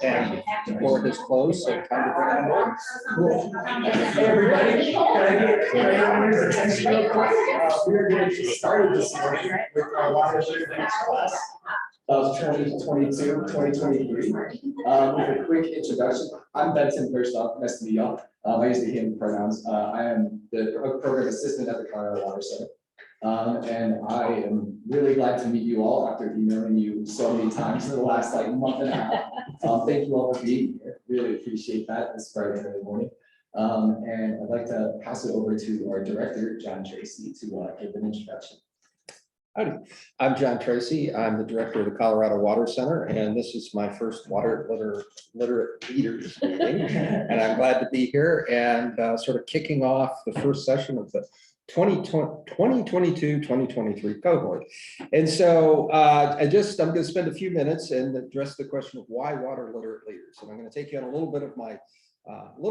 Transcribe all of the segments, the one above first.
And the board is closed, so time to bring on board. Cool. Hey, everybody. Can I get everyone's attention real quick? We're going to get started this morning with our Water Literate Leaders class of 2022-2023. With a quick introduction, I'm Benson, first off. Nice to meet y'all. I use the him pronouns. I am the program assistant at the Colorado Water Center. And I am really glad to meet you all after emailing you so many times in the last month and a half. Thank you all for being here. Really appreciate that this Friday early morning. And I'd like to pass it over to our director, John Tracy, to give an introduction. Howdy, I'm John Tracy. I'm the director of the Colorado Water Center, and this is my first Water Literate Leaders meeting. And I'm glad to be here and sort of kicking off the first session of the 2022-2023 cohort. And so I'm going to spend a few minutes and address the question of why water literate leaders. And I'm going to take you on a little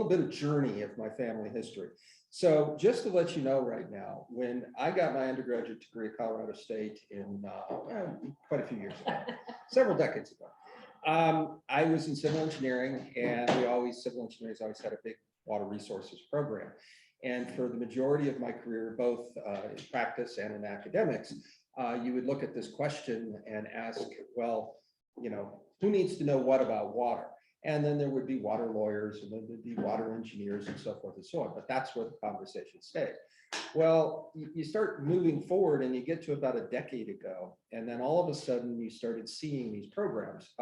bit of journey of my family history. So just to let you know right now, when I got my undergraduate degree at Colorado State in quite a few years ago, several decades ago, I was in civil engineering, and civil engineers always had a big water resources program. And for the majority of my career, both in practice and in academics, you would look at this question and ask, well, who needs to know what about water? And then there would be water lawyers, and then there'd be water engineers, and so forth and so on. But that's where the conversation stayed. Well, you start moving forward, and you get to about a decade ago, and then all of a sudden you started seeing these programs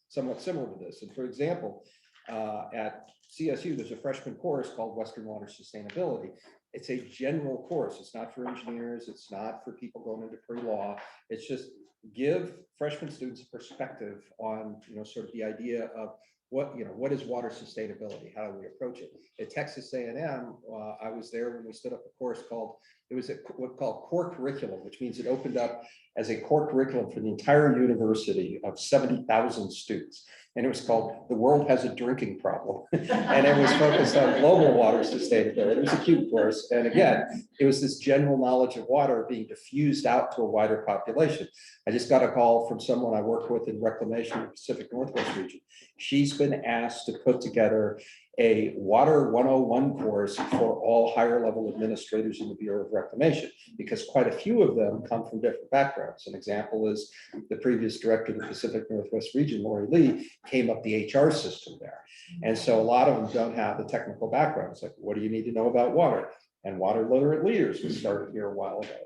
somewhat similar to this. And for example, at CSU, there's a freshman course called Western Water Sustainability. It's a general course. It's not for engineers. It's not for people going into pre-law. It's just give freshman students a perspective on, sort of the idea of what is water sustainability? How do we approach it? At Texas A&M, I was there when we stood up a course called core curriculum, which means it opened up as a core curriculum for the entire university of 70,000 students. And it was called The World Has a Drinking Problem. And it was focused on global water sustainability. It was a cute course. And again, it was this general knowledge of water being diffused out to a wider population. I just got a call from someone I work with in reclamation in the Pacific Northwest region. She's been asked to put together a Water 101 course for all higher level administrators in the Bureau of Reclamation, because quite a few of them come from different backgrounds. An example is the previous director of the Pacific Northwest region, Lori Lee, came up the HR system there. And so a lot of them don't have the technical background. It's like, what do you need to know about water? And Water Literate Leaders was started here a while ago.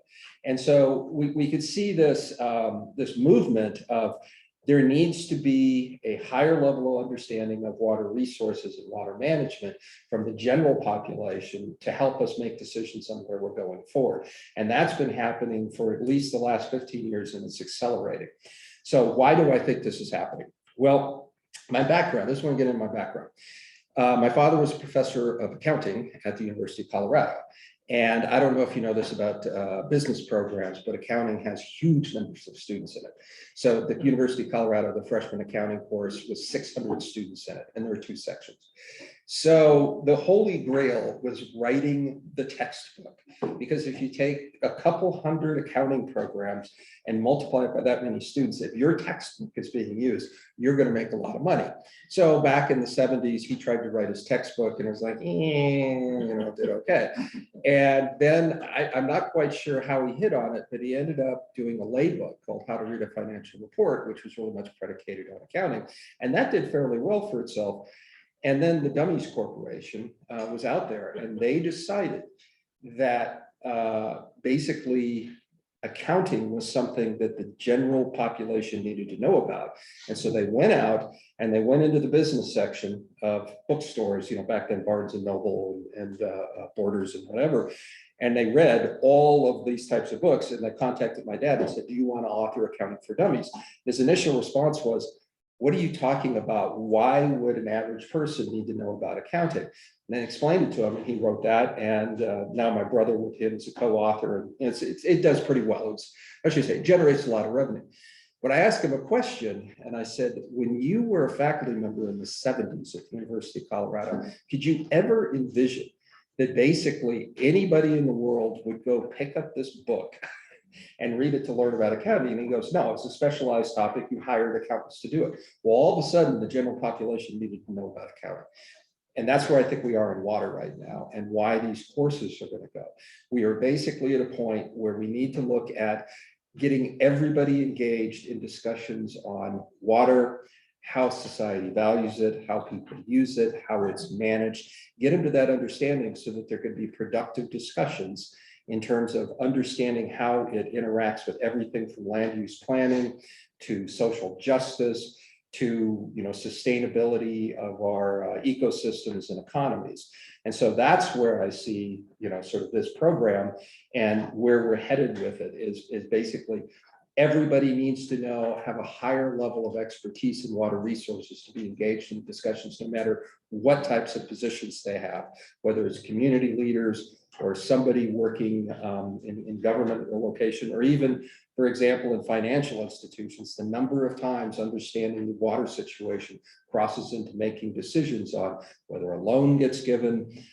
And so we could see this, this movement of there needs to be a higher level of understanding of water resources and water management from the general population to help us make decisions on where we're going forward. And that's been happening for at least the last 15 years, and it's accelerating. So why do I think this is happening? Well, my background, this is when I get into my background. My father was a professor of accounting at the University of Colorado. And I don't know if you know this about business programs, but accounting has huge numbers of students in it. So the University of Colorado, the freshman accounting course was 600 students in it, and there were 2 sections. So the holy grail was writing the textbook, because if you take a couple hundred accounting programs and multiply it by that many students, if your textbook is being used, you're going to make a lot of money. So back in the 70s, he tried to write his textbook, and it was like, did okay. And then I'm not quite sure how he hit on it, but he ended up doing a lay book called How to Read a Financial Report, which was really much predicated on accounting. And that did fairly well for itself. And then the Dummies Corporation was out there, and they decided that basically accounting was something that the general population needed to know about. And so they went out and they went into the business section of bookstores, back then Barnes and Noble and Borders and whatever. And they read all of these types of books, and they contacted my dad and said, do you want to author Accounting for Dummies? His initial response was, what are you talking about? Why would an average person need to know about accounting? And then explained it to him, and he wrote that. And now my brother with him is a co-author, and it does pretty well. It generates a lot of revenue. But I asked him a question, and I said, when you were a faculty member in the 70s at the University of Colorado, could you ever envision that basically anybody in the world would go pick up this book and read it to learn about accounting? And he goes, no, it's a specialized topic. You hired accountants to do it. Well, all of a sudden, the general population needed to know about accounting. And that's where I think we are in water right now, and why these courses are going to go. We are basically at a point where we need to look at getting everybody engaged in discussions on water, how society values it, how people use it, how it's managed, get them to that understanding so that there could be productive discussions in terms of understanding how it interacts with everything from land use planning to social justice to sustainability of our ecosystems and economies. And so that's where I see sort of this program, and where we're headed with it is basically everybody needs to know, have a higher level of expertise in water resources to be engaged in discussions, no matter what types of positions they have, whether it's community leaders or somebody working in government or location, or even, for example, in financial institutions. The number of times understanding the water situation crosses into making decisions on whether a loan gets given,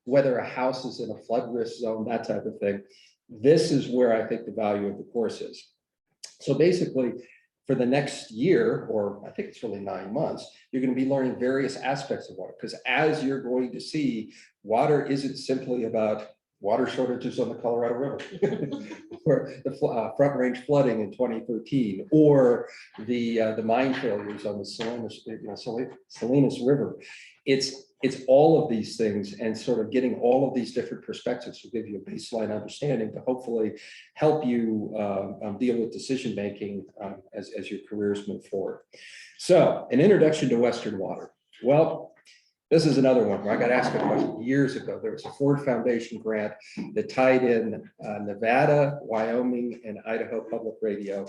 whether a house is in a flood risk zone, that type of thing. This is where I think the value of the course is. So basically, for the next year, or I think it's really 9 months, you're going to be learning various aspects of water, because as you're going to see, water isn't simply about water shortages on the Colorado River, or the Front Range flooding in 2013, or the mine failures on the Salinas River. It's all of these things, and sort of getting all of these different perspectives will give you a baseline understanding to hopefully help you deal with decision making as your careers move forward. So, an introduction to Western water. Well, this is another one where I got asked a question years ago. There was a Ford Foundation grant that tied in Nevada, Wyoming, and Idaho Public Radio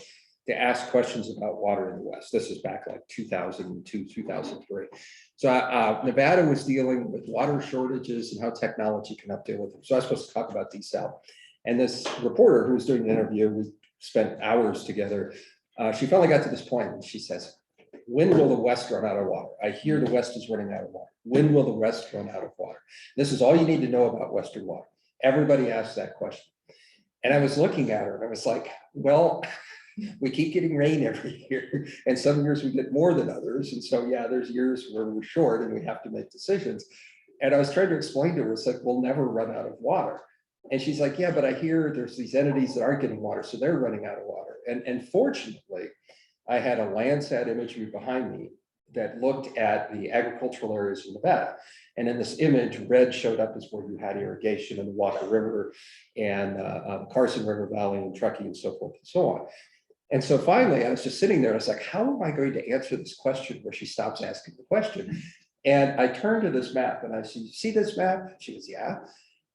to ask questions about water in the West. This is back like 2002, 2003. So Nevada was dealing with water shortages and how technology can help deal with them. So I was supposed to talk about desal. And this reporter who was doing the interview, we spent hours together. She finally got to this point and she says, when will the West run out of water? I hear the West is running out of water. When will the West run out of water? This is all you need to know about Western water. Everybody asks that question. And I was looking at her and I was like, well, we keep getting rain every year, and some years we get more than others. And so, yeah, there's years where we're short and we have to make decisions. And I was trying to explain to her, it's like, we'll never run out of water. And she's like, yeah, but I hear there's these entities that aren't getting water, so they're running out of water. And fortunately, I had a Landsat imagery behind me that looked at the agricultural areas in Nevada. And in this image, red showed up as where you had irrigation in the Water River and Carson River Valley and Truckee and so forth and so on. And so finally, I was just sitting there and I was like, how am I going to answer this question where she stops asking the question? And I turned to this map and I said, you see this map? She goes, yeah.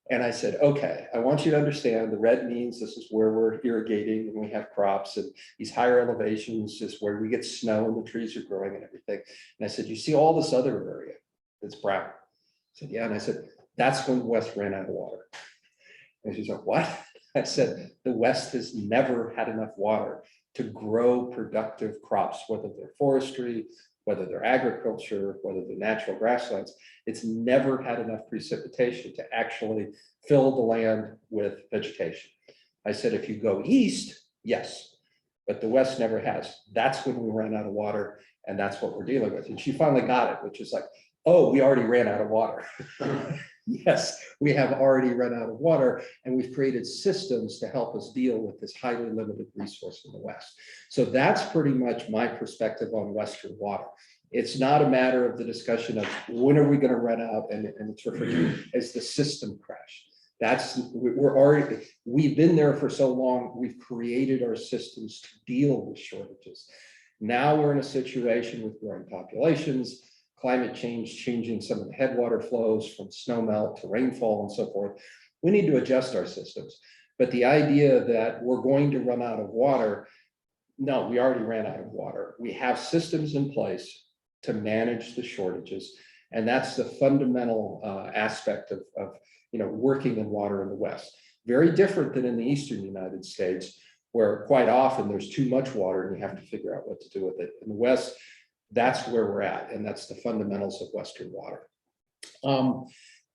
And I said, okay, I want you to understand the red means this is where we're irrigating and we have crops, and these higher elevations is where we get snow and the trees are growing and everything. And I said, you see all this other area that's brown? I said, yeah. And I said, that's when the West ran out of water. And she's like, what? I said, the West has never had enough water to grow productive crops, whether they're forestry, whether they're agriculture, whether they're natural grasslands. It's never had enough precipitation to actually fill the land with vegetation. I said, if you go east, yes, but the West never has. That's when we ran out of water, and that's what we're dealing with. And she finally got it, which is like, Oh, we already ran out of water. Yes, we have already run out of water, and we've created systems to help us deal with this highly limited resource in the West. So that's pretty much my perspective on Western water. It's not a matter of the discussion of when are we going to run out, and it's referred to as the system crash. We've been there for so long, we've created our systems to deal with shortages. Now we're in a situation with growing populations, climate change changing some of the headwater flows from snowmelt to rainfall and so forth. We need to adjust our systems. But the idea that we're going to run out of water, no, we already ran out of water. We have systems in place to manage the shortages. And that's the fundamental aspect of working in water in the West. Very different than in the Eastern United States, where quite often there's too much water and you have to figure out what to do with it. In the West, that's where we're at, and that's the fundamentals of Western water.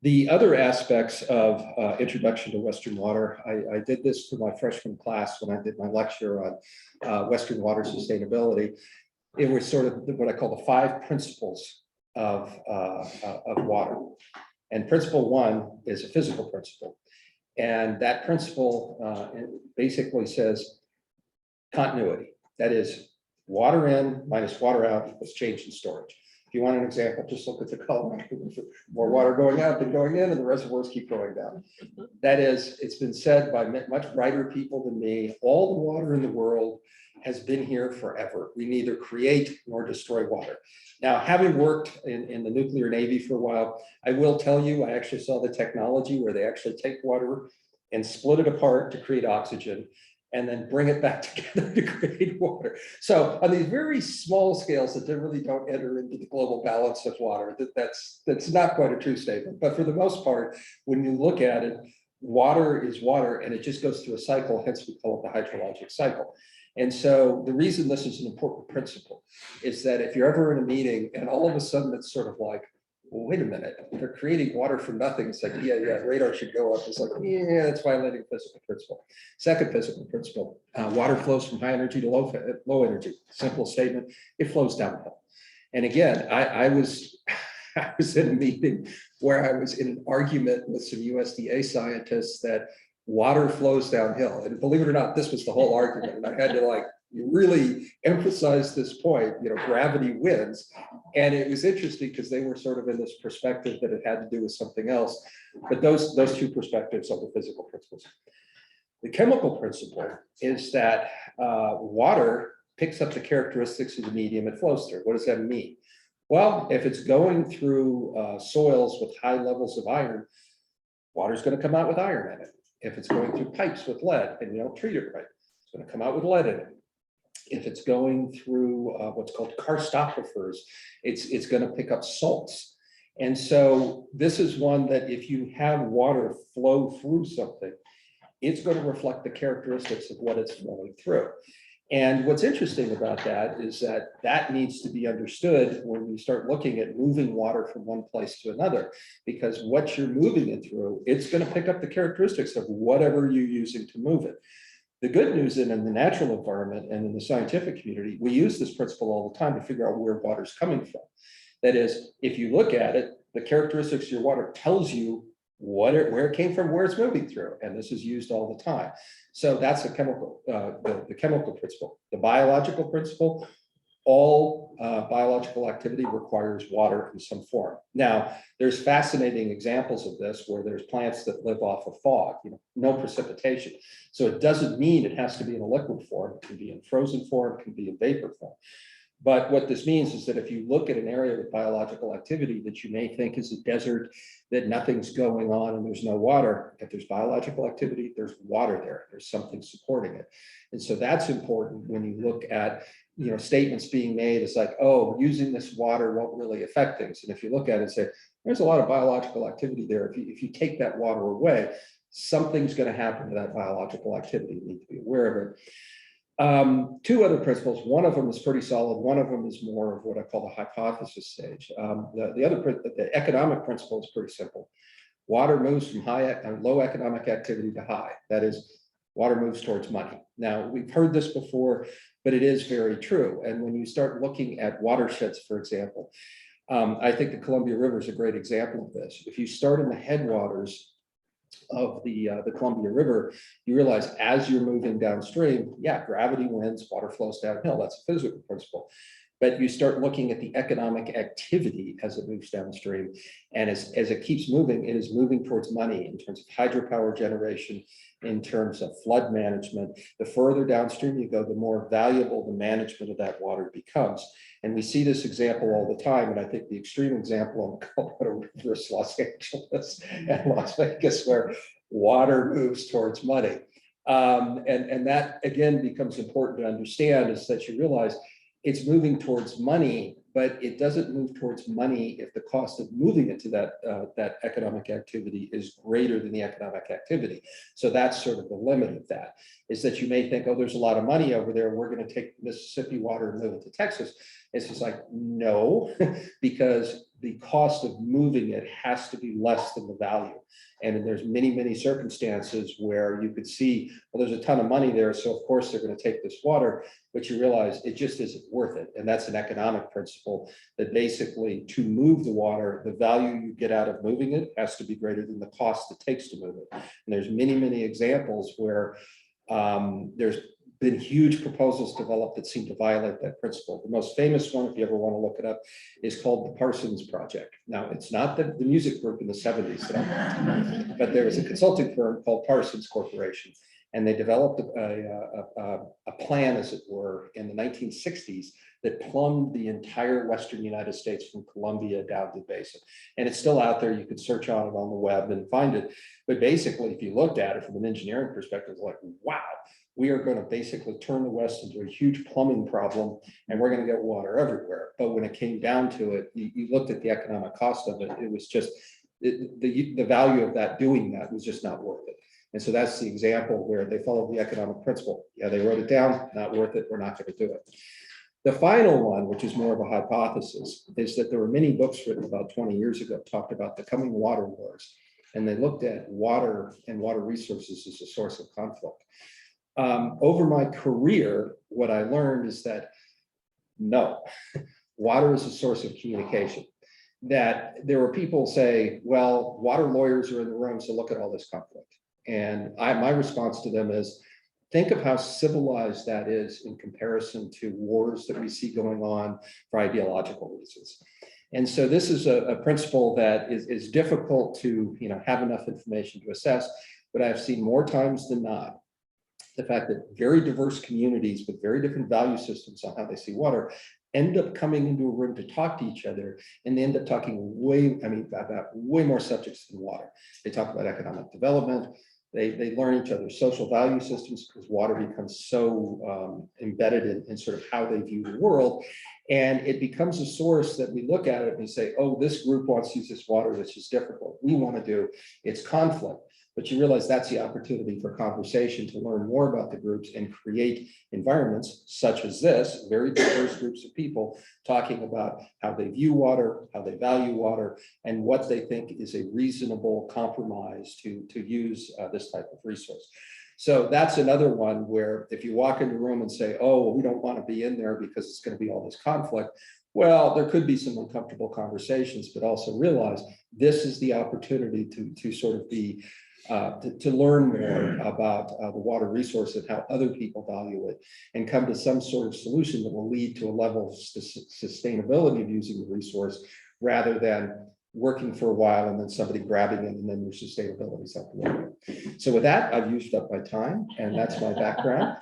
The other aspects of introduction to Western water, I did this for my freshman class when I did my lecture on Western water sustainability. It was sort of what I call the 5 principles of water. And principle 1 is a physical principle. And that principle basically says continuity. That is, water in minus water out equals change in storage. If you want an example, just look at the color. More water going out than going in, and the reservoirs keep going down. That is, it's been said by much brighter people than me, all the water in the world has been here forever. We neither create nor destroy water. Now, having worked in the nuclear Navy for a while, I will tell you, I actually saw the technology where they actually take water and split it apart to create oxygen, and then bring it back together to create water. So on these very small scales that really don't enter into the global balance of water, that's not quite a true statement. But for the most part, when you look at it, water is water, and it just goes through a cycle, hence we call it the hydrologic cycle. And so the reason this is an important principle is that if you're ever in a meeting and all of a sudden it's sort of like, well, wait a minute, they're creating water from nothing. It's like, yeah, radar should go up. It's like, yeah, that's violating physical principle. Second physical principle, water flows from high energy to low energy. Simple statement, it flows downhill. And again, I was in a meeting where I was in an argument with some USDA scientists that water flows downhill. And believe it or not, this was the whole argument. And I had to really emphasize this point, gravity wins. And it was interesting because they were sort of in this perspective that it had to do with something else. But those 2 perspectives are the physical principles. The chemical principle is that water picks up the characteristics of the medium it flows through. What does that mean? Well, if it's going through soils with high levels of iron, water's going to come out with iron in it. If it's going through pipes with lead and you don't treat it right, it's going to come out with lead in it. If it's going through what's called karst aquifers, it's going to pick up salts. And so this is one that if you have water flow through something, it's going to reflect the characteristics of what it's flowing through. And what's interesting about that is that needs to be understood when you start looking at moving water from one place to another, because what you're moving it through, it's going to pick up the characteristics of whatever you're using to move it. The good news in the natural environment and in the scientific community, we use this principle all the time to figure out where water's coming from. That is, if you look at it, the characteristics of your water tells you where it came from, where it's moving through. And this is used all the time. So that's the chemical principle. The biological principle, all biological activity requires water in some form. Now, there's fascinating examples of this where there's plants that live off of fog, no precipitation. So it doesn't mean it has to be in a liquid form. It can be in frozen form, it can be in vapor form. But what this means is that if you look at an area with biological activity that you may think is a desert, that nothing's going on and there's no water, if there's biological activity, there's water there, there's something supporting it. And so that's important when you look at statements being made. It's like, oh, using this water won't really affect things. And if you look at it and say, there's a lot of biological activity there. If you take that water away, something's going to happen to that biological activity. You need to be aware of it. 2 other principles. One of them is pretty solid. One of them is more of what I call the hypothesis stage. The economic principle is pretty simple. Water moves from low economic activity to high. That is, water moves towards money. Now, we've heard this before, but it is very true. And when you start looking at watersheds, for example, I think the Columbia River is a great example of this. If you start in the headwaters of the Columbia River, you realize as you're moving downstream, yeah, gravity wins, water flows downhill. That's a physical principle. But you start looking at the economic activity as it moves downstream. And as it keeps moving, it is moving towards money in terms of hydropower generation, in terms of flood management. The further downstream you go, the more valuable the management of that water becomes. And we see this example all the time. And I think the extreme example on Colorado River is Los Angeles and Las Vegas, where water moves towards money. And that, again, becomes important to understand, is that you realize it's moving towards money, but it doesn't move towards money if the cost of moving it to that economic activity is greater than the economic activity. So that's sort of the limit of that, is that you may think, oh, there's a lot of money over there, we're going to take Mississippi water and move it to Texas. It's just like, no, because the cost of moving it has to be less than the value. And there's many, many circumstances where you could see, well, there's a ton of money there, so of course they're going to take this water, but you realize it just isn't worth it. And that's an economic principle, that basically to move the water, the value you get out of moving it has to be greater than the cost it takes to move it. And there's many, many examples where there's been huge proposals developed that seem to violate that principle. The most famous one, if you ever want to look it up, is called the Parsons Project. Now, it's not the music group in the 70s that I worked, but there was a consulting firm called Parsons Corporation, and they developed a plan, as it were, in the 1960s that plumbed the entire Western United States from Columbia down to the basin. And it's still out there. You can search on it on the web and find it. But basically, if you looked at it from an engineering perspective, it's like, wow, we are going to basically turn the West into a huge plumbing problem, and we're going to get water everywhere. But when it came down to it, you looked at the economic cost of it, it was just, the value of that, doing that, was just not worth it. And so that's the example where they followed the economic principle. Yeah, they wrote it down, not worth it, we're not going to do it. The final one, which is more of a hypothesis, is that there were many books written about 20 years ago, talked about the coming water wars. And they looked at water and water resources as a source of conflict. Over my career, what I learned is that no, water is a source of communication. That there were people say, well, water lawyers are in the room, so look at all this conflict. And my response to them is, think of how civilized that is in comparison to wars that we see going on for ideological reasons. And so this is a principle that is difficult to have enough information to assess, but I've seen more times than not the fact that very diverse communities with very different value systems on how they see water end up coming into a room to talk to each other, and they end up talking about way more subjects than water. They talk about economic development. They learn each other's social value systems, because water becomes so embedded in sort of how they view the world. And it becomes a source that we look at it and we say, oh, this group wants to use this water, which is different. What we want to do, it's conflict. But you realize that's the opportunity for conversation, to learn more about the groups and create environments such as this, very diverse groups of people talking about how they view water, how they value water, and what they think is a reasonable compromise to use this type of resource. So that's another one where if you walk into a room and say, oh, we don't want to be in there because it's going to be all this conflict, well, there could be some uncomfortable conversations, but also realize this is the opportunity to sort of be to learn more about the water resource and how other people value it, and come to some sort of solution that will lead to a level of sustainability of using the resource, rather than working for a while and then somebody grabbing it and then your sustainability is up and running. So with that, I've used up my time, and that's my background.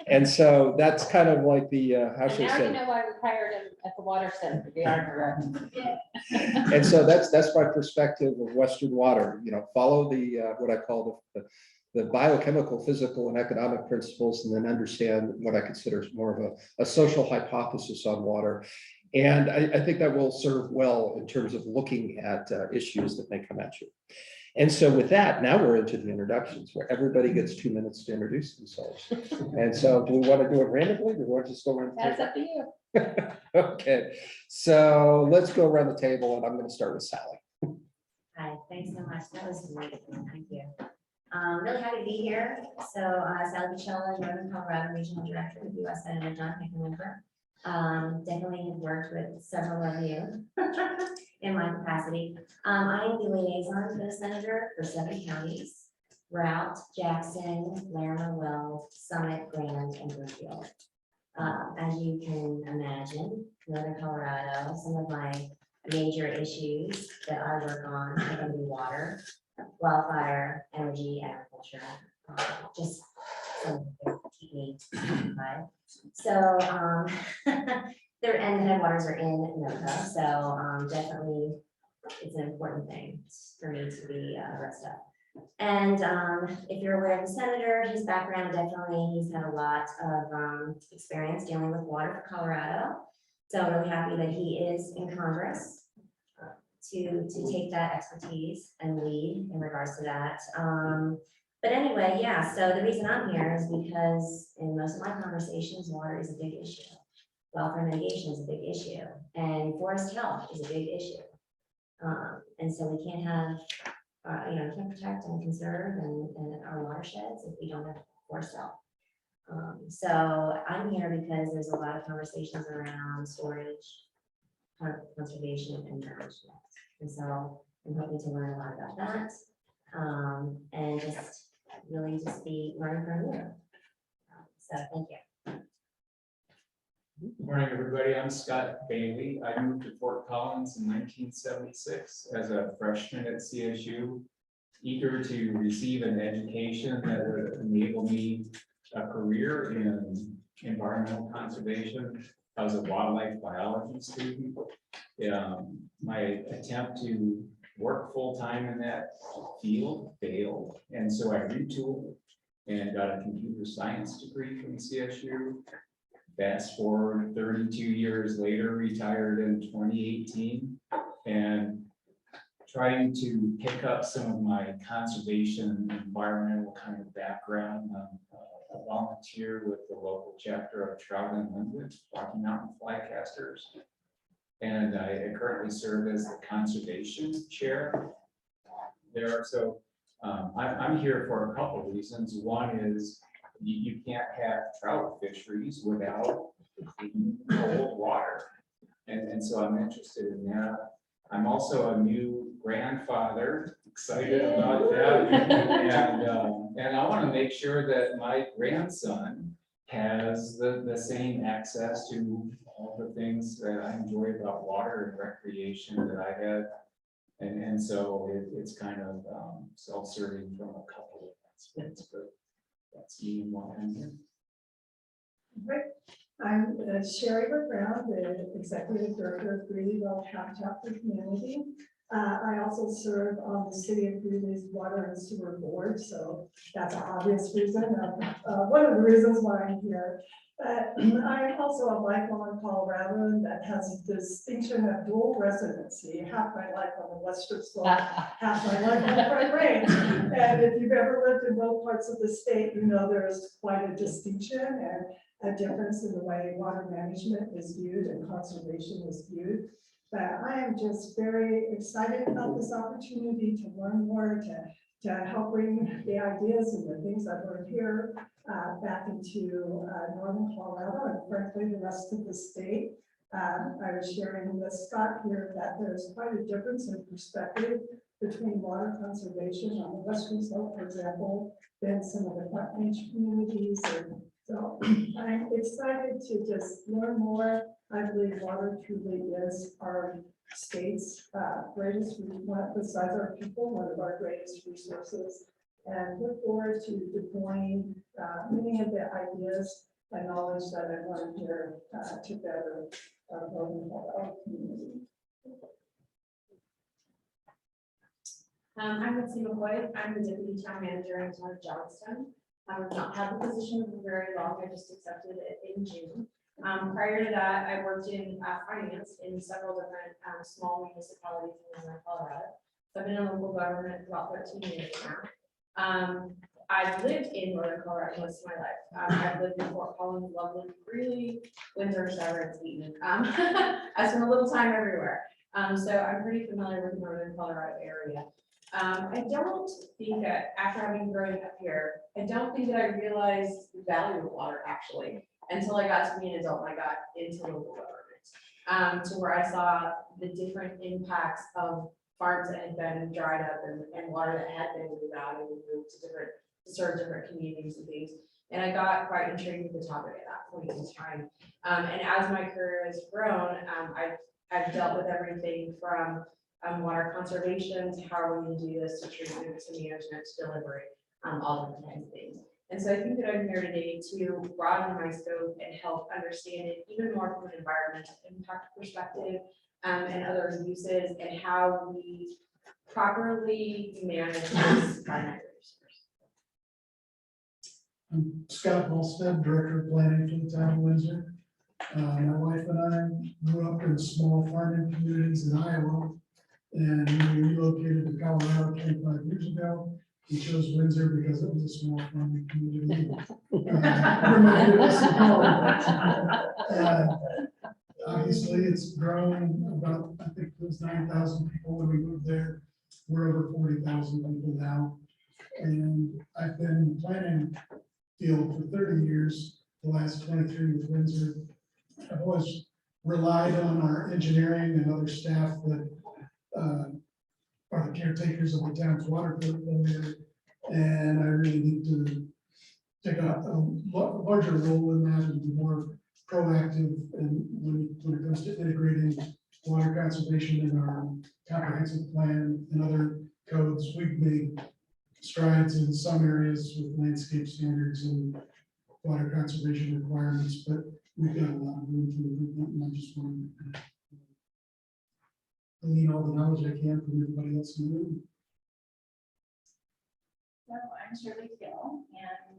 And so that's kind of like the, how should I say? Now you know why we hired him at the water center to be our director. And so that's my perspective of Western water. Follow the what I call the biochemical, physical, and economic principles, and then understand what I consider more of a social hypothesis on water. And I think that will serve well in terms of looking at issues that may come at you. And so with that, now we're into the introductions, where everybody gets 2 minutes to introduce themselves. And so do we want to do it randomly? Do we want to just go around the table? That's up to you. Okay, so let's go around the table, and I'm going to start with Sally. Hi, thanks so much. That was wonderful. Thank you. Really happy to be here. So Sally Pichella, Northern Colorado Regional Director with U.S. Senator John Hickenlooper. Definitely have worked with several of you in my capacity. I am the liaison for the senator for 7 counties: Route, Jackson, Larimer, Wells, Summit, Grand, and Brookfield. As you can imagine, Northern Colorado, some of my major issues that I work on are going to be water, wildfire, energy, agriculture, just some that keep me occupied. So, there, and the headwaters are in NOCA, so definitely it's an important thing for me to be abreast of. And if you're aware of the senator, his background, definitely, he's had a lot of experience dealing with water for Colorado. So I'm really happy that he is in Congress to take that expertise and lead in regards to that. But anyway, yeah, so the reason I'm here is because in most of my conversations, water is a big issue. Welfare mitigation is a big issue, and forest health is a big issue. And so we can't have, we can't protect and conserve and our watersheds if we don't have forest health. So I'm here because there's a lot of conversations around storage, conservation, and management. And so I'm hoping to learn a lot about that. And just really just be learning from you. So thank you. Good morning, everybody. I'm Scott Bailey. I moved to Fort Collins in 1976 as a freshman at CSU, eager to receive an education that would enable me a career in environmental conservation. I was a wildlife biology student. My attempt to work full-time in that field failed, and so I retooled and got a computer science degree from CSU. Fast forward 32 years later, retired in 2018, and trying to pick up some of my conservation and environmental kind of background. I'm a volunteer with the local chapter of Trout and Linwood, Rocky Mountain Flycasters. And I currently serve as the conservation chair there. So I'm here for a couple of reasons. One is you can't have trout fisheries without clean, cold water. And so I'm interested in that. I'm also a new grandfather, excited about that. And I want to make sure that my grandson has the same access to all the things that I enjoy about water and recreation that I had. And so it's kind of self-serving from a couple of aspects, but that's me and why I'm here. Great. I'm Sherry Brown, the Executive Director of Greeleyville Habitat for Humanity. I also serve on the City of Greeley's Water and Sewer Board, so that's an obvious reason. One of the reasons why I'm here. I'm also a lifelong Coloradoan that has the distinction of dual residency, half my life on the western slope, half my life on the Front Range. And if you've ever lived in both parts of the state, you know there's quite a distinction and a difference in the way water management is viewed and conservation is viewed. But I am just very excited about this opportunity to learn more, to help bring the ideas and the things I've learned here back into Northern Colorado and frankly the rest of the state. I was sharing with Scott here that there's quite a difference in perspective between water conservation on the western slope, for example, than some of the Front Range communities. And so I'm excited to just learn more. I believe water truly is our state's greatest, besides our people, one of our greatest resources. And look forward to deploying many of the ideas and knowledge that I learned here to better our community. I'm Betsy McCoy. I'm the Deputy Town Manager in Town of Johnston. I've not had the position for very long. I just accepted it in June. Prior to that, I worked in finance in several different small municipalities in Northern Colorado. So I've been in local government for about 13 years now. I've lived in Northern Colorado most of my life. I've lived in Fort Collins, Loveland, Greeley, Windsor, Severance, Eaton. I spent a little time everywhere. So I'm pretty familiar with the Northern Colorado area. I don't think that after having grown up here, I don't think that I realized the value of water actually. until I got to be an adult and I got into local government. To where I saw the different impacts of farms that had been dried up and water that had been moved out and moved to serve different communities and things. And I got quite intrigued with the topic at that point in time. And as my career has grown, I've dealt with everything from water conservation to how are we going to do this, to treatment, to management, to delivery, all different kinds of things. And so I think that I'm here today to broaden my scope and help understand it even more from an environmental impact perspective, and other uses, and how we properly manage this primary resource. I'm Scott Halstead, Director of Planning for the town of Windsor. My wife and I grew up in small farming communities in Iowa, and we relocated to Colorado 25 years ago. We chose Windsor because it was a small farming community. Reminded us of Colorado. Obviously, it's grown about, I think it was 9,000 people when we moved there. We're over 40,000 people now. And I've been planning field for 30 years, the last 23 with Windsor. I've always relied on our engineering and other staff that are the caretakers of the town's water portfolio. And I really need to take a larger role in that and be more proactive, and when it comes to integrating water conservation in our comprehensive plan and other codes, we've made strides in some areas with landscape standards and water conservation requirements, but we've got a lot of room for improvement, and I just want to glean all the knowledge I can from everybody else in the room. So I'm Shirley Gill, and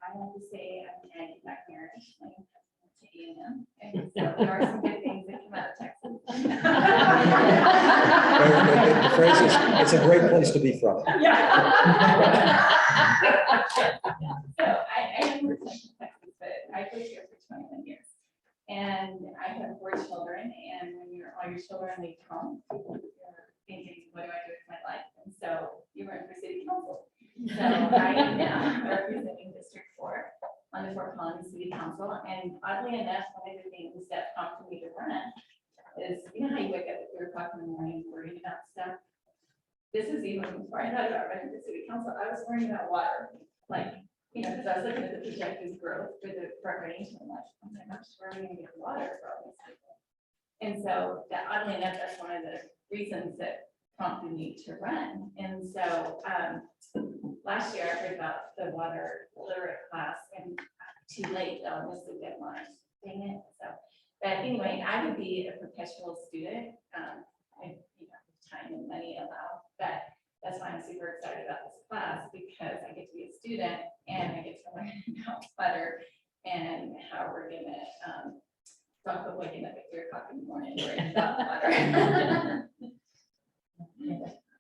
I want to say I'm an Aggie back here. My husband went to A&M, and so there are some good things that come out of Texas. The phrase is, it's a great place to be from. So I am from Texas, but I lived here for 21 years. And I have 4 children, and when all your children leave home, you're thinking, what do I do with my life? And so you run for city council. So I am now representing District 4 on the Fort Collins City Council. And oddly enough, one of the things that prompted me to run is, you know how you wake up at 3 o'clock in the morning worrying about stuff? This is even before I thought about running for city council. I was worrying about water, like, you know, because I was looking at the projected growth for the Front Range, and I'm like, oh my gosh, where are we going to get water for all these people? And so that, oddly enough, that's one of the reasons that prompted me to run. And so last year I heard about the water literate class, and too late, I missed the deadline. Dang it. So, but anyway, I would be a perpetual student. If, you know, time and money allow, but that's why I'm super excited about this class, because I get to be a student and I get to learn about water and how we're gonna stop waking up at 3 o'clock in the morning worrying about water.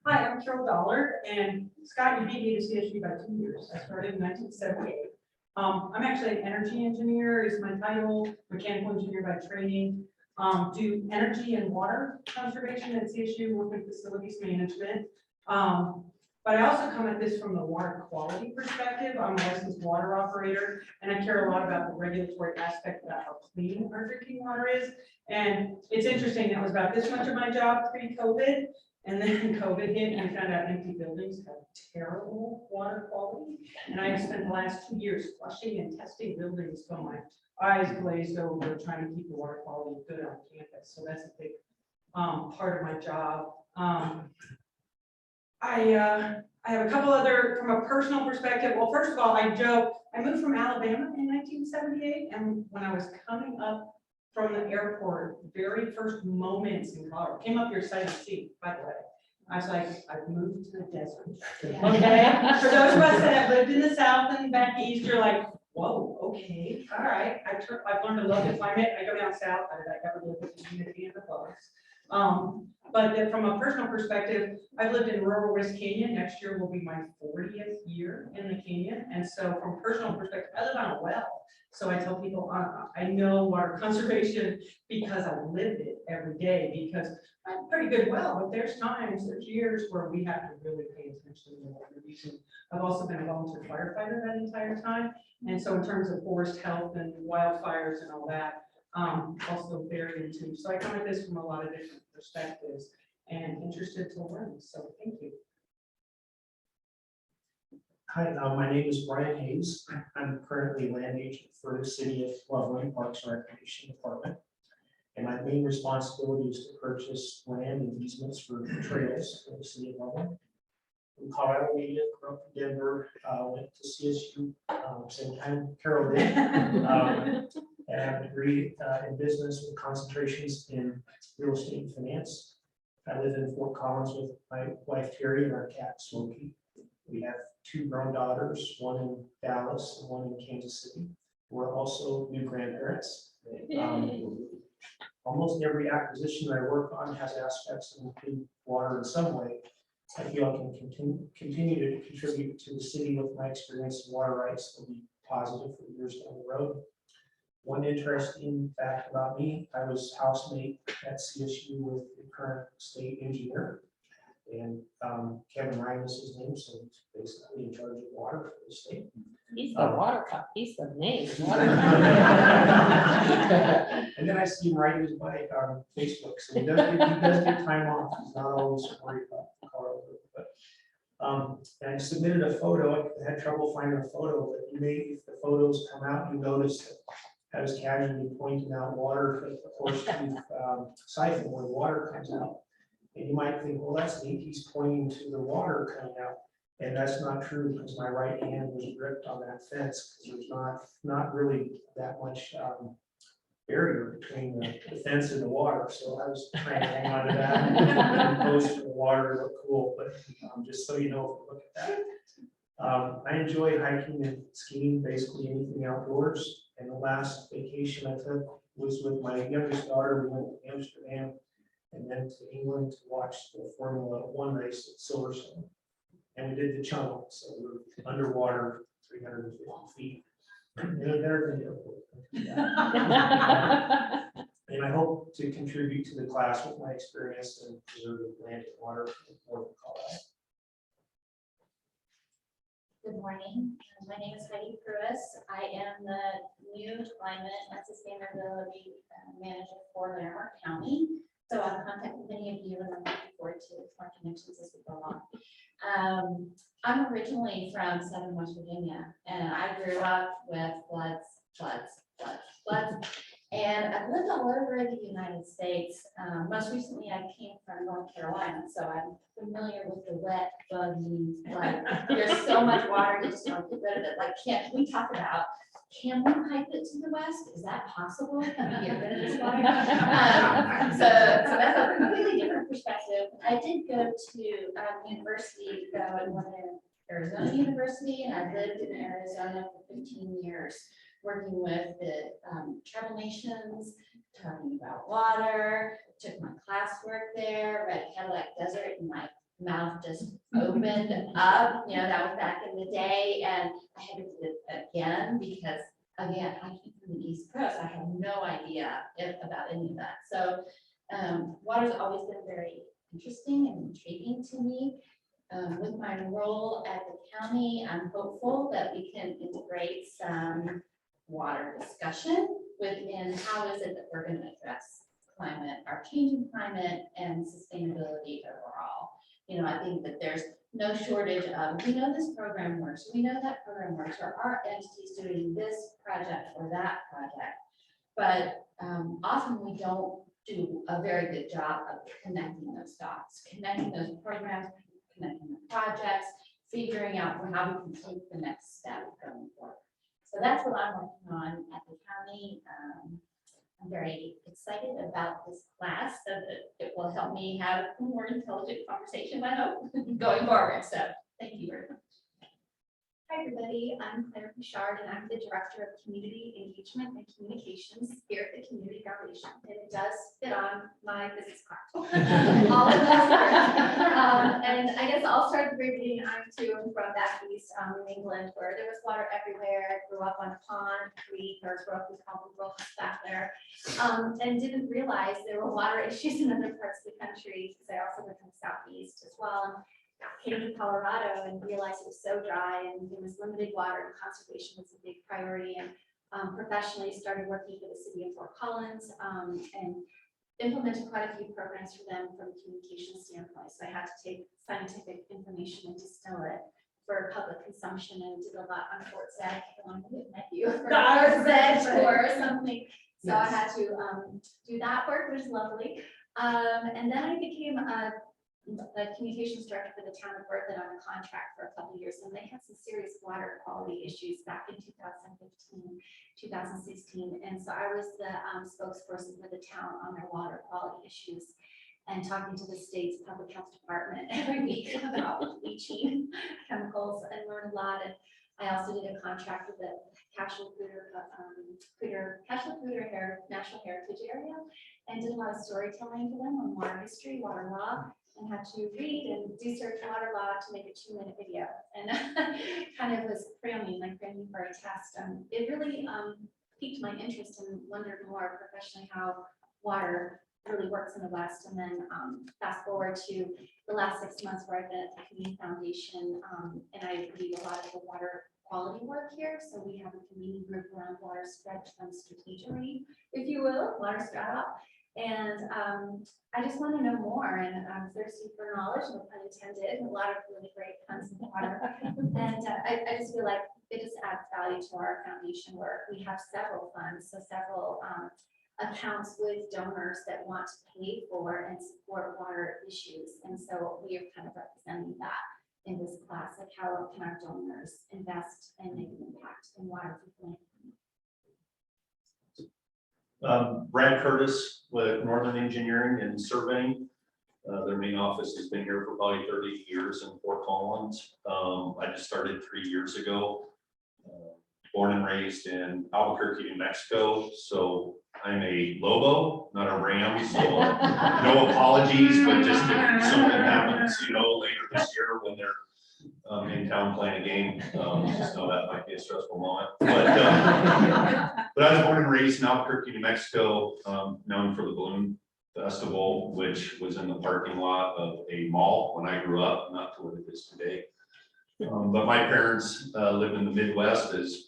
Hi, I'm Carol Dollar, and Scott, you beat me to CSU by 2 years. I started in 1978. I'm actually an energy engineer is my title, mechanical engineer by training. Do energy and water conservation at CSU, work in facilities management. But I also come at this from the water quality perspective. I'm a licensed water operator, and I care a lot about the regulatory aspect about how clean our drinking water is. And it's interesting, that was about this much of my job pre-COVID. And then COVID hit, and I found out empty buildings have terrible water quality. And I spent the last 2 years flushing and testing buildings till my eyes glazed over, trying to keep the water quality good on campus. So that's a big part of my job. I have a couple other, from a personal perspective. Well, first of all, I joke, I moved from Alabama in 1978, and when I was coming up from the airport, very first moments in Colorado, came up here sight unseen, by the way. I was like, I've moved to the desert. Okay, for those of us that have lived in the South and back east, you're like, whoa, okay, all right. I've learned to love the climate. I go down south, I never lived with the humidity and the bugs. But then from a personal perspective, I've lived in rural West Canyon. Next year will be my 40th year in the canyon. And so from a personal perspective, I live on a well. So I tell people, I know water conservation because I live it every day, because I'm pretty good well, but there's years where we have to really pay attention to what we're using. I've also been a volunteer firefighter that entire time. And so in terms of forest health and wildfires and all that, also very into. So I come at this from a lot of different perspectives and interested to learn. So thank you. Hi, my name is Brian Hayes. I'm currently land agent for the City of Loveland Parks and Recreation Department. And my main responsibility is to purchase land and easements for trails for the City of Loveland. From Colorado, native, grew up in Denver, went to CSU, same time Carol did. And I have a degree in business with concentrations in real estate and finance. I live in Fort Collins with my wife Terry and our cat Smokey. We have 2 grown daughters, one in Dallas and one in Kansas City. We're also new grandparents. Almost every acquisition I work on has aspects of clean water in some way. I feel I can continue to contribute to the city with my experience in water rights that will be positive for years down the road. One interesting fact about me, I was housemate at CSU with the current state engineer. And Kevin Ryan is his name, so he's basically in charge of water for the state. He's the water cup, he's the name. And then I see him writing his bike on Facebook, so he does get time off. He's not always worried about the car. But and I submitted a photo. I had trouble finding a photo, but you may, if the photos come out, you notice that I was casually pointing out water, of course, siphon where the water comes out. And you might think, well, that's neat, he's pointing to the water coming out. And that's not true, because my right hand was gripped on that fence, because there's not really that much barrier between the fence and the water. So I was trying to hang on to that and post for the water to look cool, but just so you know, look at that. I enjoy hiking and skiing, basically anything outdoors. And the last vacation I took was with my youngest daughter. We went to Amsterdam and then to England to watch the Formula 1 race at Silverstone. And we did the channel, so we were underwater 350 feet. And it was better than the airport. And I hope to contribute to the class with my experience in preserving land and water in northern Colorado. Good morning. My name is Heidi Pruis. I am the new climate and sustainability manager for Larimer County. So I'll contact many of you and I'm looking forward to more connections as we go along. I'm originally from Southern West Virginia and I grew up with floods. And I've lived all over the United States. Most recently, I came from North Carolina, so I'm familiar with the wet, buggy, like, there's so much water, you just don't get rid of it. Like, we talk about, can we pipe it to the west? Is that possible? Can we get rid of this water? So that's a completely different perspective. I did go to university, I went to Arizona University, and I lived in Arizona for 15 years. Working with the tribal nations, talking about water, took my classwork there, read Cadillac Desert, and my mouth just opened up. You know, that was back in the day, and I had to do it again because, again, I came from the East Coast. I had no idea about any of that. So water's always been very interesting and intriguing to me. With my role at the county, I'm hopeful that we can integrate some water discussion within how is it that we're going to address climate, our changing climate and sustainability overall. You know, I think that there's no shortage of, we know this program works, we know that program works, or our entity's doing this project or that project. But often we don't do a very good job of connecting those dots, connecting those programs, connecting the projects, figuring out how we can take the next step going forward. So that's what I'm working on at the county. I'm very excited about this class so that it will help me have a more intelligent conversation, I hope, going forward. So thank you very much. Hi, everybody. I'm Claire Bouchard, and I'm the Director of Community Engagement and Communications here at the Community Foundation. And it does fit on my business card. All of those words. And I guess I'll start at the very beginning. I'm from back east in England, where there was water everywhere. I grew up on a pond, creek, or brook, we call them brooks back there, and didn't realize there were water issues in other parts of the country, because I also live in the southeast as well. Came to Colorado and realized it was so dry and there was limited water, and conservation was a big priority, and professionally started working for the city of Fort Collins, and implemented quite a few programs for them from a communication standpoint. So I had to take scientific information and distill it for public consumption, and did a lot on Fort Zed. I want to met you for Fort Zed tour or something. So I had to do that work, which was lovely. And then I became the communications director for the town of Berthoud on a contract for a couple of years, and they had some serious water quality issues back in 2015, 2016. And so I was the spokesperson for the town on their water quality issues, and talking to the state's public health department every week about bleaching chemicals, and learned a lot. And I also did a contract with the National Heritage Area, and did a lot of storytelling for them on water history, water law, and had to read and research water law to make a 2-minute video. And kind of was cramming for a test. It really piqued my interest and wondered more professionally how water really works in the West. And then fast forward to the last 6 months where I've been at the Community Foundation, and I lead a lot of the water quality work here. So we have a community group around water strategy, if you will, water strat. And I just want to know more, and I'm thirsty for knowledge, no pun intended, and a lot of really great puns in water. And I just feel like it just adds value to our foundation work. We have several funds, so several accounts with donors that want to pay for and support water issues. And so we are kind of representing that in this class, like how can our donors invest and make an impact in water for philanthropy. Brad Curtis with Northern Engineering and Surveying. Their main office has been here for probably 30 years in Fort Collins. I just started 3 years ago. Born and raised in Albuquerque, New Mexico. So I'm a Lobo, not a Ram. So no apologies, but just if something happens, later this year when they're in town playing a game, just know that might be a stressful moment. But I was born and raised in Albuquerque, New Mexico, known for the Balloon Festival, which was in the parking lot of a mall when I grew up, not to what it is today. But my parents lived in the Midwest as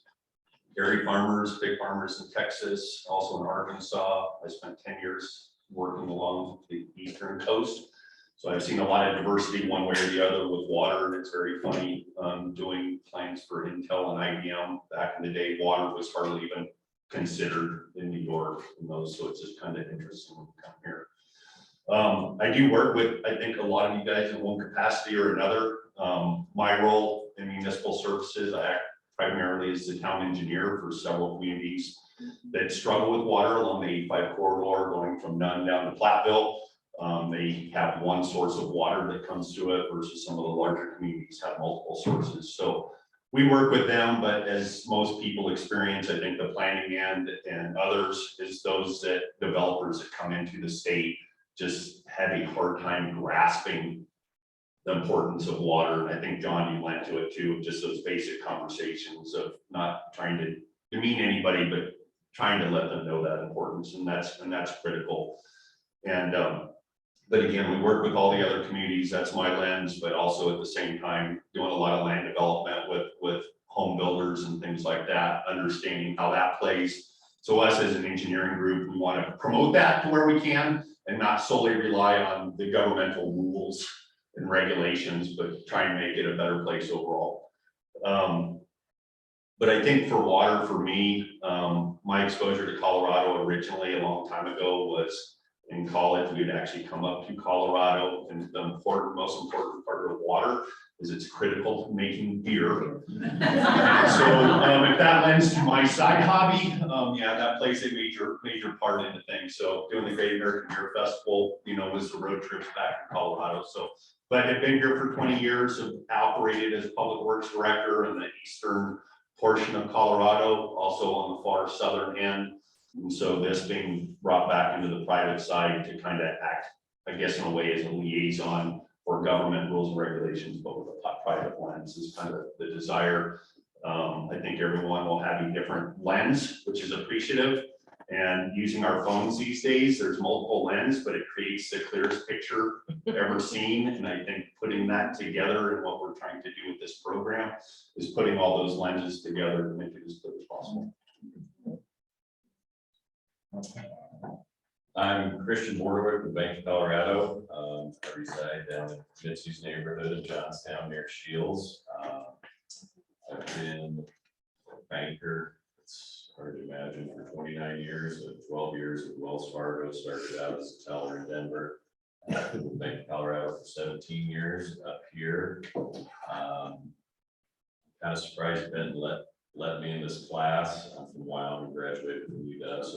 dairy farmers, pig farmers in Texas, also in Arkansas. I spent 10 years working along the eastern coast. So I've seen a lot of diversity one way or the other with water, and it's very funny doing plans for Intel and IBM. Back in the day, water was hardly even considered in New York and those, so it's just kind of interesting when you come here. I do work with, I think, a lot of you guys in one capacity or another. My role in municipal services, I act primarily as the town engineer for several communities that struggle with water along the 85 corridor, going from Nunn down to Platteville. They have one source of water that comes to it versus some of the larger communities have multiple sources. So we work with them, but as most people experience, I think the planning end and others is those that developers that come into the state just have a hard time grasping the importance of water. And I think, John, you went to it too, just those basic conversations of not trying to demean anybody, but trying to let them know that importance, and that's critical. And but again, we work with all the other communities. That's my lens, but also at the same time doing a lot of land development with home builders and things like that, understanding how that plays. So us as an engineering group, we want to promote that to where we can and not solely rely on the governmental rules and regulations, but try and make it a better place overall. But I think for water, for me, my exposure to Colorado originally a long time ago was in college. We'd actually come up to Colorado, and the most important part of water is it's critical to making beer. So if that lends to my side hobby, yeah, that plays a major part into things. So doing the Great American Beer Festival, you know, was the road trips back to Colorado. So, but I've been here for 20 years, have operated as public works director in the eastern portion of Colorado, also on the far southern end. And so this being brought back into the private side to kind of act, I guess, in a way as a liaison for government rules and regulations, but with a private lens is kind of the desire. I think everyone will have a different lens, which is appreciative. And using our phones these days, there's multiple lenses, but it creates the clearest picture ever seen. And I think putting that together and what we're trying to do with this program is putting all those lenses together to make it as clear as possible. I'm Christian Bordewick with Bank of Colorado. I reside down in Mitzi's neighborhood in Johnstown near Shields. I've been a banker, it's hard to imagine, for 29 years, 12 years at Wells Fargo, started out as a teller in Denver. With Bank of Colorado for 17 years up here. Kind of surprised Ben let me in this class. I'm from Wyoming, graduated from UW. So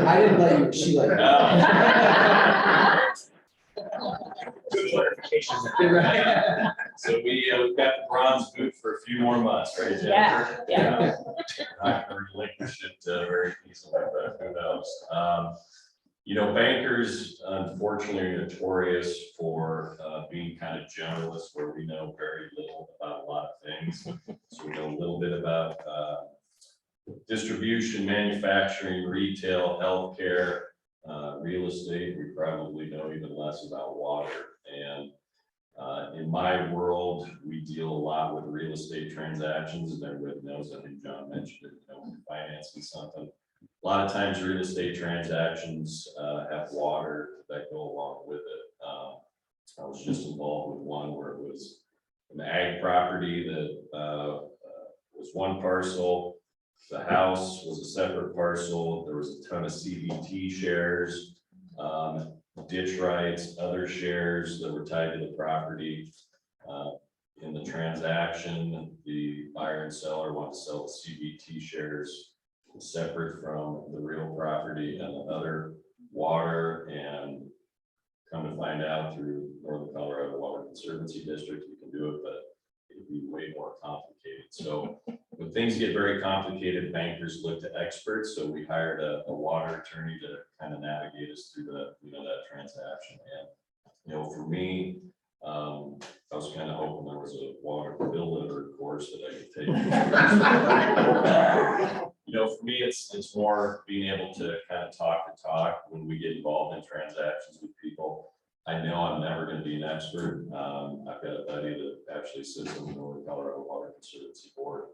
I didn't let you, she let Good clarification. So we've got the bronze boot for a few more months, right, Jennifer? Yeah. Not gonna relinquish it very easily, but who knows? You know, bankers unfortunately are notorious for being kind of generalists, where we know very little about a lot of things. So we know a little bit about distribution, manufacturing, retail, healthcare, real estate. We probably know even less about water. And in my world, we deal a lot with real estate transactions, and everybody knows, I think John mentioned it, you know, financing something. A lot of times real estate transactions have water that go along with it. I was just involved with one where it was an ag property that was one parcel. The house was a separate parcel. There was a ton of CBT shares, ditch rights, other shares that were tied to the property. In the transaction, the buyer and seller want to sell the CBT shares separate from the real property and the other water, and come to find out through Northern Colorado Water Conservancy District, you can do it, but it'd be way more complicated. So when things get very complicated, bankers look to experts. So we hired a water attorney to kind of navigate us through the, you know, that transaction. And, you know, for me, I was kind of hoping there was a water bill literate course that I could take. You know, for me, it's more being able to kind of talk the talk when we get involved in transactions with people. I know I'm never going to be an expert. I've got a buddy that actually sits on the Northern Colorado Water Conservancy Board.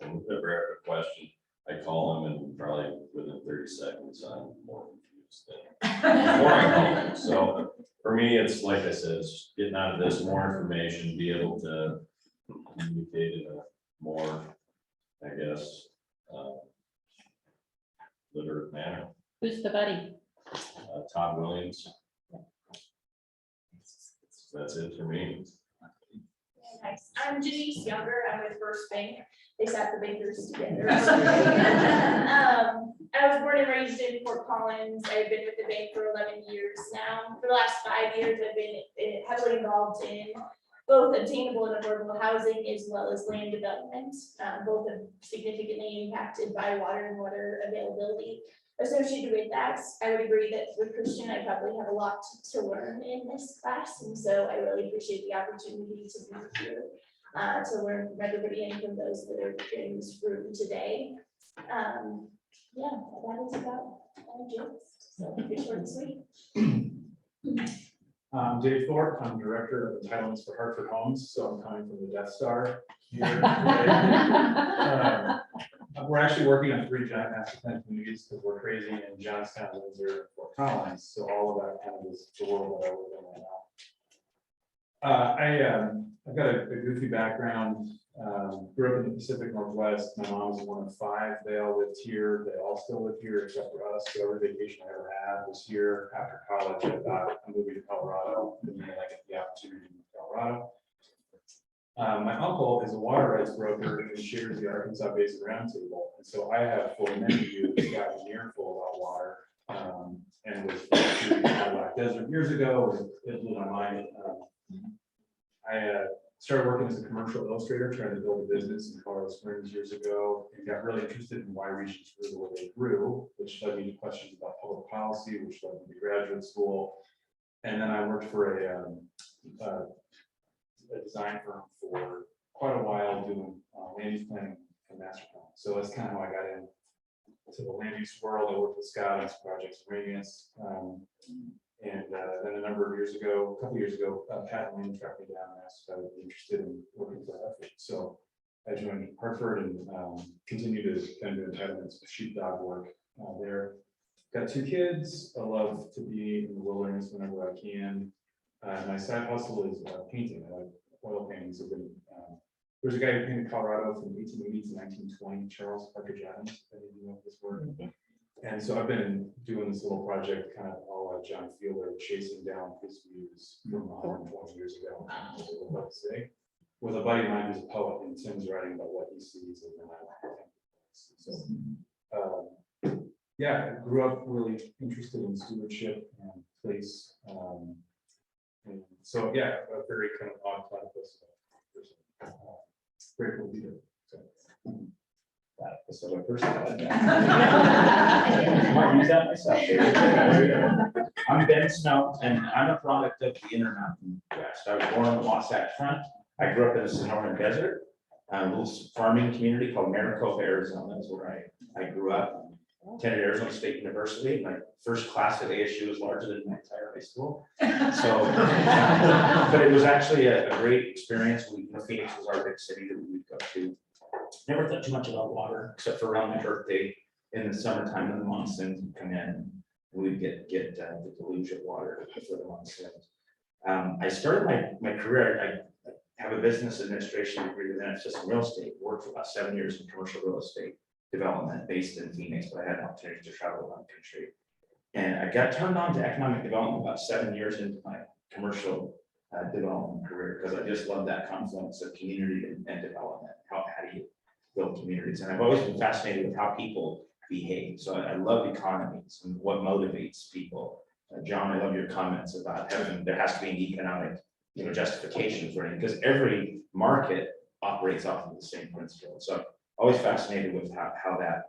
And if I ever have a question, I call him, and probably within 30 seconds, I'm more confused than before I call him. So for me, it's like I said, it's getting out of this, more information, be able to communicate in a more, I guess, literate manner. Who's the buddy? Todd Williams. That's it for me. Nice. I'm Janice Younger. I'm with First Bank. They sat the bankers together. I was born and raised in Fort Collins. I've been with the bank for 11 years now. For the last 5 years, I've been heavily involved in both obtainable and affordable housing as well as land development. Both are significantly impacted by water and water availability. Associated with that, I would agree that with Christian, I probably have a lot to learn in this class. And so I really appreciate the opportunity to be here to learn from everybody and from those that are in this room today. Yeah, that is about my gist. So keep it short and sweet. Dave Thorpe, I'm director of entitlements for Hartford Homes, so I'm coming from the Death Star here today. We're actually working on 3 giant master plan communities because we're crazy in Johnstown, Windsor, and Fort Collins. So all of that kind of is the world that I live in right I've got a goofy background. Grew up in the Pacific Northwest. My mom was one of 5. They all lived here. They all still live here except for us. So every vacation I ever had was here. After college, I thought I'm moving to Colorado. And then I get the opportunity to move to Colorado. My uncle is a water rights broker and shares the Arkansas Basin Roundtable. And so I have for many years gotten an earful about water. And was through the Cadillac Desert years ago. It blew my mind. I started working as a commercial illustrator, trying to build a business in Colorado Springs years ago, and got really interested in why regions grew the way they grew, which led me to questions about public policy, which led me to graduate school. And then I worked for a design firm for quite a while doing land use planning and master plan. So that's kind of how I got into the land use world. I worked with Scott on some projects in Radiance. And then a number of years ago, a couple years ago, Pat Lane tracked me down and asked if I would be interested in working for effort. So I joined Hartford and continue to kind of do entitlements, sheepdog work there. Got 2 kids. I love to be in the wilderness whenever I can. My side hustle is painting. I like oil paintings. There's a guy who painted Colorado from 1880 to 1920, Charles Parker Jones. I didn't know his work. And so I've been doing this little project kind of all like John Fielder, chasing down his views from 120 years ago, with a buddy of mine who's a poet, and Tim's writing about what he sees. So, yeah, I grew up really interested in stewardship and place. And so, yeah, a very kind of odd platypus person. Grateful to be here. So. So my personality. Might use that myself. I'm Ben Snow, and I'm a product of the Intermountain West. I was born in the Wasatch Front. I grew up in the Sonoran Desert, a little farming community called Maricopa, Arizona. That's where I grew up. Attended Arizona State University. My first class at ASU was larger than my entire high school. So, but it was actually a great experience. Phoenix was our big city that we would go to. Never thought too much about water, except for around my birthday in the summertime when the monsoons would come in. We'd get the deluge of water for the monsoons. I started my career. I have a business administration degree with emphasis in real estate. Worked for about 7 years in commercial real estate development based in Phoenix, but I had an opportunity to travel around the country. And I got turned on to economic development about 7 years into my commercial development career, because I just love that confluence of community and development. How do you build communities? And I've always been fascinated with how people behave. So I love economies and what motivates people. John, I love your comments about there has to be an economic justification for it, because every market operates off of the same principle. So I'm always fascinated with how that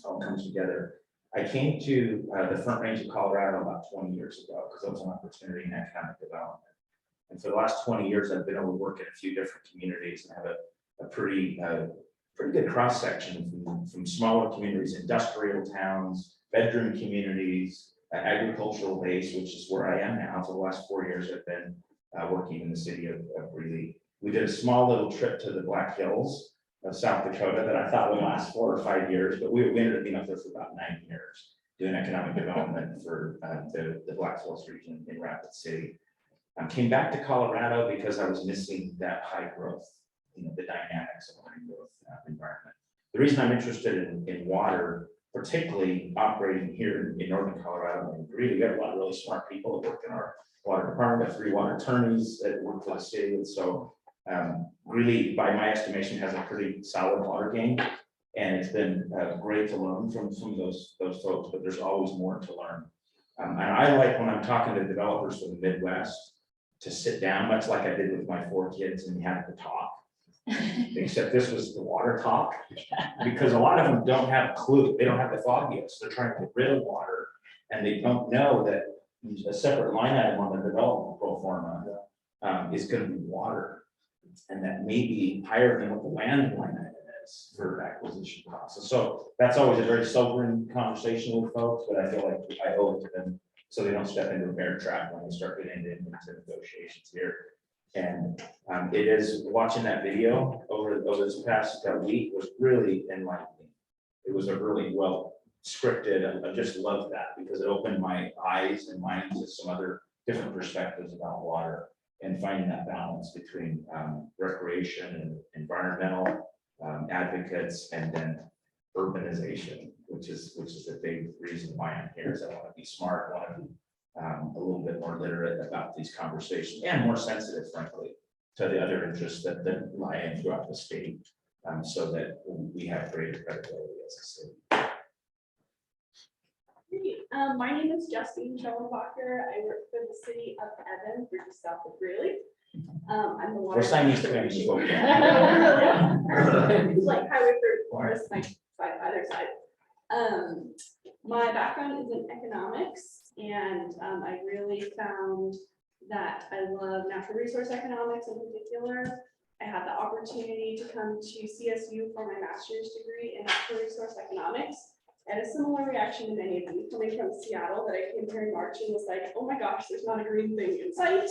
all comes together. I came to the Front Range of Colorado about 20 years ago because it was an opportunity in economic development. And for the last 20 years, I've been able to work in a few different communities and have a pretty good cross section from smaller communities, industrial towns, bedroom communities, agricultural base, which is where I am now. For the last 4 years, I've been working in the city of Greeley. We did a small little trip to the Black Hills of South Dakota that I thought would last 4 or 5 years, but we ended up being up there for about 9 years doing economic development for the Black Hills region in Rapid City. Came back to Colorado because I was missing that high growth, the dynamics of a high growth environment. The reason I'm interested in water, particularly operating here in Northern Colorado and Greeley, we have a lot of really smart people that work in our water department, got 3 water attorneys that work for the city. And so Greeley, by my estimation, has a pretty solid water game. And it's been great to learn from some of those folks, but there's always more to learn. And I like when I'm talking to developers from the Midwest to sit down, much like I did with my 4 kids, and have to talk. Except this was the water talk, because a lot of them don't have a clue. They don't have the foggiest. They're trying to get rid of water, and they don't know that a separate line item on the development pro forma is going to be water, and that may be higher than what the land line item is for acquisition costs. So that's always a very sobering conversation with folks, but I feel like I owe it to them so they don't step into a bear trap when they start getting into negotiations here. And it is, watching that video over this past week was really enlightening. It was a really well scripted. I just love that because it opened my eyes and minds to some other different perspectives about water. and finding that balance between recreation and environmental advocates, and then urbanization, which is a big reason why I'm here, is I want to be smart, want to be a little bit more literate about these conversations, and more sensitive, frankly, to the other interests that lie in throughout the state, so that we have greater credibility as a state. My name is Justine Schellenbacher. I work for the city of Evans, which is south of Greeley. I'm the water. We're Chinese Canadian folks. It's like Highway 34, it's like side by other side. My background is in economics, and I really found that I love natural resource economics in particular. I had the opportunity to come to CSU for my master's degree in natural resource economics. I had a similar reaction to many of you coming from Seattle, that I came here in March and was like, oh my gosh, there's not a green thing in sight.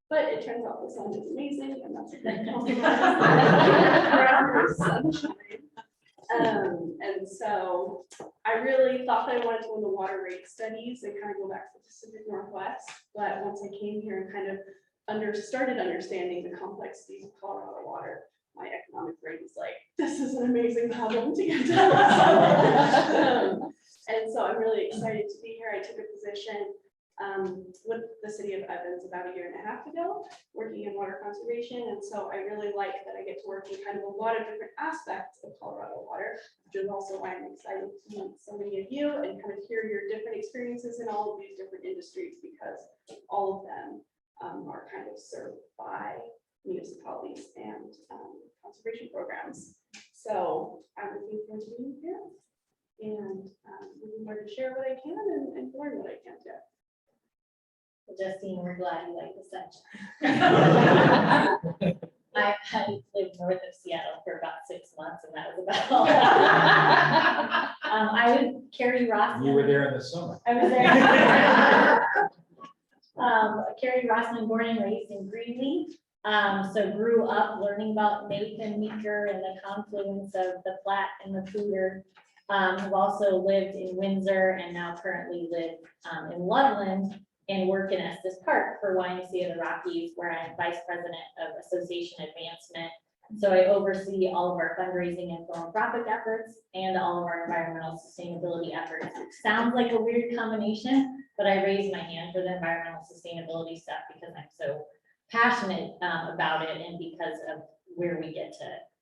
But it turns out the sun is amazing, and that's a great compromise. Sunshine. And so I really thought that I wanted to go into water rate studies and kind of go back to the Pacific Northwest. But once I came here and kind of started understanding the complexities of Colorado water, my economic brain was like, this is an amazing problem to get to. And so I'm really excited to be here. I took a position with the city of Evans about 1.5 years ago, working in water conservation. And so I really like that I get to work in kind of a lot of different aspects of Colorado water, which is also why I'm excited to meet so many of you and kind of hear your different experiences in all of these different industries, because all of them are kind of served by municipalities and conservation programs. So I'm looking forward to being here and looking forward to share what I can and learn what I can too. Justine, we're glad you like the sunshine. I lived north of Seattle for about 6 months, and that was about all. I was Carrie Rossman. You were there in the summer. I was there. Carrie Rossman, born and raised in Greeley. So grew up learning about Nathan Meeker and the confluence of the Platte and the Poudre. Have also lived in Windsor and now currently live in Loveland, and work in Estes Park for YMCA of the Rockies, where I'm vice president of association advancement. So I oversee all of our fundraising and philanthropic efforts and all of our environmental sustainability efforts. It sounds like a weird combination, but I raised my hand for the environmental sustainability stuff because I'm so passionate about it, and because of where we get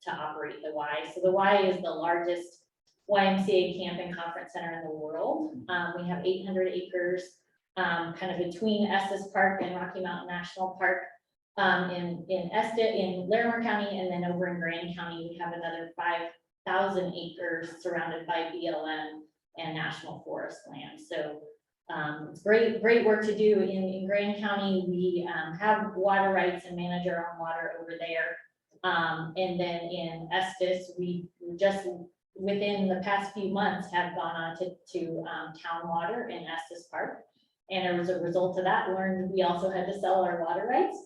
to operate the Y. So the Y is the largest YMCA camp and conference center in the world. We have 800 acres. Kind of between Estes Park and Rocky Mountain National Park in Larimer County, and then over in Grand County, we have another 5,000 acres surrounded by BLM and national forest land. So it's great work to do in Grand County. We have water rights and manage our own water over there. And then in Estes, we just within the past few months have gone on to town water in Estes Park. And as a result of that, learned we also had to sell our water rights.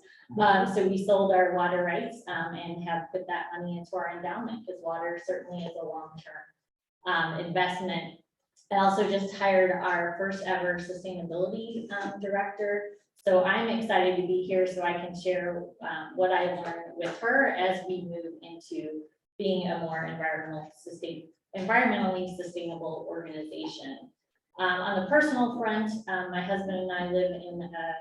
So we sold our water rights and have put that money into our endowment, because water certainly is a long-term investment. I also just hired our first ever sustainability director. So I'm excited to be here so I can share what I learned with her as we move into being a more environmentally sustainable organization. On the personal front, my husband and I live in a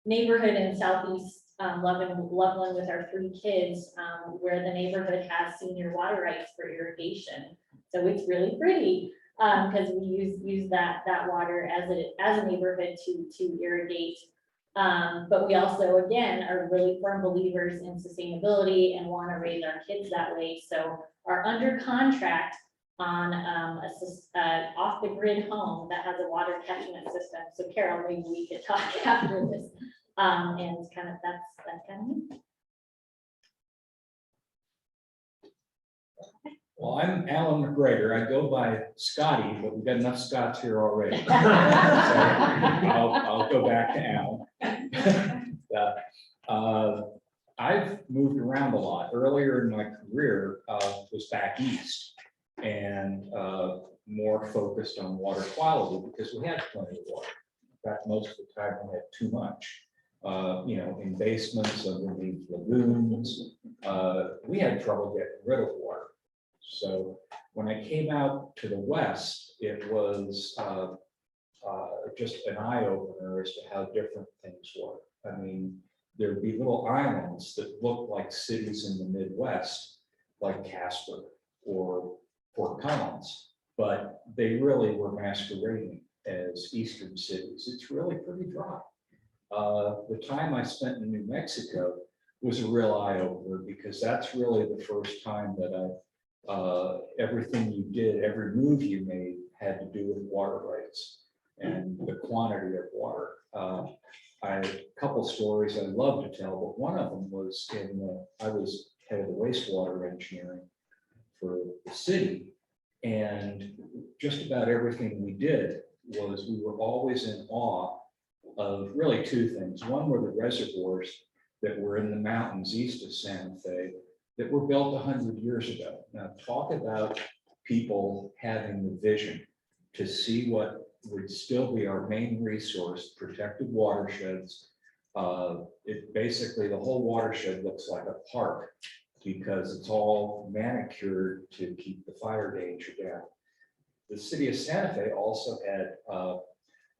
neighborhood in Southeast Loveland with our 3 kids, where the neighborhood has senior water rights for irrigation. So it's really pretty because we use that water as a neighborhood to irrigate. But we also, again, are really firm believers in sustainability and want to raise our kids that way. So are under contract on off the grid home that has a water catchment system. So Carol, maybe we could talk after this. And kind of that's kind of me. Well, I'm Alan McGregor. I go by Scotty, but we've got enough Scots here already. So I'll go back to Alan. I've moved around a lot. Earlier in my career was back east and more focused on water quality because we had plenty of water. In fact, most of the time we had too much. in basements, underneath lagoons. We had trouble getting rid of water. So when I came out to the west, it was just an eye opener as to how different things were. I mean, there'd be little islands that looked like cities in the Midwest, like Casper or Fort Collins, but they really were masquerading as eastern cities. It's really pretty dry. The time I spent in New Mexico was a real eye opener, because that's really the first time that everything you did, every move you made had to do with water rights and the quantity of water. A couple stories I love to tell, but one of them was I was head of the wastewater engineering for the city, and just about everything we did was we were always in awe of really two things. One were the reservoirs that were in the mountains east of Santa Fe that were built 100 years ago. Now, talk about people having the vision to see what would still be our main resource, protected watersheds. It basically, the whole watershed looks like a park because it's all manicured to keep the fire danger down. The city of Santa Fe also had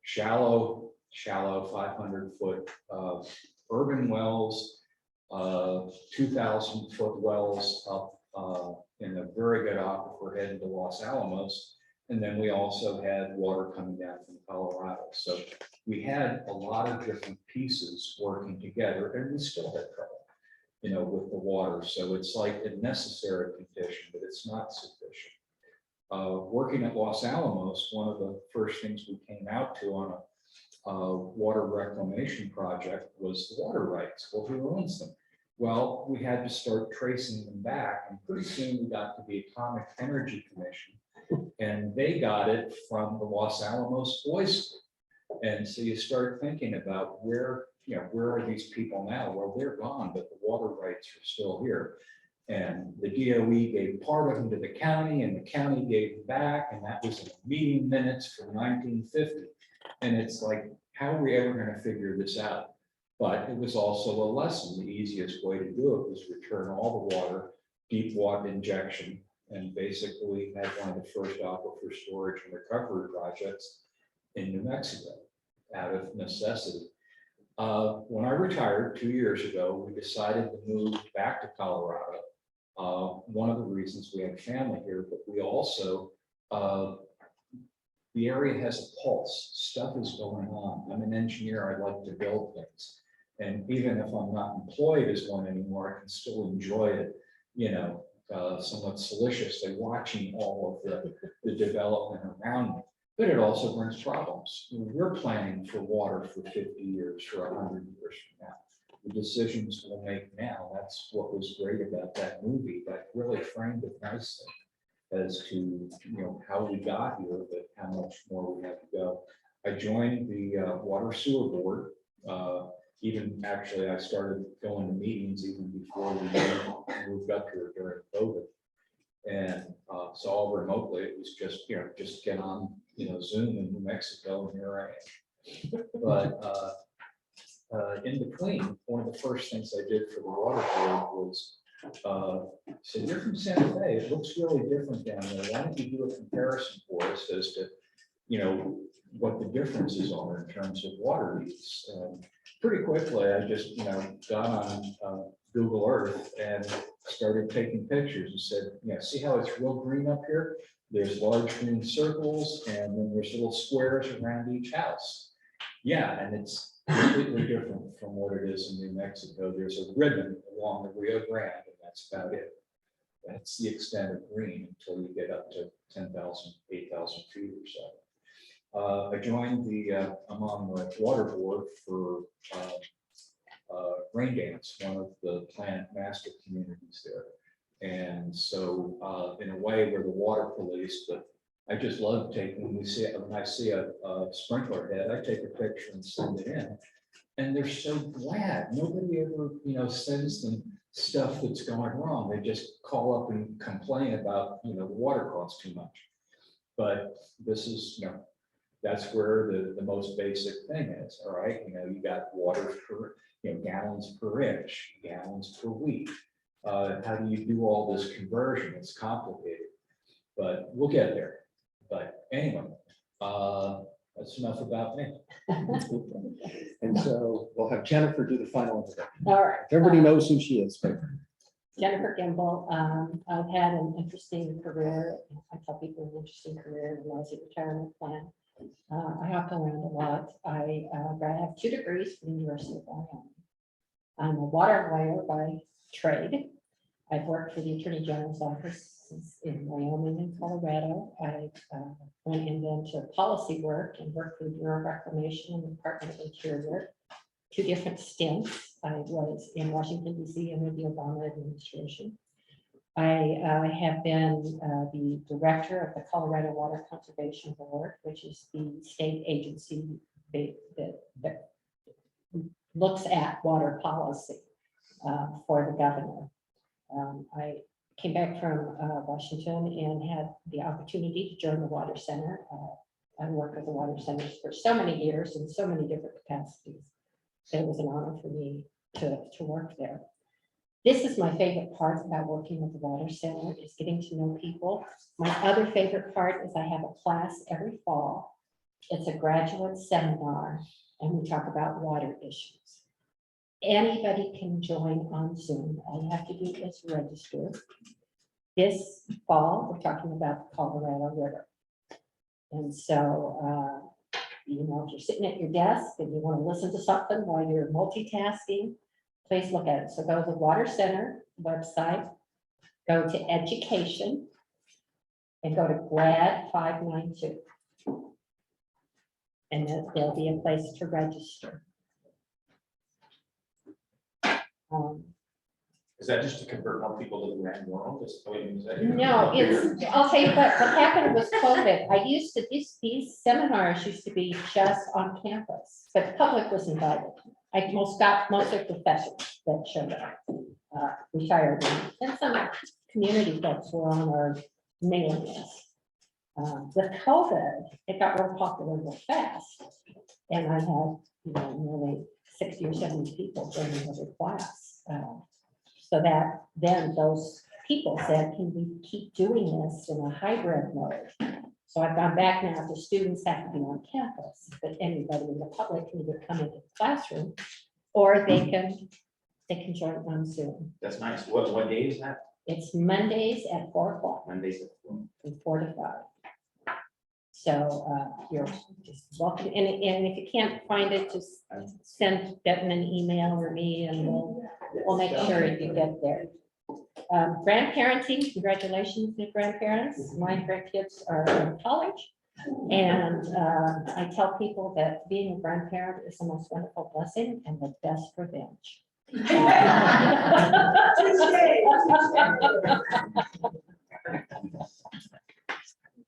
shallow 500-foot urban wells, 2,000-foot wells up in a very good aquifer heading to Los Alamos. And then we also had water coming down from Colorado. So we had a lot of different pieces working together, and we still had trouble, with the water. So it's like a necessary condition, but it's not sufficient. Working at Los Alamos, one of the first things we came out to on a water reclamation project was the water rights. Well, who owns them? Well, we had to start tracing them back, and pretty soon we got to the Atomic Energy Commission, and they got it from the Los Alamos Boys School. And so you start thinking about where are these people now? Well, they're gone, but the water rights are still here. And the DOE gave part of them to the county, and the county gave them back, and that was in meeting minutes from 1950. And it's like, how are we ever going to figure this out? But it was also a lesson. The easiest way to do it was return all the water, deep water injection, and basically had one of the first aquifer storage and recovery projects in New Mexico out of necessity. When I retired 2 years ago, we decided to move back to Colorado. One of the reasons we had family here, but we also, the area has a pulse. Stuff is going on. I'm an engineer. I like to build things. And even if I'm not employed as one anymore, I can still enjoy it, somewhat solicitously watching all of the development around me. But it also brings problems. We're planning for water for 50 years, for 100 years from now. The decisions we'll make now, that's what was great about that movie, that really framed it nicely as to how we got here, but how much more we have to go. I joined the Water Sewer Board. Even actually, I started going to meetings even before we moved up here during COVID. And so all remotely, it was just get on Zoom in New Mexico, and here I am. But in between, one of the first things I did for the water board was say, you're from Santa Fe, it looks really different down there. Why don't you do a comparison for us as to what the differences are in terms of water use? Pretty quickly, I just got on Google Earth and started taking pictures and said, see how it's real green up here? There's large green circles, and then there's little squares around each house. Yeah, and it's completely different from what it is in New Mexico. There's a ribbon along the Rio Grande, and that's about it. That's the extent of green until you get up to 10,000, 8,000 feet or so. I joined I'm on the water board for Rain Dance, one of the Planet Master communities there. And so in a way, we're the water police, but I just love taking, when I see a sprinkler head, I take a picture and send it in. And they're so glad. Nobody ever, sends them stuff that's going wrong. They just call up and complain about, the water costs too much. But this is, That's where the most basic thing is, all right? You know, you got water per, you know, gallons per inch, gallons per week. How do you do all this conversion? It's complicated, but we'll get there. But anyway, that's enough about me. And so we'll have Jennifer do the final introduction. All right. Everybody knows who she is, but Jennifer Gimbel. I've had an interesting career. I tell people an interesting career in the retirement plan. I hop around a lot. I have 2 degrees from the University of Wyoming. I'm a water lawyer by trade. I've worked for the Attorney General's office in Wyoming and Colorado. I went into policy work and worked for the Bureau of Reclamation and the Department of Interior. 2 different stints. I was in Washington, D.C. under the Obama administration. I have been the director of the Colorado Water Conservation Board, which is the state agency that looks at water policy for the governor. I came back from Washington and had the opportunity to join the Water Center. I worked with the Water Centers for so many years in so many different capacities. It was an honor for me to work there. This is my favorite part about working with the Water Center, is getting to know people. My other favorite part is I have a class every fall. It's a graduate seminar, and we talk about water issues. Anybody can join on Zoom. All you have to do is register. This fall, we're talking about the Colorado River. And so, you know, if you're sitting at your desk and you want to listen to something while you're multitasking, please look at it. So go to the Water Center website, go to education, and go to grad 592. And then there'll be a place to register. Is that just to convert more people to the grand world? No, it's, I'll tell you what happened was COVID. I used to, these seminars used to be just on campus, but the public was invited. I mostly professors that showed up, retired, and some community folks were on our mailing list. With COVID, it got real popular real fast. And I had, you know, nearly 60 or 70 people joining every class. So that then those people said, can we keep doing this in a hybrid mode? So I've gone back now to students have to be on campus, but anybody in the public can either come into the classroom or they can join on Zoom. That's nice. What day is that? It's Mondays at 4 o'clock. Mondays at 4. From 4 to 5. So you're just welcome. And if you can't find it, just send Devin an email or me and we'll make sure you get there. Grandparenting, congratulations to grandparents. My grandkids are in college. And I tell people that being a grandparent is the most wonderful blessing and the best revenge.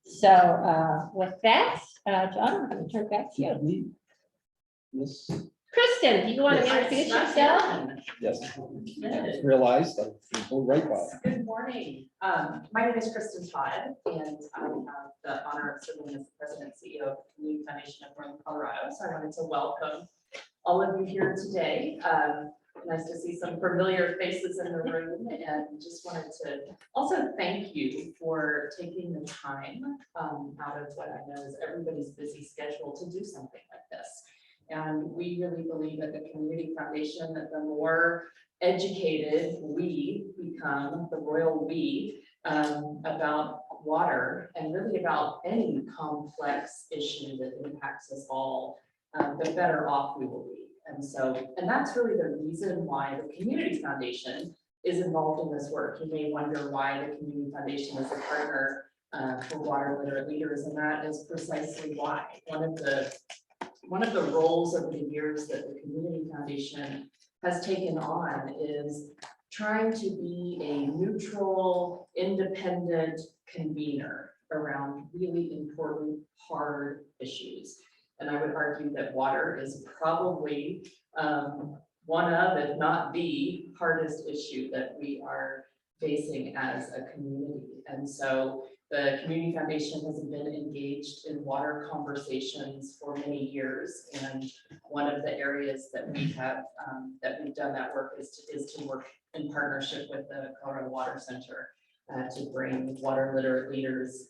So with that, John, I'm going to turn back to you. Miss, Kristen, do you want to introduce yourself? yes, I just realized I go right by. Good morning. My name is Kristen Todd, and I have the honor of serving as the president and CEO of the Community Foundation of Northern Colorado. So I wanted to welcome all of you here today. Nice to see some familiar faces in the room, and just wanted to also thank you for taking the time out of what I know is everybody's busy schedule to do something like this. And we really believe at the Community Foundation that the more educated we become, the royal we, about water and really about any complex issue that impacts us all, the better off we will be. And that's really the reason why the Community Foundation is involved in this work. You may wonder why the Community Foundation is a partner for Water Literate Leaders, and that is precisely why. One of the roles over the years that the Community Foundation has taken on is trying to be a neutral, independent convener around really important, hard issues. And I would argue that water is probably one of, if not the hardest issue that we are facing as a community. And so The Community Foundation has been engaged in water conversations for many years, and one of the areas that we have, that we've done that work is to work in partnership with the Colorado Water Center to bring water literate leaders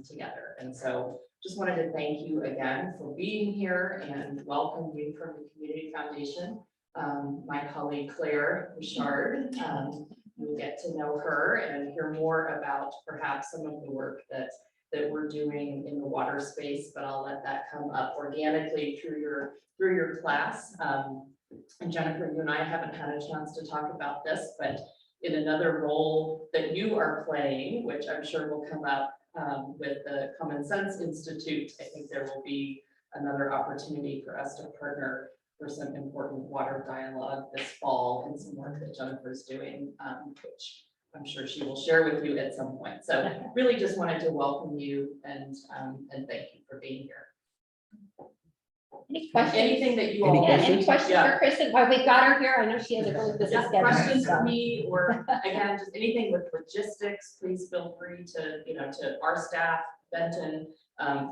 together. And so just wanted to thank you again for being here and welcome you from the Community Foundation. My colleague Claire Bouchard, you'll get to know her and hear more about perhaps some of the work that we're doing in the water space, but I'll let that come up organically through your class. And Jennifer, you and I haven't had a chance to talk about this, but in another role that you are playing, which I'm sure will come up with the Common Sense Institute, I think there will be another opportunity for us to partner for some important water dialogue this fall and some work that Jennifer's doing, which I'm sure she will share with you at some point. So really just wanted to welcome you and thank you for being here. Any questions? Anything that you Any all. Any questions for Kristen while we got her here? I know she has a really busy Yeah, schedule. questions so. for me, or again, just anything with logistics, please feel free to, to our staff, Benton.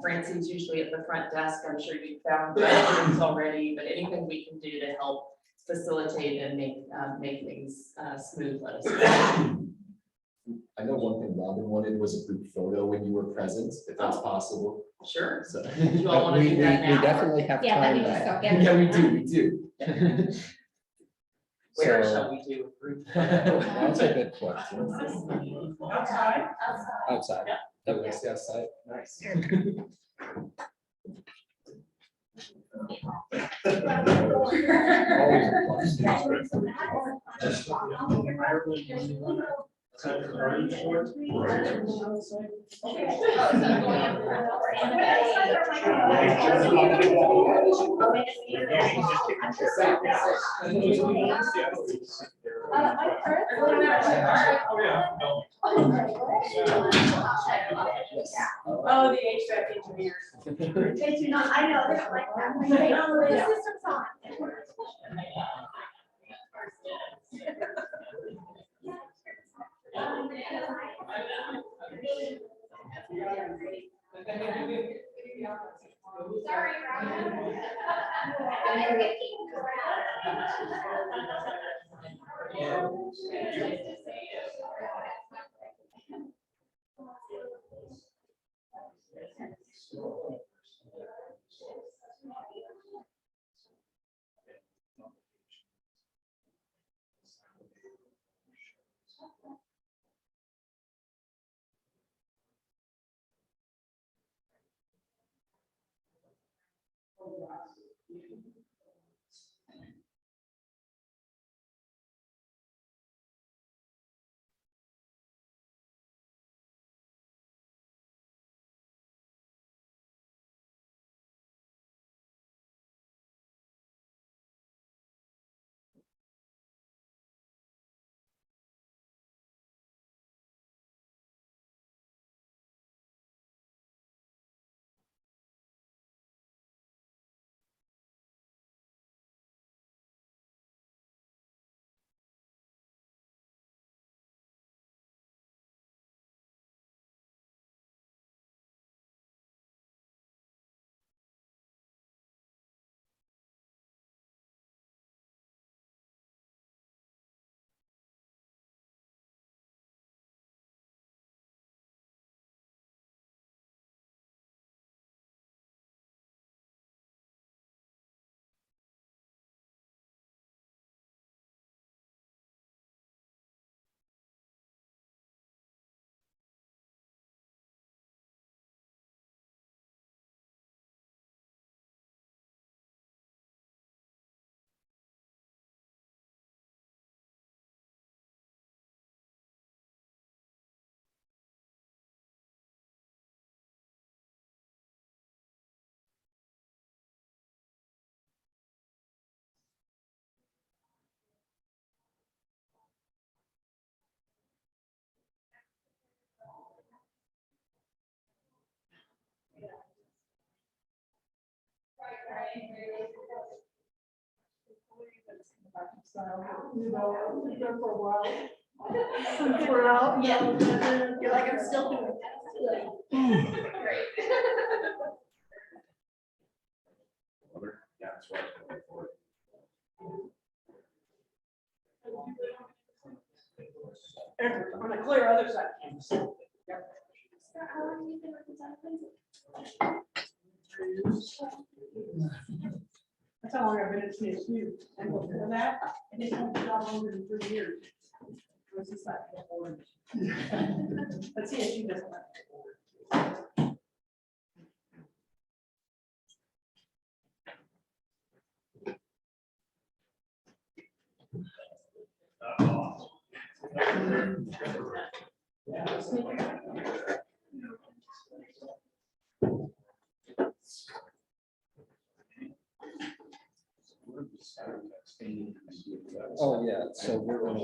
Francine's usually at the front desk. I'm sure you found questions already, but anything we can do to help facilitate and make things smooth, let us know. I know one thing Robin wanted was a group photo when you were present, if that's possible. Sure. So. You all want to do that We now? definitely have Yeah, time. let me just now. go get Yeah, it. we do. Where So- shall we do a group? That's a good question. Outside? Outside. That was the outside. Nice. Always a plus. Oh, the HVAC engineers. They do not, I know, they don't like that. They know the system's on. Sorry, We're out. Yeah, you're like, I'm still doing it. Great. Yeah, that's what I was looking for. On the clear other side. So how long have you been with the town of Windsor? That's how long I've been at CSU. And before that, I didn't have a job longer than 3 years. It was just like before. But CSU doesn't have. Oh, yeah, so we're gonna,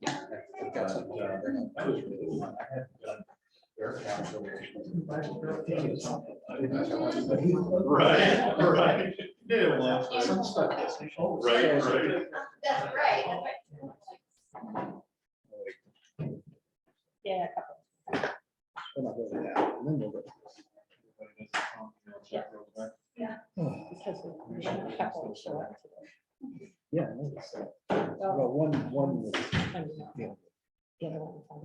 yeah, I've got something. Right, right. Yeah, well, Some stuff gets- right, right. That's right. Yeah. We're not really down, and then we'll go. Because we had a couple show up today. Yeah, I noticed that. Well, one was, I mean, yeah. the other one was on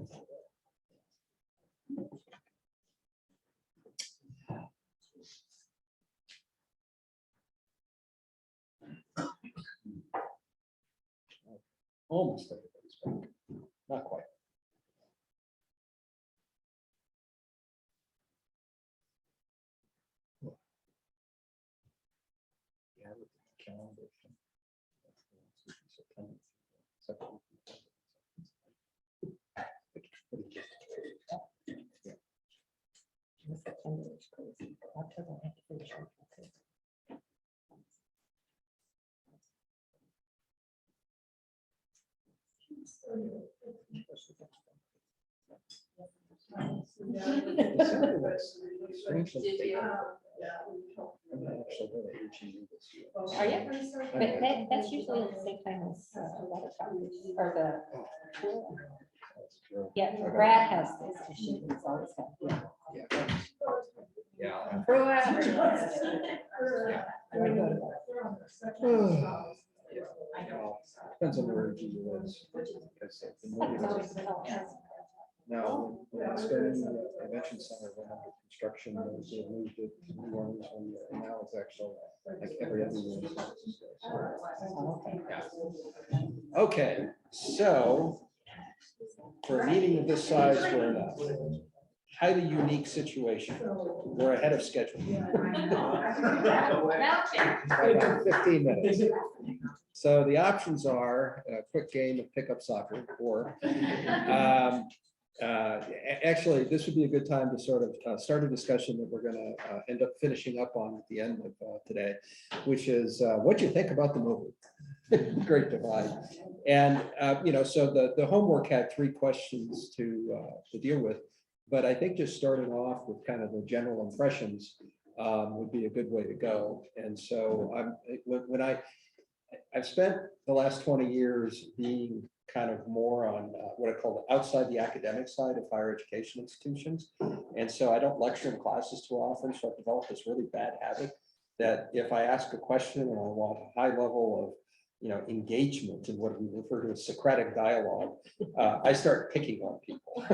Almost everybody's back. Not quite. Yeah, I looked at the calendar. September is crazy. October, I have to finish on October. Did you? I'm not actually really HEU this year. Are you? But that's usually at the same time as water topics or the. That's true. Yeah, Brad has this issue. He's always got. Yeah. Depends on where HEU is. Because the movie- Now, when it's been in the convention center, when under construction, they moved it to New Orleans, and now it's actually like every other year. Okay, so for a meeting of this size, we're in a highly unique situation. We're ahead of schedule. By about 15 minutes. So the options are a quick game of pickup soccer, or actually, this would be a good time to sort of start a discussion that we're going to end up finishing up on at the end of today, which is what do you think about the movie? Great divide. And, so the homework had 3 questions to deal with, but I think just starting off with kind of the general impressions would be a good way to go. And so I've spent the last 20 years being kind of more on what I call outside the academic side of higher education institutions. And so I don't lecture in classes too often. So I've developed this really bad habit that if I ask a question and I want a high level of engagement in what we refer to as Socratic dialogue, I start picking on people.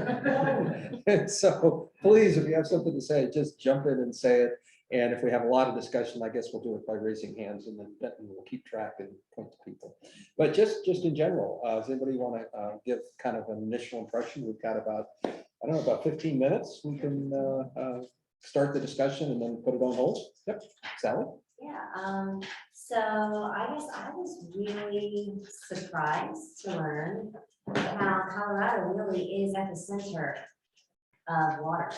And so please, if you have something to say, just jump in and say it. And if we have a lot of discussion, I guess we'll do it by raising hands, and then we'll keep track and point to people. But just in general, does anybody want to give kind of an initial impression? We've got about, I don't know, about 15 minutes. We can start the discussion and then put it on hold. Yep, Sally? Yeah, so I guess I was really surprised to learn how Colorado really is at the center of water.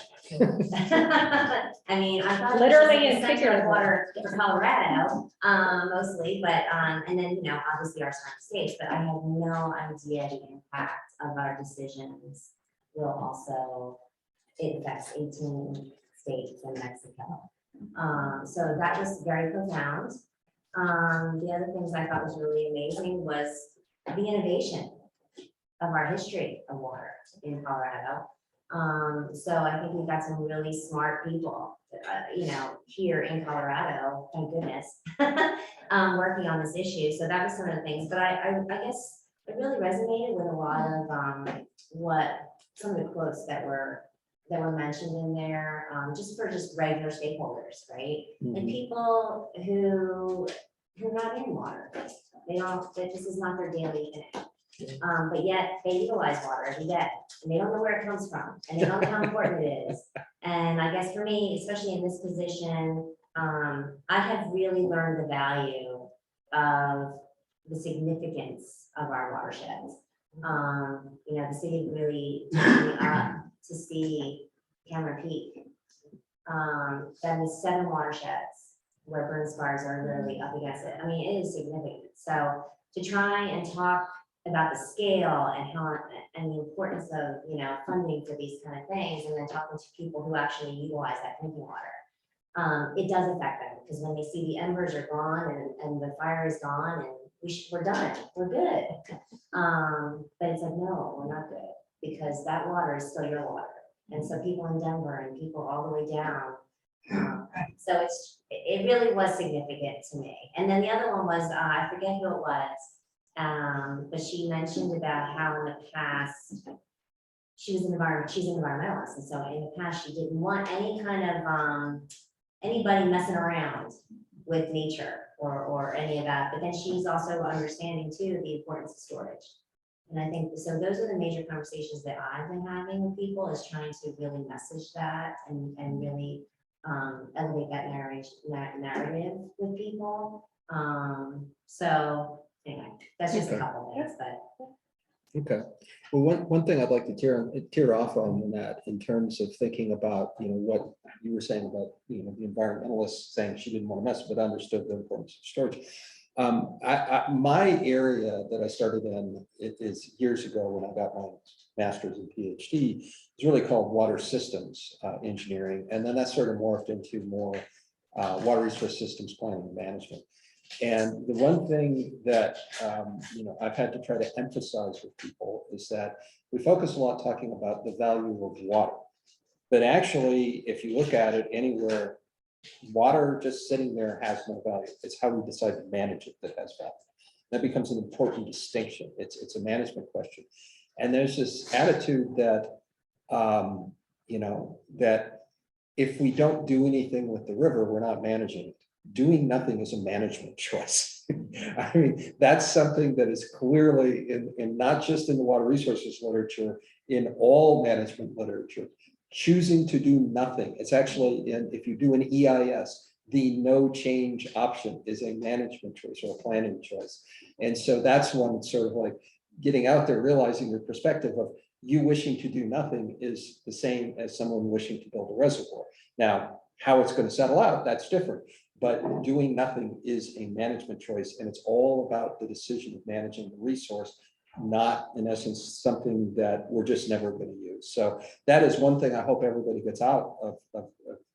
I mean, I thought it was Literally just and the center of figuratively. water for Colorado, mostly, but, and then, obviously our surrounding states, but I had no idea the impact of our decisions will also, it affects 18 states and Mexico. So that was very profound. The other things I thought was really amazing was the innovation. of our history of water in Colorado. So I think we've got some really smart people, here in Colorado, thank goodness, working on this issue. So that was some of the things, but I guess it really resonated with a lot of, some of the quotes that were mentioned in there, just regular stakeholders, right? And people who are not in water, this is not their daily thing. But yet they utilize water every day and they don't know where it comes from and they don't know how important it is. And I guess for me, especially in this position, I have really learned the value of the significance of our watersheds. The city really took me up to see Camera Peak. That is 7 watersheds where burn scars are literally up against it. I mean, it is significant. So to try and talk about the scale and how and the importance of funding for these kind of things, and then talking to people who actually utilize that drinking water, it does affect them because when they see the embers are gone and the fire is gone and we're done, we're good. But it's like, no, we're not good because that water is still your water. And so people in Denver and people all the way down. So it really was significant to me. And then the other one was, I forget who it was, but she mentioned about how in the past, she's an environmentalist. And so in the past, she didn't want any kind of, anybody messing around with nature or any of that. But then she's also understanding too, the importance of storage. And I think, so those are the major conversations that I've been having with people, is trying to really message that and really elevate that narrative with people. So anyway, that's just a couple things, but. Okay. Well, one thing I'd like to tear off on that in terms of thinking about, what you were saying about, the environmentalists saying she didn't want to mess, but understood the importance of storage. My area that I started in is years ago when I got my master's and PhD, is really called water systems engineering. And then that sort of morphed into more water resource systems planning and management. And the one thing that I've had to try to emphasize with people is that we focus a lot talking about the value of water. But actually, if you look at it anywhere, water just sitting there has no value. It's how we decide to manage it that has value. That becomes an important distinction. It's a management question. And there's this attitude that, that if we don't do anything with the river, we're not managing it. Doing nothing is a management choice. I mean, that's something that is clearly in not just in the water resources literature, in all management literature. Choosing to do nothing. It's actually, if you do an EIS, the no change option is a management choice or a planning choice. And so that's one that's sort of like getting out there, realizing your perspective of you wishing to do nothing is the same as someone wishing to build a reservoir. Now, how it's going to settle out, that's different. But doing nothing is a management choice, and it's all about the decision of managing the resource, not in essence something that we're just never going to use. So that is one thing I hope everybody gets out of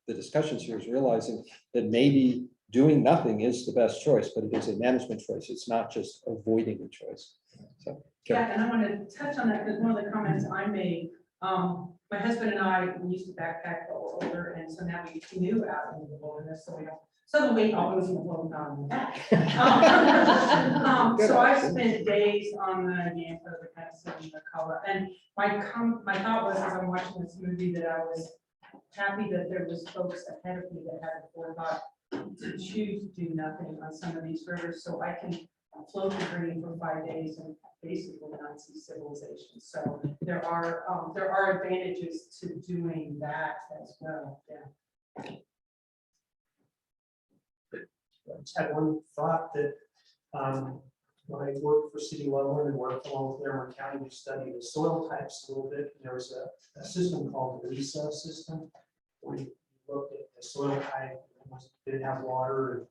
the discussions here, is realizing that maybe doing nothing is the best choice, but it is a management choice. It's not just avoiding a choice. So yeah, and I want to touch on that because one of the comments I made, my husband and I, we used to backpack, but we're older, and so now we canoe out into the wilderness, so we don't. So the weight always floating down on the back. So I spent days on the Yampa, the kind of in the color. And my thought was, as I'm watching this movie, that I was happy that there was folks ahead of me that had the forethought to choose to do nothing on some of these rivers, so I can float the green for 5 days and basically not see civilization. So there are advantages to doing that as well. Yeah. I just had one thought that when I worked for City Loveland and worked along with Claremont County, we studied the soil types a little bit. There was a system called the RISA system, where you looked at the soil type, did it have water, and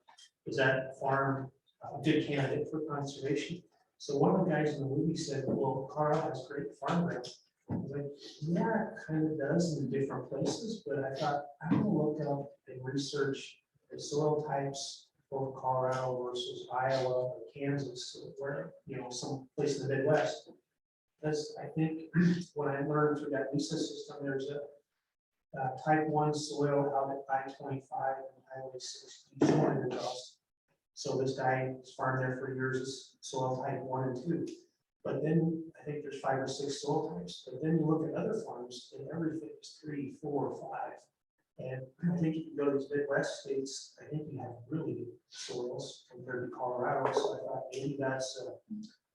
was that farm a good candidate for conservation? So one of the guys in the movie said, well, Colorado has great farmland. I was like, yeah, it kind of does in different places, but I thought, I'm gonna look up and research the soil types for Colorado versus Iowa or Kansas, or where, some place in the Midwest. because I think when I learned through that Lisa system, there's a type 1 soil out at I-25 and Highway 60 joining across. So this guy has farmed there for years, is soil type 1 and 2. But then I think there's 5 or 6 soil types. But then you look at other farms and everything is 3, 4, 5. And I think if you go to these Midwest states, I think you have really good soils compared to Colorado. So I thought maybe that's a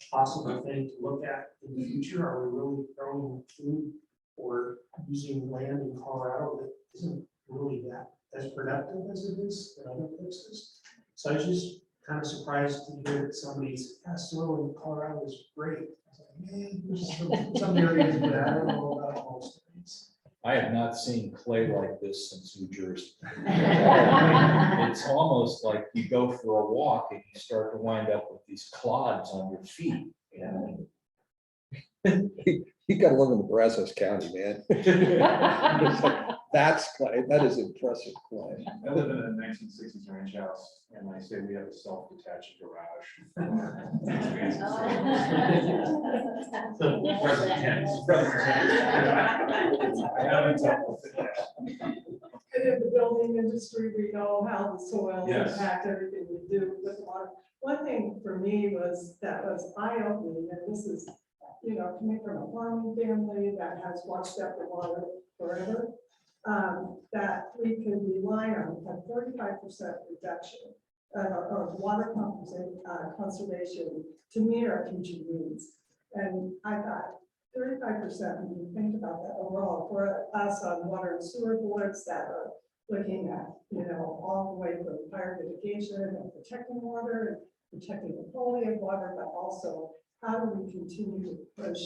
possible thing to look at in the future. Are we really growing food or using land in Colorado that isn't really that as productive as it is in other places? So I was just kind of surprised to hear that somebody's soil in Colorado is great. I was like, man, there's some areas, but I don't know about most areas. I have not seen clay like this since New Jersey. It's almost like you go for a walk and you start to wind up with these clods on your feet. You gotta live in Brazos County, man. It's like, that's clay, that is impressive clay. I live in a 1960s ranch house, and I say we have a self-detached garage. And in the building industry, we know how the soil Yes. impact everything we do with the water. One thing for me was, that was eye-opening, and this is, you know, coming from a farming family that has watched out the water forever, that we can rely on a 35% reduction of water conservation to meet our future needs. And I thought 35%, when you think about that overall, for us on water and sewer boards that are looking at, you know, all the way from fire mitigation and protecting water, and protecting the quality of water, but also how do we continue to push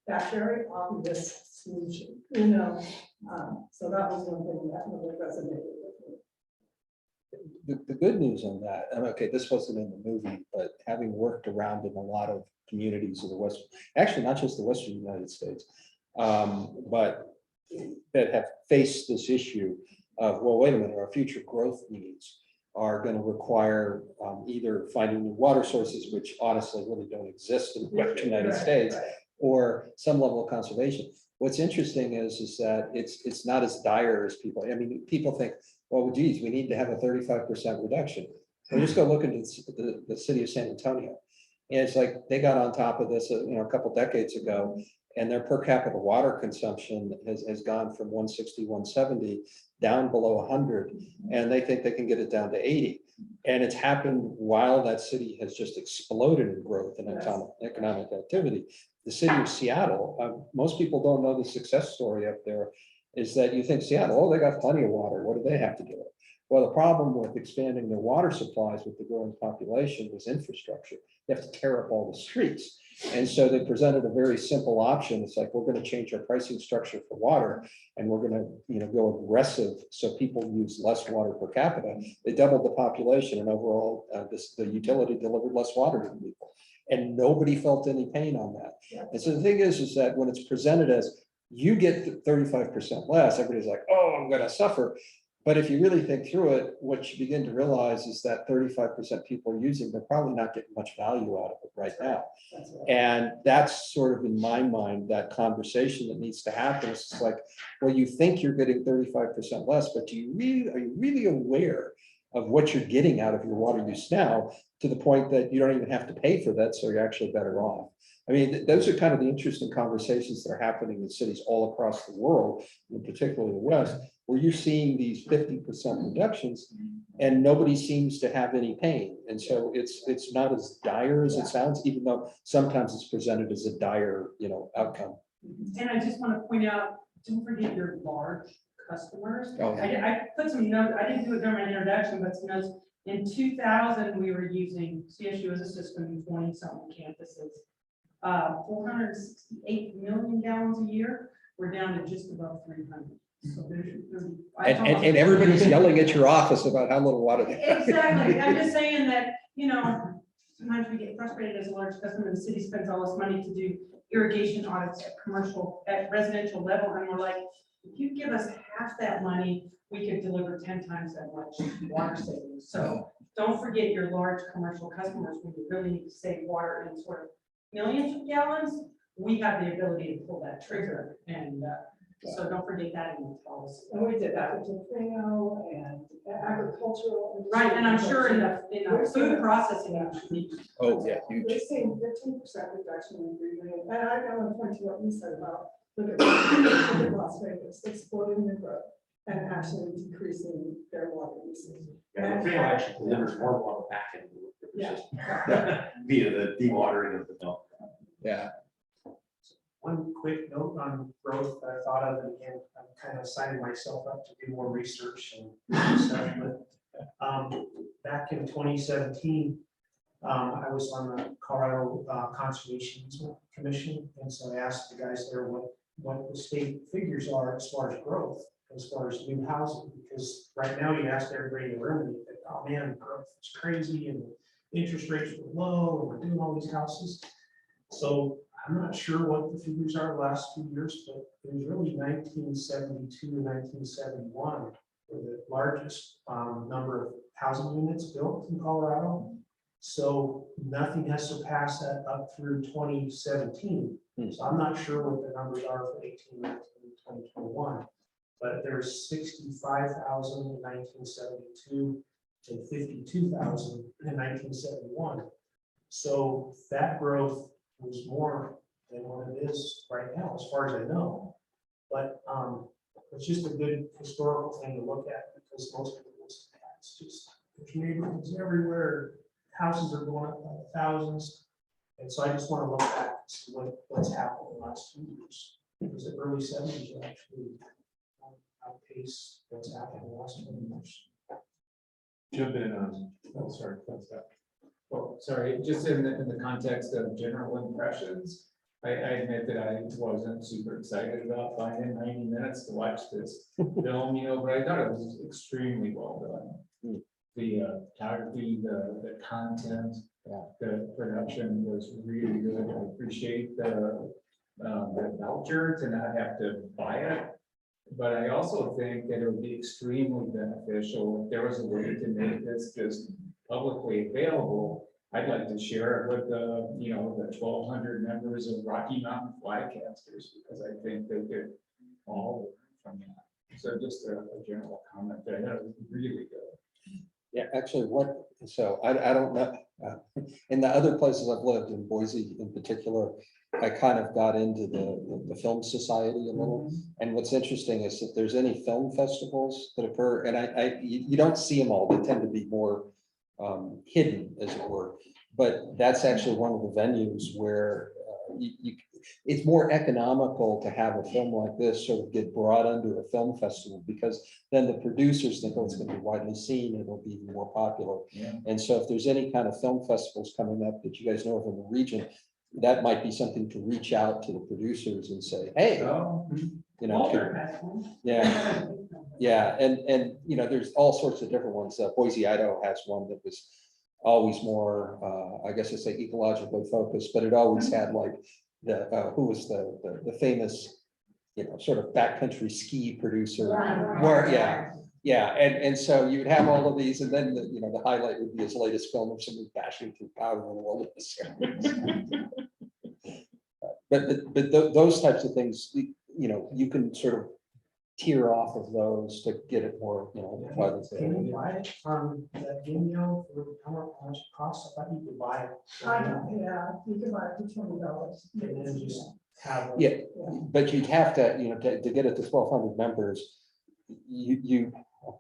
that very obvious solution, you know? So that was one thing that really resonated with me. The good news on that, and okay, this wasn't in the movie, but having worked around in a lot of communities of the West, actually not just the Western United States, but that have faced this issue of, well, wait a minute, our future growth needs are going to require either finding new water sources, which honestly really don't exist in the Western United States, or some level of conservation. What's interesting is that it's not as dire as people. I mean, people think, well, geez, we need to have a 35% reduction. Well, just go look into the city of San Antonio. And it's like they got on top of this, you know, a couple decades ago, and their per capita water consumption has gone from 160, 170 down below 100, and they think they can get it down to 80. And it's happened while that city has just exploded in growth and economic activity. The city of Seattle, most people don't know the success story up there, is that you think Seattle, oh, they got plenty of water. What do they have to do? Well, the problem with expanding their water supplies with the growing population was infrastructure. You have to tear up all the streets. And so they presented a very simple option. It's like, we're going to change our pricing structure for water, and we're going to, you know, go aggressive so people use less water per capita. They doubled the population, and overall, the utility delivered less water to people. And nobody felt any pain on that. And so the thing is that when it's presented as you get 35% less, everybody's like, oh, I'm going to suffer. But if you really think through it, what you begin to realize is that 35% people are using, they're probably not getting much value out of it right now. And that's sort of, in my mind, that conversation that needs to happen. It's just like, well, you think you're getting 35% less, but are you really aware of what you're getting out of your water use now, to the point that you don't even have to pay for that, so you're actually better off? I mean, those are kind of the interesting conversations that are happening in cities all across the world, and particularly the West, where you're seeing these 50% reductions and nobody seems to have any pain. And so it's not as dire as it sounds, even though sometimes it's presented as a dire, you know, outcome. And I just want to point out, don't forget your large customers. Oh. I put some notes, I didn't do it during my introduction, but some notes. In 2000, we were using CSU as a system in 20-something campuses. 468 million gallons a year. We're down to just above 300. So And everybody's yelling at your office about how little water they have. Exactly. I'm just saying that, you know, sometimes we get frustrated as a large customer. The city spends all this money to do irrigation audits at residential level, and we're like, if you give us half that money, we could deliver 10 times that much water savings. So don't forget your large commercial customers when you really need to save water in sort of millions of gallons. we have the ability to pull that trigger, and so don't forget that in the policy. And we did that with Trino and agricultural. Right, and I'm sure in the food processing industry. Oh, yeah, huge. They're seeing 15% reduction in breathing, and I want to point to what you said about, look at Las Vegas, exploding the growth and actually decreasing their water usage. Yeah, the Fresno actually delivers more water back into the river system via the dewatering of the milk. Yeah. One quick note on growth that I thought of, and again, I'm kind of signing myself up to do more research and stuff, but back in 2017, I was on the Colorado Conservation Commission, and so I asked the guys there what the state figures are as far as growth, as far as new housing, because right now you ask everybody in the room, and oh man, growth is crazy, and interest rates were low, and we're doing all these houses. So I'm not sure what the figures are the last few years, but it was really 1972 and 1971 were the largest number of housing units built in Colorado. So nothing has surpassed that up through 2017. So I'm not sure what the numbers are for 18, 19, 2021, but there's 65,000 in 1972 and 52,000 in 1971. So that growth was more than what it is right now, as far as I know. But it's just a good historical thing to look at, because most people will say, it's just, there's neighborhoods everywhere, houses are going up by thousands. And so I just want to look back and see what's happened in the last 2 years. Because the early 70s are actually outpace what's happened in the last 20 years. Jump in on, oh, sorry, that's that. Well, sorry, just in the context of general impressions, I admit that I wasn't super excited about finding 90 minutes to watch this film, but I thought it was extremely well done. The photography, the content, the production was really good. I appreciate the voucher to not have to buy it. But I also think that it would be extremely beneficial if there was a way to make this just publicly available. I'd like to share it with the 1,200 members of Rocky Mountain Flycasters, because I think they could all learn from that. So just a general comment there. That was really good. Yeah, actually, so I don't know, in the other places I've lived, in Boise in particular, I kind of got into the film society a little. And what's interesting is that there's any film festivals that occur, and you don't see them all, they tend to be more hidden, as it were. But that's actually one of the venues where it's more economical to have a film like this sort of get brought under a film festival, because then the producers think, oh, it's going to be widely seen, it'll be more popular. And so if there's any kind of film festivals coming up that you guys know of in the region, that might be something to reach out to the producers and say, hey, yeah, and there's all sorts of different ones. Boise, Idaho has one that was always more, I guess I say ecologically focused, but it always had like who was the famous, sort of backcountry ski producer. And so you would have all of these, and then the highlight would be his latest film of somebody bashing through powder in the wilderness. But those types of things, you can sort of tier off of those to get it more, Can you buy it from that Vimeo for how much it costs? I thought you could buy it. Yeah, you can buy it for $20. And then just have. But you'd have to, to get it to 1,200 members,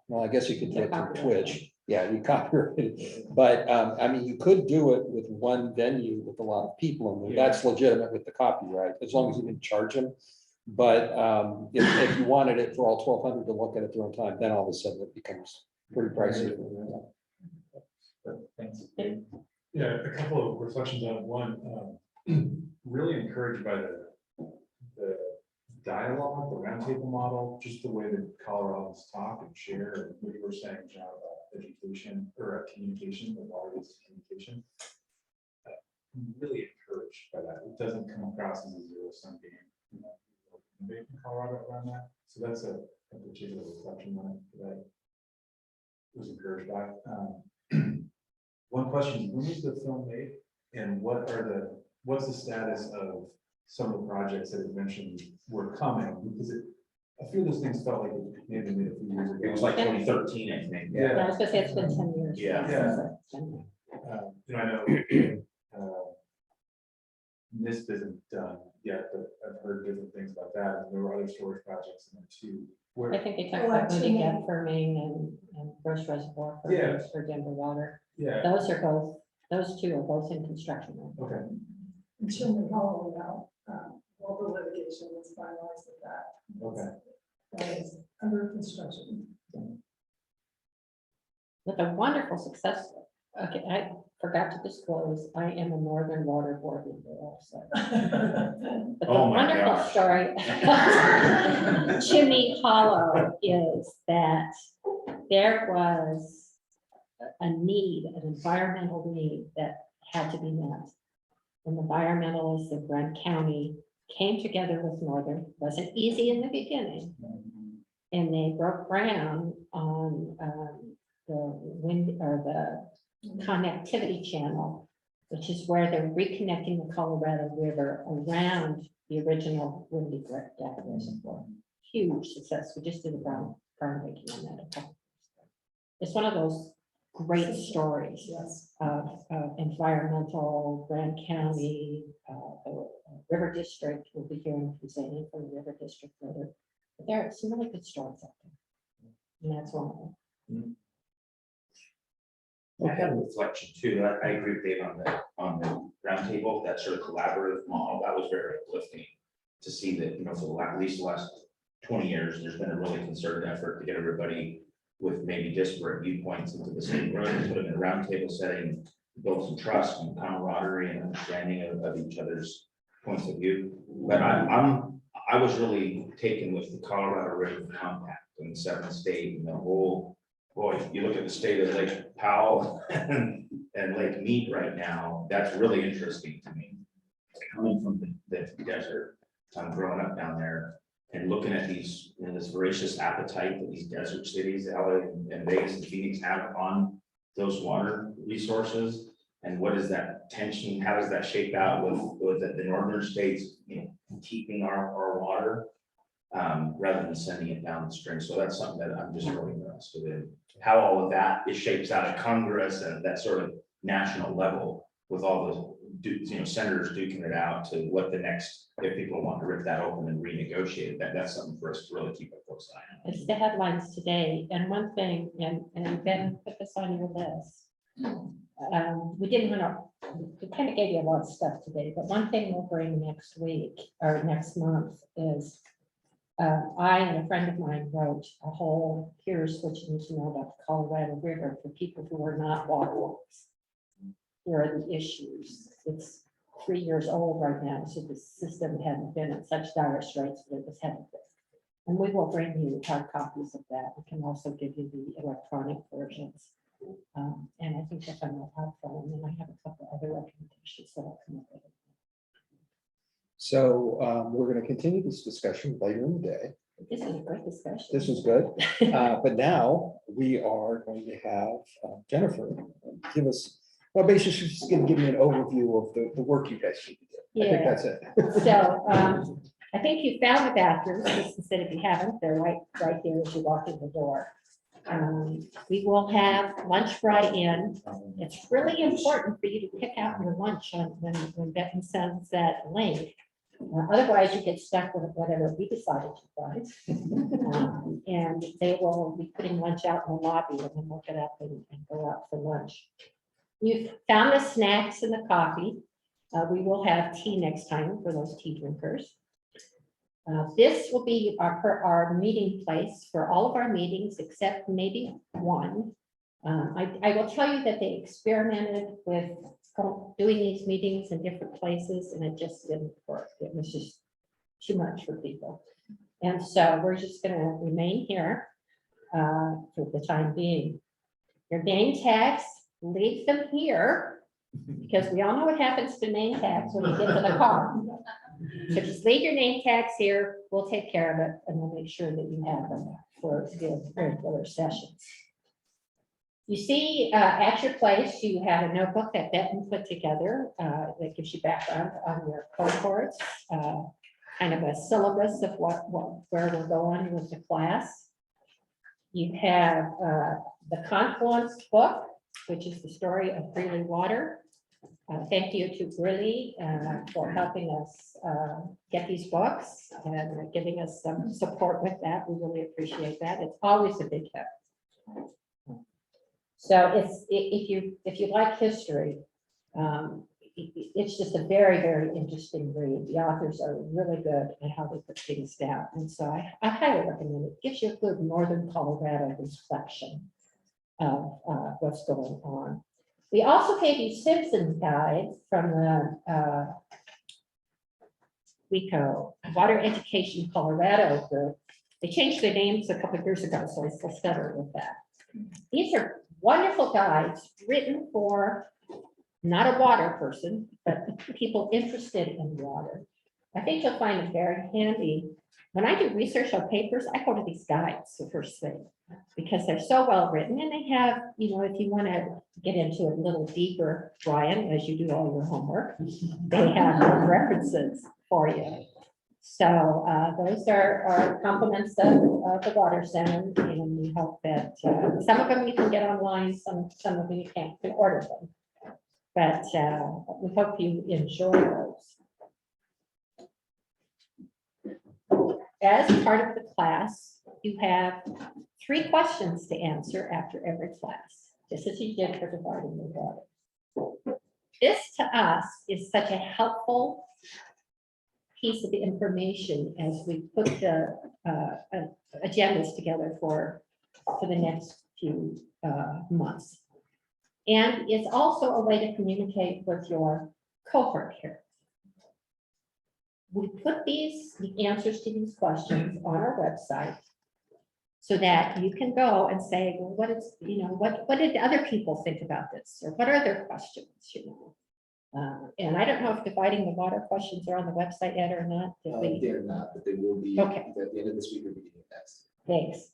well, I guess you could do it through Twitch. Yeah, you copyright it. But I mean, you could do it with one venue with a lot of people in there. That's legitimate with the copyright, as long as you didn't charge them. But if you wanted it for all 1,200 to look at it at their own time, then all of a sudden it becomes pretty pricey. Thanks. Yeah, a couple of reflections on one. Really encouraged by the dialogue, the roundtable model, just the way that Coloradans talk and share, and what you were saying, John, about education or communication, the water-based communication. I'm really encouraged by that. It doesn't come across as a zero-sum game, in Colorado around that. So that's a particular reflection that I was encouraged by. One question: when was the film made, and what's the status of some of the projects that it mentioned were coming, because a few of those things felt like it maybe made a few years ago. It was like 2013, I think. Yeah, I was gonna say it's been 10 years. Yeah. I know, NISP isn't done yet, but I've heard different things about that, and there were other storage projects in there too. I think they talked about moving that firming and Gross Reservoir for Denver Water. Yeah. Those two are both in construction. Okay. And Chimney Hollow now, all the litigation was finalized with that. Okay. That is under construction. With a wonderful success. Okay, I forgot to disclose, I am a Northern Water Board member also. But the Oh my wonderful gosh. story Chimney Hollow is that there was a need, an environmental need that had to be met. And the environmentalists of Brent County came together with Northern, wasn't easy in the beginning. And they broke ground on the wind or the connectivity channel, which is where they're reconnecting the Colorado River around the original Windy Gap Reservoir. Huge success. We just did a groundbreaking on that. a couple years ago. It's one of those great stories of environmental Grand County, the River District. We'll be hearing from Zane from the River District later. But there are some really good stories out there. And that's one of them. I had a reflection too. I agree with Dave on the roundtable, that sort of collaborative model. That was very uplifting to see that, for at least the last 20 years, there's been a really concerted effort to get everybody with maybe disparate viewpoints into the same room, put them in a roundtable setting, build some trust and camaraderie and understanding of each other's points of view. But I was really taken with the Colorado River Compact and the 7th state and the whole. Boy, you look at the state of Lake Powell and Lake Mead right now, that's really interesting to me. Coming from the desert, I'm growing up down there and looking at these, this voracious appetite that these desert cities, LA and Vegas and Phoenix have on those water resources. And what is that tension? How does that shape out with the northern states, keeping our water? Rather than sending it downstream. So that's something that I'm just really interested in, how all of that is shapes out of Congress and that sort of national level with all the senators duking it out to what the next, if people want to rip that open and renegotiate it, that's something for us to really keep a close eye on. It's the headlines today. And one thing, and Ben put this on your list. We didn't want to, we kind of gave you a lot of stuff today, but one thing we'll bring next week or next month is I and a friend of mine wrote a whole here's what you need to know about the Colorado River for people who are not waterworks. Here are the issues. It's 3 years old right now, so the system hadn't been in such dire straits, but it was headed there. And we will bring you hard copies of that. We can also give you the electronic versions. And I think that I'm helpful. And then I have a couple other recommendations that I'll come up with. So we're going to continue this discussion later in the day. This is a great discussion. This was good. But now we are going to have Jennifer give us, well, basically she's just going to give me an overview of the work you guys need to do. I think that's it. So I think you found the bathrooms. Just instead, if you haven't, they're right there as you walk in the door. We will have lunch brought in. It's really important for you to pick out your lunch when Becky sends that link. Otherwise, you get stuck with whatever we decided to buy. And they will be putting lunch out in the lobby and then look it up and go out for lunch. You've found the snacks and the coffee. We will have tea next time for those tea drinkers. This will be our meeting place for all of our meetings except maybe one. I will tell you that they experimented with doing these meetings in different places and it just didn't work. It was just too much for people. And so we're just going to remain here for the time being. Your name tags, leave them here because we all know what happens to name tags when you get to the car. So just leave your name tags here. We'll take care of it and we'll make sure that you have them for the regular sessions. You see, at your place, you have a notebook that Benton put together that gives you background on your cohorts, kind of a syllabus of where we're going with the class. You have the Confluence book, which is the story of Freely Water. Thank you to Grilly for helping us get these books and giving us some support with that. We really appreciate that. It's always a big help. So if you like history, it's just a very, very interesting read. The authors are really good at how they put things down. And so I highly recommend it. It gives you a good Northern Colorado reflection of what's going on. We also gave you Simpsons guide from the WECO, Water Education Colorado group. They changed their names a couple of years ago, so I still stutter with that. These are wonderful guides written for not a water person, but people interested in water. I think you'll find it very handy. When I do research on papers, I go to these guides the first thing because they're so well written and they have, you know, if you want to get into it a little deeper, Brian, as you do all your homework, they have those references for you. So those are compliments of the Water Center, and we hope that some of them you can get online, some of them you can't, you can order them. But we hope you enjoy those. As part of the class, you have 3 questions to answer after every class, just as you did for dividing the water. This to us is such a helpful piece of information as we put the agendas together for the next few months. And it's also a way to communicate with your cohort here. We put the answers to these questions on our website so that you can go and say, well, what did other people think about this? Or what are their questions, and I don't know if dividing the water questions are on the website yet or not. They're not, but they will be. Okay. At the end of this week, we'll be doing next. Thanks.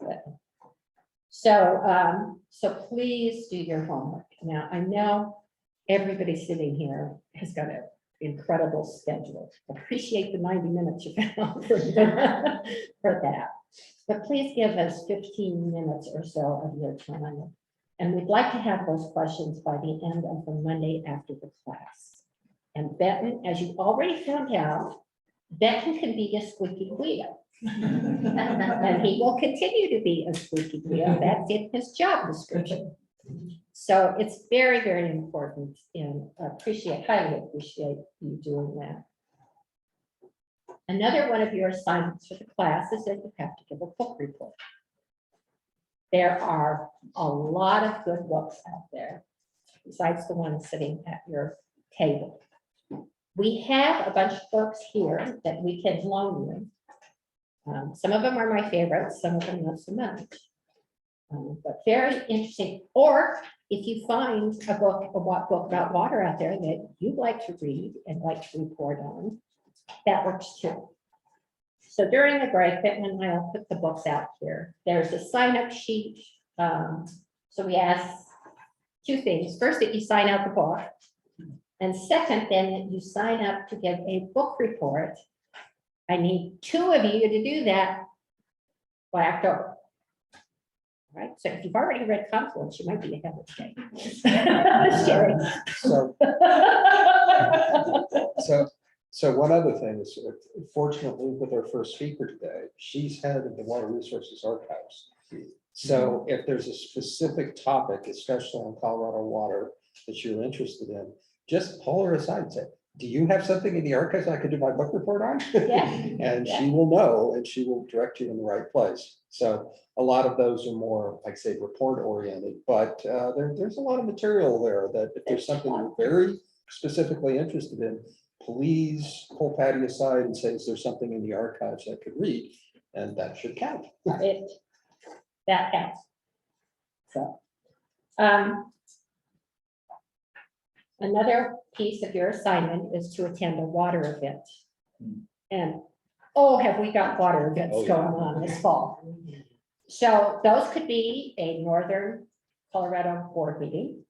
So please do your homework. Now, I know everybody sitting here has got an incredible schedule. Appreciate the 90 minutes you found for that. But please give us 15 minutes or so of your time. And we'd like to have those questions by the end of the Monday after the class. And Benton, as you already found out, Benton can be a squeaky wheel. And he will continue to be a squeaky wheel. That's in his job description. So it's very, very important, and highly appreciate you doing that. Another one of your assignments for the class is that you have to give a book report. There are a lot of good books out there, besides the one sitting at your table. We have a bunch of books here that we can loan you. Some of them are my favorites, some of them not so much. But very interesting. Or if you find a book about water out there that you'd like to read and like to report on, that works too. So during the break, Benton and I'll put the books out here. There's a sign-up sheet. So we ask 2 things. First, that you sign out the book. And second, then that you sign up to give a book report. I need 2 of you to do that by October. All right, so if you've already read Confluence, you might be ahead of the game. Sherry. So one other thing is, fortunately, with our first speaker today, she's head of the Water Resources Archives. So if there's a specific topic, especially on Colorado water, that you're interested in, just pull her aside and say, do you have something in the archives I could do my book report on? Yeah. And she will know, and she will direct you in the right place. So a lot of those are more, like say, report oriented, but there's a lot of material there that if there's something you're very specifically interested in, please pull Patty aside and say, is there something in the archives I could read? And that should count. That counts. So another piece of your assignment is to attend a water event. And oh, have we got water events going on this fall. So those could be a Northern Colorado board meeting.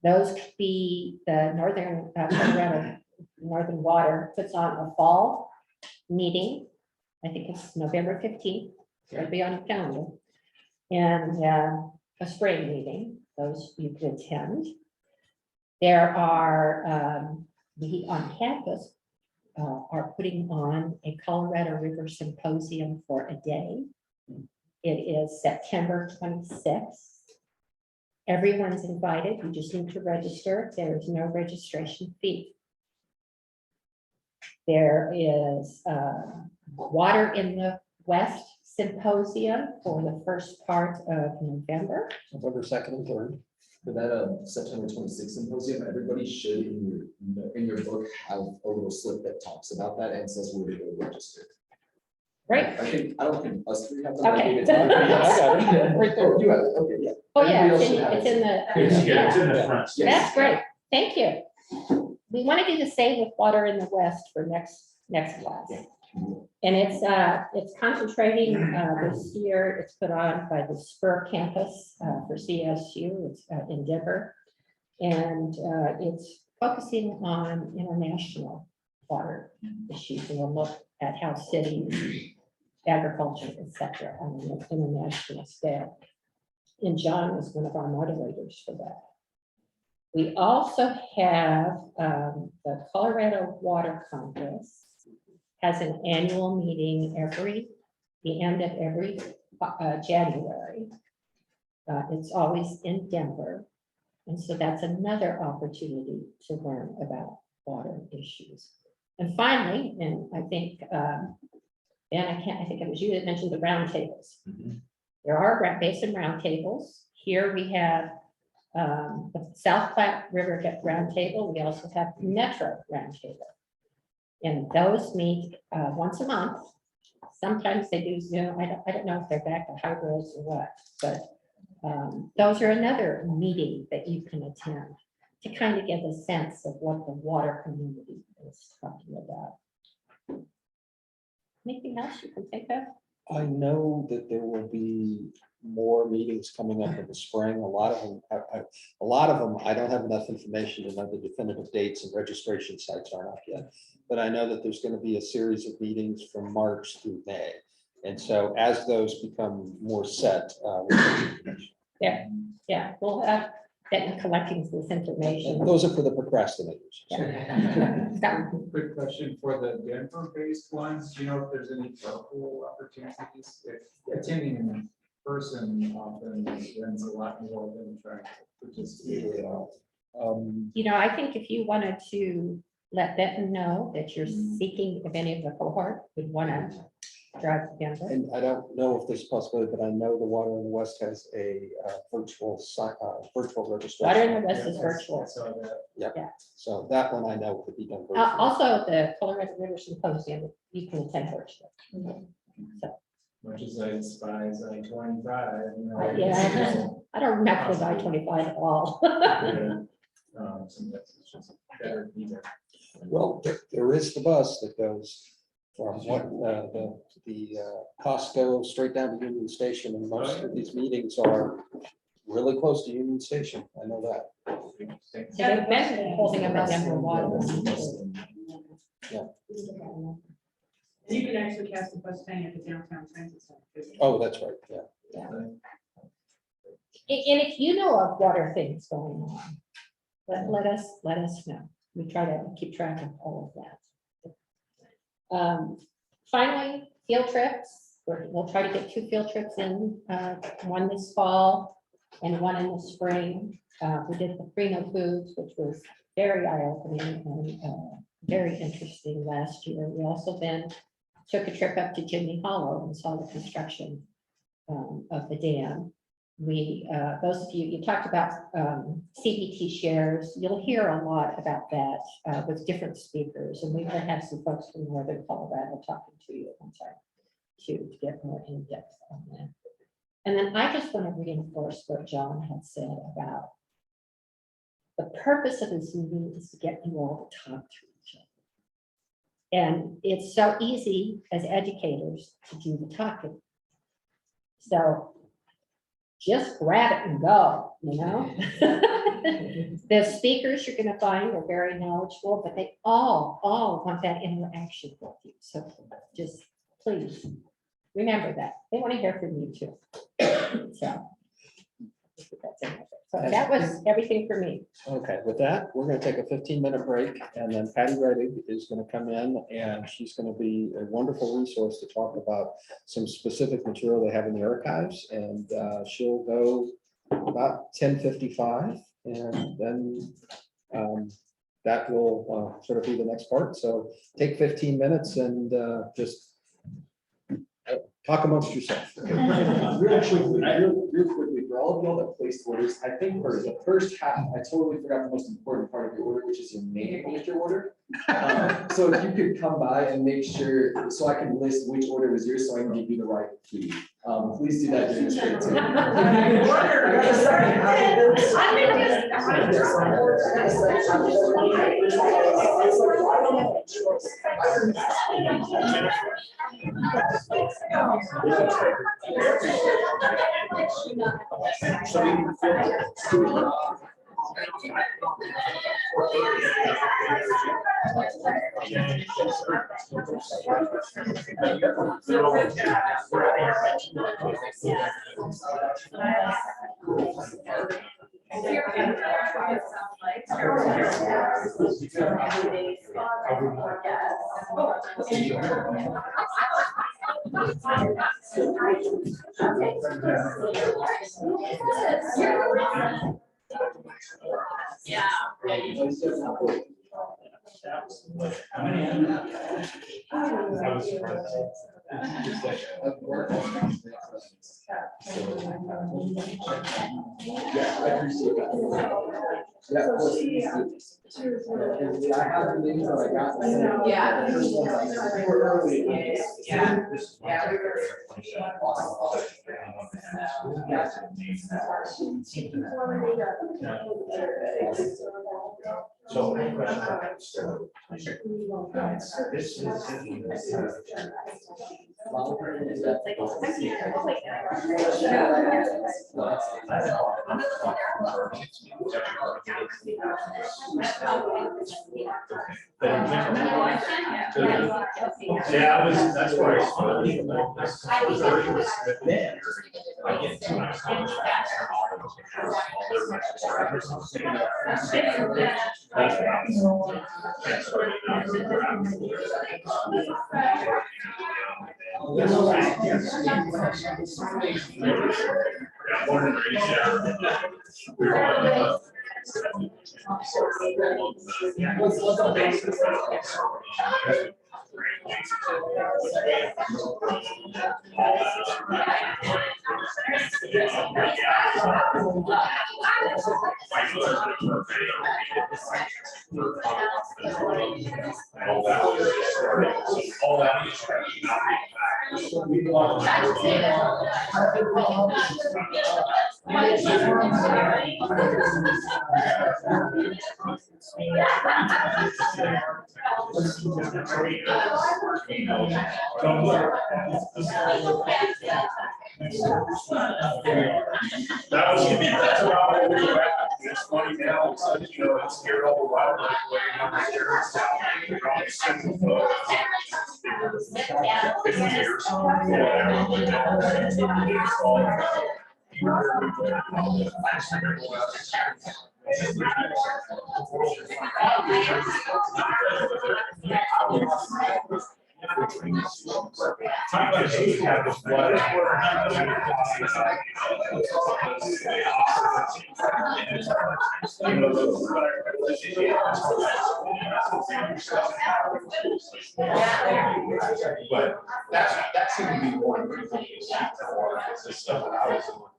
Those could be the Northern Colorado Northern Water puts on a fall meeting. I think it's November 15th, it'll be on your calendar. And a spring meeting, those you could attend. There are, we on campus are putting on a Colorado River Symposium for a day. It is September 26th. Everyone's invited, you just need to register. There is no registration fee. There is Water in the West Symposium for the first part of November. November 2nd and 3rd. For that September 26th symposium, everybody should in your book have a little slip that talks about that and says where to go register. Right. I don't think us three have Okay. that. Right there, you have it, okay, yeah. Oh, yeah, Everybody else it's should have in the. It's in the front. That's great. Thank you. We want to do the same with Water in the West for next class. And it's concentrating this year. It's put on by the Spur campus for CSU. It's in Denver. And it's focusing on international water issues. And we'll look at how cities, agriculture, etc., on an international scale. And John is one of our moderators for that. We also have the Colorado Water Congress has an annual meeting the end of every January. It's always in Denver. And so that's another opportunity to learn about water issues. And finally, and I think, I think it was you that mentioned the roundtables. There are basin roundtables. Here we have the South Platte River Roundtable. We also have Metro Roundtable. And those meet once a month. Sometimes they do Zoom. I don't know if they're back to hybrids or what, but those are another meeting that you can attend to kind of get a sense of what the water community is talking about. Anything else you can think of? I know that there will be more meetings coming up in the spring. A lot of them, I don't have enough information to know the definitive dates, and registration sites aren't up yet. But I know that there's going to be a series of meetings from March through May. And so as those become more set. Yeah, we'll have been collecting this information. Those are for the procrastinators. Quick question for the Denver-based ones. Do you know if there's any local opportunities? If attending in person often spends a lot more than trying to participate. You know, I think if you wanted to let them know that you're seeking, if any of the cohort would want to drive to Denver. And I don't know if there's a possibility, but I know the Water in the West has a virtual registration. Water in the West is virtual. Yeah. Yeah. So that one I know could be done. virtually. Also, the Colorado River Symposium, you can attend virtually. So, Much as I despise I-25, you know. yeah, I don't remember the I-25 at all. Sometimes it's just better either. Well, there is the bus that goes from the Costco straight down to Union Station, and most of these meetings are really close to Union Station. I know that. They've been holding them at Denver Water. Yeah. And you can actually cast the bus thing at the downtown transit center. Oh, that's right. Yeah. And if you know of water things going on, let us know. We try to keep track of all of that. Finally, field trips. We'll try to get 2 field trips in, one this fall and one in the spring. We did the Primo Foods, which was very eye-opening and very interesting last year. We also then took a trip up to Jimmy Hollow and saw the construction of the dam. Those of you talked about CBT shares. You'll hear a lot about that with different speakers, and we're going to have some folks from Northern Colorado talking to you at one time to get more in depth on that. And then I just want to reinforce what John had said about the purpose of this meeting is to get you all to talk to each other. And it's so easy as educators to do the talking. So just grab it and go, you know? The speakers you're gonna find are very knowledgeable, but they all want that interaction with you. So just please remember that. They want to hear from you too. So that was everything for me. Okay, with that, we're going to take a 15-minute break, and then Patty Reddig is going to come in, and she's going to be a wonderful resource to talk about some specific material they have in the archives, and she'll go about 10:55, and then that will sort of be the next part. So take 15 minutes and just talk amongst yourself. Real quickly, for all of y'all that placed orders, I think for the first half, I totally forgot the most important part of your order, which is your name with your order. So if you could come by and make sure, so I can list which order was yours, so I can give you the right key. Please do that during this break too. Yeah, I appreciate that. Yeah, of course. I have the names that I got. Yeah. The first ones I were early. So my question this is. Yeah, that's where I started. That's about what we were at. It's funny now, it's like, you know, it's scared all the wildlife away down there. It's probably 7 foot. 50 years. But that seemed to be more important than the stuff that I was doing.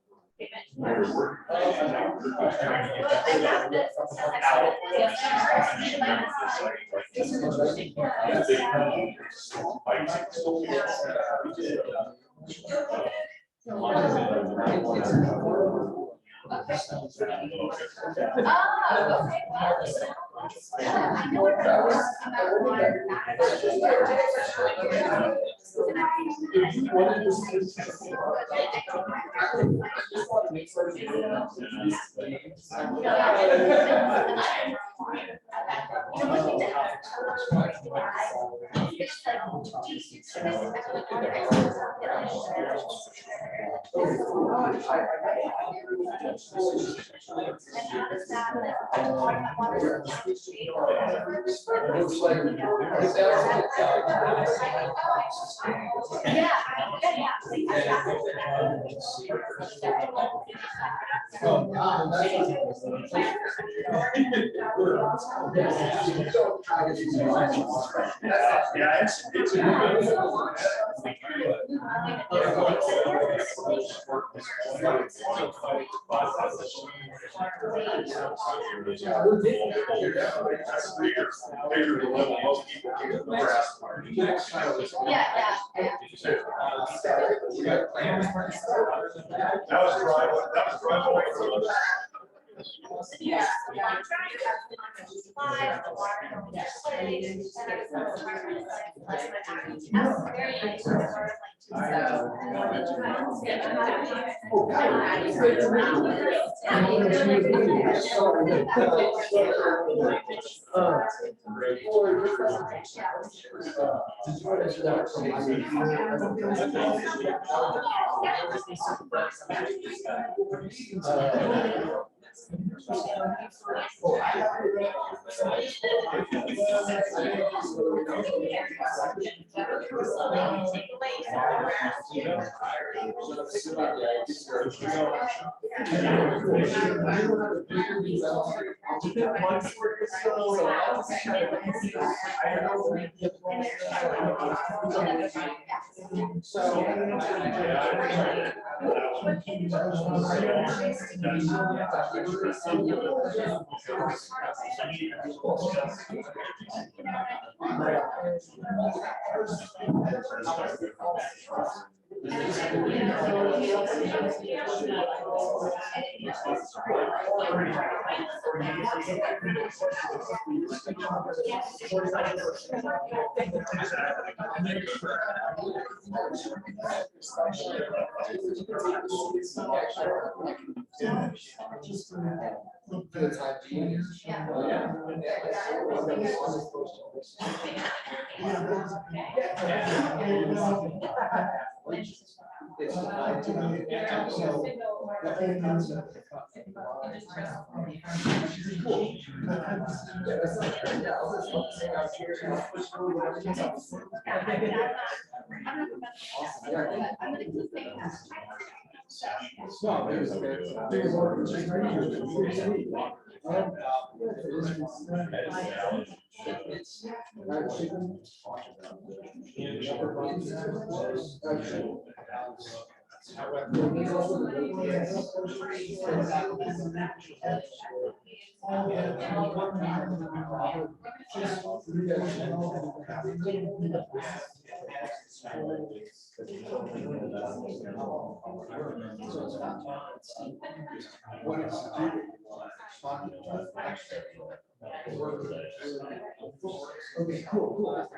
Okay, cool.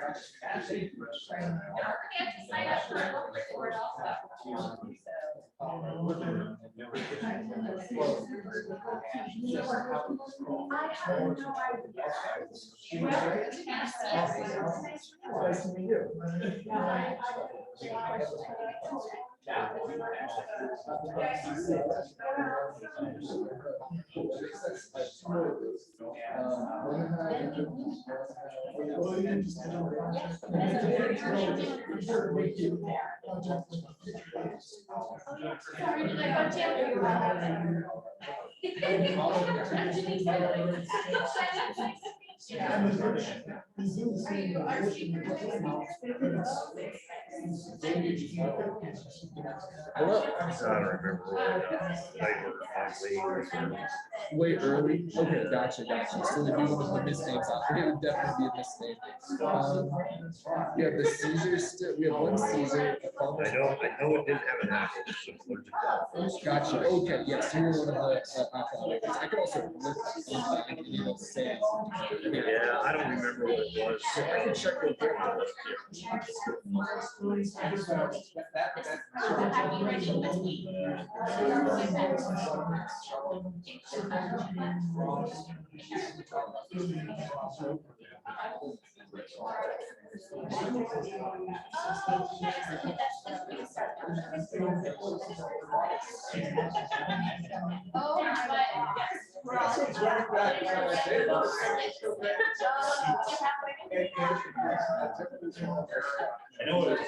Nice to meet you. Hello. I don't remember. Way early. Okay, gotcha. So they do one of the misnames out. It would definitely be a misname. We have the Caesar still. We have one Caesar. I know it didn't have an apple. Gotcha. Okay. Yes, you were one of the alcoholics. I could also look and say. Yeah, I don't remember what it was. I can check real quick. I know it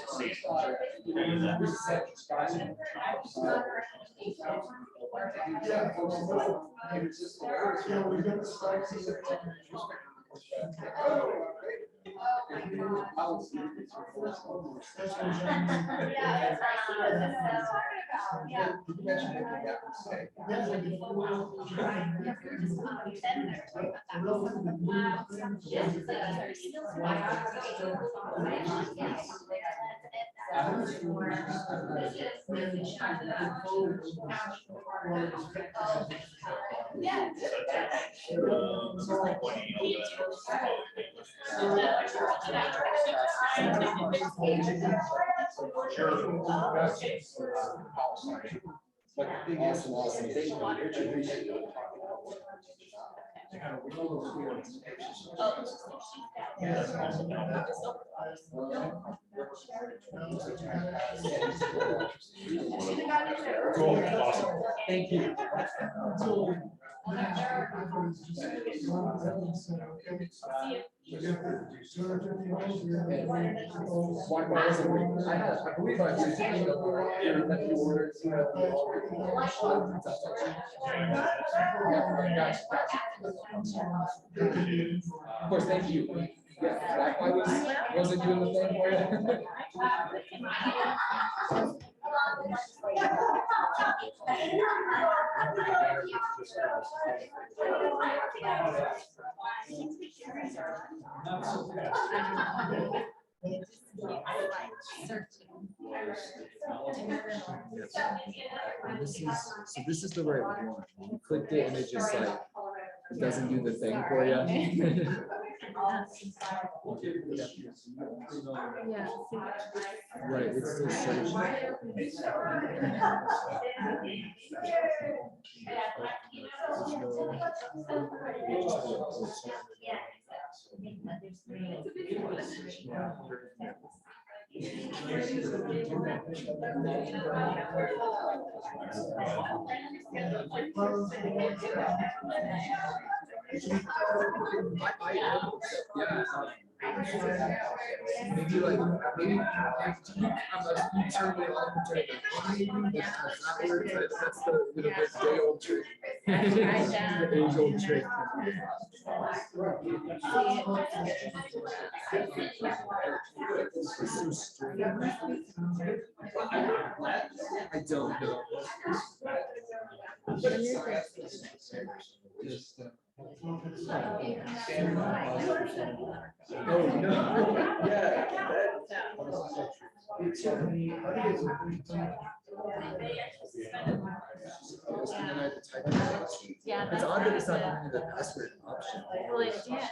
Awesome. Thank you. Cool, awesome. Thank you. I believe I was thinking of that you ordered. Of course, thank you. Yeah, I wasn't doing the thing for you. This is the right one. You clicked it and it just like, it doesn't do the thing for you. Right, it's still searching. Maybe like, maybe you turn it on to that's the day old trick. The age old trick. It's so strange. I don't know. Just, oh no! Yeah. Yeah. It's odd that it's not giving me the password option. Well, it's, yeah.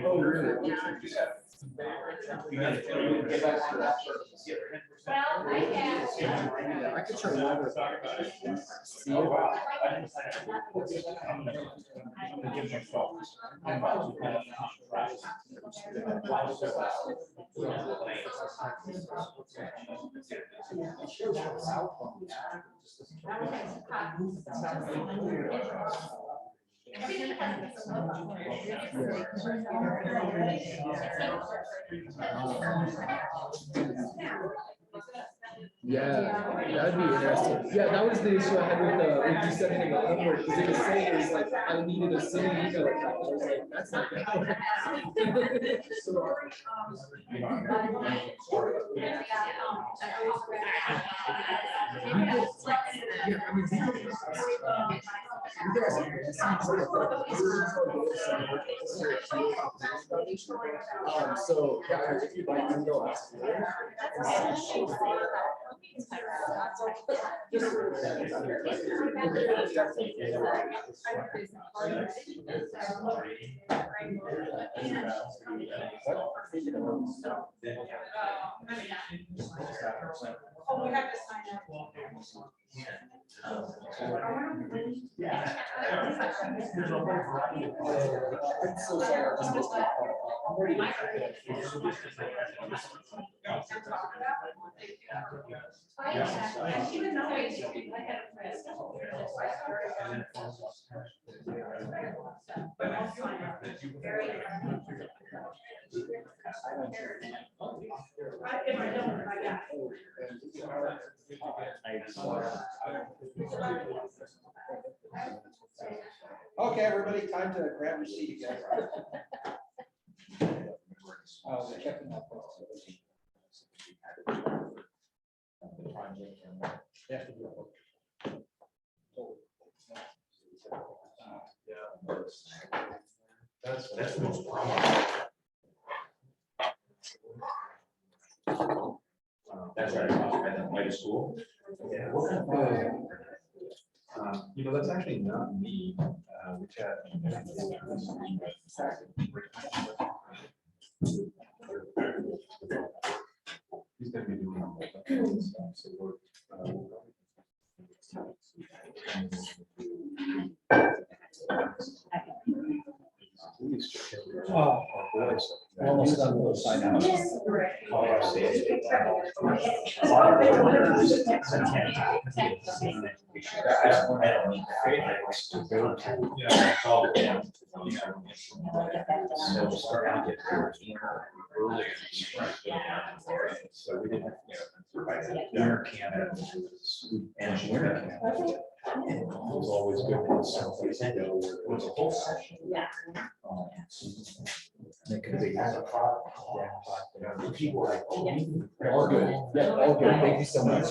Oh, really? Yeah, I could try one. See it. Yeah, that'd be interesting. Yeah, that was the issue I had with you sending the homework, because it was saying it was like I needed a city email account. I was like, that's not gonna work. So, yeah, if you'd like to go ask. Oh, we have to sign up. Even though I had a friend. But I'll sign up. If I don't, I got Okay, everybody, time to grab your seat again. They're checking out. That's the most prominent. That's right, by the school. Yeah. What kind of, you know, that's actually not me, which had. He's gonna be doing all that stuff, so we're. Oh, almost done with the sign out. So starting to get early. So we didn't, winter camp and winter camp. It was always good to someplace to go where it was a whole session. Yeah. They could be. People like, oh, all good. Yeah, all good. Thank you so much.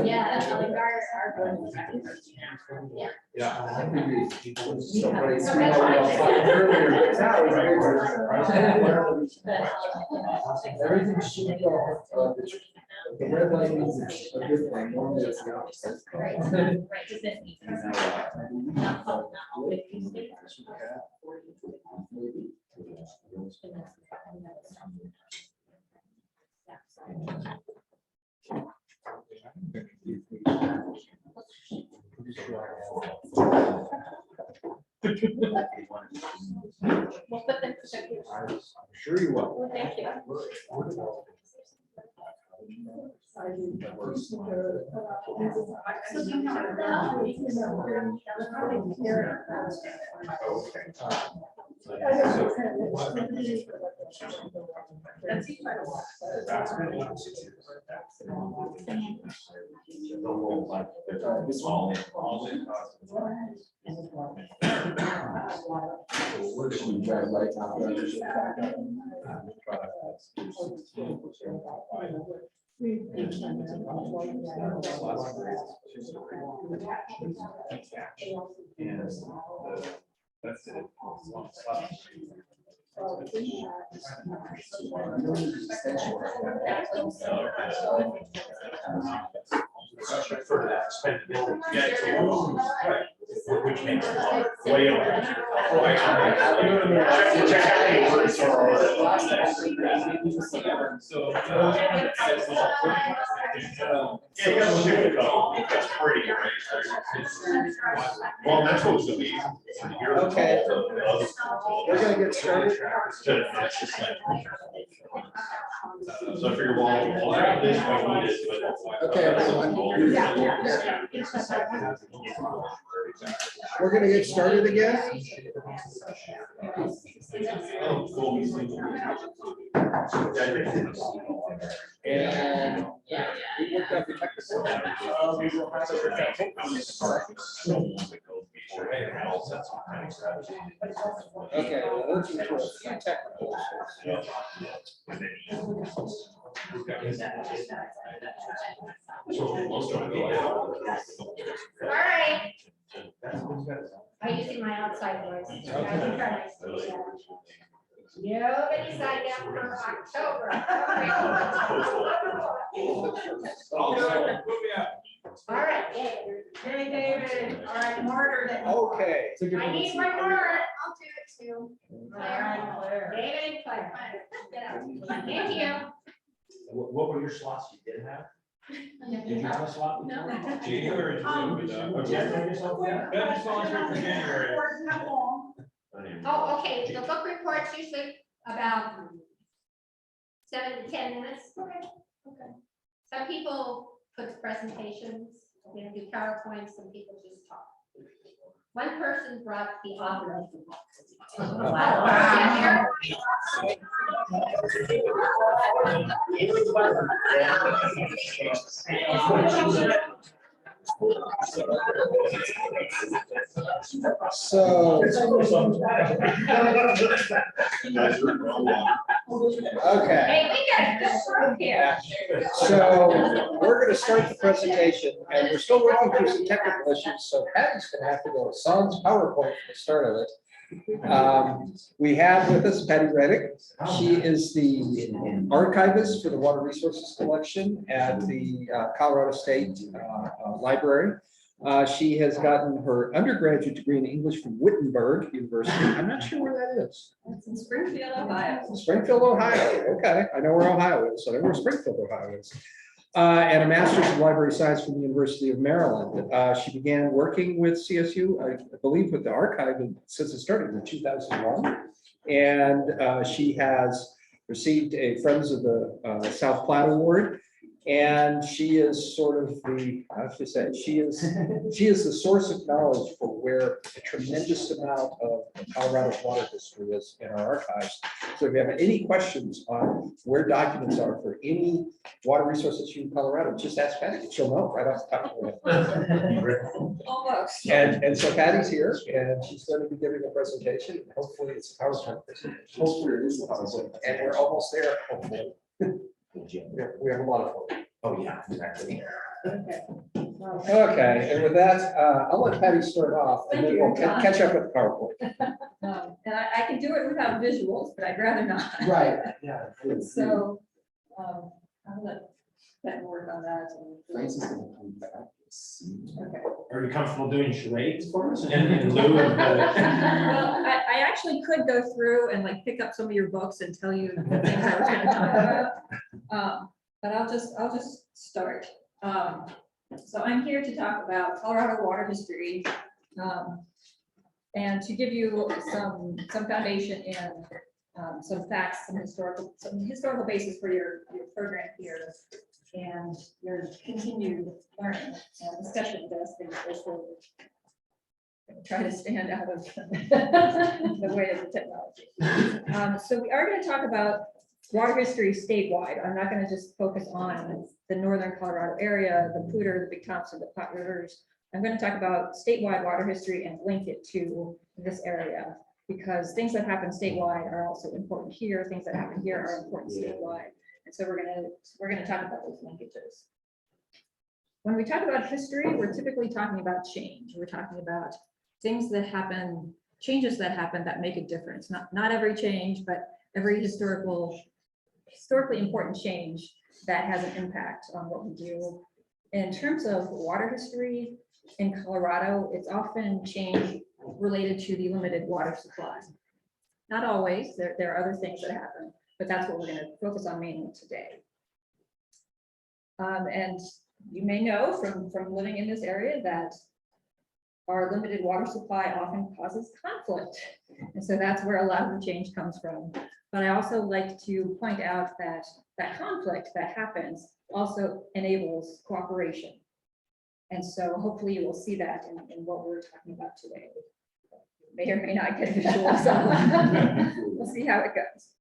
Yeah, like our. Yeah. Yeah. Everything should go. The red light means it's a good thing. Normally it's not. Right, right, just this means. I'm sure you will. Well, thank you. That's it. For that expendability. Yeah, it's a little, right, which makes it way over. Check out the words or. So. Yeah, you gotta look at the code. That's pretty, right? Well, that's what was the reason. Okay. We're gonna get started. So I figured, well, this might need it, but. Okay, everyone. We're gonna get started again. Oh, cool. And we worked out the technical. Okay, we're working through a few technical issues. All right. I'm using my outside voice. Nobody signed up for October. All right, Hey, David, all right, Margaret. Okay. I need one more. I'll do it too. All right, Claire. David and Claire. Thank you. What were your slots you did have? Did you have a slot? No. January. Oh, January yourself, yeah? Yeah, just volunteer for January. Oh, okay, the book report's usually about 7 to 10 minutes. Okay. Some people put presentations, do PowerPoints, some people just talk. One person brought the author of the book. So. Okay. Hey, we got a good group here. So we're going to start the presentation, and we're still working through some technical issues, so Patty's going to have to go to Son's PowerPoint for the start of it. We have with us Patty Reddick. She is the archivist for the Water Resources Collection at the Colorado State Library. She has gotten her undergraduate degree in English from Wittenberg University. I'm not sure where that is. It's in Springfield, Ohio. Springfield, Ohio. Okay, I know where Ohio is, so I know where Springfield, Ohio is. And a master's in library science from the University of Maryland. She began working with CSU, I believe, with the archive since it started in 2001. And she has received a Friends of the South Platte Award. And she is sort of the, I have to say, she is the source of knowledge for where a tremendous amount of Colorado's water history is in our archives. So if you have any questions on where documents are for any water resource issue in Colorado, just ask Patty. She'll know right off the top of her head. Almost. And so Patty's here, and she's going to be giving a presentation. Hopefully it's a PowerPoint presentation. Hopefully it is a PowerPoint, and we're almost there. Hopefully. We have a lot of fun. Oh, yeah, exactly. Okay, and with that, I'll let Patty start off, and then we'll catch up with PowerPoint. And I can do it without visuals, but I'd rather not. Right. Yeah. So, I'll let Ben work on that. Okay. Are you comfortable doing charades for us? In lieu of the. Well, I actually could go through and like pick up some of your books and tell you the things I was going to talk about. But I'll just start. So I'm here to talk about Colorado water history, and to give you some foundation and some facts, some historical basis for your program here, and your continued learning and discussion of this will try to stand out of the way of the technology. So we are going to talk about water history statewide. I'm not going to just focus on the northern Colorado area, the Poudre, the Big Thompson, the Platte Rivers. I'm going to talk about statewide water history and link it to this area, because things that happen statewide are also important here. Things that happen here are important statewide. And so we're going to talk about those linkages. When we talk about history, we're typically talking about change. We're talking about things that happen, changes that happen that make a difference. Not every change, but every historically important change that has an impact on what we do. In terms of water history in Colorado, it's often change related to the limited water supply. Not always, there are other things that happen, but that's what we're going to focus on mainly today. And you may know from living in this area that our limited water supply often causes conflict. And so that's where a lot of the change comes from. But I also like to point out that that conflict that happens also enables cooperation. And so hopefully you will see that in what we're talking about today. May or may not get visual, so we'll see how it goes.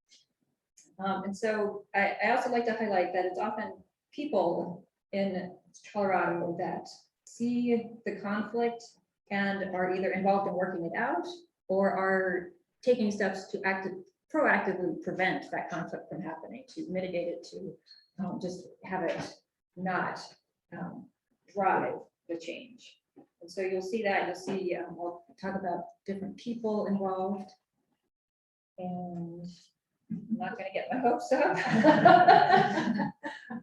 And so I also like to highlight that it's often people in Colorado that see the conflict and are either involved in working it out or are taking steps to proactively prevent that conflict from happening, to mitigate it, to just have it not drive the change. And so you'll see that, you'll see, I'll talk about different people involved. And I'm not gonna get my hopes up.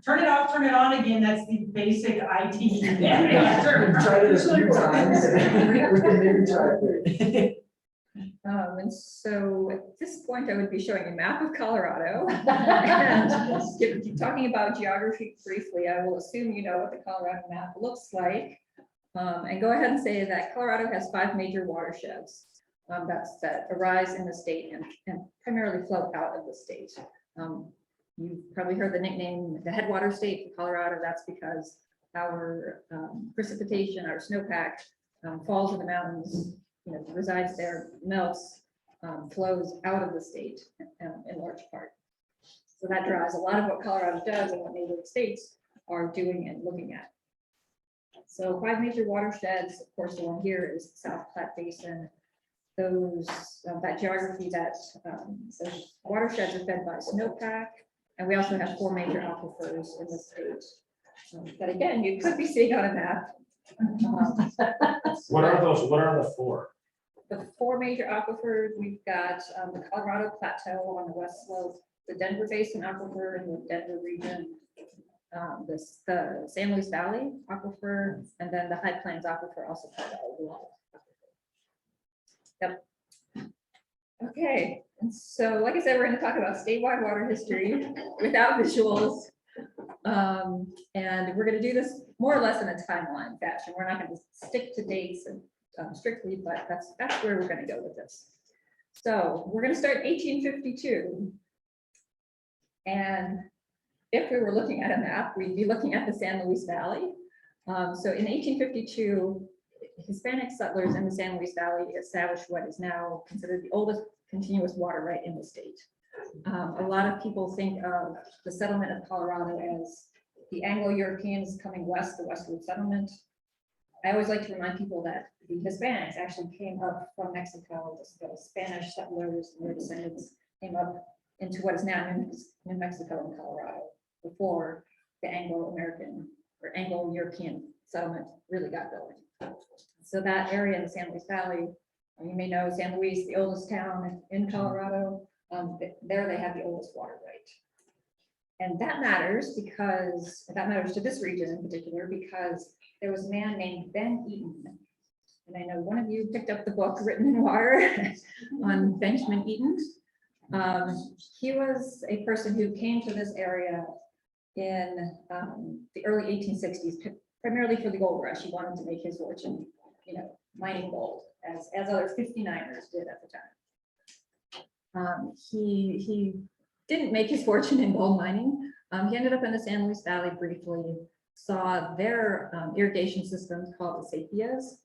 Turn it off, turn it on again, that's the basic IT. We've tried it a few times. We can maybe try it. And so at this point, I would be showing a map of Colorado. And keep talking about geography briefly, I will assume you know what the Colorado map looks like. And go ahead and say that Colorado has 5 major watersheds that arise in the state and primarily flow out of the state. You've probably heard the nickname the headwater state for Colorado. That's because our precipitation, our snowpack falls in the mountains, resides there, melts, flows out of the state in large part. So that drives a lot of what Colorado does and what neighboring states are doing and looking at. So 5 major watersheds, of course, the one here is the South Platte Basin. That geography, those watersheds are fed by snowpack, and we also have 4 major aquifers in the state. That again, you could be seeing on a map. What are those? What are the 4? The 4 major aquifers, we've got the Colorado Plateau on the west slope, the Denver Basin aquifer in the Denver region, the San Luis Valley aquifer, and then the High Plains aquifer, also called the Wall. Yep. Okay, and so like I said, we're going to talk about statewide water history without visuals. And we're going to do this more or less in a timeline fashion. We're not going to stick to dates and strictly, but that's where we're going to go with this. So we're going to start 1852. And if we were looking at a map, we'd be looking at the San Luis Valley. So in 1852, Hispanic settlers in the San Luis Valley established what is now considered the oldest continuous water right in the state. A lot of people think of the settlement of Colorado as the Anglo-Europeans coming west, the westward settlement. I always like to remind people that the Hispanics actually came up from Mexico. The Spanish settlers and their descendants came up into what is now New Mexico and Colorado before the Anglo-American or Anglo-European settlement really got going. So that area in the San Luis Valley, you may know San Luis, the oldest town in Colorado, there they have the oldest water right. And that matters to this region in particular, because there was a man named Ben Eaton. And I know one of you picked up the book Written in Water on Benjamin Eaton. He was a person who came to this area in the early 1860s, primarily for the gold rush. He wanted to make his fortune, mining gold, as other 59ers did at the time. He didn't make his fortune in gold mining. He ended up in the San Luis Valley briefly, saw their irrigation systems called the Sapias,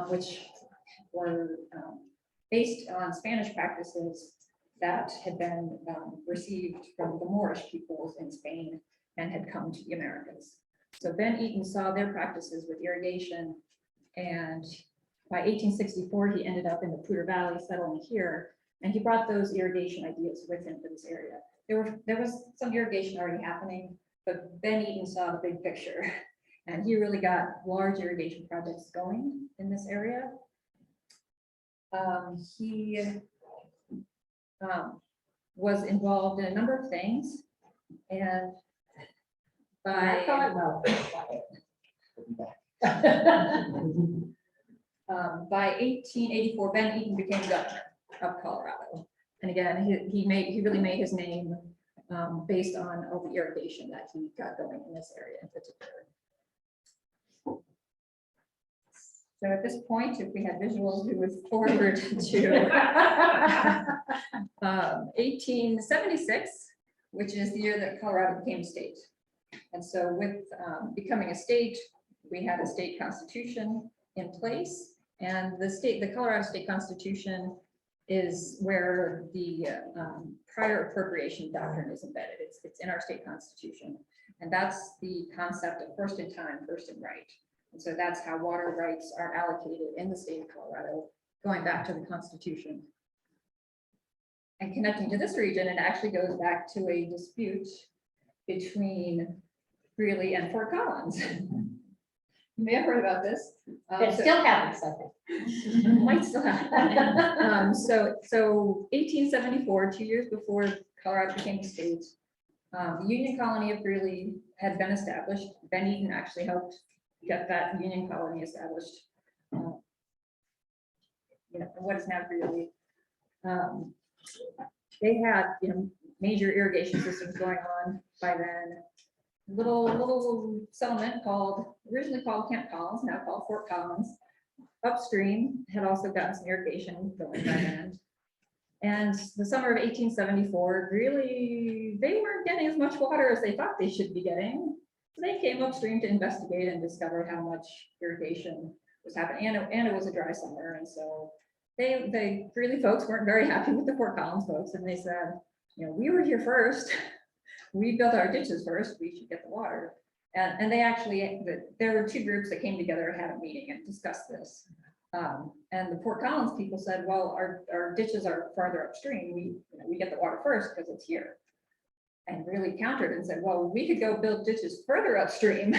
which were based on Spanish practices that had been received from the Moorish peoples in Spain and had come to the Americas. So Ben Eaton saw their practices with irrigation, and by 1864, he ended up in the Poudre Valley settling here, and he brought those irrigation ideas with him to this area. There was some irrigation already happening, but Ben Eaton saw the big picture, and he really got large irrigation projects going in this area. He was involved in a number of things, and by 1884, Ben Eaton became governor of Colorado. And again, he really made his name based on all the irrigation that he got going in this area in particular. So at this point, if we had visuals, we would forward to 1876, which is the year that Colorado became a state. And so with becoming a state, we had a state constitution in place, and the Colorado State Constitution is where the prior appropriation doctrine is embedded. It's in our state constitution, and that's the concept of first in time, first in right. And so that's how water rights are allocated in the state of Colorado, going back to the Constitution. And connecting to this region, it actually goes back to a dispute between Greeley and Fort Collins. You may have heard about this. It still happens, I think. Might still happen. So 1874, 2 years before Colorado became a state, the Union Colony of Greeley had been established. Ben Eden actually helped get that Union Colony established. What is now Greeley. They had, major irrigation systems going on by then. Little settlement originally called Camp Collins, now called Fort Collins. Upstream had also gotten some irrigation going by then. And the summer of 1874, really, they weren't getting as much water as they thought they should be getting. So they came upstream to investigate and discover how much irrigation was happening. And it was a dry summer. And so the Greeley folks weren't very happy with the Fort Collins folks. And they said, we were here first. We built our ditches first, we should get the water. And they actually, there were two groups that came together and had a meeting and discussed this. And the Fort Collins people said, well, our ditches are farther upstream. We get the water first because it's here. And really countered and said, well, we could go build ditches further upstream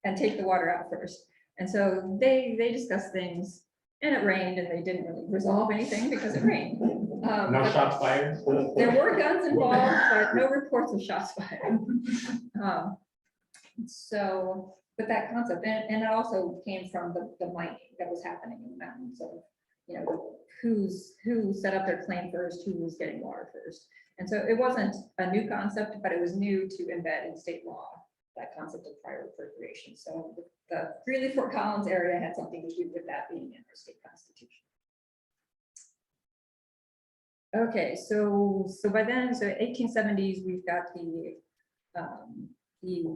and take the water out first. And so they discussed things, and it rained, and they didn't really resolve anything because it rained. No shots fired? There were guns involved, but no reports of shots fired. But that concept, and it also came from the mining that was happening in the mountains of, who set up their claim first, who was getting water first. And so it wasn't a new concept, but it was new to embed in state law, that concept of prior appropriation. So the Greeley Fort Collins area had something to do with that being in our state constitution. Okay, so by then, 1870s, we've got the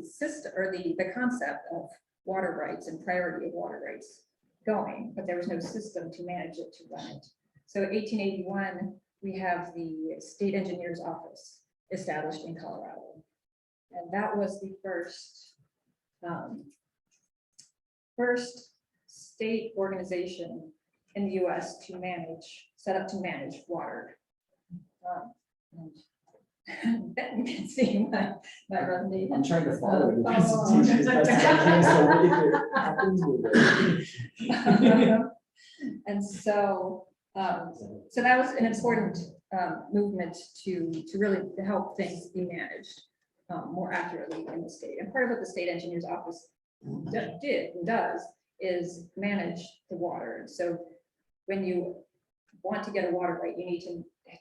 system or the concept of water rights and priority of water rights going, but there was no system to manage it, to run it. So 1881, we have the State Engineer's Office established in Colorado, and that was the first state organization in the U.S. set up to manage water. That you can see my presentation. I'm trying to follow the presentation as best as I can, so if it happens, we'll And so that was an important movement to really help things be managed more accurately in the state. And part of what the State Engineer's Office did and does is manage the water. So when you want to get a water right, you need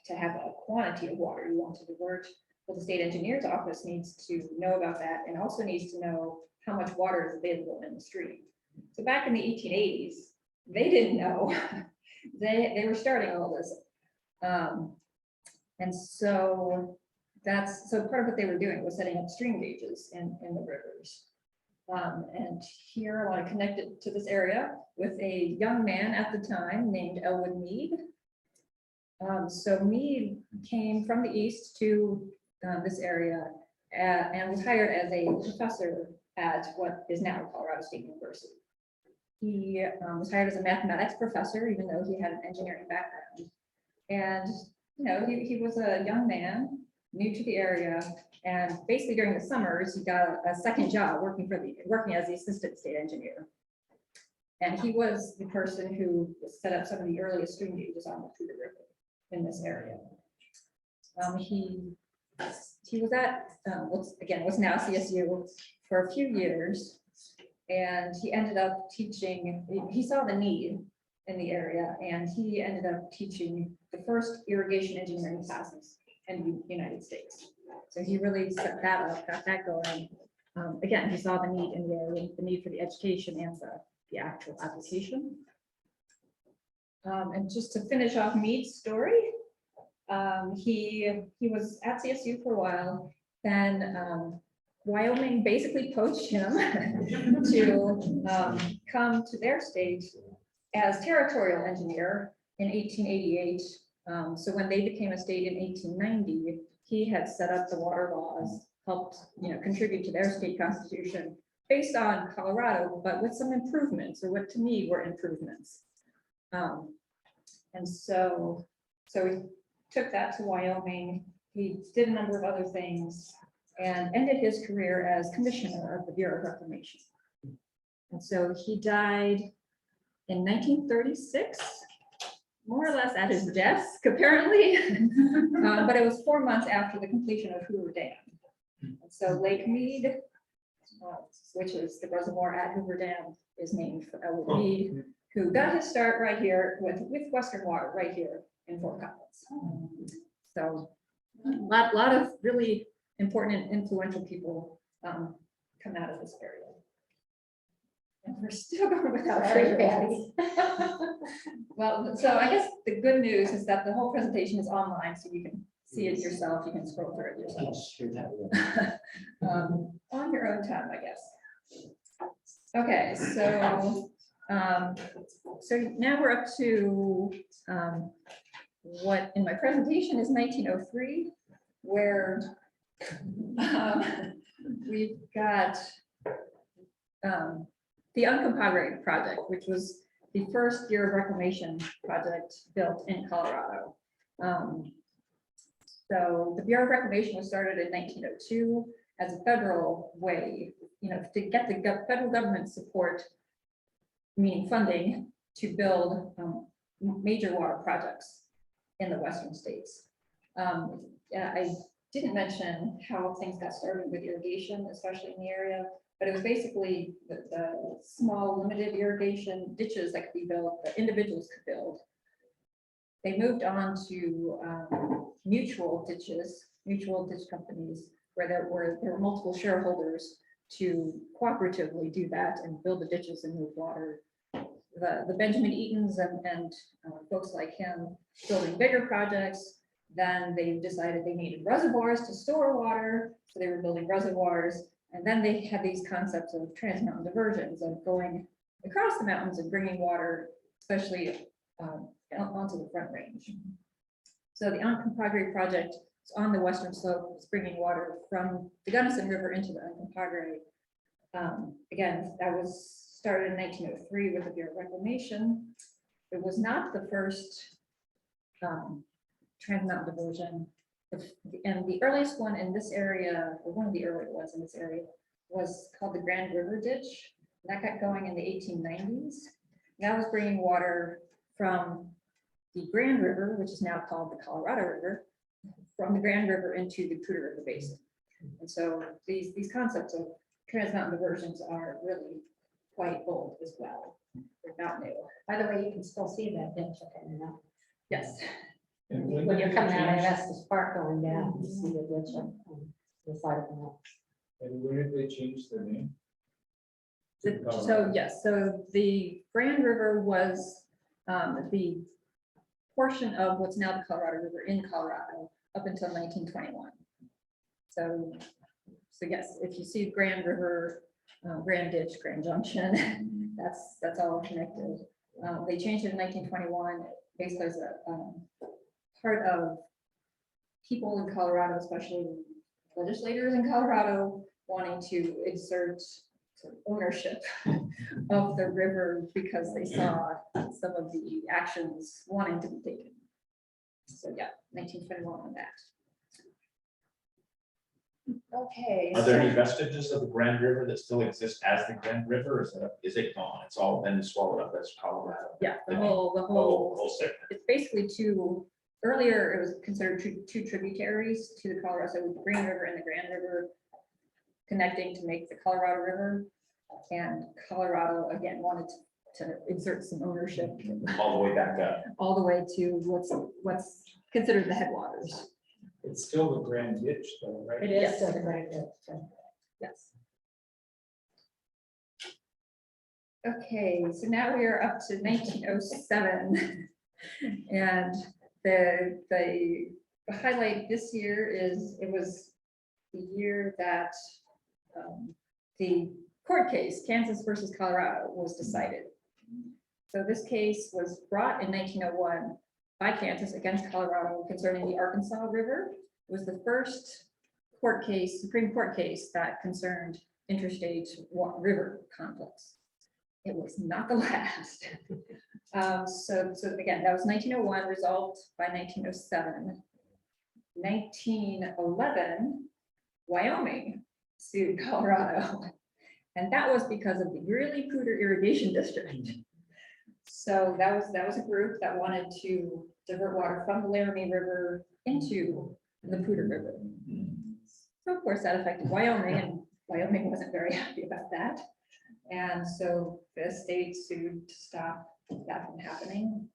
to have a quantity of water you want to divert. Well, the State Engineer's Office needs to know about that and also needs to know how much water is available in the stream. So back in the 1880s, they didn't know. They were starting all this. And so part of what they were doing was setting up stream gauges in the rivers. And here I want to connect it to this area with a young man at the time named Elwood Mead. So Mead came from the east to this area and was hired as a professor at what is now Colorado State University. He was hired as a mathematics professor, even though he had an engineering background. And he was a young man, new to the area, and basically during the summers, he got a second job working as the assistant state engineer. And he was the person who set up some of the earliest stream gauges on the Cougar River in this area. He was at what's now CSU for a few years, and he ended up teaching. He saw the need in the area, and he ended up teaching the first irrigation engineering classes in the United States. So he really set that up, got that going. Again, he saw the need in the area, the need for the education and the actual application. And just to finish off Mead's story, he was at CSU for a while. Then Wyoming basically poached him to come to their state as territorial engineer in 1888. So when they became a state in 1890, he had set up the water laws, helped contribute to their state constitution, based on Colorado, but with some improvements, or what to me were improvements. And so he took that to Wyoming. He did a number of other things and ended his career as commissioner of the Bureau of Reclamation. And so he died in 1936, more or less at his desk, apparently. But it was 4 months after the completion of Hoover Dam. And so Lake Mead, which is the reservoir at Hoover Dam, is named for Elwood Mead, who got his start right here with Western Water, right here in Fort Collins. So a lot of really important and influential people come out of this area. And we're still going without Very Patty. Well, so I guess the good news is that the whole presentation is online, so you can see it yourself. You can scroll through it yourself. On your own time, I guess. Okay, so now we're up to what in my presentation is 1903, where we've got the Uncompahgre project, which was the first Bureau of Reclamation project built in Colorado. So the Bureau of Reclamation was started in 1902 as a federal way, to get the federal government support, meaning funding, to build major water projects in the western states. I didn't mention how things got started with irrigation, especially in the area, but it was basically the small limited irrigation ditches that could be built, that individuals could build. They moved on to mutual ditch companies, where there were multiple shareholders to cooperatively do that and build the ditches and move water. The Benjamin Eatons and folks like him building bigger projects. Then they decided they needed reservoirs to store water, so they were building reservoirs. And then they had these concepts of trans-mountain diversions, of going across the mountains and bringing water, especially onto the Front Range. So the Uncompahgre project is on the western slope. It's bringing water from the Gunnison River into the Uncompahgre. Again, that was started in 1903 with the Bureau of Reclamation. It was not the first trans-mountain diversion. And the earliest one in this area, or one of the earlier ones in this area, was called the Grand River Ditch. That got going in the 1890s. That was bringing water from the Grand River, which is now called the Colorado River, from the Grand River into the Poudre River Basin. And so these concepts of trans-mountain diversions are really quite old as well. They're not new. By the way, you can still see that ditch coming up. Yes. When you're coming out of Estes Park going down, you see the ditch on the side of the mountain. And when did they change their name? So yes, so the Grand River was the portion of what's now the Colorado River in Colorado up until 1921. So yes, if you see Grand River, Grand Ditch, Grand Junction, that's all connected. They changed it in 1921, basically as a part of people in Colorado, especially legislators in Colorado, wanting to exert sort of ownership of the river because they saw some of the actions wanting to be taken. So yeah, 1921 on that. Okay. Are there any vestiges of the Grand River that still exist as the Grand River, or is it gone? It's all been swallowed up as Colorado? Yeah, the whole segment. It's basically two. Earlier, it was considered two tributaries to the Colorado, so the Green River and the Grand River connecting to make the Colorado River. And Colorado again wanted to exert some ownership All the way back up. all the way to what's considered the headwaters. It's still the Grand Ditch though, right? It is Yes. still the Grand Ditch. Yes. Okay, so now we are up to 1907. And the highlight this year is, it was the year that the court case, Kansas versus Colorado, was decided. So this case was brought in 1901 by Kansas against Colorado concerning the Arkansas River. It was the first court case, Supreme Court case, that concerned interstate river conflicts. It was not the last. So again, that was 1901, resolved by 1907. 1911, Wyoming sued Colorado. And that was because of the Greeley Poudre Irrigation District. So that was a group that wanted to divert water from the Laramie River into the Poudre River. So of course that affected Wyoming, and Wyoming wasn't very happy about that. And so the state sued to stop that from happening.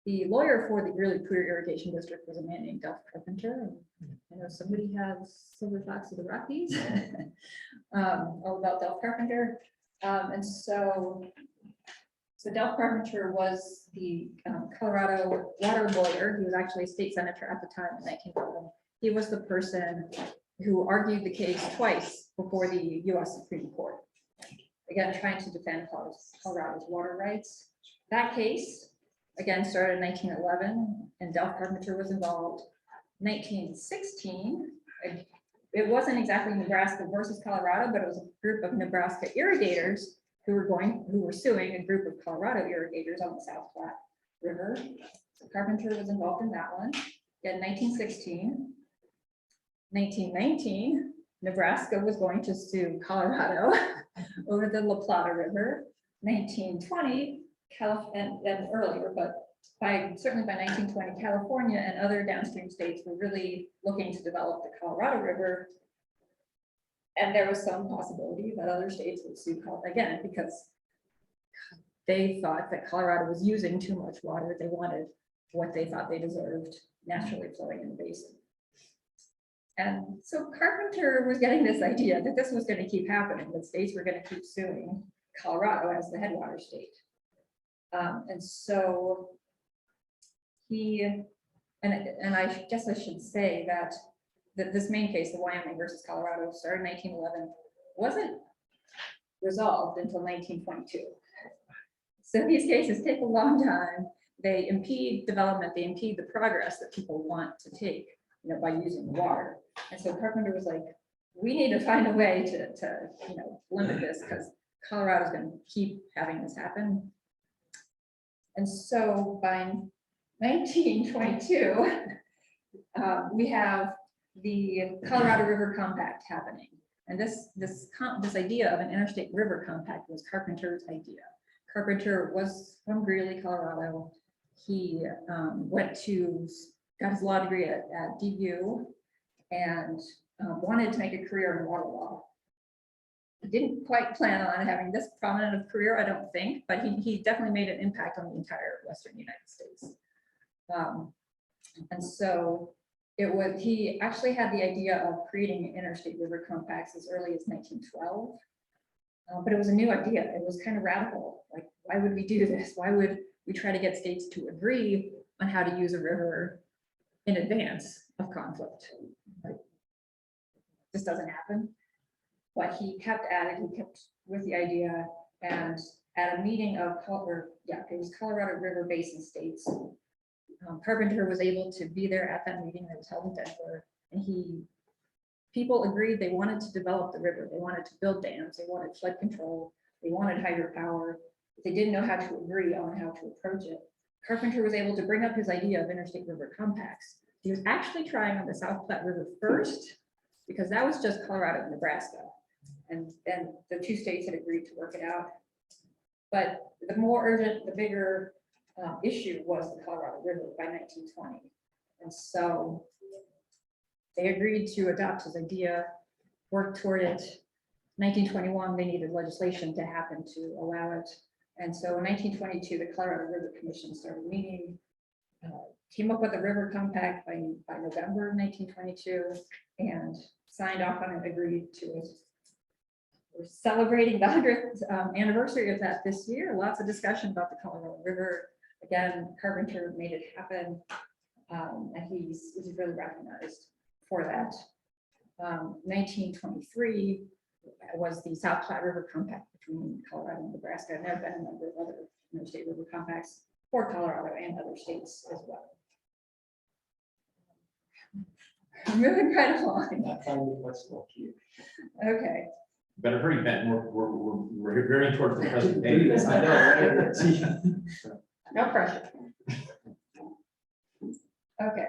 The lawyer for the Greeley Poudre Irrigation District was a man named Delph Carpenter. I know somebody has Silver Fox of the Rockies, all about Delph Carpenter. And so Delph Carpenter was the Colorado water lawyer. He was actually a state senator at the time in 1911. He was the person who argued the case twice before the US Supreme Court. Again, trying to defend Colorado's water rights. That case, again, started in 1911, and Delph Carpenter was involved. 1916, it wasn't exactly Nebraska versus Colorado, but it was a group of Nebraska irrigators who were suing a group of Colorado irrigators on the South Platte River. So Carpenter was involved in that one. Then 1916, 1919, Nebraska was going to sue Colorado over the La Plata River. 1920, and earlier, but certainly by 1920, California and other downstream states were really looking to develop the Colorado River. And there was some possibility that other states would sue again because they thought that Colorado was using too much water. They wanted what they thought they deserved naturally flowing in the basin. And so Carpenter was getting this idea that this was going to keep happening, that states were going to keep suing Colorado as the headwater state. And so he, and I guess I should say that this main case, the Wyoming versus Colorado, started in 1911, wasn't resolved until 1922. So these cases take a long time. They impede development, they impede the progress that people want to take, by using the water. And so Carpenter was like, we need to find a way to limit this because Colorado is going to keep having this happen. And so by 1922, we have the Colorado River Compact happening. And this idea of an interstate river compact was Carpenter's idea. Carpenter was from Greeley, Colorado. He got his law degree at DU and wanted to make a career in water law. He didn't quite plan on having this prominent of career, I don't think, but he definitely made an impact on the entire Western United States. And so he actually had the idea of creating interstate river compacts as early as 1912. But it was a new idea. It was kind of radical. Like, why would we do this? Why would we try to get states to agree on how to use a river in advance of conflict? Like, this doesn't happen. But he kept at it. He kept with the idea, and at a meeting of it was Colorado River Basin states. Carpenter was able to be there at that meeting that was held in Denver, and people agreed they wanted to develop the river. They wanted to build dams. They wanted flood control. They wanted hydropower. They didn't know how to agree on how to approach it. Carpenter was able to bring up his idea of interstate river compacts. He was actually trying on the South Platte River first, because that was just Colorado and Nebraska. And the two states had agreed to work it out. But the more urgent, the bigger issue was the Colorado River by 1920. And so they agreed to adopt his idea, work toward it. 1921, they needed legislation to happen to allow it. And so in 1922, the Colorado River Commission started meeting, came up with a river compact by November of 1922, and signed off on it, agreed to it. We're celebrating the 100th anniversary of that this year. Lots of discussion about the Colorado River. Again, Carpenter made it happen, and he's really recognized for that. 1923 was the South Platte River Compact between Colorado and Nebraska, and there have been a number of other interstate river compacts for Colorado and other states as well. Moving right along. Not trying to be flexible. Okay, Better hurry, Ben, we're veering towards the present day. Yes, I know, right? No pressure. Okay,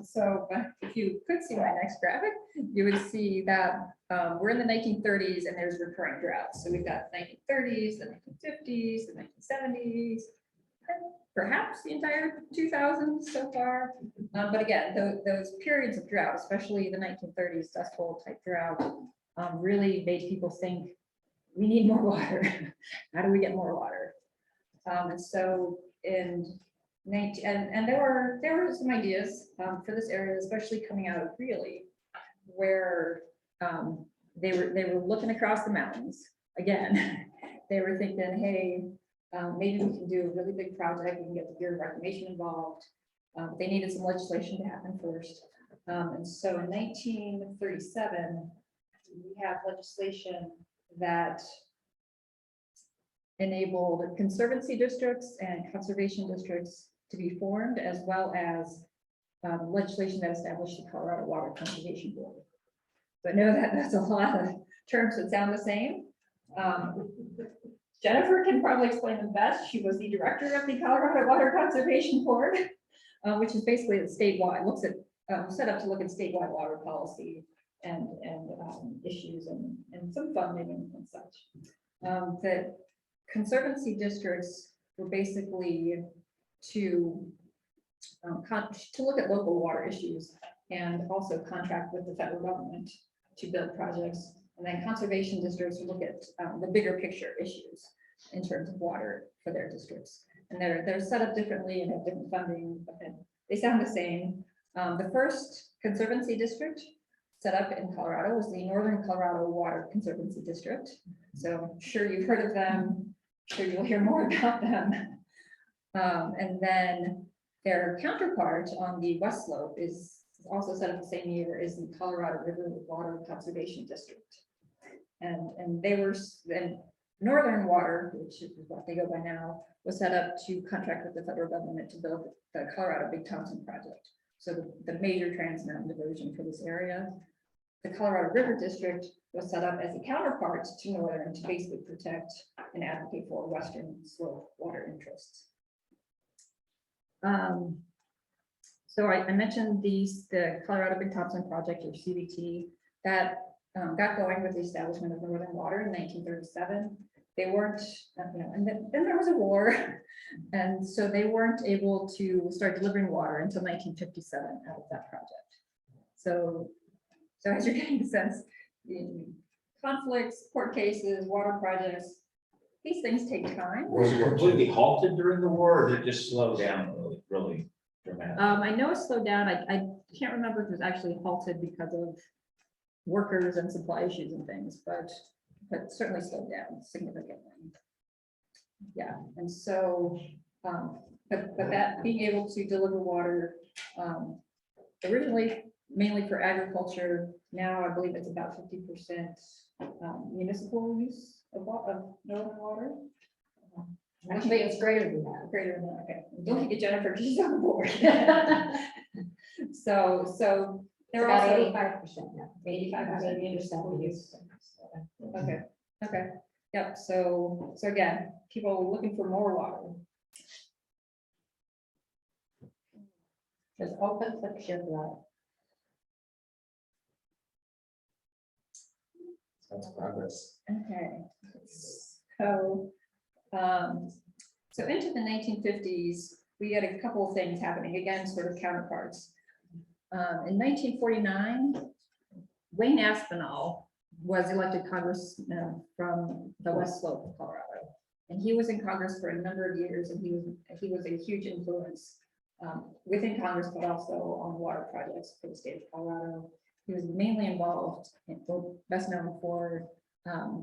so if you could see my next graphic, you would see that we're in the 1930s and there's recurring droughts. So we've got 1930s, the 1950s, the 1970s, and perhaps the entire 2000s so far. But again, those periods of drought, especially the 1930s Dust Bowl type drought, really made people think we need more water. How do we get more water? And so in and there were some ideas for this area, especially coming out of Greeley, where they were looking across the mountains again. They were thinking, hey, maybe we can do a really big project. We can get the Bureau of Reclamation involved. They needed some legislation to happen first, and so in 1937, we have legislation that enabled conservancy districts and conservation districts to be formed, as well as legislation that established the Colorado Water Conservation Board. So I know that that's a lot of terms that sound the same. Jennifer can probably explain them best. She was the director of the Colorado Water Conservation Board, which is basically the statewide, looks at set up to look at statewide water policy and issues and some funding and such. That conservancy districts were basically to look at local water issues and also contract with the federal government to build projects. And then conservation districts look at the bigger picture issues in terms of water for their districts. And they're set up differently and have different funding, but then they sound the same. The first conservancy district set up in Colorado was the Northern Colorado Water Conservancy District. So I'm sure you've heard of them. I'm sure you'll hear more about them. And then their counterpart on the west slope is also set up the same year as the Colorado River Water Conservation District. And they were then Northern Water, which is what they go by now, was set up to contract with the federal government to build the Colorado Big Thompson project. So the major Trans Mountain diversion for this area. The Colorado River District was set up as a counterpart to Northern to basically protect and advocate for Western slope water interests. So I mentioned the Colorado Big Thompson project, or CBT, that got going with the establishment of Northern Water in 1937. They weren't, and then there was a war, and so they weren't able to start delivering water until 1957 out of that project. So as you're getting the sense, in conflicts, court cases, water projects, these things take time. Was it completely halted during the war, or did it just slow down really dramatically? I know it slowed down. I can't remember if it was actually halted because of workers and supply issues and things, but certainly slowed down significantly. Yeah, and so, but that being able to deliver water, originally mainly for agriculture, now I believe it's about 50% municipal use of Northern Water. Actually, it's greater than that. Greater than that, okay. Don't forget Jennifer, she's on the board. So they're About also 85% now. 85% municipal use. Okay, yep, so again, people are looking for more water. Just open the ship light. That's progress. Okay, so into the 1950s, we had a couple of things happening, again, sort of counterparts. In 1949, Wayne Aspinall was elected congressman from the West Slope of Colorado. And he was in Congress for a number of years, and he was a huge influence within Congress, but also on water projects for the state of Colorado. He was mainly involved, best known for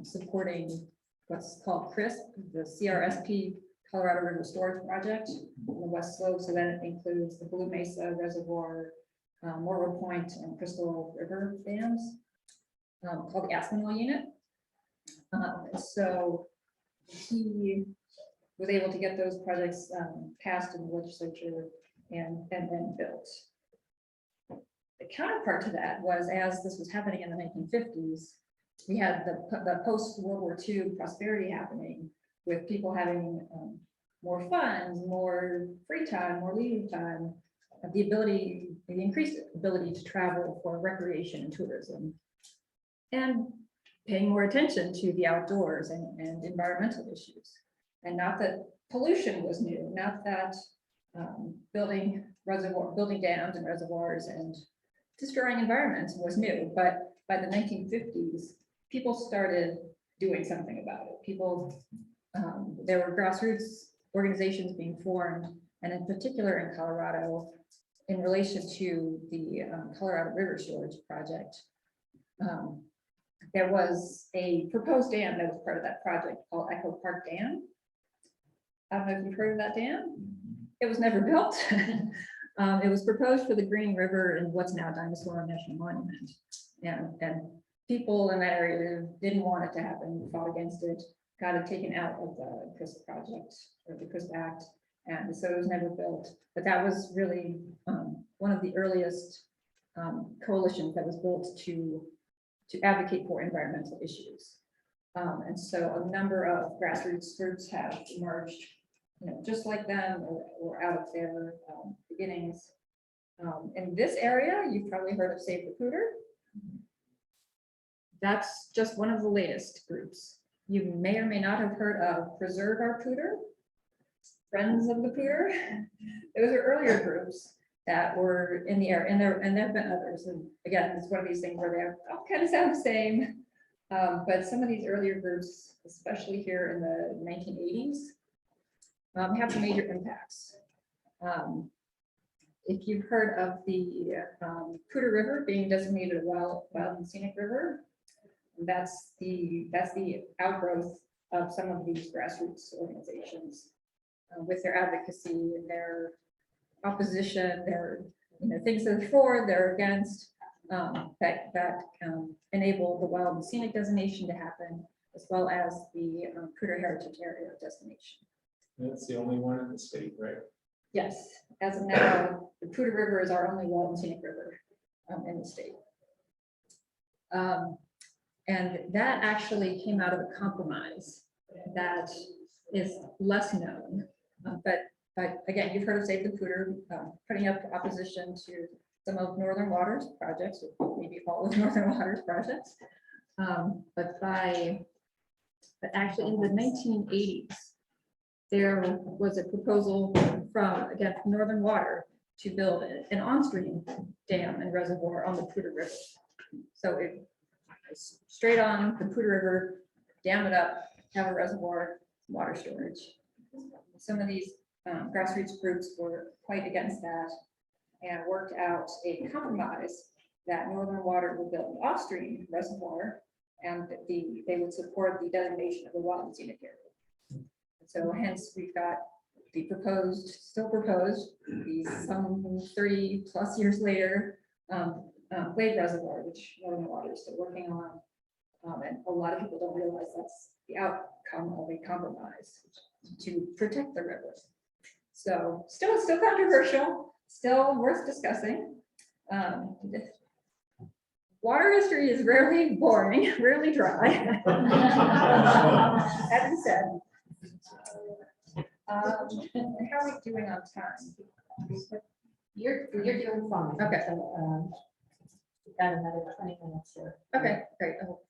supporting what's called CRISP, the CRSP Colorado River Storage Project on the West Slope. So that includes the Blue Mesa Reservoir, Morro Point, and Crystal River dams, called the Aspinall Unit. So he was able to get those projects passed in the legislature and then built. The counterpart to that was, as this was happening in the 1950s, we had the post-World War II prosperity happening with people having more funds, more free time, more leisure time, the increased ability to travel for recreation and tourism, and paying more attention to the outdoors and environmental issues. And not that pollution was new, not that building dams and reservoirs and destroying environments was new, but by the 1950s, people started doing something about it. People, there were grassroots organizations being formed, and in particular in Colorado, in relation to the Colorado River Storage Project. There was a proposed dam that was part of that project called Echo Park Dam. I don't know if you've heard of that dam. It was never built. It was proposed for the Green River in what's now Dinosaur National Monument. And people in that area didn't want it to happen, fought against it, got it taken out of the CRISP project or the CRISP Act. And so it was never built. But that was really one of the earliest coalitions that was built to advocate for environmental issues. And so a number of grassroots groups have emerged, just like them or out of their beginnings. In this area, you've probably heard of Save the Pooter. That's just one of the latest groups. You may or may not have heard of Preserve Our Pooter, Friends of the Pooter. Those are earlier groups that were in the area, and there have been others. And again, it's one of these things where they all kind of sound the same. But some of these earlier groups, especially here in the 1980s, have major impacts. If you've heard of the Pooter River being designated a wild and scenic river, that's the outgrowth of some of these grassroots organizations with their advocacy and their opposition, their things that are for, they're against, that enable the wild and scenic designation to happen, as well as the Pooter Heritage Area designation. That's the only one in the state, right? Yes, as of now, the Pooter River is our only wild and scenic river in the state. And that actually came out of a compromise that is less known. But again, you've heard of Save the Pooter, putting up opposition to some of Northern Waters projects, or maybe all of Northern Waters projects. But actually in the 1980s, there was a proposal from Northern Water to build an on-stream dam and reservoir on the Pooter River. So it's straight on the Pooter River, dam it up, have a reservoir, water storage. Some of these grassroots groups were quite against that and worked out a compromise that Northern Water would build an off-stream reservoir and they would support the designation of the wild and scenic area. So hence we've got the still proposed, some 30 plus years later, Glade Reservoir, which Northern Water is still working on. And a lot of people don't realize that's the outcome of a compromise to protect the river. So still controversial, still worth discussing. Water history is rarely boring, rarely dry. That being said, how are we doing on time? You're doing fine. Okay. So, we've got another 20 minutes here. Okay, great. I'll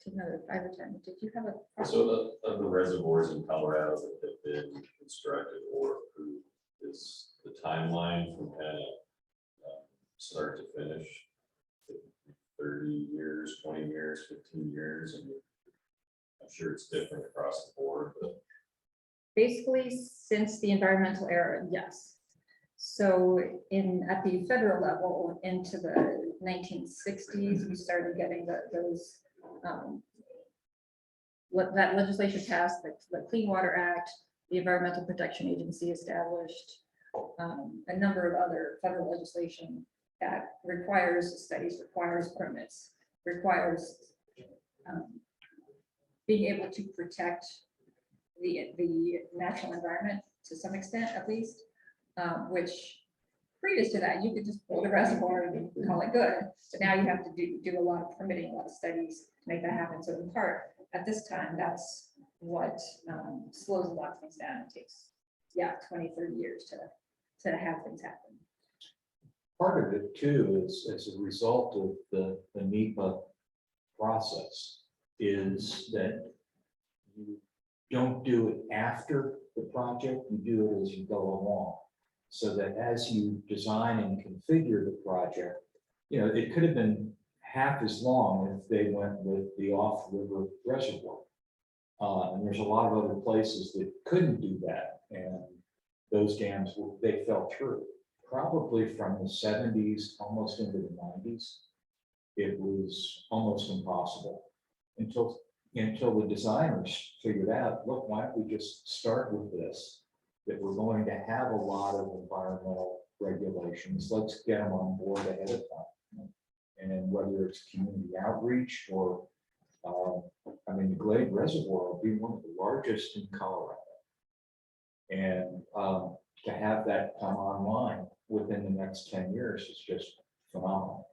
take another 5 or 10. Did you have a? So of the reservoirs in Colorado that have been constructed or approved, is the timeline from kind of start to finish 30 years, 20 years, 15 years? I mean, I'm sure it's different across the board, but Basically, since the environmental era, yes. So at the federal level into the 1960s, we started getting those that legislation passed, the Clean Water Act, the Environmental Protection Agency established, a number of other federal legislation that requires studies, requires permits, requires being able to protect the natural environment to some extent, at least, which previous to that, you could just build a reservoir and call it good. So now you have to do a lot of permitting, a lot of studies to make that happen. So in part, at this time, that's what slows a lot of things down. It takes, 20, 30 years to have things happen. Part of it too is as a result of the NEPA process is that you don't do it after the project, you do it as you go along. So that as you design and configure the project, it could have been half as long if they went with the off-river reservoir. And there's a lot of other places that couldn't do that. And those dams, they fell through. Probably from the 70s, almost into the 90s, it was almost impossible until the designers figured out, look, why don't we just start with this, that we're going to have a lot of environmental regulations. Let's get them on board ahead of time. And whether it's community outreach or, the Glade Reservoir will be one of the largest in Colorado. And to have that come online within the next 10 years is just phenomenal.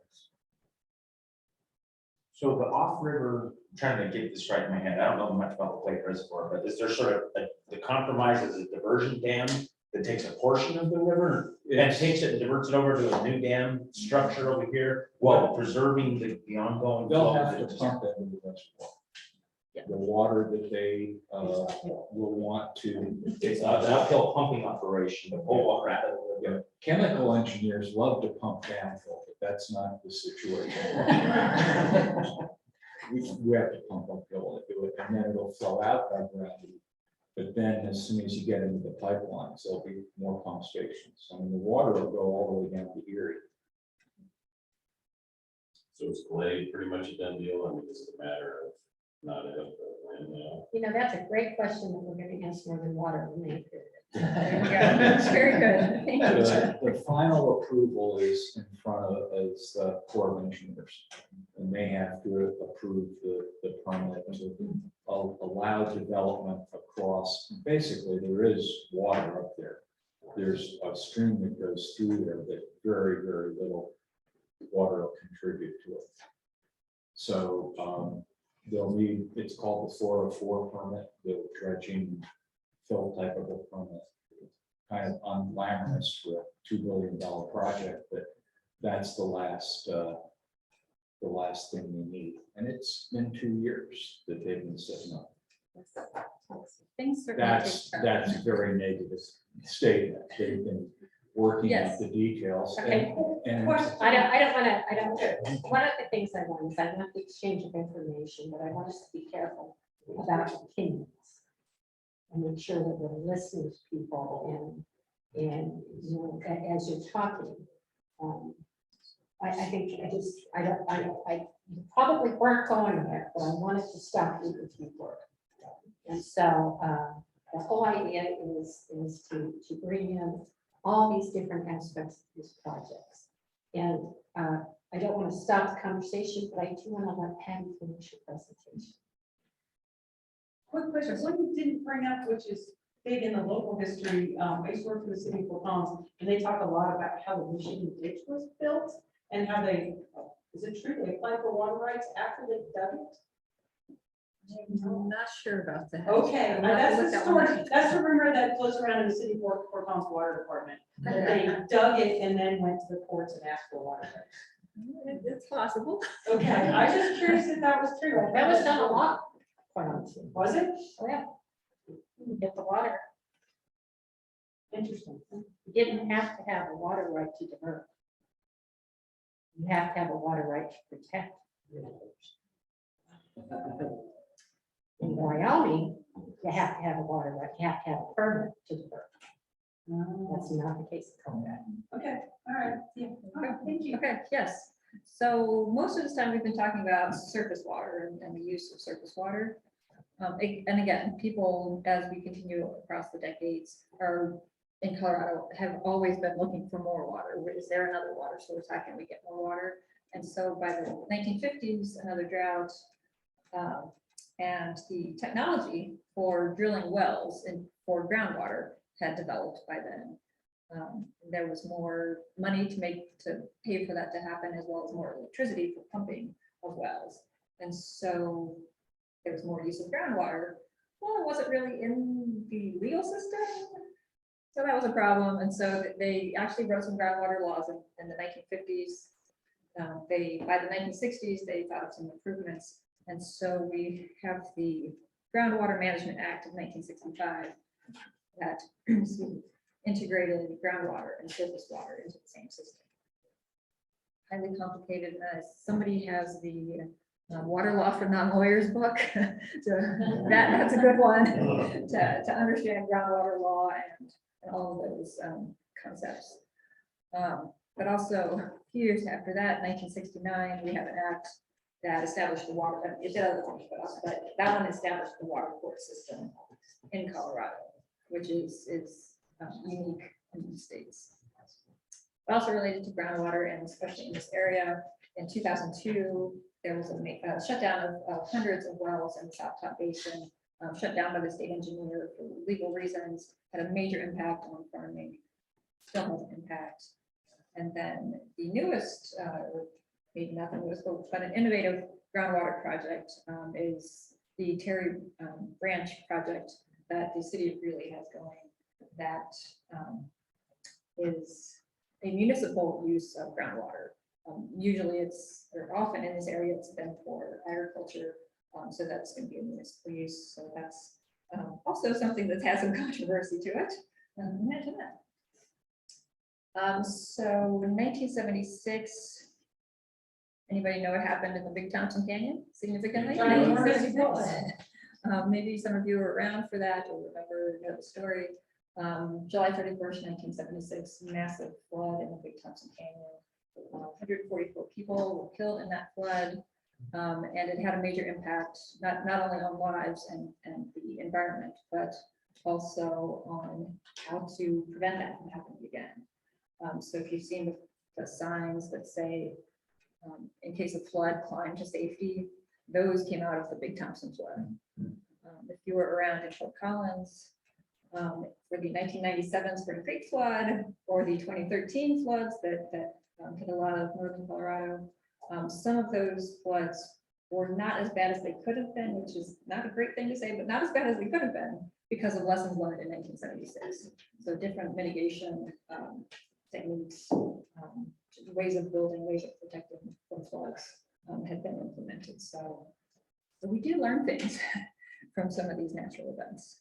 So the off-river, I'm trying to get this right in my head, I don't know much about the Glade Reservoir, but is there sort of the compromise as a diversion dam that takes a portion of the river and takes it and diverts it over to a new dam structure over here, while preserving the ongoing They'll flow? have to pump into the reservoir. The water that they will want to. It's an uphill pumping operation to pull water out of the river. Chemical engineers love to pump downhill, but that's not the situation. We have to pump uphill to do it, and then it'll flow out by gravity. But then as soon as you get into the pipelines, there'll be more pump stations. The water will go all the way down to Erie. So it's Glade pretty much a done deal. It's a matter of not enough land now. That's a great question that we're going to ask Northern Water. That's very good. Thank you. The final approval is in front of the Corps of Engineers, and they have to approve the permit to allow development across. Basically, there is water up there. There's a stream that goes through there that very, very little water will contribute to it. So they'll need, it's called the 404 permit, the dredging fill type of a permit. Kind of unglamorous for a $2 billion project, but that's the last thing we need. And it's been 2 years that they've been sitting up. Things are. That's a very negative statement. They've been working out the details. Okay. And One of the things I want is I want the exchange of information, but I want us to be careful about opinions. And make sure that we're listening to people and as you're talking. I think you probably weren't going there, but I wanted to stop you if you were. And so the whole idea is to bring in all these different aspects of these projects. And I don't want to stop the conversation, but I do want to let Patty finish her presentation. Quick question, one you didn't bring up, which is big in the local history, I used to work for the city of Fort Collins, and they talk a lot about how the Michigan ditch was built and how they, is it true, they applied for water rights after they dug it? I'm not sure about that. Okay, that's the story, that's the rumor that floats around in the city of Fort Collins Water Department. That they dug it and then went to the courts and asked for water rights. It's possible. Okay, I was just curious if that was true. That was done a lot. Was it? Oh, yeah. You get the water. Interesting. You didn't have to have a water right to divert. You have to have a water right to protect. In Wyoming, you have to have a water right, you have to have a permit to divert. That's not the case in Colorado. Okay, all right. Yeah. Thank you. Okay, yes. So most of this time we've been talking about surface water and the use of surface water. And again, people, as we continue across the decades, are in Colorado have always been looking for more water. Is there another water source? How can we get more water? And so by the 1950s, another drought, and the technology for drilling wells and for groundwater had developed by then. There was more money to pay for that to happen, as well as more electricity for pumping of wells. And so there was more use of groundwater. Well, it wasn't really in the legal system. So that was a problem. And so they actually wrote some groundwater laws in the 1950s. By the 1960s, they thought of some improvements. And so we have the Groundwater Management Act of 1965 that integrated groundwater and surface water into the same system. Highly complicated. Somebody has the water law for non-lawyers book. So that's a good one to understand groundwater law and all of those concepts. But also, a few years after that, 1969, we have an act that established the water. It did other things, but that one established the water court system in Colorado, which is unique in the states. Also related to groundwater, and especially in this area, in 2002, there was a shutdown of hundreds of wells in the South Top Basin, shut down by the state engineer for legal reasons, had a major impact on farming, still has an impact. And then the newest, maybe not the newest, but an innovative groundwater project is the Terry Branch project that the city of Greeley has going. That is a municipal use of groundwater. Usually or often in this area, it's been for agriculture. So that's going to be a municipal use. So that's also something that has some controversy to it. Imagine that. So in 1976, anybody know what happened in the Big Thompson Canyon significantly? Maybe some of you were around for that or know the story. July 31st, 1976, massive flood in the Big Thompson Canyon. 144 people were killed in that flood. And it had a major impact, not only on lives and the environment, but also on how to prevent that from happening again. So if you've seen the signs that say, in case of flood, climb to safety, those came out of the Big Thompson flood. If you were around in Fort Collins for the 1997 Spring Creek flood or the 2013 floods that hit a lot of northern Colorado, some of those floods were not as bad as they could have been, which is not a great thing to say, but not as bad as they could have been because of lessons learned in 1976. So different mitigation techniques, ways of building, ways of protecting from floods had been implemented. So we do learn things from some of these natural events.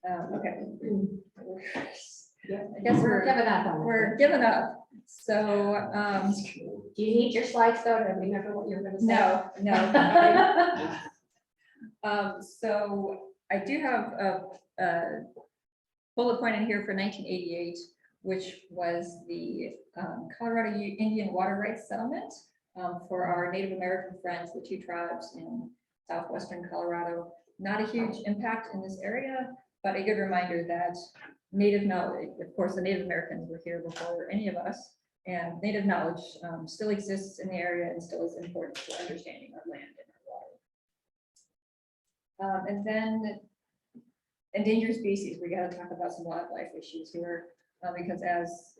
Okay. I guess We're giving up on it. We're giving up. So do you need your slides though to remember what you're going to say? No. So I do have a bullet point in here for 1988, which was the Colorado Indian Water Rights Settlement for our Native American friends, the two tribes in southwestern Colorado. Not a huge impact in this area, but a good reminder that Native knowledge, of course, the Native Americans were here before any of us, and Native knowledge still exists in the area and still is important to understanding our land and our water. And then endangered species, we got to talk about some wildlife issues here, because as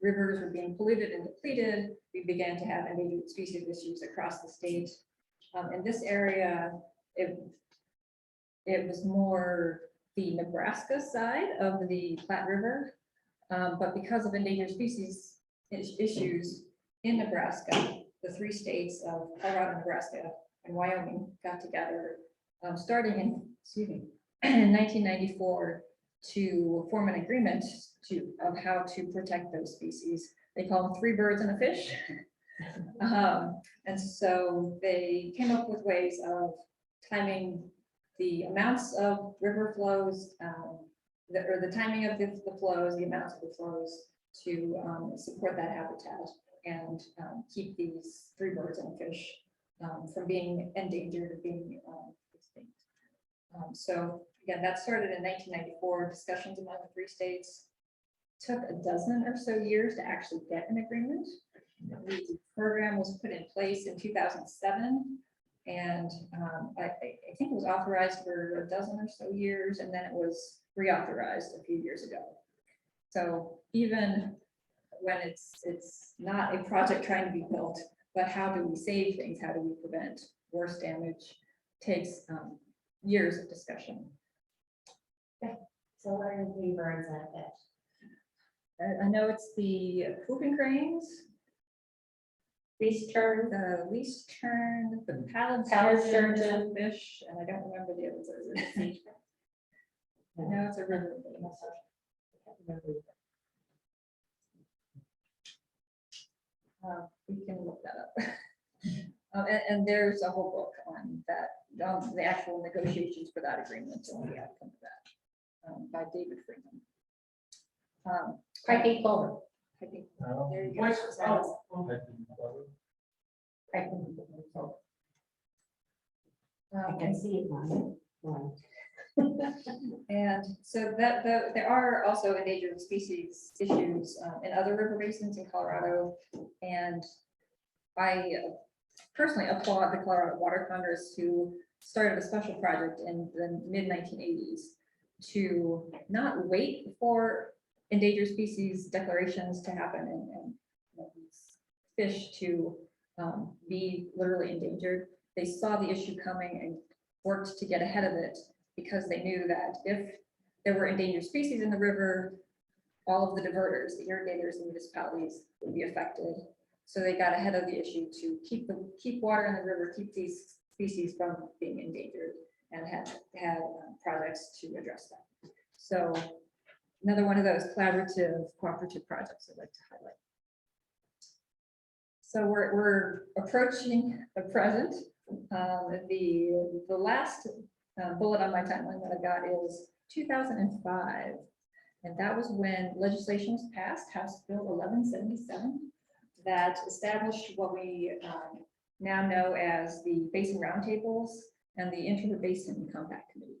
rivers were being polluted and depleted, we began to have endangered species issues across the state. In this area, it was more the Nebraska side of the Platte River, but because of endangered species issues in Nebraska, the three states of Colorado, Nebraska, and Wyoming got together, starting in 1994, to form an agreement of how to protect those species. They call them 3 birds and a fish. And so they came up with ways of timing the amounts of river flows, or the timing of the flows, the amounts of the flows to support that habitat and keep these 3 birds and a fish from being endangered or being extinct. So again, that started in 1994, discussions among the 3 states. Took a dozen or so years to actually get an agreement. The program was put in place in 2007, And I think it was authorized for a dozen or so years, and then it was reauthorized a few years ago. So even when it's not a project trying to be built, but how do we save things? How do we prevent worse damage? Takes years of discussion. So what are the three birds that fit? I know it's the pooping cranes, Least turn, the least turn, the pallid Pallid sturgeon, sturgeon. fish, and I don't remember the others. No, it's a river. We can look that up. And there's a whole book on that, on the actual negotiations for that agreement and the outcome of that, by David Freeman. piping culvert. Piping. Oh. There you go. What's- oh, Piping culvert. I Um, can see it now. And so there are also endangered species issues in other river basins in Colorado. And I personally applaud the Colorado Water Congress, who started a special project in the mid-1980s to not wait for endangered species declarations to happen and these fish to be literally endangered. They saw the issue coming and worked to get ahead of it, because they knew that if there were endangered species in the river, all of the diverters, the irrigators, and municipalities would be affected. So they got ahead of the issue to keep water in the river, keep these species from being endangered, and had projects to address that. So another one of those collaborative, cooperative projects I'd like to highlight. So we're approaching the present. The last bullet on my timeline that I got is 2005. And that was when legislation was passed, House Bill 1177, that established what we now know as the Basin Roundtables and the Inter-Basin Compact Committee.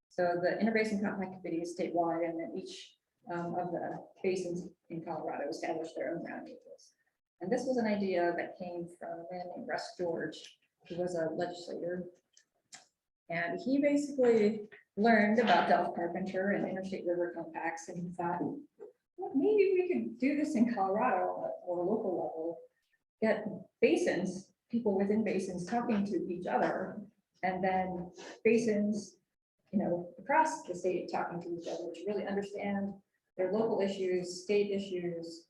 So the Inter-Basin Compact Committee is statewide, and then each of the basins in Colorado established their own roundtables. And this was an idea that came from a man named Russ George, who was a legislator. And he basically learned about Delph Carpenter and interstate river compacts, and he thought, well, maybe we could do this in Colorado or a local level, get basins, people within basins talking to each other, and then basins, across the state talking to each other to really understand their local issues, state issues,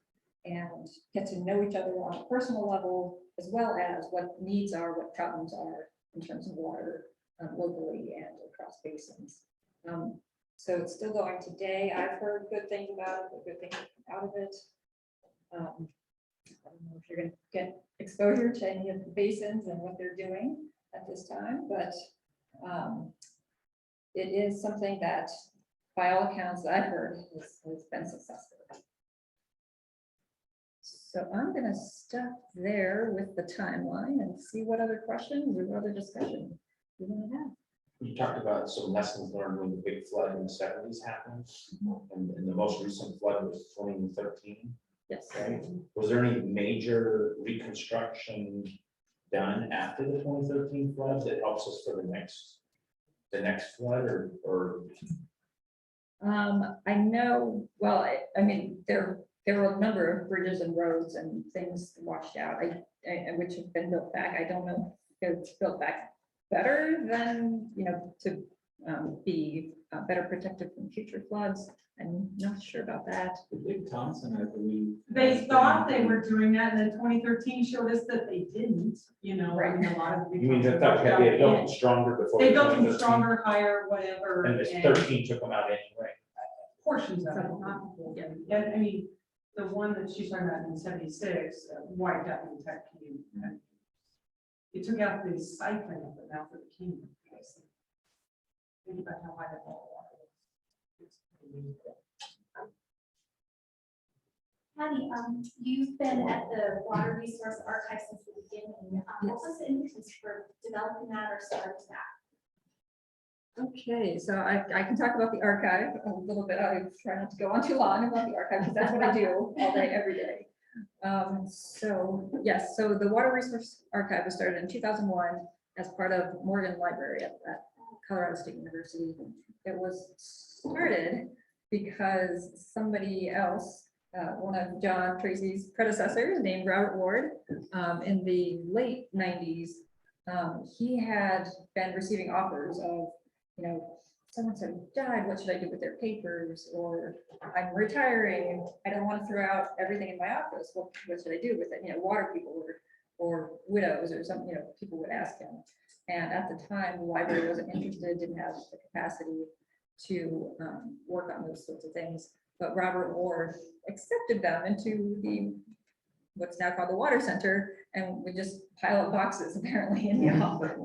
and get to know each other on a personal level, as well as what needs are, what problems are in terms of water locally and across basins. So it's still going today. I've heard good things about it, good things come out of it. I don't know if you're going to get exposure to any of the basins and what they're doing at this time, but it is something that, by all accounts that I've heard, has been successful. So I'm going to stop there with the timeline and see what other questions or other discussion you want to have. You talked about some lessons learned when the big flood in the 70s happened, and the most recent flood was 2013. Yes. Right? Was there any major reconstruction done after the 2013 flood that helps us for the next flood, or? I know, well, I mean, there were a number of bridges and roads and things washed out, which have been built back. I don't know if it's built back better than, to be better protected from future floods. I'm not sure about that. The Big Thompson, I believe. They thought they were doing that, and then 2013 showed us that they didn't, Right. I mean, a lot of. the big You mean that Thompson they had built washed them out. stronger before? They the built them 2013? stronger, higher, whatever. And this 13 took them out anyway. Portions of it, not the whole thing. And I mean, the one that she's talking about in 76, wiped out the entire community. It took out the cycling of the mouth of the kingdom. Think about how high that wall was. Patty, you've been at the Water Resource Archive since the beginning. What was the impetus for developing that or starting that? Okay, so I can talk about the archive a little bit. I try not to go on too long about the archive, because that's what I do all day, every day. So yes, so the Water Resource Archive was started in 2001. as part of Morgan Library at Colorado State University. It was started because somebody else, one of John Tracy's predecessors named Robert Ward, in the late 90s, he had been receiving offers of, so-and-so died, what should I do with their papers? Or I'm retiring, I don't want to throw out everything in my office, what should I do with it? Water people or widows or some, people would ask him. And at the time, the library wasn't interested, didn't have the capacity to work on those sorts of things. But Robert Ward accepted them into what's now called the Water Center, and we just pile up boxes apparently in the office.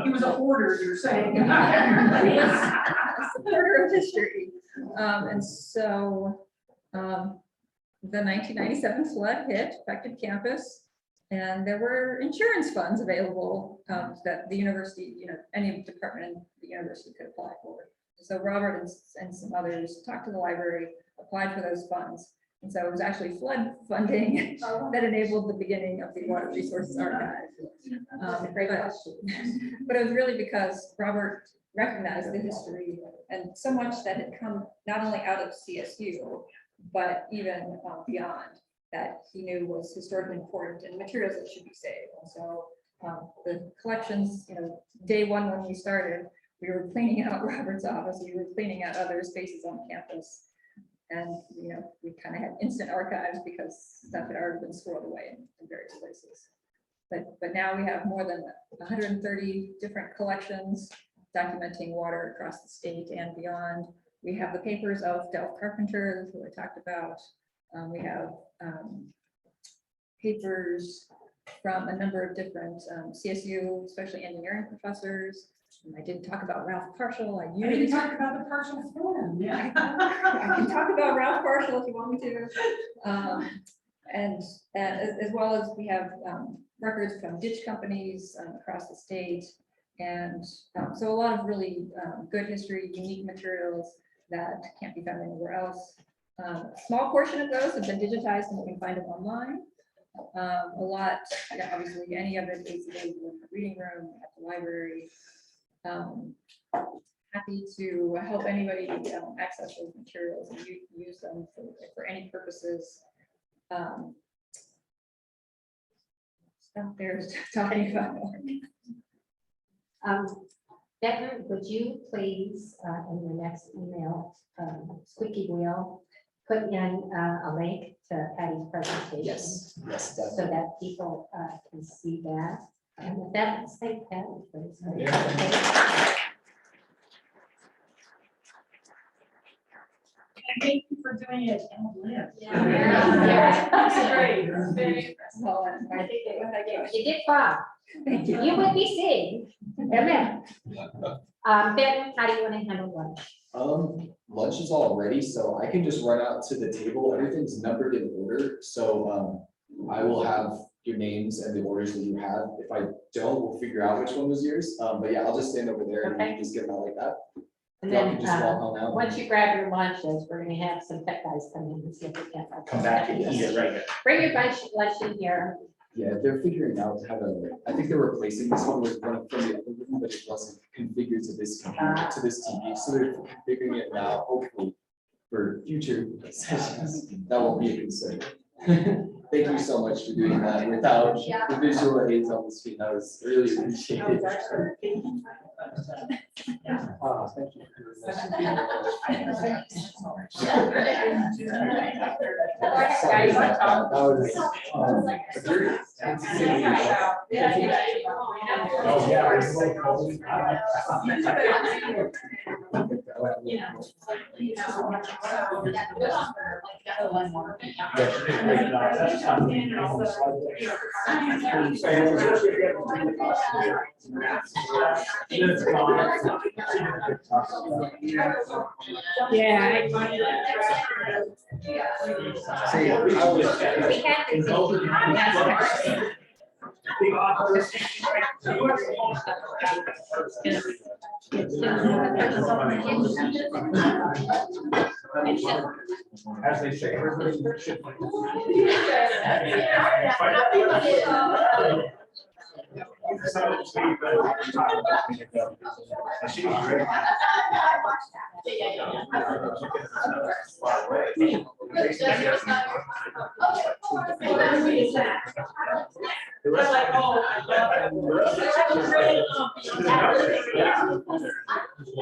He was a hoarder, you're saying. He was a supporter of history. And so the 1997 flood hit, affected campus, and there were insurance funds available that the university, any department in the university could apply for. So Robert and some others talked to the library, applied for those funds. And so it was actually flood funding that enabled the beginning of the Water Resources Archive. Great question. But it was really because Robert recognized the history and so much that had come not only out of CSU, but even beyond, that he knew was historically important and materials that should be saved. And so the collections, day one when we started, we were cleaning out Robert's office, we were cleaning out other spaces on campus. And, we kind of had instant archives because stuff had already been squirreled away in various places. But now we have more than 130 different collections documenting water across the state and beyond. We have the papers of Delph Carpenter, who I talked about. We have papers from a number of different CSU, especially engineering professors. And I didn't talk about Ralph Partial. I didn't talk about the partial form. Yeah. I can talk about Ralph Partial if you want me to. And as well as we have records from ditch companies across the state. And so a lot of really good history, unique materials that can't be found anywhere else. A small portion of those have been digitized and we can find them online. A lot, obviously, any of it is available in the reading room, at the library. Happy to help anybody access those materials and use them for any purposes. Stuff there's talking about more. Becker, would you please, in your next email, squeaky wheel, put in a link to Patty's presentation? Yes, So that people can see that. And with that, let's thank Patty for this. Thank you for doing it. Yeah. That's great. Very impressive. You did fine. Thank you. You would be seen. Amen. Ben, how do you want to handle lunch? Lunch is all ready, so I can just run out to the table. Everything's numbered in order, so I will have your names and the orders that you have. If I don't, we'll figure out which one was yours. But yeah, I'll just stand over there and you just get them out like that. And Y'all then can just walk on out. once you grab your lunches, we're going to have some tech guys come in and see if we can Come back and eat it right here. bring your lunch in here. Yeah, they're figuring out how to, I think they're replacing this one with one from the other room, but it wasn't configured to this computer, to this TV. So they're configuring it now, hopefully for future sessions. That won't be a concern. Thank you so much for doing that without the visual aids on the screen. That was really appreciated. Thank you. As they say, everybody should. That's like, oh, I love it.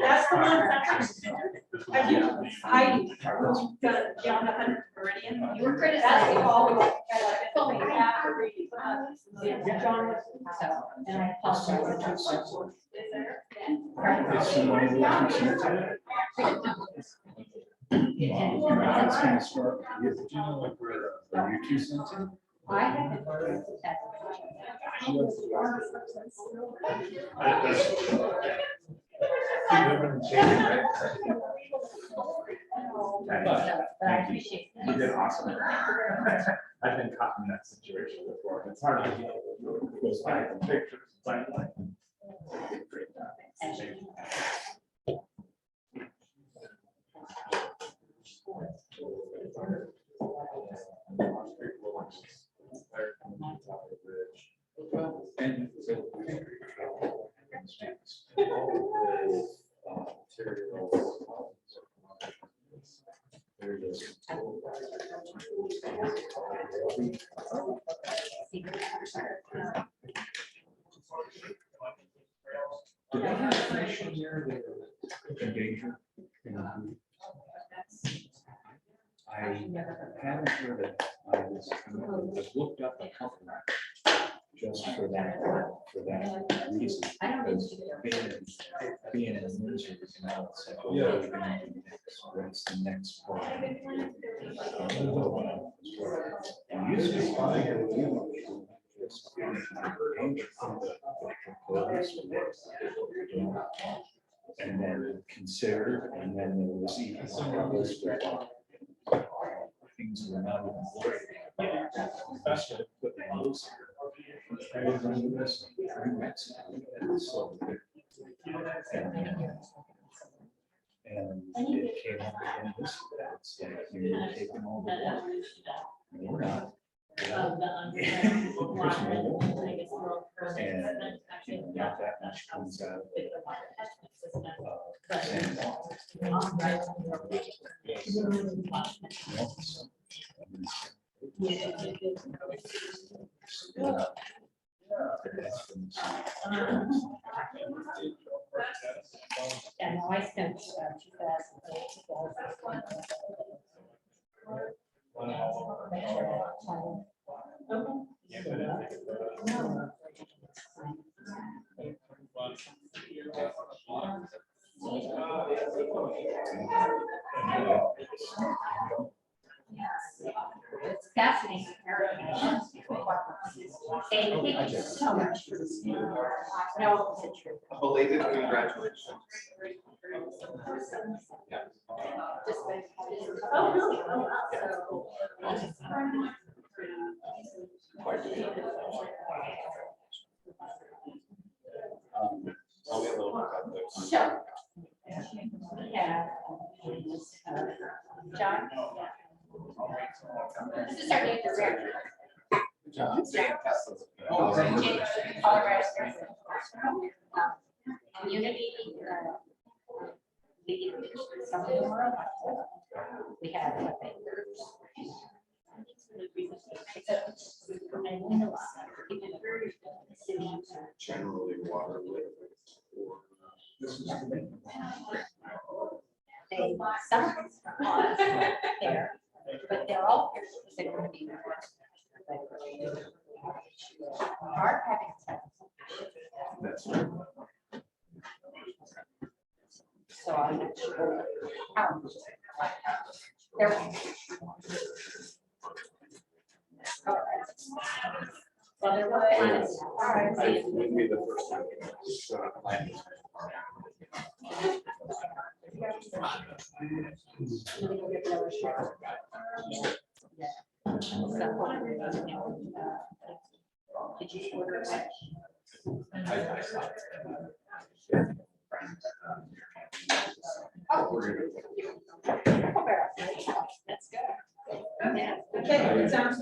That's the one that have you, I, got beyond the 100 meridian. You were criticizing. That's the all. Filming. John was. So, and I apologize. It's gonna start. Do you know like where the U2 center? I haven't. Thank you. You did awesome. I've been caught in that situation before. It's hard to get those pictures. It's like, great job. Thank you. And so, there it is. Do they have fish in there that are endangered? I haven't heard it. I was looked up a company just for that reason. Because being in the ministry, you know, it's like, what are we gonna do next? What's the next part? And usually, and then considered, and then there was even some list of things we're not even worried about. Put those here. I was on this in Mexico, and so and it came up again this, it's like you're taking all the water. We're not. And not that much comes out. Yeah, no, I spent 2008, 2000. It's fascinating. Thank you so much for this. No, it's true. Belated congratulations. Oh, really? Oh, wow. Tell me a little bit about this. Sure. Yeah. John? This is our new director. John, Oh, Colorado. Community. Some of them are. We have. Generally water literate. They, some of them are there, but they're all here because they're going to be. Are having sex. That's right. So I'm not sure how. They're. Well, they're working on it. Would be the first time. Did you order that? I saw That's good. Yeah. Okay, it sounds,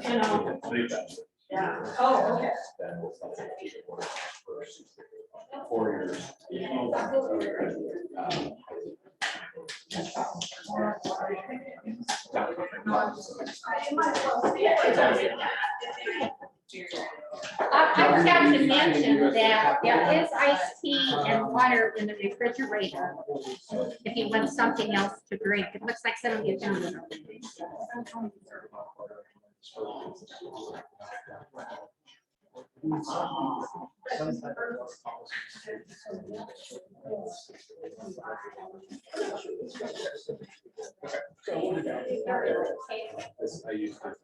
Yeah. Oh, okay. Then it's not like you work for 4 years. I forgot to mention that there is iced tea and water in the refrigerator. If you want something else to drink, it looks like some of you found it. I used to.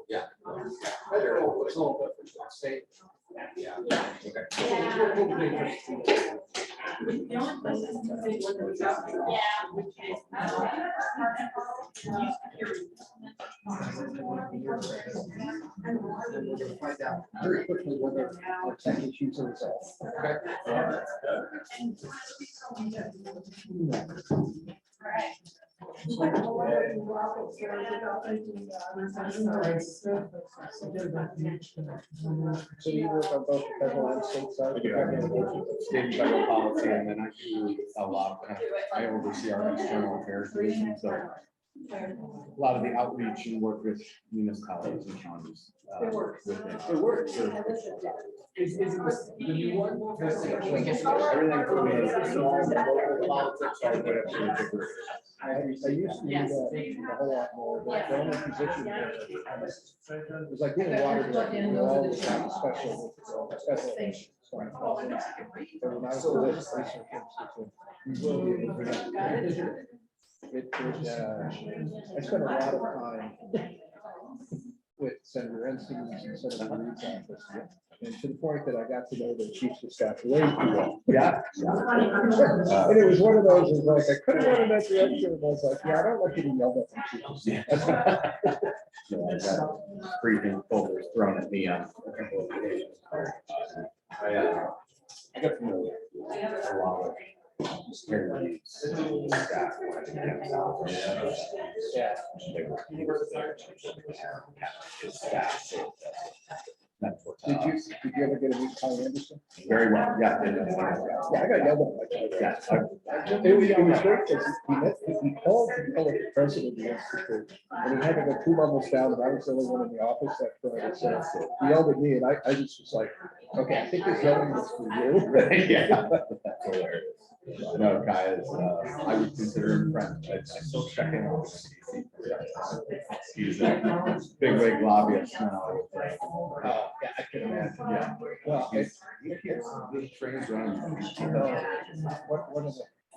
Yeah. Find out very quickly whether our tech issues are resolved. So you work on both the federal and state side? I do. State and federal policy, and then I do a lot, I oversee our external affairs division, so a lot of the outreach and work with municipalities and counties. It works. It works. Is it the new one? Everything from the small local politics all the way up to the bigger. I used to do that a whole lot more, but the only position it was like being a water director, you always have a special. So when I was a research I spent a lot of time with Senator Enstein's and Senator Reed's office. And to the point that I got to know the chiefs of staff way too well. Yeah. And it was one of those, it was like, I could have gone in that direction, and I was like, yeah, I don't like getting yelled at from chiefs. Yeah. I got briefing folders thrown at me on a couple of occasions. I got to know a lot of Terry staff. Yeah. They were there. His staff. Did you ever get to meet Ty Anderson? Very well, yeah. Yeah, I got yelled at. Yeah. It was great because he called to become the president of the institute, and he had to go 2 levels down, and I was the only one in the office that Friday. So he yelled at me, and I just was like, okay, I think he's yelling this for you. Yeah. That's hilarious. No, Kai is, I would consider him a friend. I still check in on him. He's a big wig lobbyist now. Yeah, I can imagine. Yeah. Well, He trains around.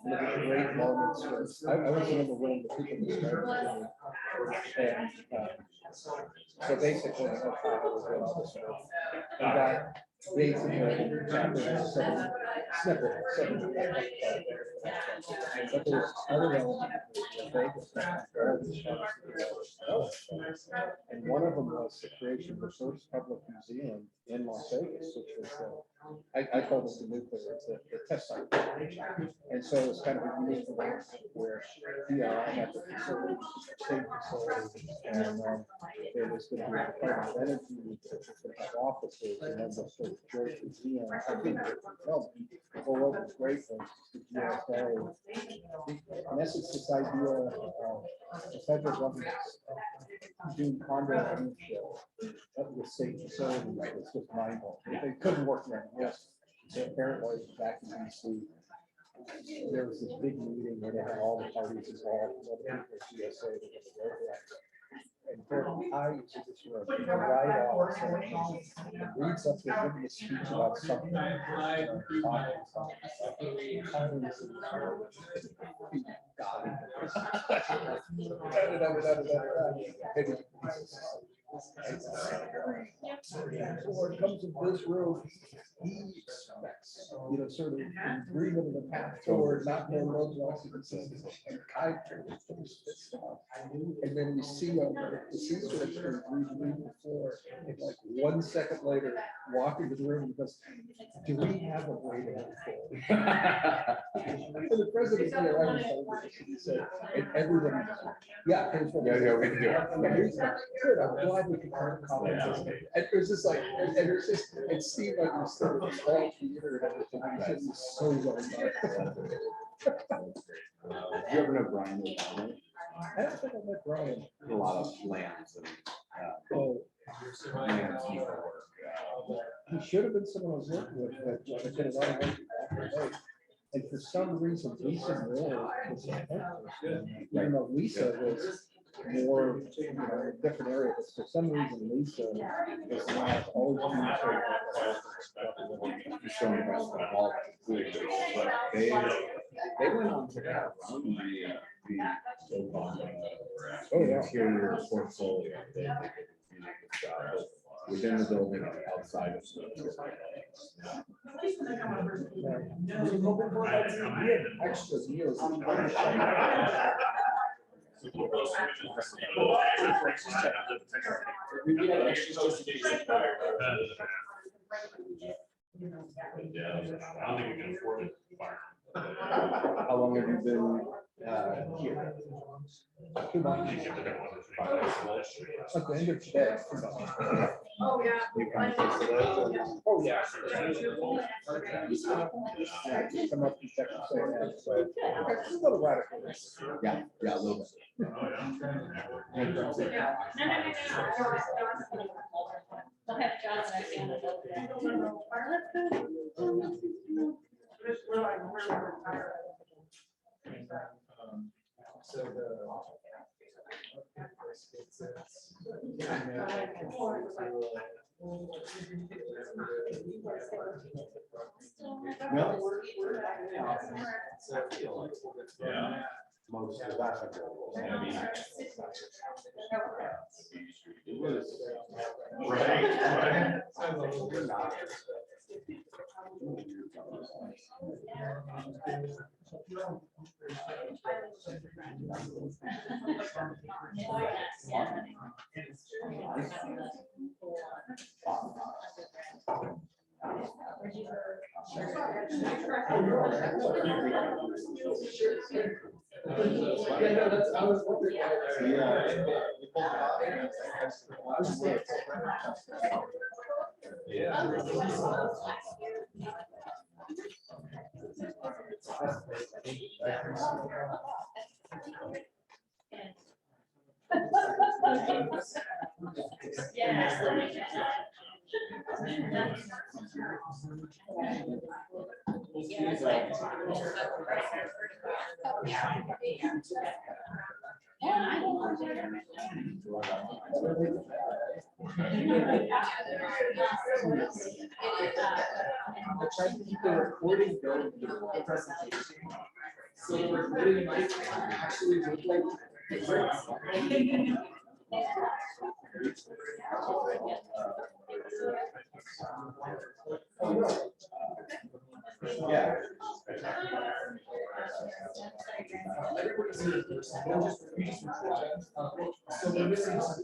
one of the great moments was, I was in the room, the people that started and so basically, I know how I was doing all this stuff. We got basically chapters, 7 snippet, 7. But there's other elements of Vegas and one of them was the creation of the first public museum in Las Vegas, which was I called it the nuclear, it's the test site. And so it's kind of a unique event where I had the facilities, state facilities, and there was going to be a Department of Energy, which was going to have offices, and then the sort of George Museum. I think well, what was great was the GSA. In essence, this idea of the federal government doing condo ownership of the state facilities was just mind-blowing. They couldn't work around this. So apparently, back in DC, there was this big meeting where they had all the parties involved, all the people at GSA that were going to go there. And I used to just right off and read something, give me a speech about something. Or comes in this room, he expects, sort of agreement of the path forward, not more roadblocks. And then you see the C-section reading the floor, and like 1 second later, walk into the room and goes, do we have a way to move forward? And the president here, he said, and everybody, yeah, we can do it. Good, I'm glad we can call it. And it was just like, and it was just, and Steve understood it, all theater and everything, he was so well done. You ever know Brian O'Donnell? I don't think I met Brian. A lot of lands and, lands and work. He should have been someone I was working with, but I did a lot of work back in the day. And for some reason, Lisa Moore was like, even though Lisa was more, in a different area, but for some reason, Lisa was not always. Showing basketball, but they went on to run the interior portfolio. They did a good job within the building and outside of the Extra meals. Yeah, I don't think we can afford it. How long have you been here? 2 months. At the end of today. 2 months. Oh, yeah. You come close to that? Oh, yeah. Come up and check and say that, so it's a little radical. Yeah, a little bit. They'll have Jonathan at the end of So the. Yeah. Most of that. Right. Yeah, no, that's, I was wondering. I tried to keep the recording going during the presentation. So the recording might actually look like. Yeah. So they're missing some.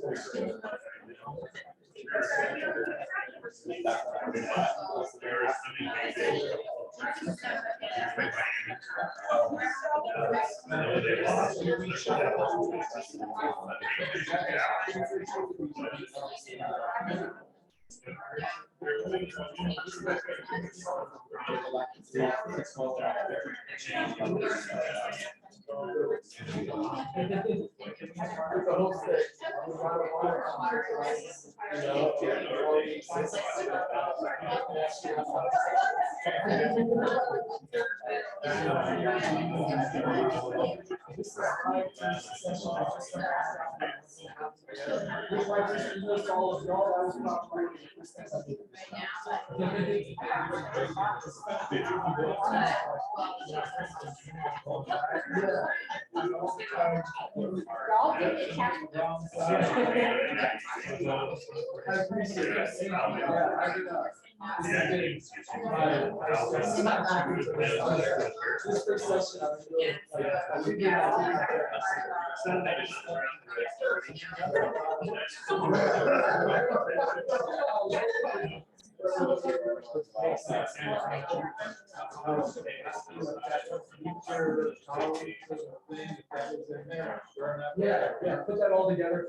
Yeah, put that all together.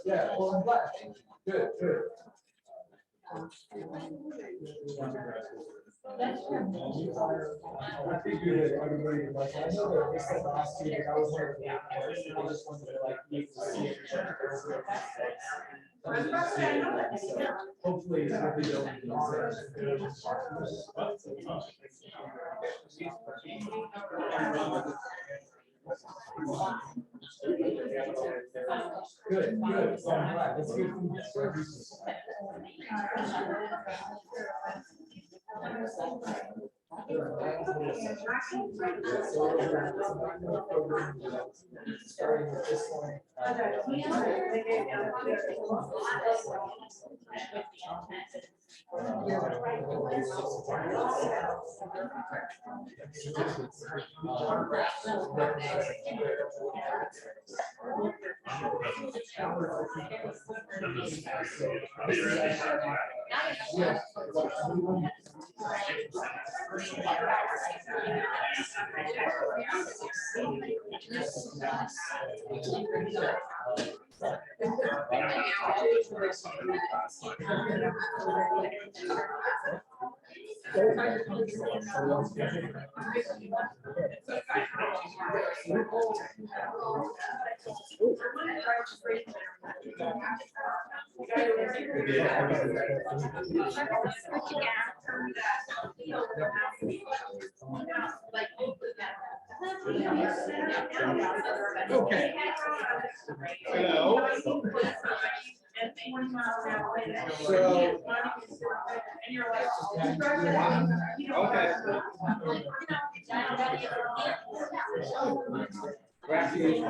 Yeah, well, I'm glad. Good, good. I figured that everybody would like, I know that they said last year, I was like, I just wanted to like, need to see it. Hopefully, we Good, good. So I'm glad. Let's get through this. Starting with this one. Okay. Hello. Okay. Refuge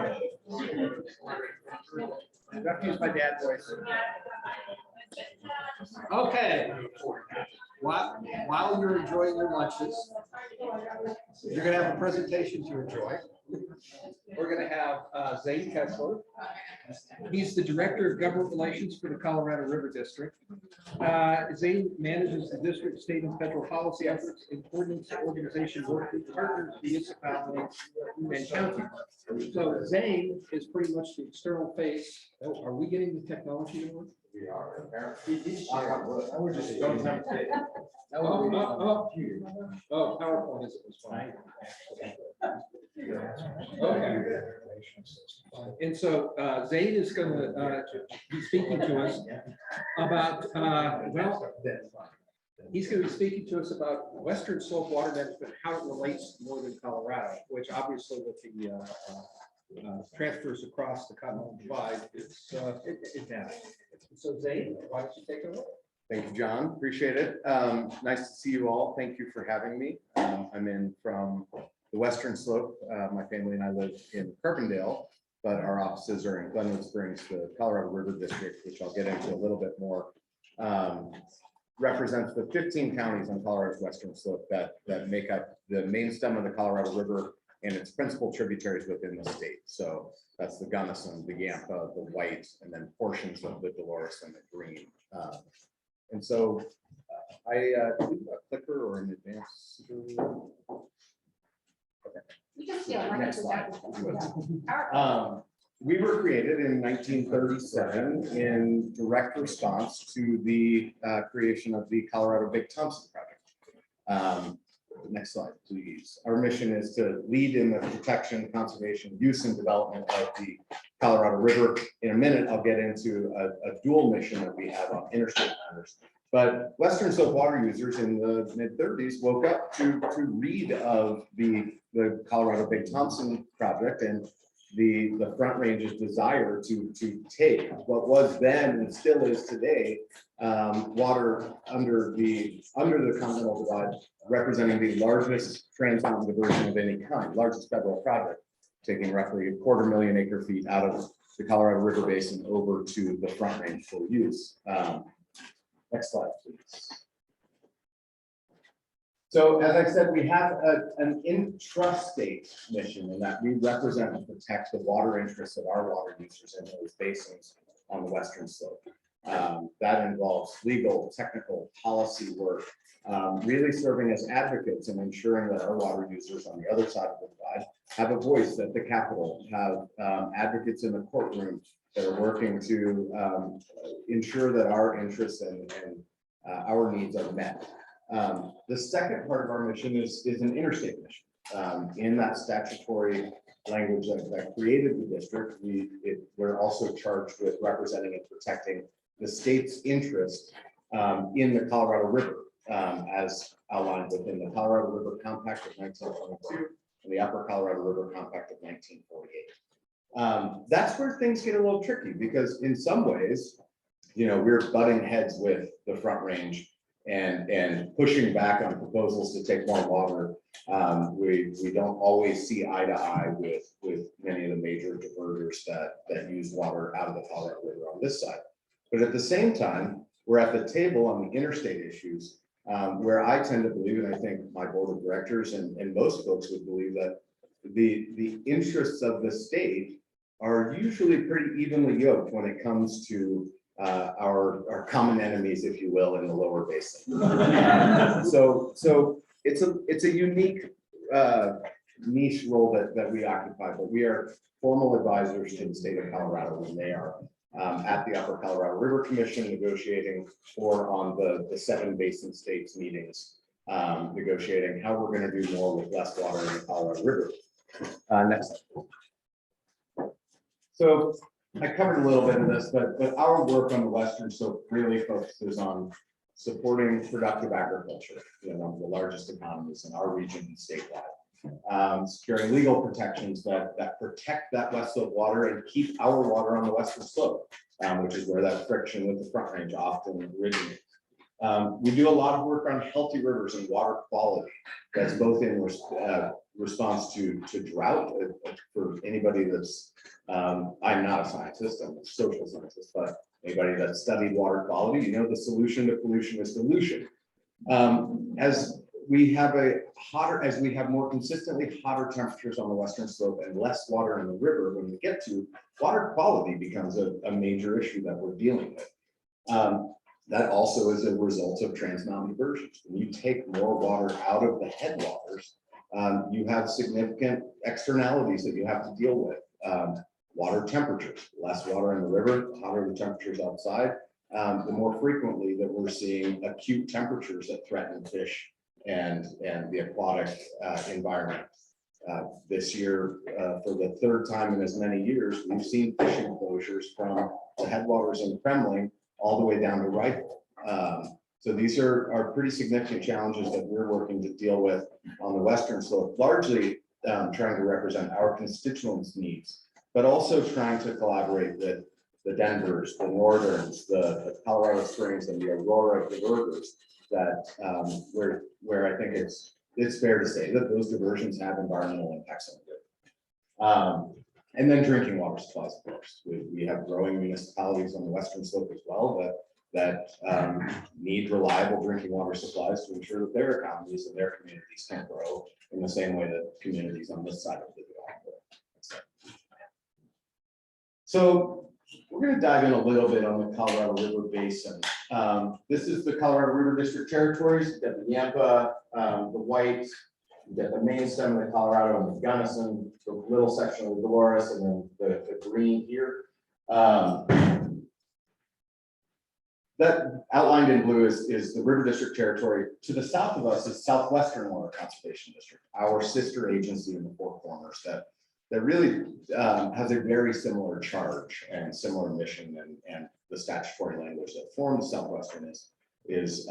my dad voice. Okay. While you're enjoying your lunches, you're going to have a presentation to enjoy. We're going to have Zane Kessler. He's the Director of Government Relations for the Colorado River District. Zane manages the district, state, and federal policy efforts in coordinates the organization work with partners, municipalities, and counties. So Zane is pretty much the external face. Oh, are we getting the technology to work? We are. I would just don't have to. Oh, PowerPoint is fine. Okay. And so Zane is going to be speaking to us about, he's going to be speaking to us about Western Slope water management, how it relates to Northern Colorado, which obviously with the transfers across the Continental Divide, it has. So Zane, why don't you take it away? Thank you, John. Appreciate it. Nice to see you all. Thank you for having me. I'm in from the Western Slope. My family and I live in Carbondale, but our offices are in Glenwood Springs, the Colorado River District, which I'll get into a little bit more. Represents the 15 counties on Colorado's Western Slope that make up the main stem of the Colorado River and its principal tributaries within the state. So that's the Gunnison, the Yampa, the White, and then portions of the Dolores and the Green. And so I do a clicker or an advance. Okay. Next slide. We were created in 1937 in direct response to the creation of the Colorado Big Thompson Project. Next slide, please. Our mission is to lead in the protection, conservation, use, and development of the Colorado River. In a minute, I'll get into a dual mission that we have on interstate matters. But Western Slope water users in the mid-30s woke up to read of the Colorado Big Thompson project and the Front Range's desire to take what was then and still is today water under the Continental Divide, representing the largest Trans Mountain diversion of any kind, largest federal project, taking roughly 250,000 acre-feet out of the Colorado River Basin over to the Front Range for use. Next slide, please. So as I said, we have an intrastate mission in that we represent and protect the water interests of our water users in those basins on the Western Slope. That involves legal, technical, policy work, really serving as advocates and ensuring that our water users on the other side of the divide have a voice at the Capitol, have advocates in the courtroom that are working to ensure that our interests and our needs are met. The second part of our mission is an interstate mission. In that statutory language that created the district, we're also charged with representing and protecting the state's interest in the Colorado River, as outlined within the Colorado River Compact of 1922 and the Upper Colorado River Compact of 1948. That's where things get a little tricky because in some ways, we're butting heads with the Front Range and pushing back on proposals to take more water. We don't always see eye to eye with many of the major diverters that use water out of the Colorado River on this side. But at the same time, we're at the table on the interstate issues, where I tend to believe, and I think my board of directors and most folks would believe that the interests of the state are usually pretty evenly yoked when it comes to our common enemies, if you will, in the lower basin. So it's a unique niche role that we occupy, but we are formal advisors to the state of Colorado when they are at the Upper Colorado River Commission negotiating, or on the 7 basin states meetings, negotiating how we're going to do more with less water in the Colorado River. Next slide. So I covered a little bit of this, but our work on the Western Slope really focuses on supporting productive agriculture, one of the largest economies in our region and statewide. Securing legal protections that protect that West Slope water and keep our water on the Western Slope, which is where that friction with the Front Range often originates. We do a lot of work on healthy rivers and water quality. That's both in response to drought. For anybody that's, I'm not a scientist, I'm a social scientist, but anybody that's studied water quality, the solution to pollution is dilution. As we have more consistently hotter temperatures on the Western Slope and less water in the river, when we get to water quality becomes a major issue that we're dealing with. That also is a result of Trans Mountain diversions. When you take more water out of the headwaters, you have significant externalities that you have to deal with. Water temperatures, less water in the river, hotter the temperatures outside, the more frequently that we're seeing acute temperatures that threaten fish and the aquatic environment. This year, for the 3rd time in as many years, we've seen fishing closures from the headwaters in Kremling all the way down to Rifle. So these are pretty significant challenges that we're working to deal with on the Western Slope, largely trying to represent our constituents' needs, but also trying to collaborate with the Denvers, the Northerns, the Colorado Springs, and the Aurora diverters that where I think it's fair to say that those diversions have environmental impacts on the river. And then drinking water supplies, of course. We have growing municipalities on the Western Slope as well that need reliable drinking water supplies to ensure that their economies and their communities can grow in the same way that communities on this side of the divide grow. So we're going to dive in a little bit on the Colorado River Basin. This is the Colorado River District territories. You've got the Yampa, the White, you've got the main stem of the Colorado and the Gunnison, the little section of the Dolores, and then the green here. That outlined in blue is the River District territory. To the south of us is Southwestern Water Conservation District, our sister agency in the Four Corners that really has a very similar charge and similar mission and the statutory language that forms Southwestern is is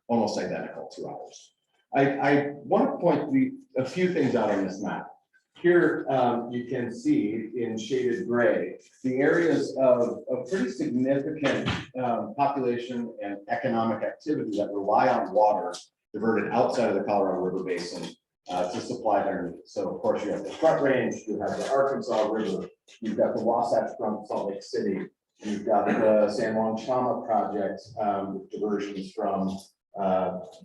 almost identical to ours. I want to point a few things out on this map. Here you can see in shaded gray the areas of pretty significant population and economic activity that rely on water diverted outside of the Colorado River Basin to supply their needs. So of course you have the Front Range, you have the Arkansas River, you've got the Wasatch from Salt Lake City, you've got the San Juan Chama project with diversions from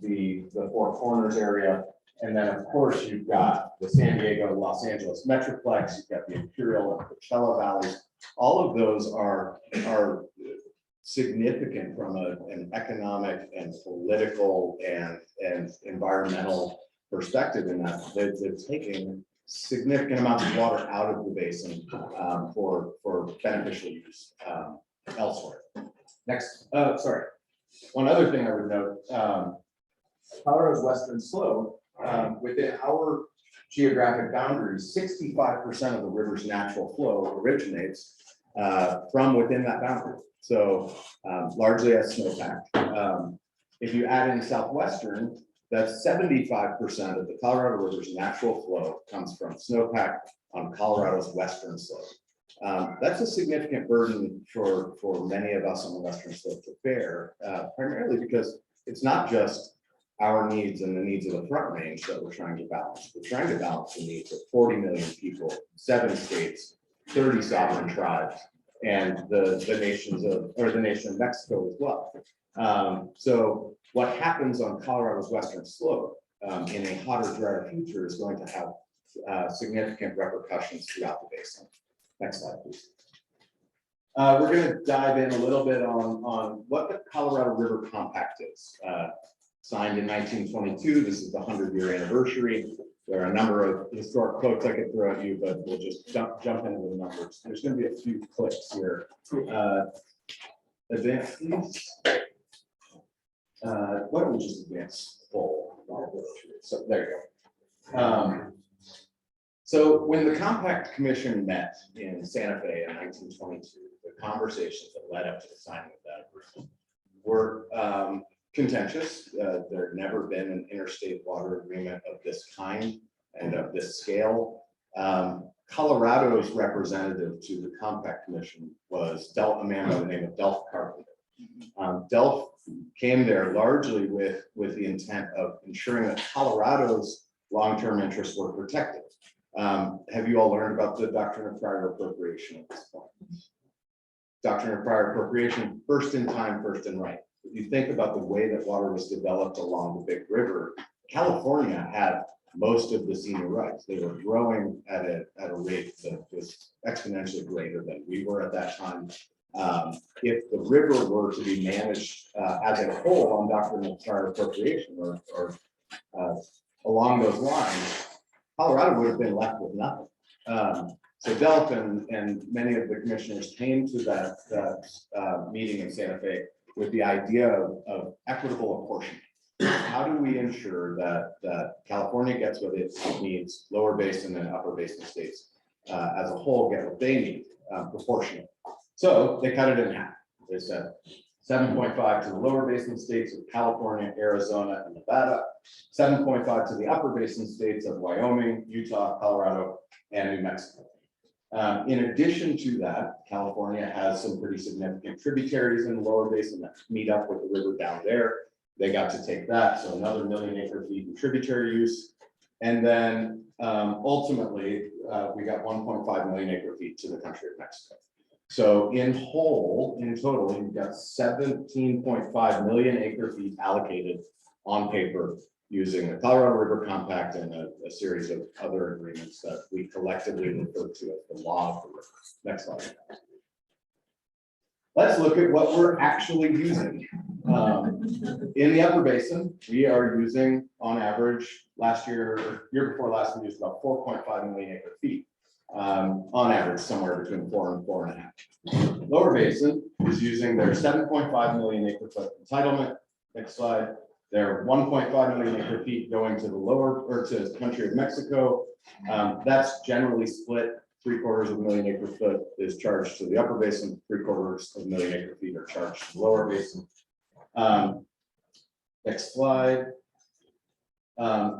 the Four Corners area. And then, of course, you've got the San Diego, Los Angeles Metroplex, you've got the Imperial and Coachella Valleys. All of those are significant from an economic and political and environmental perspective in that they're taking significant amounts of water out of the basin for beneficial use elsewhere. Next, sorry. One other thing I would note, Colorado's western slope, within our geographic boundaries, 65% of the river's natural flow originates from within that boundary. So largely as snowpack. If you add in southwestern, that's 75% of the Colorado River's natural flow comes from snowpack on Colorado's western slope. That's a significant burden for many of us on the western slope to bear, primarily because it's not just our needs and the needs of the Front Range that we're trying to balance. We're trying to balance the needs of 40 million people, 7 states, 30 sovereign tribes, and the nation of Mexico as well. So what happens on Colorado's western slope in a hotter, drier future is going to have significant repercussions throughout the basin. Next slide, please. We're going to dive in a little bit on what the Colorado River Compact is. Signed in 1922. This is the 100-year anniversary. There are a number of historic quotes I could throw at you, but we'll just jump into the numbers. There's going to be a few clicks here. Advance, please. Why don't we just advance full? So there you go. So when the Compact Commission met in Santa Fe in 1922, the conversations that led up to the signing of that agreement were contentious. There had never been an interstate water agreement of this kind and of this scale. Colorado's representative to the Compact Commission was a man by the name of Delph Carpenter. Delph came there largely with the intent of ensuring that Colorado's long-term interests were protected. Have you all learned about the doctrine of prior appropriation at this point? Doctrine of prior appropriation, first in time, first in right. If you think about the way that water was developed along the Big River, California had most of the senior rights. They were growing at a rate that was exponentially greater than we were at that time. If the river were to be managed as a whole on doctrine of prior appropriation or along those lines, Colorado would have been left with nothing. So Delph and many of the commissioners came to that meeting in Santa Fe with the idea of equitable apportionment. How do we ensure that California gets what it needs, lower basin and upper basin states as a whole get what they need, proportionate? So they cut it in half. They said 7.5 to the lower basin states of California, Arizona, and Nevada, 7.5 to the upper basin states of Wyoming, Utah, Colorado, and New Mexico. In addition to that, California has some pretty significant tributaries in the lower basin that meet up with the river down there. They got to take that, so another 1 million acre feet in tributary use. And then ultimately, we got 1.5 million acre feet to the country of Mexico. So in total, you've got 17.5 million acre feet allocated on paper using the Colorado River Compact and a series of other agreements that we collectively refer to as the law of the river. Next slide. Let's look at what we're actually using. In the upper basin, we are using on average year before last, we used about 4.5 million acre feet. On average, somewhere between 4 and 4.5. Lower basin is using their 7.5 million acre foot entitlement. Next slide. Their 1.5 million acre feet going to the country of Mexico. That's generally split. 3/4 million acre foot is charged to the upper basin. 3/4 million acre feet are charged to the lower basin. Next slide.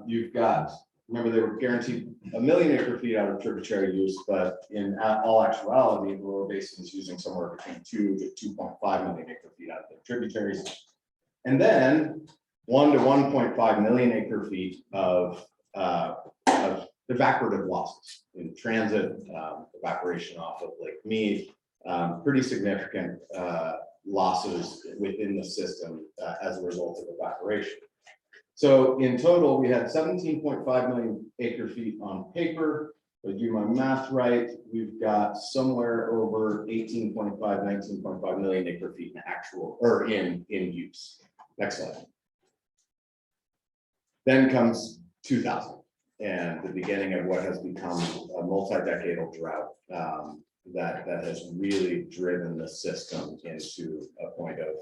You've got, remember they were guaranteed 1 million acre feet out of tributary use, but in all actuality, the lower basin is using somewhere between 2 to 2.5 million acre feet out of the tributaries. And then 1 to 1.5 million acre feet of evaporative losses in transit, evaporation off of Lake Mead, pretty significant losses within the system as a result of evaporation. So in total, we had 17.5 million acre feet on paper. If I do my math right, we've got somewhere over 18.5, 19.5 million acre feet in actual or in use. Next slide. Then comes 2000 and the beginning of what has become a multi-decadal drought that has really driven the system into a point of,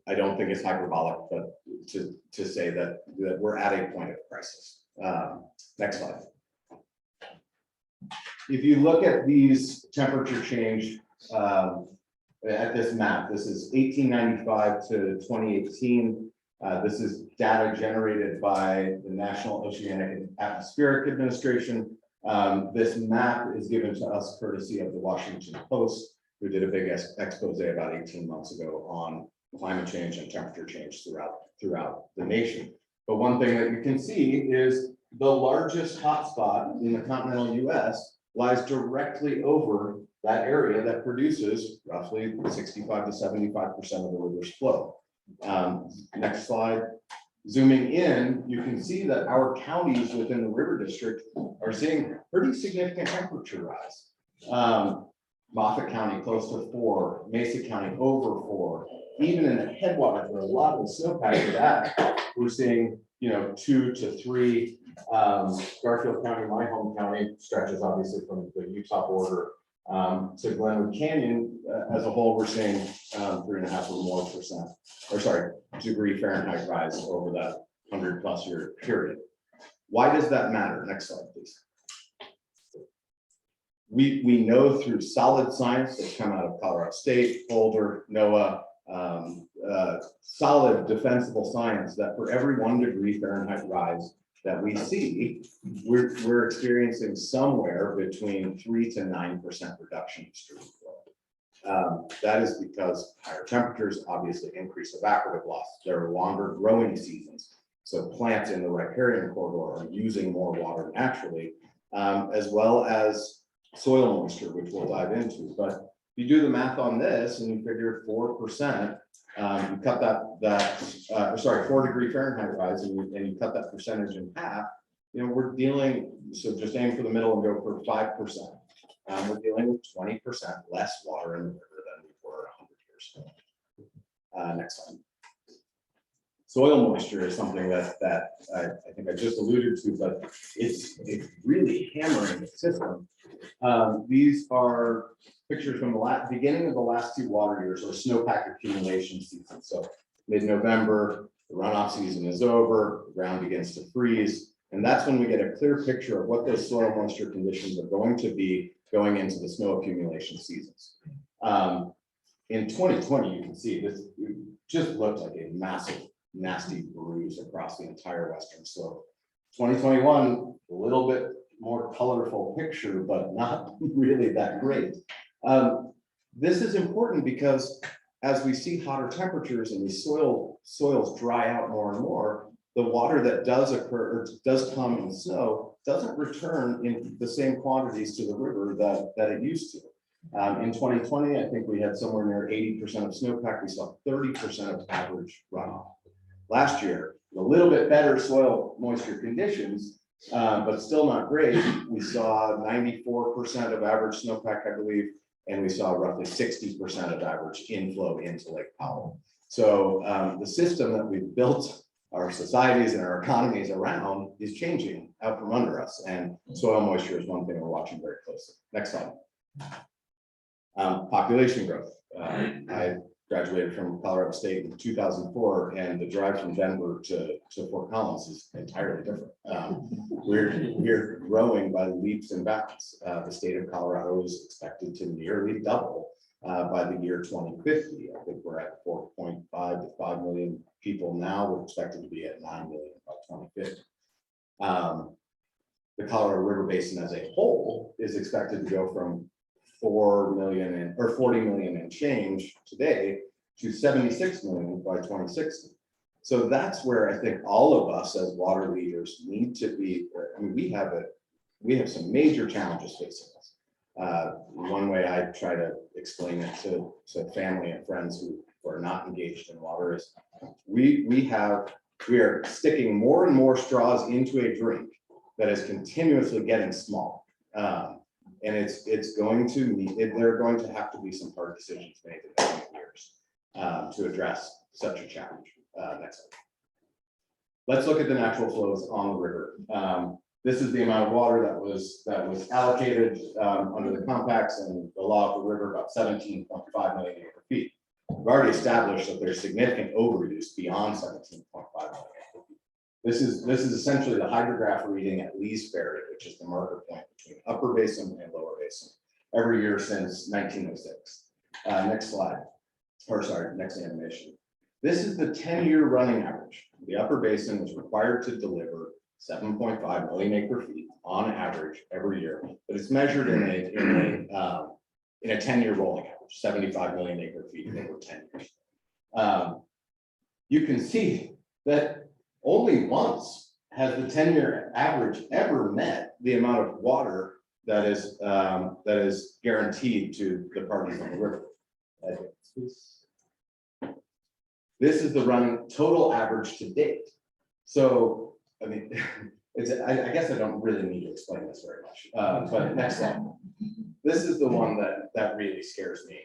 I don't think it's hyperbolic, but to say that we're at a point of crisis. Next slide. If you look at these temperature change at this map, this is 1895 to 2018. This is data generated by the National Oceanic and Atmospheric Administration. This map is given to us courtesy of the Washington Post, who did a big expose about 18 months ago on climate change and temperature change throughout the nation. But one thing that you can see is the largest hotspot in the continental US lies directly over that area that produces roughly 65 to 75% of the river's flow. Next slide. Zooming in, you can see that our counties within the river district are seeing pretty significant temperature rise. Moffat County close to 4, Mesa County over 4. Even in the headwaters where a lot of the snowpack is at, we're seeing 2 to 3. Garfield County, my home county, stretches obviously from the Utah border to Glenwood Canyon. As a whole, we're seeing 3.5 or more percent, or sorry, degree Fahrenheit rise over that 100+ year period. Why does that matter? Next slide, please. We know through solid science that's come out of Colorado State, Boulder, NOAA, solid defensible science that for every 1 degree Fahrenheit rise that we see, we're experiencing somewhere between 3 to 9% reduction in stream flow. That is because higher temperatures obviously increase evaporative loss. There are longer growing seasons. So plants in the riparian corridor are using more water naturally, as well as soil moisture, which we'll dive into. But if you do the math on this and you figure 4%, you cut that 4 degree Fahrenheit rise, and you cut that percentage in half, we're dealing, so just aim for the middle and go for 5%. We're dealing with 20% less water in the river than we were 100 years ago. Next slide. Soil moisture is something that I think I just alluded to, but it's really hammering the system. These are pictures from the beginning of the last 2 water years, or snowpack accumulation season. So mid-November, the runoff season is over, the ground begins to freeze, and that's when we get a clear picture of what those soil moisture conditions are going to be going into the snow accumulation seasons. In 2020, you can see this just looked like a massive, nasty bruise across the entire western slope. 2021, a little bit more colorful picture, but not really that great. This is important because as we see hotter temperatures and these soils dry out more and more, the water that does occur or does come in snow doesn't return in the same quantities to the river that it used to. In 2020, I think we had somewhere near 80% of snowpack. We saw 30% of average runoff. Last year, a little bit better soil moisture conditions, but still not great. We saw 94% of average snowpack, I believe, and we saw roughly 60% of average inflow into Lake Powell. So the system that we've built our societies and our economies around is changing out from under us, and soil moisture is one thing we're watching very closely. Next slide. Population growth. I graduated from Colorado State in 2004, and the drive from Denver to Fort Collins is entirely different. We're growing by leaps and bounds. The state of Colorado is expected to nearly double by the year 2050. I think we're at 4.5 to 5 million people now. We're expected to be at 9 million by 2050. The Colorado River Basin as a whole is expected to go from 4 million or 40 million and change today to 76 million by 2060. So that's where I think all of us as water leaders need to be. I mean, we have some major challenges facing us. One way I try to explain it to family and friends who are not engaged in water is we are sticking more and more straws into a drink that is continuously getting small. And it's going to meet, there are going to have to be some hard decisions made in the coming years to address such a challenge. Next slide. Let's look at the natural flows on the river. This is the amount of water that was allocated under the compacts and the law of the river, about 17.5 million acre feet. We've already established that there's significant overuse beyond 17.5 million acre feet. This is essentially the hydrograph reading at Lee's Ferry, which is the marker point between upper basin and lower basin, every year since 1906. Next slide, or sorry, next animation. This is the 10-year running average. The upper basin is required to deliver 7.5 million acre feet on average every year, but it's measured in a 10-year rolling average, 75 million acre feet over 10 years. You can see that only once has the 10-year average ever met the amount of water that is guaranteed to the parties on the river. This is the running total average to date. So, I mean, I guess I don't really need to explain this very much, but next slide. This is the one that really scares me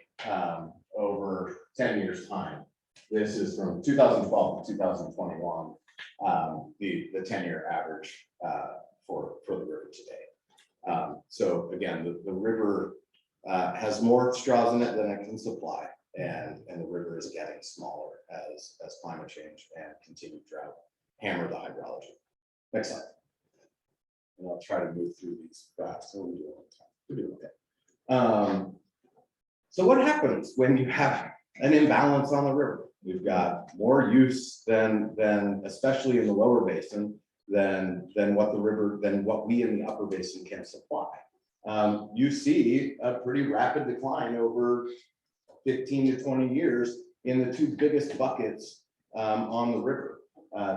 over 10 years time. This is from 2012 to 2021, the 10-year average for the river today. So again, the river has more straws in it than it can supply. And the river is getting smaller as climate change and continued drought hammer the hydrology. Next slide. And I'll try to move through these fast. So we're doing okay. So what happens when you have an imbalance on the river? We've got more use than especially in the lower basin than what we in the upper basin can supply. You see a pretty rapid decline over 15 to 20 years in the two biggest buckets on the river.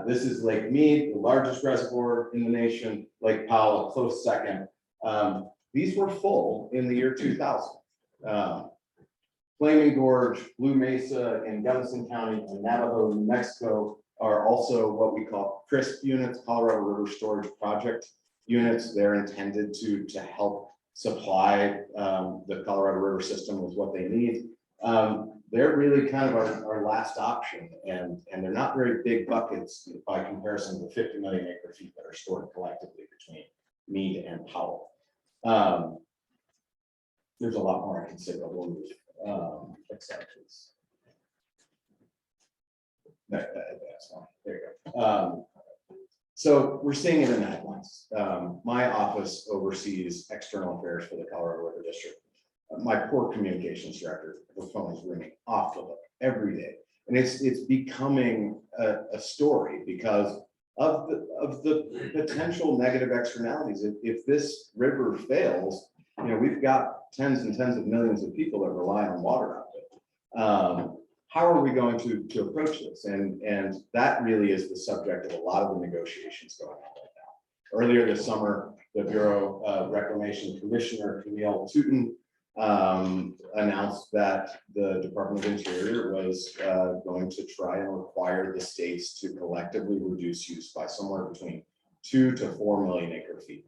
This is Lake Mead, the largest reservoir in the nation, Lake Powell, a close second. These were full in the year 2000. Flaming Gorge, Blue Mesa in Gunnison County, and Navajo, New Mexico are also what we call CRISP units, Colorado River Storage Project units. They're intended to help supply the Colorado River system with what they need. They're really kind of our last option, and they're not very big buckets by comparison to the 50 million acre feet that are stored collectively between Mead and Powell. There's a lot more I can say, but we'll move. Next slide, please. That's one. There you go. So we're seeing it in the headlines. My office oversees external affairs for the Colorado River District. My poor communications director, the phone is ringing off the hook every day, and it's becoming a story because of the potential negative externalities. If this river fails, we've got tens and tens of millions of people that rely on water out there. How are we going to approach this? And that really is the subject of a lot of the negotiations going on right now. Earlier this summer, the Bureau of Reclamation Commissioner Camille Touton announced that the Department of Interior was going to try and require the states to collectively reduce use by somewhere between 2 to 4 million acre feet.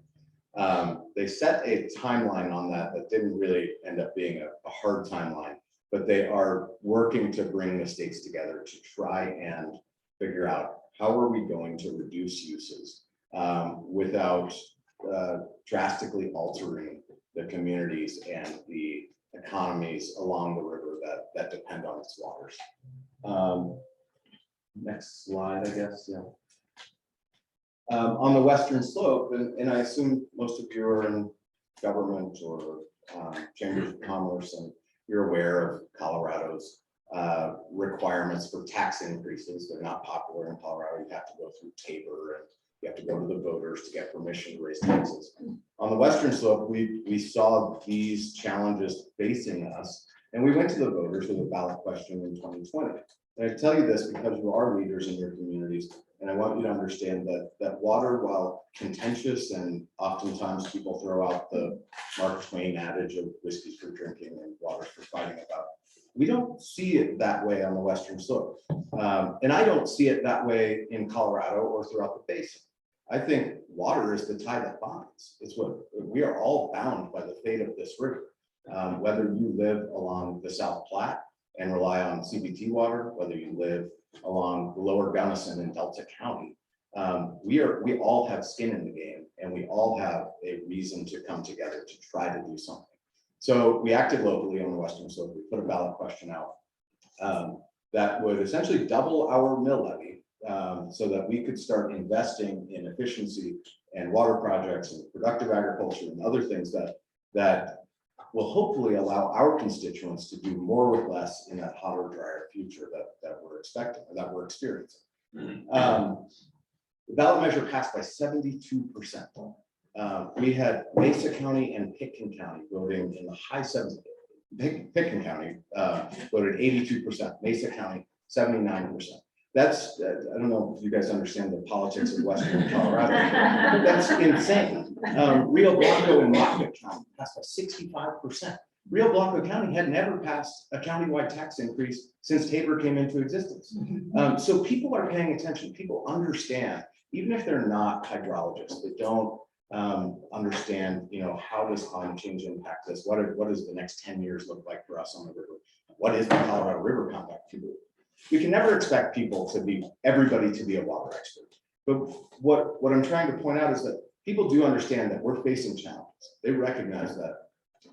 They set a timeline on that didn't really end up being a hard timeline, but they are working to bring the states together to try and figure out how are we going to reduce uses without drastically altering the communities and the economies along the river that depend on its waters. Next slide, I guess. Yeah. On the western slope, and I assume most of you are in government or chambers of commerce, and you're aware of Colorado's requirements for tax increases. They're not popular in Colorado. You have to go through Tabor and you have to go to the voters to get permission to raise taxes. On the western slope, we saw these challenges facing us, and we went to the voters with a ballot question in 2020. And I tell you this because you are leaders in your communities, and I want you to understand that water, while contentious and oftentimes people throw out the Mark Twain adage of whiskey's for drinking and water's for fighting about, we don't see it that way on the western slope. And I don't see it that way in Colorado or throughout the basin. I think water is the tie that binds. It's what we are all bound by the fate of this river. Whether you live along the South Platte and rely on CBT water, whether you live along the lower Gunnison in Delta County, we all have skin in the game, and we all have a reason to come together to try to do something. So we acted locally on the western slope. We put a ballot question out that would essentially double our mill levy so that we could start investing in efficiency and water projects and productive agriculture and other things that will hopefully allow our constituents to do more with less in that hotter, drier future that we're expecting, or that we're experiencing. The ballot measure passed by 72%. We had Mesa County and Pitkin County voting in the high 70s. Pitkin County voted 82%, Mesa County 79%. That's, I don't know if you guys understand the politics of Western Colorado, but that's insane. Rio Blanco and Moffett County passed by 65%. Rio Blanco County had never passed a countywide tax increase since Tabor came into existence. So people are paying attention. People understand, even if they're not hydrologists, they don't understand, how does climate change impact this? What does the next 10 years look like for us on the river? What is the Colorado River Compact to do? We can never expect everybody to be a water expert. But what I'm trying to point out is that people do understand that we're facing challenges. They recognize that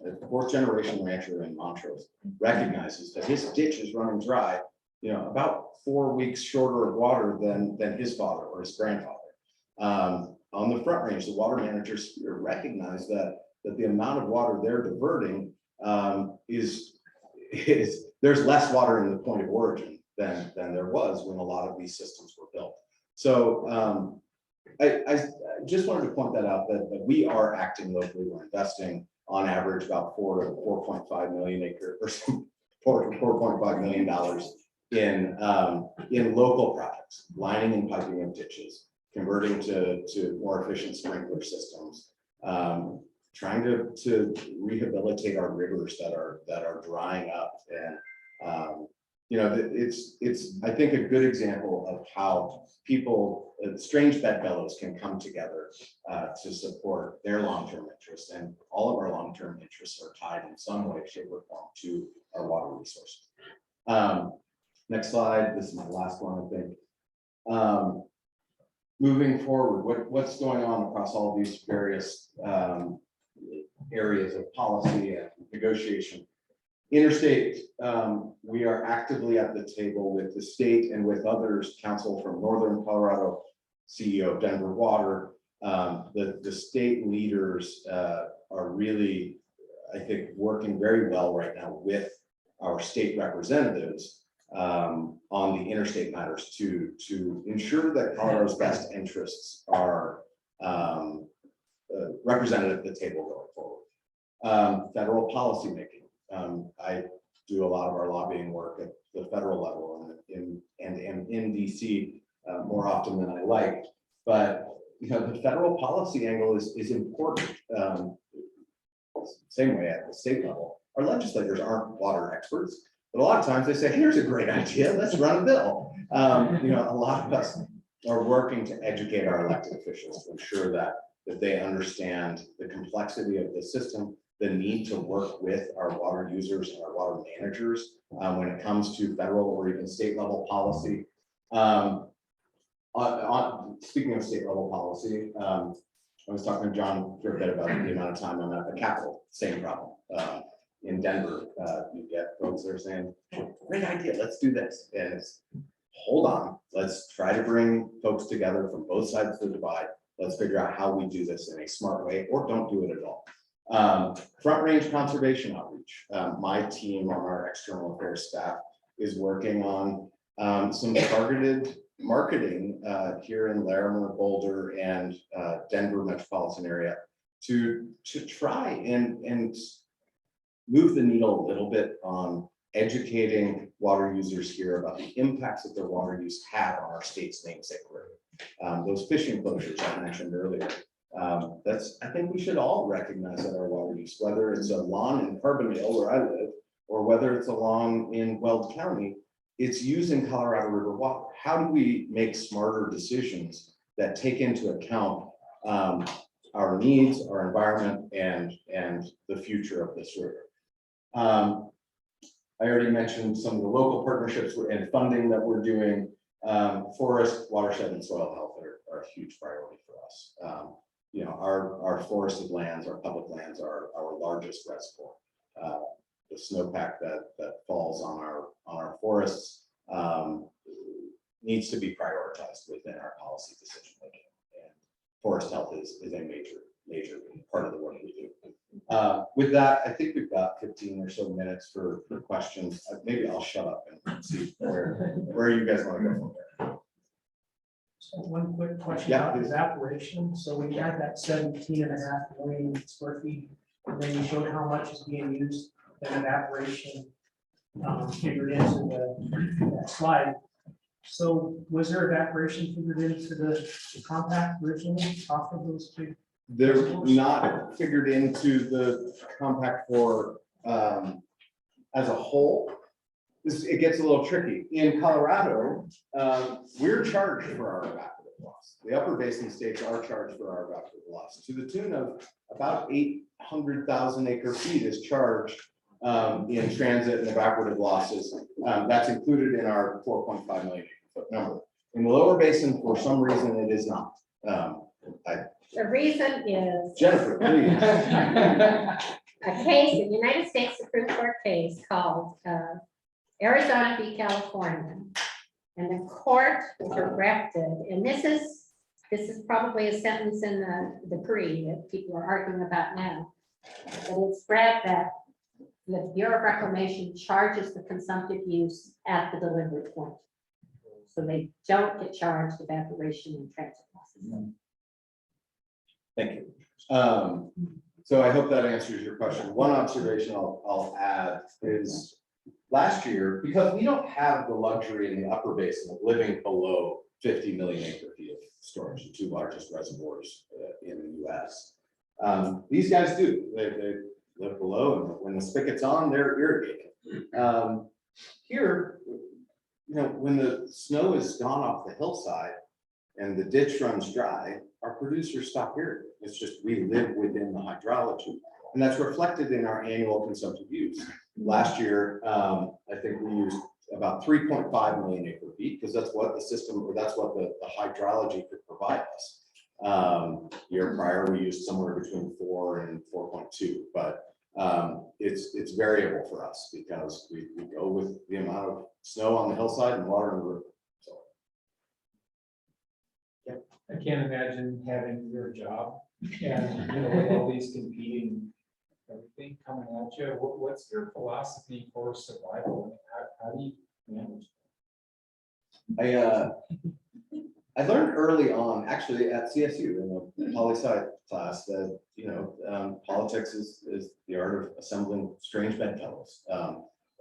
the fourth generation rancher in Montrose recognizes that his ditch is running dry, about 4 weeks shorter of water than his father or his grandfather. On the Front Range, the water managers here recognize that the amount of water they're diverting is there's less water in the point of origin than there was when a lot of these systems were built. So I just wanted to point that out, that we are acting locally. We're investing on average about $4 to 4.5 million $4.5 million in local projects, lining and piping of ditches, converting to more efficient sprinkler systems, trying to rehabilitate our rivers that are drying up. And it's I think a good example of how people, strange bedfellows, can come together to support their long-term interests, and all of our long-term interests are tied in some way, shape, or form to our water resources. Next slide. This is my last one, I think. Moving forward, what's going on across all these various areas of policy and negotiation? Interstate, we are actively at the table with the state and with others, council from Northern Colorado, CEO of Denver Water. The state leaders are really, I think, working very well right now with our state representatives on the interstate matters to ensure that Colorado's best interests are represented at the table going forward. Federal policymaking. I do a lot of our lobbying work at the federal level and in DC more often than I like, but the federal policy angle is important. Same way at the state level, our legislators aren't water experts, but a lot of times they say, here's a great idea, let's run a bill. A lot of us are working to educate our elected officials to ensure that they understand the complexity of the system, the need to work with our water users and our water managers when it comes to federal or even state level policy. Speaking of state level policy, I was talking to John for a bit about the amount of time I'm at the Capitol, same problem. In Denver, you get folks that are saying, great idea, let's do this. And it's, hold on, let's try to bring folks together from both sides of the divide. Let's figure out how we do this in a smart way, or don't do it at all. Front range conservation outreach. My team on our external affairs staff is working on some targeted marketing here in Larimer, Boulder, and Denver metropolitan area to try and move the needle a little bit on educating water users here about the impacts that their water use have on our state's namesake river. Those fishing closures I mentioned earlier. I think we should all recognize that our water use, whether it's a lawn in Carbondale where I live, or whether it's a lawn in Weld County, it's using Colorado River water. How do we make smarter decisions that take into account our needs, our environment, and the future of this river? I already mentioned some of the local partnerships and funding that we're doing. Forest, watershed, and soil health are a huge priority for us. You know, our forested lands, our public lands are our largest reservoir. The snowpack that falls on our forests needs to be prioritized within our policy decision making. And forest health is a major part of the work we do. With that, I think we've got 15 or so minutes for questions. Maybe I'll shut up and see where you guys want to go from there. So one quick question Yeah, about evaporation. So we had that 17.5 million square feet, and then you showed how much is being used in evaporation figured into that slide. So was there evaporation figured into the compact originally off of those big? They're not figured into the compact for as a whole. It gets a little tricky. In Colorado, we're charged for our evaporative loss. The upper basin states are charged for our evaporative loss to the tune of about 800,000 acre feet is charged in transit and evaporative losses. That's included in our 4.5 million acre foot number. In the lower basin, for some reason, it is not. The reason is Jennifer, please. a case, a United States Supreme Court case called Arizona v. California. And the court directed, and this is probably a sentence in the decree that people are arguing about now. But it's read that the Bureau of Reclamation charges the consumptive use at the delivery point. So they don't get charged evaporation and transit losses. Thank you. So I hope that answers your question. One observation I'll add is last year, because we don't have the luxury in the upper basin of living below 50 million acre feet of storage, the two largest reservoirs in the US. These guys do. They live below, and when the spigot's on, they're irrigating. Here, you know, when the snow is gone off the hillside and the ditch runs dry, our producers stop irrigating. It's just we live within the hydrology, and that's reflected in our annual consumptive use. Last year, I think we used about 3.5 million acre feet because that's what the system, or that's what the hydrology could provide us. Year prior, we used somewhere between 4 and 4.2, but it's variable for us because we go with the amount of snow on the hillside and water in the river. So. I can't imagine having your job and, you know, with all these competing everything coming at you. What's your philosophy for survival? How do you manage? I learned early on, actually at CSU in the poli-sci class, that politics is the art of assembling strange bedfellows.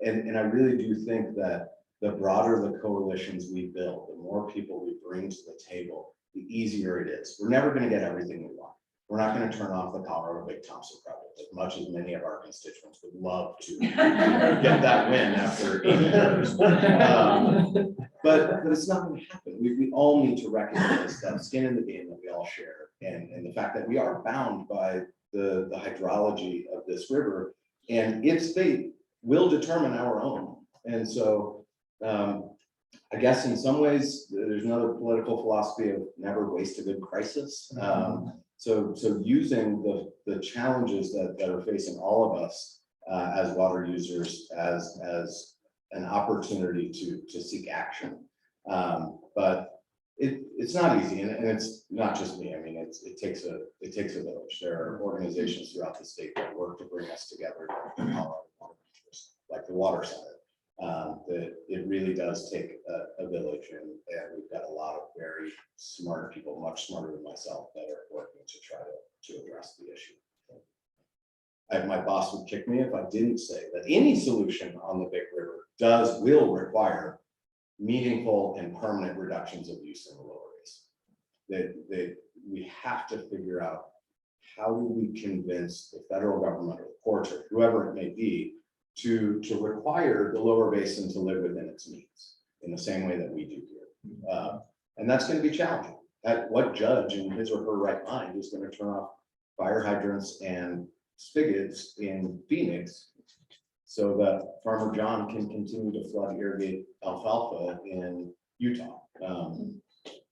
And I really do think that the broader the coalitions we build, the more people we bring to the table, the easier it is. We're never going to get everything we want. We're not going to turn off the Colorado Big Thompson project, as much as many of our constituents would love to get that win after 8 years. But it's not going to happen. We all need to recognize that skin in the game that we all share, and the fact that we are bound by the hydrology of this river, and its fate will determine our own. And so I guess in some ways, there's another political philosophy of never waste a good crisis. So using the challenges that are facing all of us as water users as an opportunity to seek action. But It's not easy, and it's not just me. I mean, it takes a village. There are organizations throughout the state that work to bring us together, like the Water Center. That it really does take a village, and we've got a lot of very smart people, much smarter than myself, that are working to try to address the issue. My boss would kick me if I didn't say that any solution on the Big River will require meaningful and permanent reductions of use in the lower basin. That we have to figure out, how do we convince the federal government or the courts or whoever it may be to require the lower basin to live within its means in the same way that we do here. And that's going to be challenging. What judge in his or her right mind is going to turn off fire hydrants and spigots in Phoenix so that Farmer John can continue to flood irrigate alfalfa in Utah?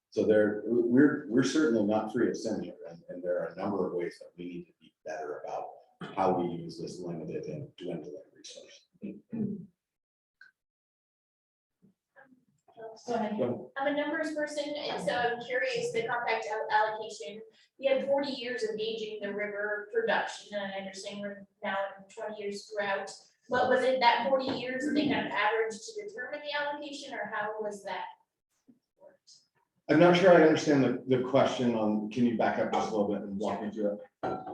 So we're certainly not free of sin here, and there are a number of ways that we need to be better about how we use this limited and dwindling resource. I'm a numbers person, and so I'm curious, the compact allocation, we had 40 years of gauging the river production, and I understand we're now in 20 years drought. But was it that 40 years they kind of averaged to determine the allocation, or how was that? I'm not sure I understand the question on, can you back up just a little bit and walk me through it?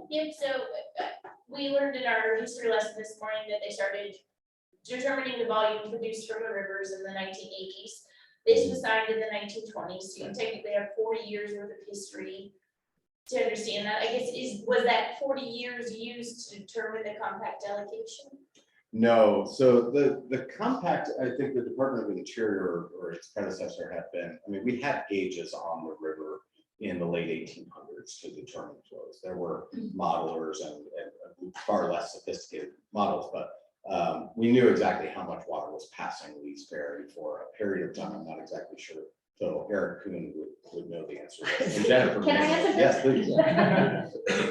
Yep, so we learned in our history lesson this morning that they started determining the volume produced from the rivers in the 1980s. This was signed in the 1920s, so you technically have 40 years worth of history to understand that. I guess was that 40 years used to determine the compact allocation? No, so the compact, I think the Department of the Interior or its predecessor had been, I mean, we had gauges on the river in the late 1800s to determine flows. There were modelers and far less sophisticated models, but we knew exactly how much water was passing Lee's Ferry for a period of time. I'm not exactly sure. So Eric Kuhn would know the answer. And Jennifer, Can I answer yes, please.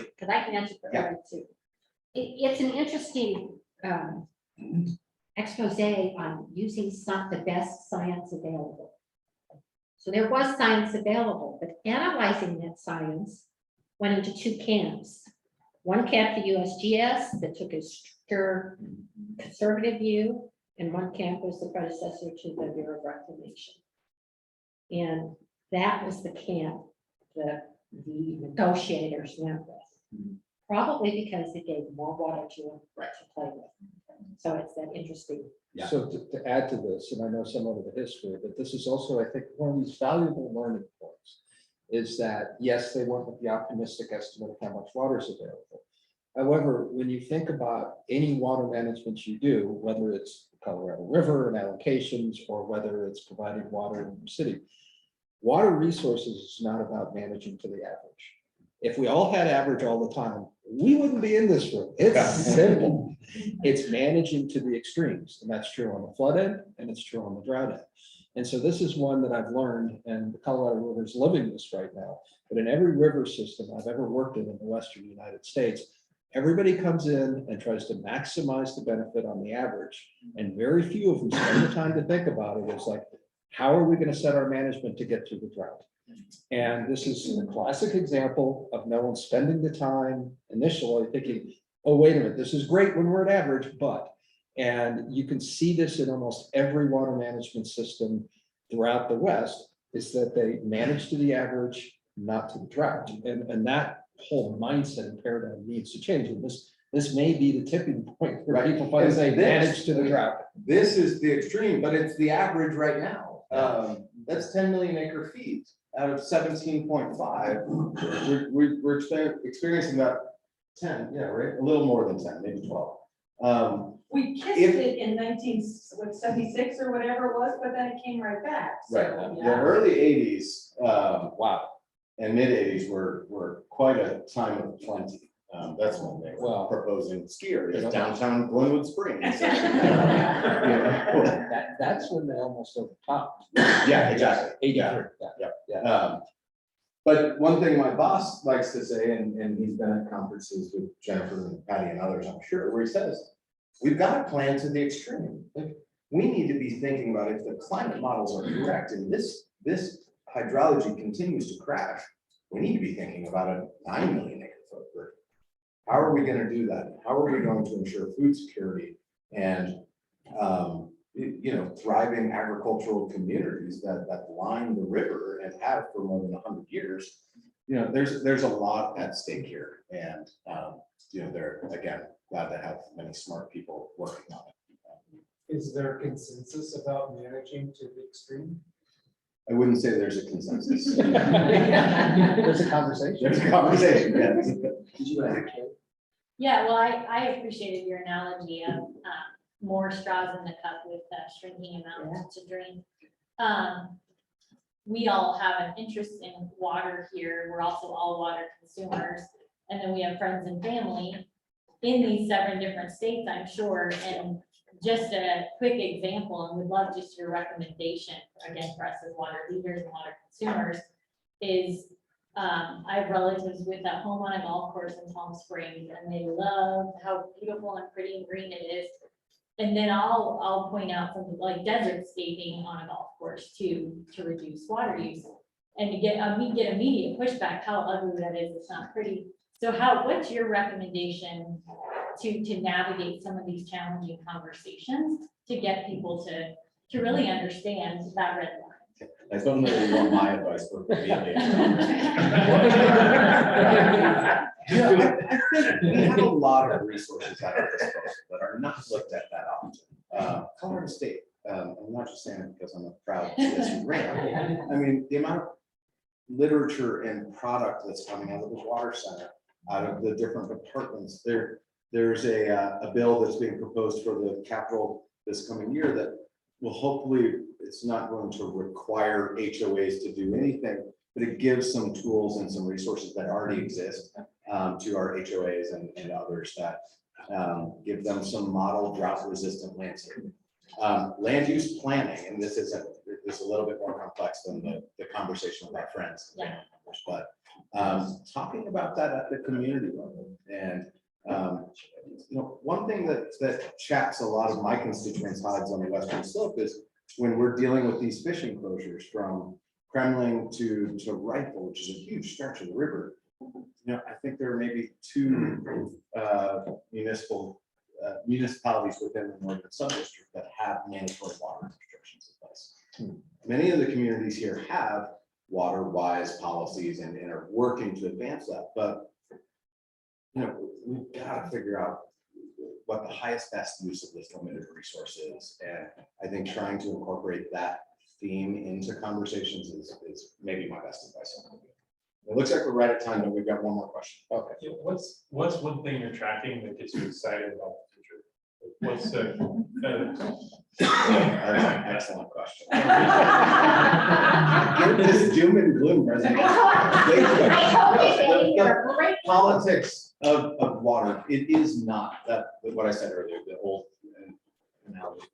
Because I can answer for Eric too. It's an interesting expose on using the best science available. So there was science available, but analyzing that science went into two camps. One camp, the USGS, that took a stricter conservative view, and one camp was the predecessor to the Bureau of Reclamation. And that was the camp that the negotiators went with. Probably because it gave more water to play with. So it's that interesting. Yeah. So to add to this, and I know some of the history, but this is also, I think, one of these valuable learning points is that, yes, they went with the optimistic estimate of how much water is available. However, when you think about any water management you do, whether it's Colorado River and allocations, or whether it's providing water in the city, water resources is not about managing to the average. If we all had average all the time, we wouldn't be in this room. It's simple. It's managing to the extremes. And that's true on the flood end, and it's true on the drought end. And so this is one that I've learned, and the Colorado River is living this right now. But in every river system I've ever worked in the Western United States, everybody comes in and tries to maximize the benefit on the average. And very few of them spend the time to think about it. It's like, how are we going to set our management to get to the drought? And this is a classic example of no one spending the time initially thinking, oh, wait a minute, this is great when we're at average, but, and you can see this in almost every water management system throughout the West, is that they manage to the average, not to the drought. And that whole mindset and paradigm needs to change. And this may be the tipping point where people finally say manage to the drought. This is the extreme, but it's the average right now. That's 10 million acre feet out of 17.5. We're experiencing about 10, yeah, right? A little more than 10, maybe 12. We kissed it in 1976 or whatever it was, but then it came right back. So, Right. yeah. The early 80s, wow, and mid 80s were quite a time of plenty. That's when they were proposing ski areas downtown Glenwood Springs. That's when they almost overtopped. Yeah, exactly. 83. Yeah. But one thing my boss likes to say, and he's been at conferences with Jennifer and Patty and others, I'm sure, where he says, we've got to plan to the extreme. Like, we need to be thinking about if the climate models are correct in this hydrology continues to crash, we need to be thinking about a 9 million acre footprint. How are we gonna do that? How are we going to ensure food security and, you know, thriving agricultural communities that line the river and have for more than 100 years? You know, there's a lot at stake here, and you know, they're, again, glad to have many smart people working on it. Is there consensus about managing to the extreme? I wouldn't say there's a consensus. There's a conversation. There's a conversation, yes. Did you ask? Yeah, well, I appreciated your analogy of more straws in the cup with shrinking amounts to drink. We all have an interest in water here. We're also all water consumers. And then we have friends and family in these 7 different states, I'm sure. And just a quick example, and we'd love just your recommendation, again, for us as water leaders and water consumers, is I have relatives with a home on a golf course in Palm Springs, and they love how beautiful and pretty and green it is. And then I'll point out something like desert scaping on a golf course to reduce water use. And we get immediate pushback, how ugly that is, it's not pretty. So what's your recommendation to navigate some of these challenging conversations to get people to really understand that red line? I don't know if you want my advice, but maybe. I think we have a lot of resources at our disposal that are not looked at that often. Colorado State, I'm not just saying it because I'm a proud CSU grant. I mean, the amount of literature and product that's coming out of the Water Center, out of the different departments, there's a bill that's being proposed for the Capitol this coming year that will hopefully, it's not going to require HOAs to do anything, but it gives some tools and some resources that already exist to our HOAs and others that give them some model drought resistant landscaping. Land use planning, and this is a little bit more complex than the conversation with our friends, Yeah. but talking about that at the community level. And you know, one thing that chaps a lot of my constituents' hides on the Western Slope is when we're dealing with these fishing closures from Kremling to Rifle, which is a huge stretch of the river. You know, I think there are maybe 2 municipalities within the northern subdistrict that have mandatory water restrictions in place. Many of the communities here have water-wise policies and are working to advance that, but you know, we've got to figure out what the highest best use of this limited resource is. And I think trying to incorporate that theme into conversations is maybe my best advice. It looks like we're right at time, but we've got one more question. Okay. Yeah, what's one thing you're tracking that gets you excited about the future? What's That's an excellent question. Give this doom and gloom presentation. The politics of water, it is not that what I said earlier, the old analogy.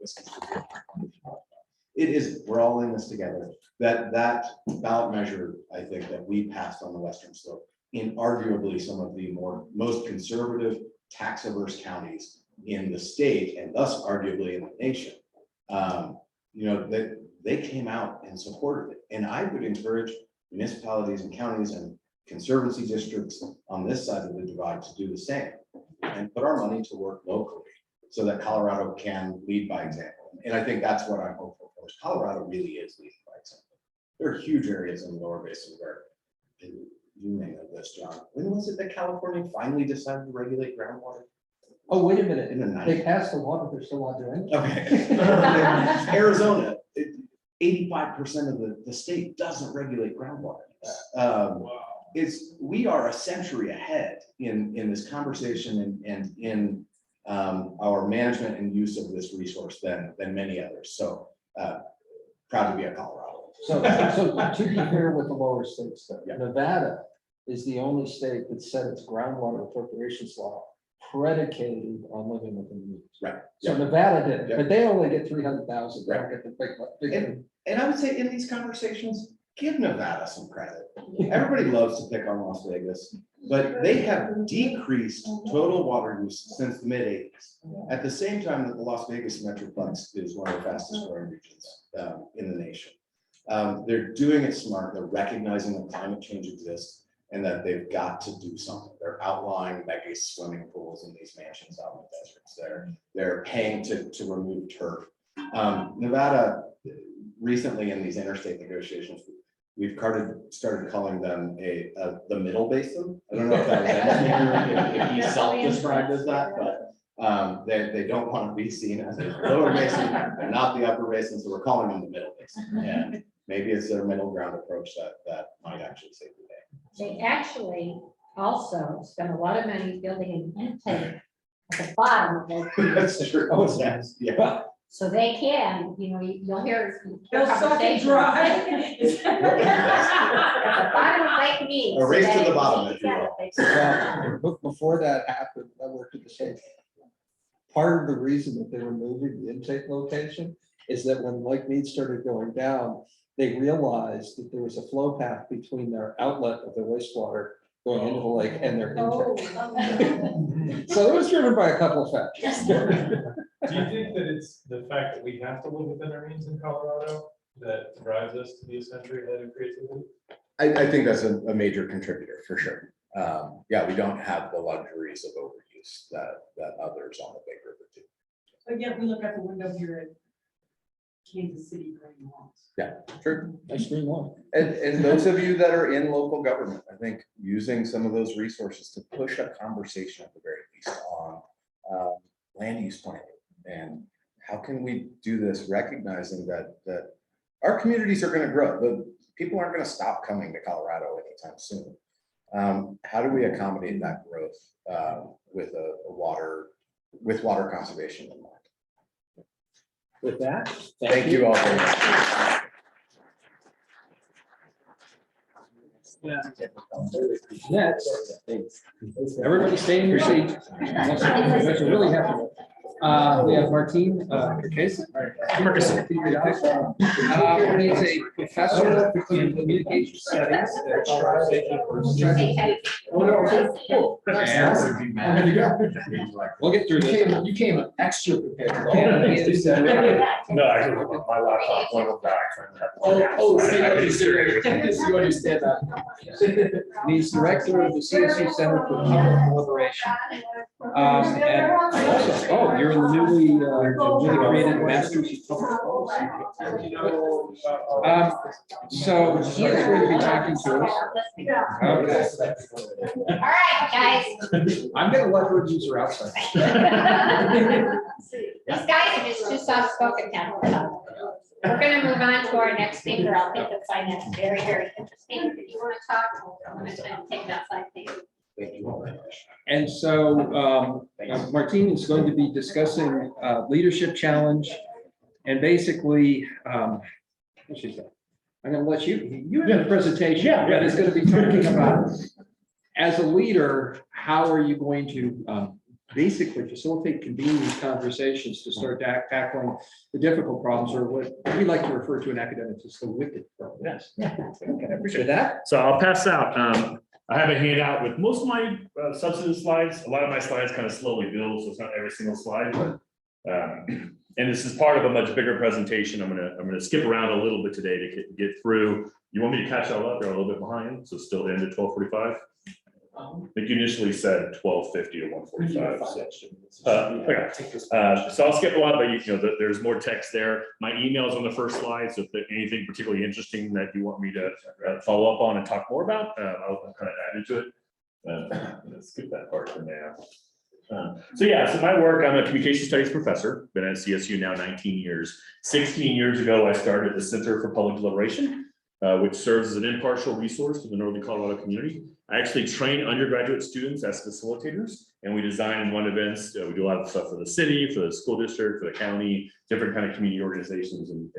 It is, we're all in this together. That ballot measure, I think, that we passed on the Western Slope in arguably some of the most conservative tax averse counties in the state, and thus arguably in the nation. You know, that they came out and supported it. And I would encourage municipalities and counties and conservancy districts on this side of the divide to do the same and put our money to work locally so that Colorado can lead by example. And I think that's what I'm hopeful for. Colorado really is leading by example. There are huge areas in the lower basin where, you may know this, John, when was it that California finally decided to regulate groundwater? Oh, wait a minute. In the 90s. They passed the law, but they're still not doing it. Okay. Arizona, 85% of the state doesn't regulate groundwater. We are a century ahead in this conversation and in our management and use of this resource than many others. So proud to be a Colorado. So to be fair with the lower states, though, Nevada is the only state that set its groundwater appropriations law predicated on living within the means. Right. So Nevada did, but they only get 300,000. They don't get the big. And I would say in these conversations, give Nevada some credit. Everybody loves to pick on Las Vegas, but they have decreased total water use since the mid-80s. At the same time that the Las Vegas Metroplex is one of the fastest growing regions in the nation. They're doing it smart. They're recognizing that climate change exists and that they've got to do something. They're outlawing mega swimming pools in these mansions out in the deserts. They're paying to remove turf. Nevada recently in these interstate negotiations, we've started calling them the middle basin. I don't know if that was engineer, if he self-described as that, but they don't want to be seen as a lower basin. They're not the upper basin, so we're calling them the middle basin. And maybe it's their middle ground approach that might actually save the day. They actually also spend a lot of money building an intake at the bottom of those. That's true. Oh, it's nice. Yeah. So they can, you'll hear. They'll suck it dry. At the bottom of Lake Mead. A race so to that the it bottom, meets if you will. that. Well, before that happened, I worked at the same. Part of the reason that they were moving the intake location is that when Lake Mead started going down, they realized that there was a flow path between their outlet of the wastewater going into the lake and their intake. So it was driven by a couple of factors. Do you think that it's the fact that we have to live within our means in Colorado that drives us to be a century ahead of creativity? I think that's a major contributor for sure. Yeah, we don't have the luxuries of overuse that others on the big river do. But yet we look out the window here at Kansas City green lawns. Yeah, true. Nice green lawn. And those of you that are in local government, I think using some of those resources to push a conversation at the very least on land use planning and how can we do this, recognizing that our communities are going to grow. The people aren't going to stop coming to Colorado anytime soon. How do we accommodate that growth with water conservation in mind? With that, Thank you all very much. Next, everybody stay in your seat. Unless you're really happy. We have Martine Marcus. He's a professor in communication studies at Charles University. We'll get through this. You came extra prepared. No, my laptop went back. So you understand that. He's director of the CSU Center for Public Deliberation. And also, you're in the newly created Masters of Public Policy. So he is going to be talking to us. Okay. All right, guys. I'm gonna let her use her outside. These guys are just too soft-spoken now. We're gonna move on to our next speaker. I think you'll find that very, very interesting. If you want to talk, I'm gonna take it outside. Thank you all very much. And so Martine is going to be discussing leadership challenge. And basically, what she said, I'm gonna let you have the presentation, but it's gonna be talking about, as a leader, how are you going to basically facilitate convening these conversations to start tackling the difficult problems, or what we like to refer to in academics as the wicked problems. Yes. Okay, I appreciate that. So I'll pass out. I have a handout with most of my substantive slides. A lot of my slides kind of slowly build, so it's not every single slide, but and this is part of a much bigger presentation. I'm gonna skip around a little bit today to get through. You want me to catch all up? You're a little bit behind, so still end at 12:45. I think you initially said 12:50 to 1:45. So I'll skip a lot, but there's more text there. My email is on the first slide, so if there's anything particularly interesting that you want me to follow up on and talk more about, I'll kind of add into it. Let's skip that part for now. So my work, I'm a communication studies professor, been at CSU now 19 years. 16 years ago, I started the Center for Public Deliberation, which serves as an impartial resource to the Northern Colorado community. I actually train undergraduate students as facilitators, and we design and run events. We do a lot of stuff for the city, for the school district, for the county, different kind of community organizations and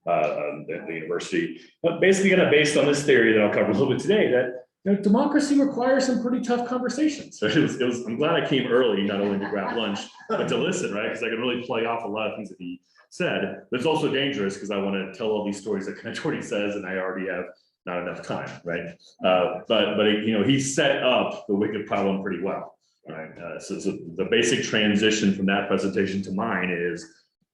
the university. But basically kind of based on this theory that I'll cover a little bit today, that democracy requires some pretty tough conversations. So I'm glad I came early, not only to grab lunch, but to listen, right? Because I can really play off a lot of things that he said. But it's also dangerous because I want to tell all these stories that Kent already says, and I already have not enough time, right? But he set up the wicked problem pretty well, right? So the basic transition from that presentation to mine is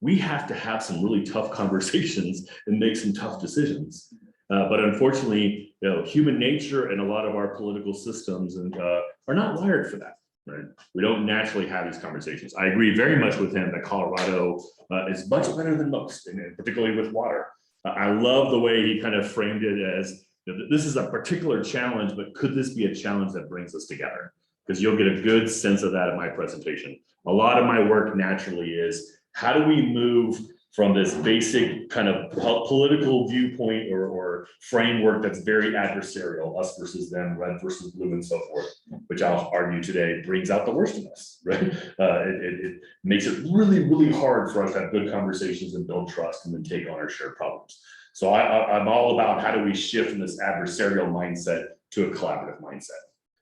we have to have some really tough conversations and make some tough decisions. But unfortunately, human nature and a lot of our political systems are not wired for that. Right? We don't naturally have these conversations. I agree very much with him that Colorado is much better than most, and particularly with water. I love the way he kind of framed it as, this is a particular challenge, but could this be a challenge that brings us together? Because you'll get a good sense of that in my presentation. A lot of my work naturally is, how do we move from this basic kind of political viewpoint or framework that's very adversarial, us versus them, red versus blue, and so forth, which I'll argue today brings out the worst in us, right? It makes it really, really hard for us to have good conversations and build trust and then take on our shared problems. So I'm all about how do we shift from this adversarial mindset to a collaborative mindset,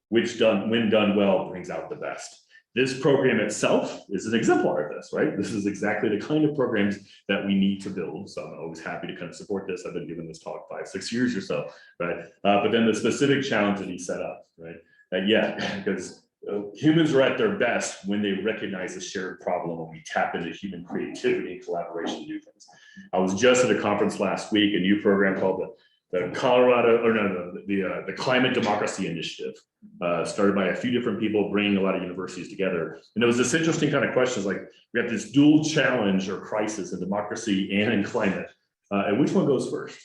which when done well, brings out the best. This program itself is an exemplar of this, right? This is exactly the kind of programs that we need to build. So I'm always happy to kind of support this. I've been giving this talk 5-6 years or so, right? But then the specific challenge that he set up, right? Because humans are at their best when they recognize a shared problem, when we tap into human creativity and collaboration to do things. I was just at a conference last week, a new program called the Climate Democracy Initiative, started by a few different people, bringing a lot of universities together. And it was this interesting kind of questions, like we have this dual challenge or crisis in democracy and in climate, and which one goes first?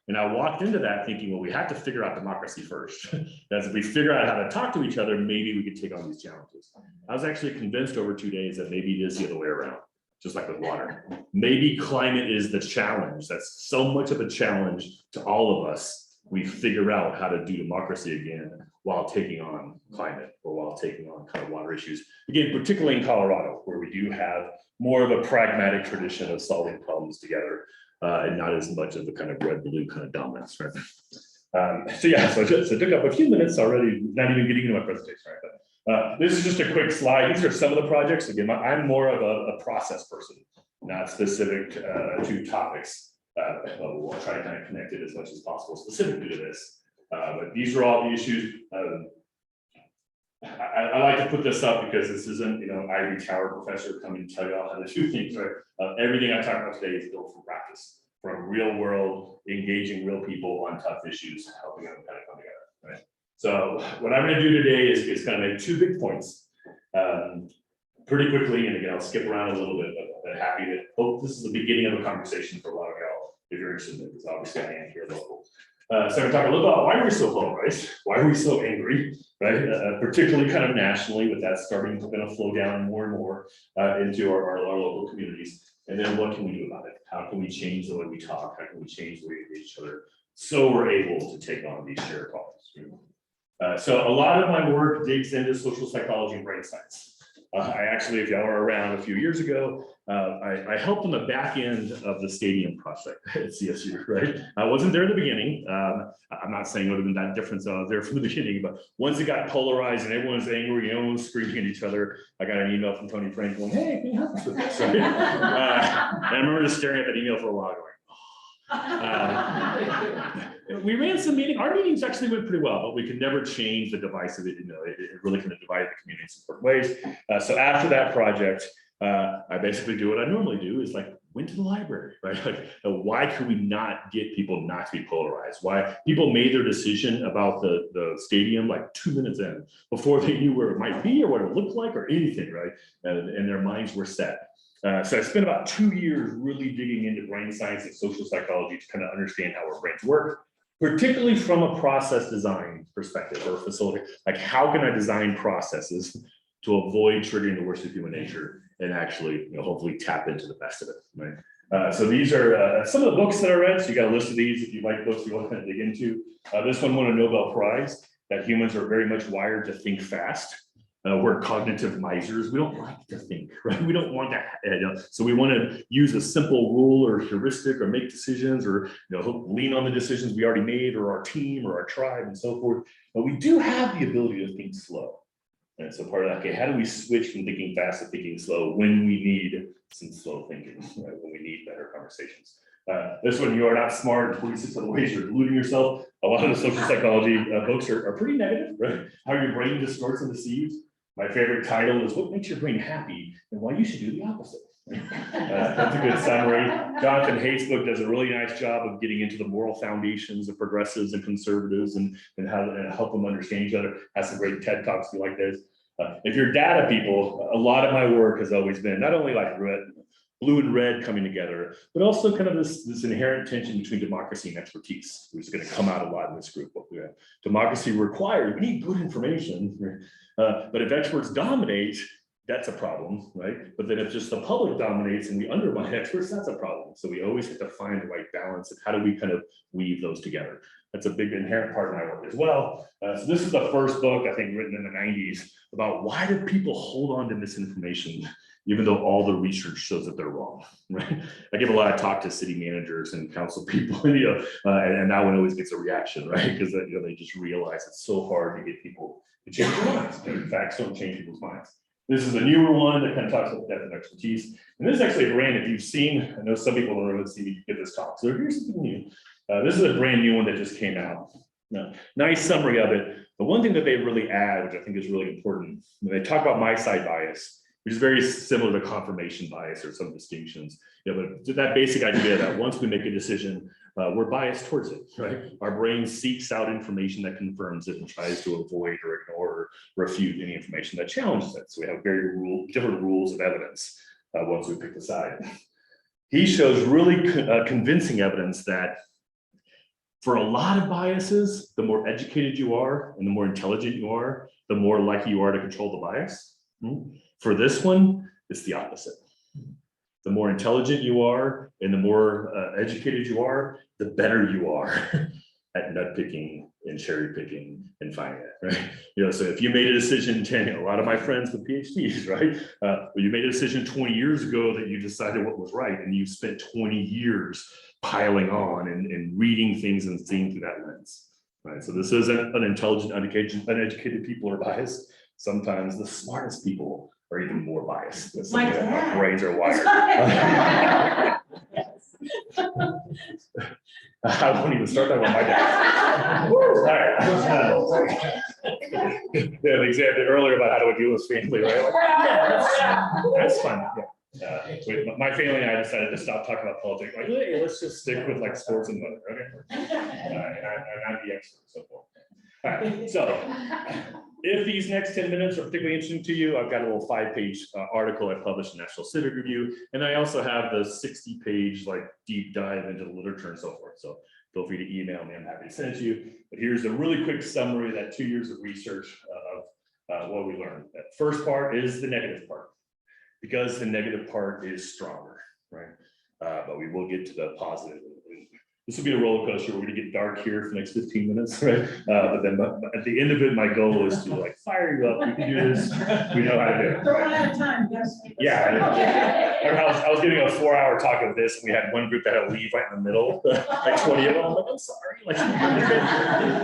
And I walked into that thinking, well, we have to figure out democracy first. As if we figure out how to talk to each other, maybe we could take on these challenges. I was actually convinced over 2 days that maybe it is the other way around, just like with water. Maybe climate is the challenge. That's so much of a challenge to all of us. We figure out how to do democracy again while taking on climate or while taking on kind of water issues. Again, particularly in Colorado, where we do have more of a pragmatic tradition of solving problems together. And not as much of the kind of red-blue kind of dominance, right? So it took up a few minutes already, not even getting into my presentation, right? But this is just a quick slide. These are some of the projects. Again, I'm more of a process person, not specific to topics. We'll try to kind of connect it as much as possible specifically to this. But these are all the issues. I like to put this up because this isn't, ivory tower professor coming to tell you all how to do things, right? Everything I talk about today is built from practice, from real world, engaging real people on tough issues, helping them kind of come together, right? So what I'm going to do today is kind of make 2 big points pretty quickly. And again, I'll skip around a little bit, but happy to hope this is the beginning of a conversation for a lot of y'all, if you're interested in it, because obviously I am here local. So I'm going to talk a little about why are we so polarized? Why are we so angry, right? Particularly kind of nationally, with that starting to kind of flow down more and more into our local communities. And then what can we do about it? How can we change the way we talk? How can we change the way we meet each other so we're able to take on these shared problems? So a lot of my work digs into social psychology and brain science. I actually, if y'all were around a few years ago, I helped on the back end of the stadium project at CSU, right? I wasn't there at the beginning. I'm not saying it would have been that different, so I was there from the beginning, but once it got polarized and everyone's angry, everyone's screaming at each other, I got an email from Tony Frank going, hey, can you help us with this? Right? And I remember just staring at that email for a while going, we ran some meetings. Our meetings actually went pretty well, but we could never change the divisive. It really kind of divided the community in some different ways. So after that project, I basically do what I normally do, is like went to the library, right? Like, why could we not get people not to be polarized? Why people made their decision about the stadium like 2 minutes in before they knew where it might be or what it looked like or anything, right? And their minds were set. So I spent about 2 years really digging into brain science and social psychology to kind of understand how our brains work, particularly from a process design perspective or facility. Like, how can I design processes to avoid triggering the worst of human nature and actually, hopefully tap into the best of it, right? So these are some of the books that I read. So you got a list of these if you like books you want to dig into. This one won a Nobel Prize, that humans are very much wired to think fast. We're cognitive misers. We don't like to think, right? We don't want to, so we want to use a simple rule or heuristic or make decisions or lean on the decisions we already made or our team or our tribe and so forth. But we do have the ability to think slow. And so part of that, okay, how do we switch from thinking fast to thinking slow when we need some slow thinking, right? When we need better conversations. This one, you are not smart in 46 other ways you're deluding yourself. A lot of the social psychology books are pretty negative, right? How your brain distorts and deceives. My favorite title is What Makes Your Brain Happy and Why You Should Do the Opposite. That's a good summary. Jonathan Haight's book does a really nice job of getting into the moral foundations of progressives and conservatives and how to help them understand each other. Has some great TED Talks if you like those. If you're data people, a lot of my work has always been not only like blue and red coming together, but also kind of this inherent tension between democracy and expertise, which is going to come out a lot in this group. Democracy requires, we need good information, but if experts dominate, that's a problem, right? But then if just the public dominates and we undermine experts, that's a problem. So we always have to find the right balance of how do we kind of weave those together. That's a big inherent part of my work as well. So this is the first book, I think, written in the 90s about why do people hold on to misinformation, even though all the research shows that they're wrong, right? I give a lot of talk to city managers and council people, and that one always gets a reaction, right? Because they just realize it's so hard to get people to change their minds. Facts don't change people's minds. This is a newer one that kind of talks about depth of expertise. And this is actually a brand, if you've seen, I know some people in the room see me give this talk. So here's something new. This is a brand new one that just came out. Nice summary of it. But one thing that they really add, which I think is really important, when they talk about my side bias, which is very similar to confirmation bias or some distinctions. But that basic idea that once we make a decision, we're biased towards it, right? Our brain seeks out information that confirms it and tries to avoid or ignore or refute any information that challenges it. So we have very different rules of evidence once we pick the side. He shows really convincing evidence that for a lot of biases, the more educated you are and the more intelligent you are, the more likely you are to control the bias. For this one, it's the opposite. The more intelligent you are and the more educated you are, the better you are at nut picking and cherry picking and finding it, right? So if you made a decision, a lot of my friends with PhDs, right? You made a decision 20 years ago that you decided what was right, and you spent 20 years piling on and reading things and seeing through that lens, right? So this isn't unintelligent, uneducated people are biased. Sometimes the smartest people are even more biased. My dad. Our brains are wired. I won't even start that with my dad. All right. Yeah, the example earlier about how do we deal with family, right? That's fun. With my family and I decided to stop talking about politics. Like, hey, let's just stick with like sports and weather, okay? And I'm the expert, so forth. All right, so if these next 10 minutes are particularly interesting to you, I've got a little 5-page article I published in National Civic Review, and I also have the 60-page like deep dive into the literature and so forth. So feel free to email me, I'm happy to send it to you. But here's a really quick summary of that 2 years of research of what we learned. That first part is the negative part, because the negative part is stronger, right? But we will get to the positive. This will be a roller coaster. We're going to get dark here for the next 15 minutes, right? But then at the end of it, my goal is to like fire you up. You can do this. We know how to do it. Don't run out of time, yes. Yeah. I was giving a 4-hour talk of this, and we had one group that had to leave right in the middle, like 20 of them. I'm like, I'm sorry. Like,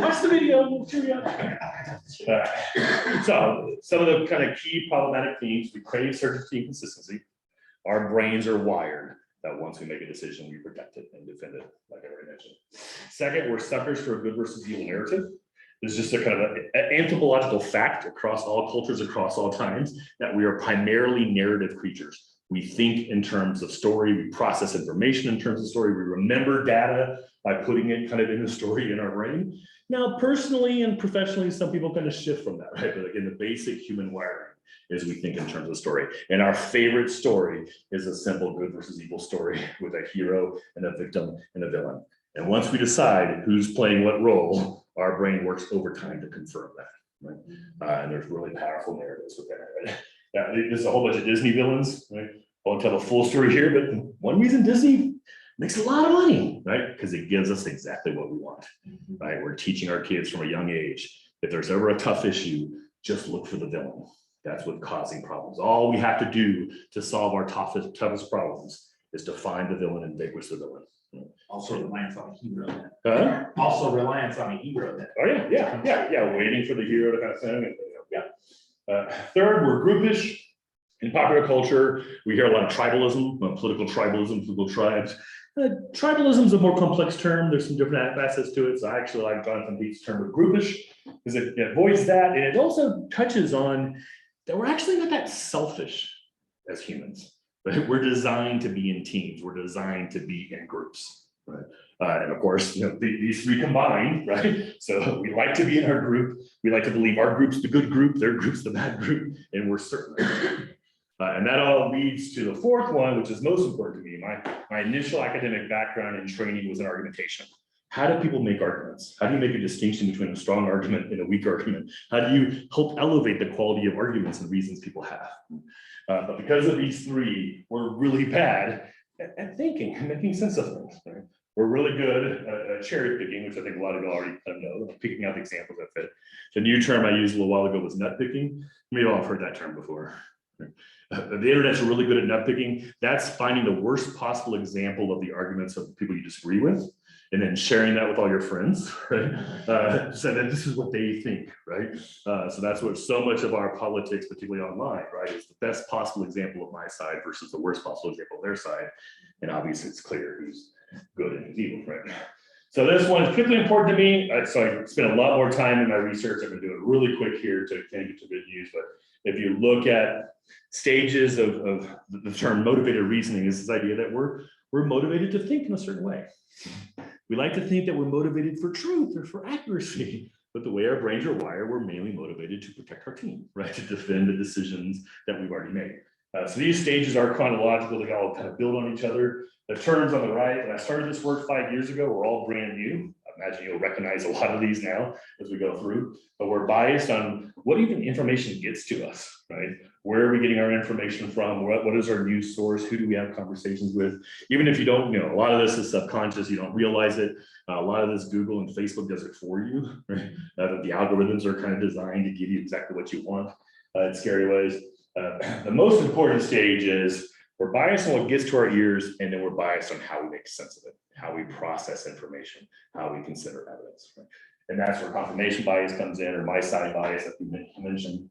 watch the video. We'll cheer you up. So some of the kind of key problematic themes: we crave certainty and consistency. Our brains are wired that once we make a decision, we protect it and defend it, like I already mentioned. Second, we're suckers for a good versus evil narrative. There's just a kind of an anthropological fact across all cultures, across all times, that we are primarily narrative creatures. We think in terms of story, we process information in terms of story, we remember data by putting it kind of in the story in our brain. Now, personally and professionally, some people kind of shift from that, right? But again, the basic human wiring is we think in terms of story. And our favorite story is a simple good versus evil story with a hero and a victim and a villain. And once we decide who's playing what role, our brain works overtime to confirm that, right? And there's really powerful narratives with that, right? Yeah, there's a whole bunch of Disney villains, right? I won't tell the full story here, but one reason Disney makes a lot of money, right? Because it gives us exactly what we want, right? We're teaching our kids from a young age, if there's ever a tough issue, just look for the villain. That's what's causing problems. All we have to do to solve our toughest problems is to find the villain and vanquish the villain. Also reliance on a hero then. Also reliance on a hero then. Oh yeah, waiting for the hero to kind of thing. Third, we're groupish. In popular culture, we hear a lot of tribalism, political tribalism, political tribes. Tribalism is a more complex term. There's some different facets to it. So I actually like Jonathan Haight's term of groupish, because it avoids that. And it also touches on that we're actually not that selfish as humans. right? We're designed to be in teams. We're designed to be in groups, right? And of course, these three combined, right? So we like to be in our group. We like to believe our group's the good group, their group's the bad group, and we're certainly. And that all leads to the fourth one, which is most important to me. My initial academic background and training was in argumentation. How do people make arguments? How do you make a distinction between a strong argument and a weak argument? How do you help elevate the quality of arguments and reasons people have? But because of these three, we're really bad at thinking and making sense of things. Right? We're really good at cherry picking, which I think a lot of you already kind of know, picking out the examples that fit. The new term I used a little while ago was nut picking. Maybe I've heard that term before. The internet's really good at nut picking. That's finding the worst possible example of the arguments of people you disagree with, and then sharing that with all your friends, right? So that this is what they think, right? So that's what so much of our politics, particularly online, right, is the best possible example of my side versus the worst possible example of their side. And obviously it's clear who's good and who's evil, right? So this one is particularly important to me. So I spent a lot more time in my research. I'm gonna do it really quick here to kind of get to good news, but if you look at stages of the term motivated reasoning, is this idea that we're motivated to think in a certain way. We like to think that we're motivated for truth or for accuracy, but the way our brains are wired, we're mainly motivated to protect our team, right? To defend the decisions that we've already made. So these stages are chronological, they all kind of build on each other. The terms on the right, when I started this work 5 years ago, were all brand new. I imagine you'll recognize a lot of these now as we go through, but we're biased on what even information gets to us, right? Where are we getting our information from? What is our news source? Who do we have conversations with? Even if you don't, a lot of this is subconscious, you don't realize it. A lot of this Google and Facebook does it for you, right? The algorithms are kind of designed to give you exactly what you want in scary ways. The most important stage is we're biased on what gets to our ears, and then we're biased on how we make sense of it, how we process information, how we consider evidence. Right? And that's where confirmation bias comes in, or my side bias that we mentioned.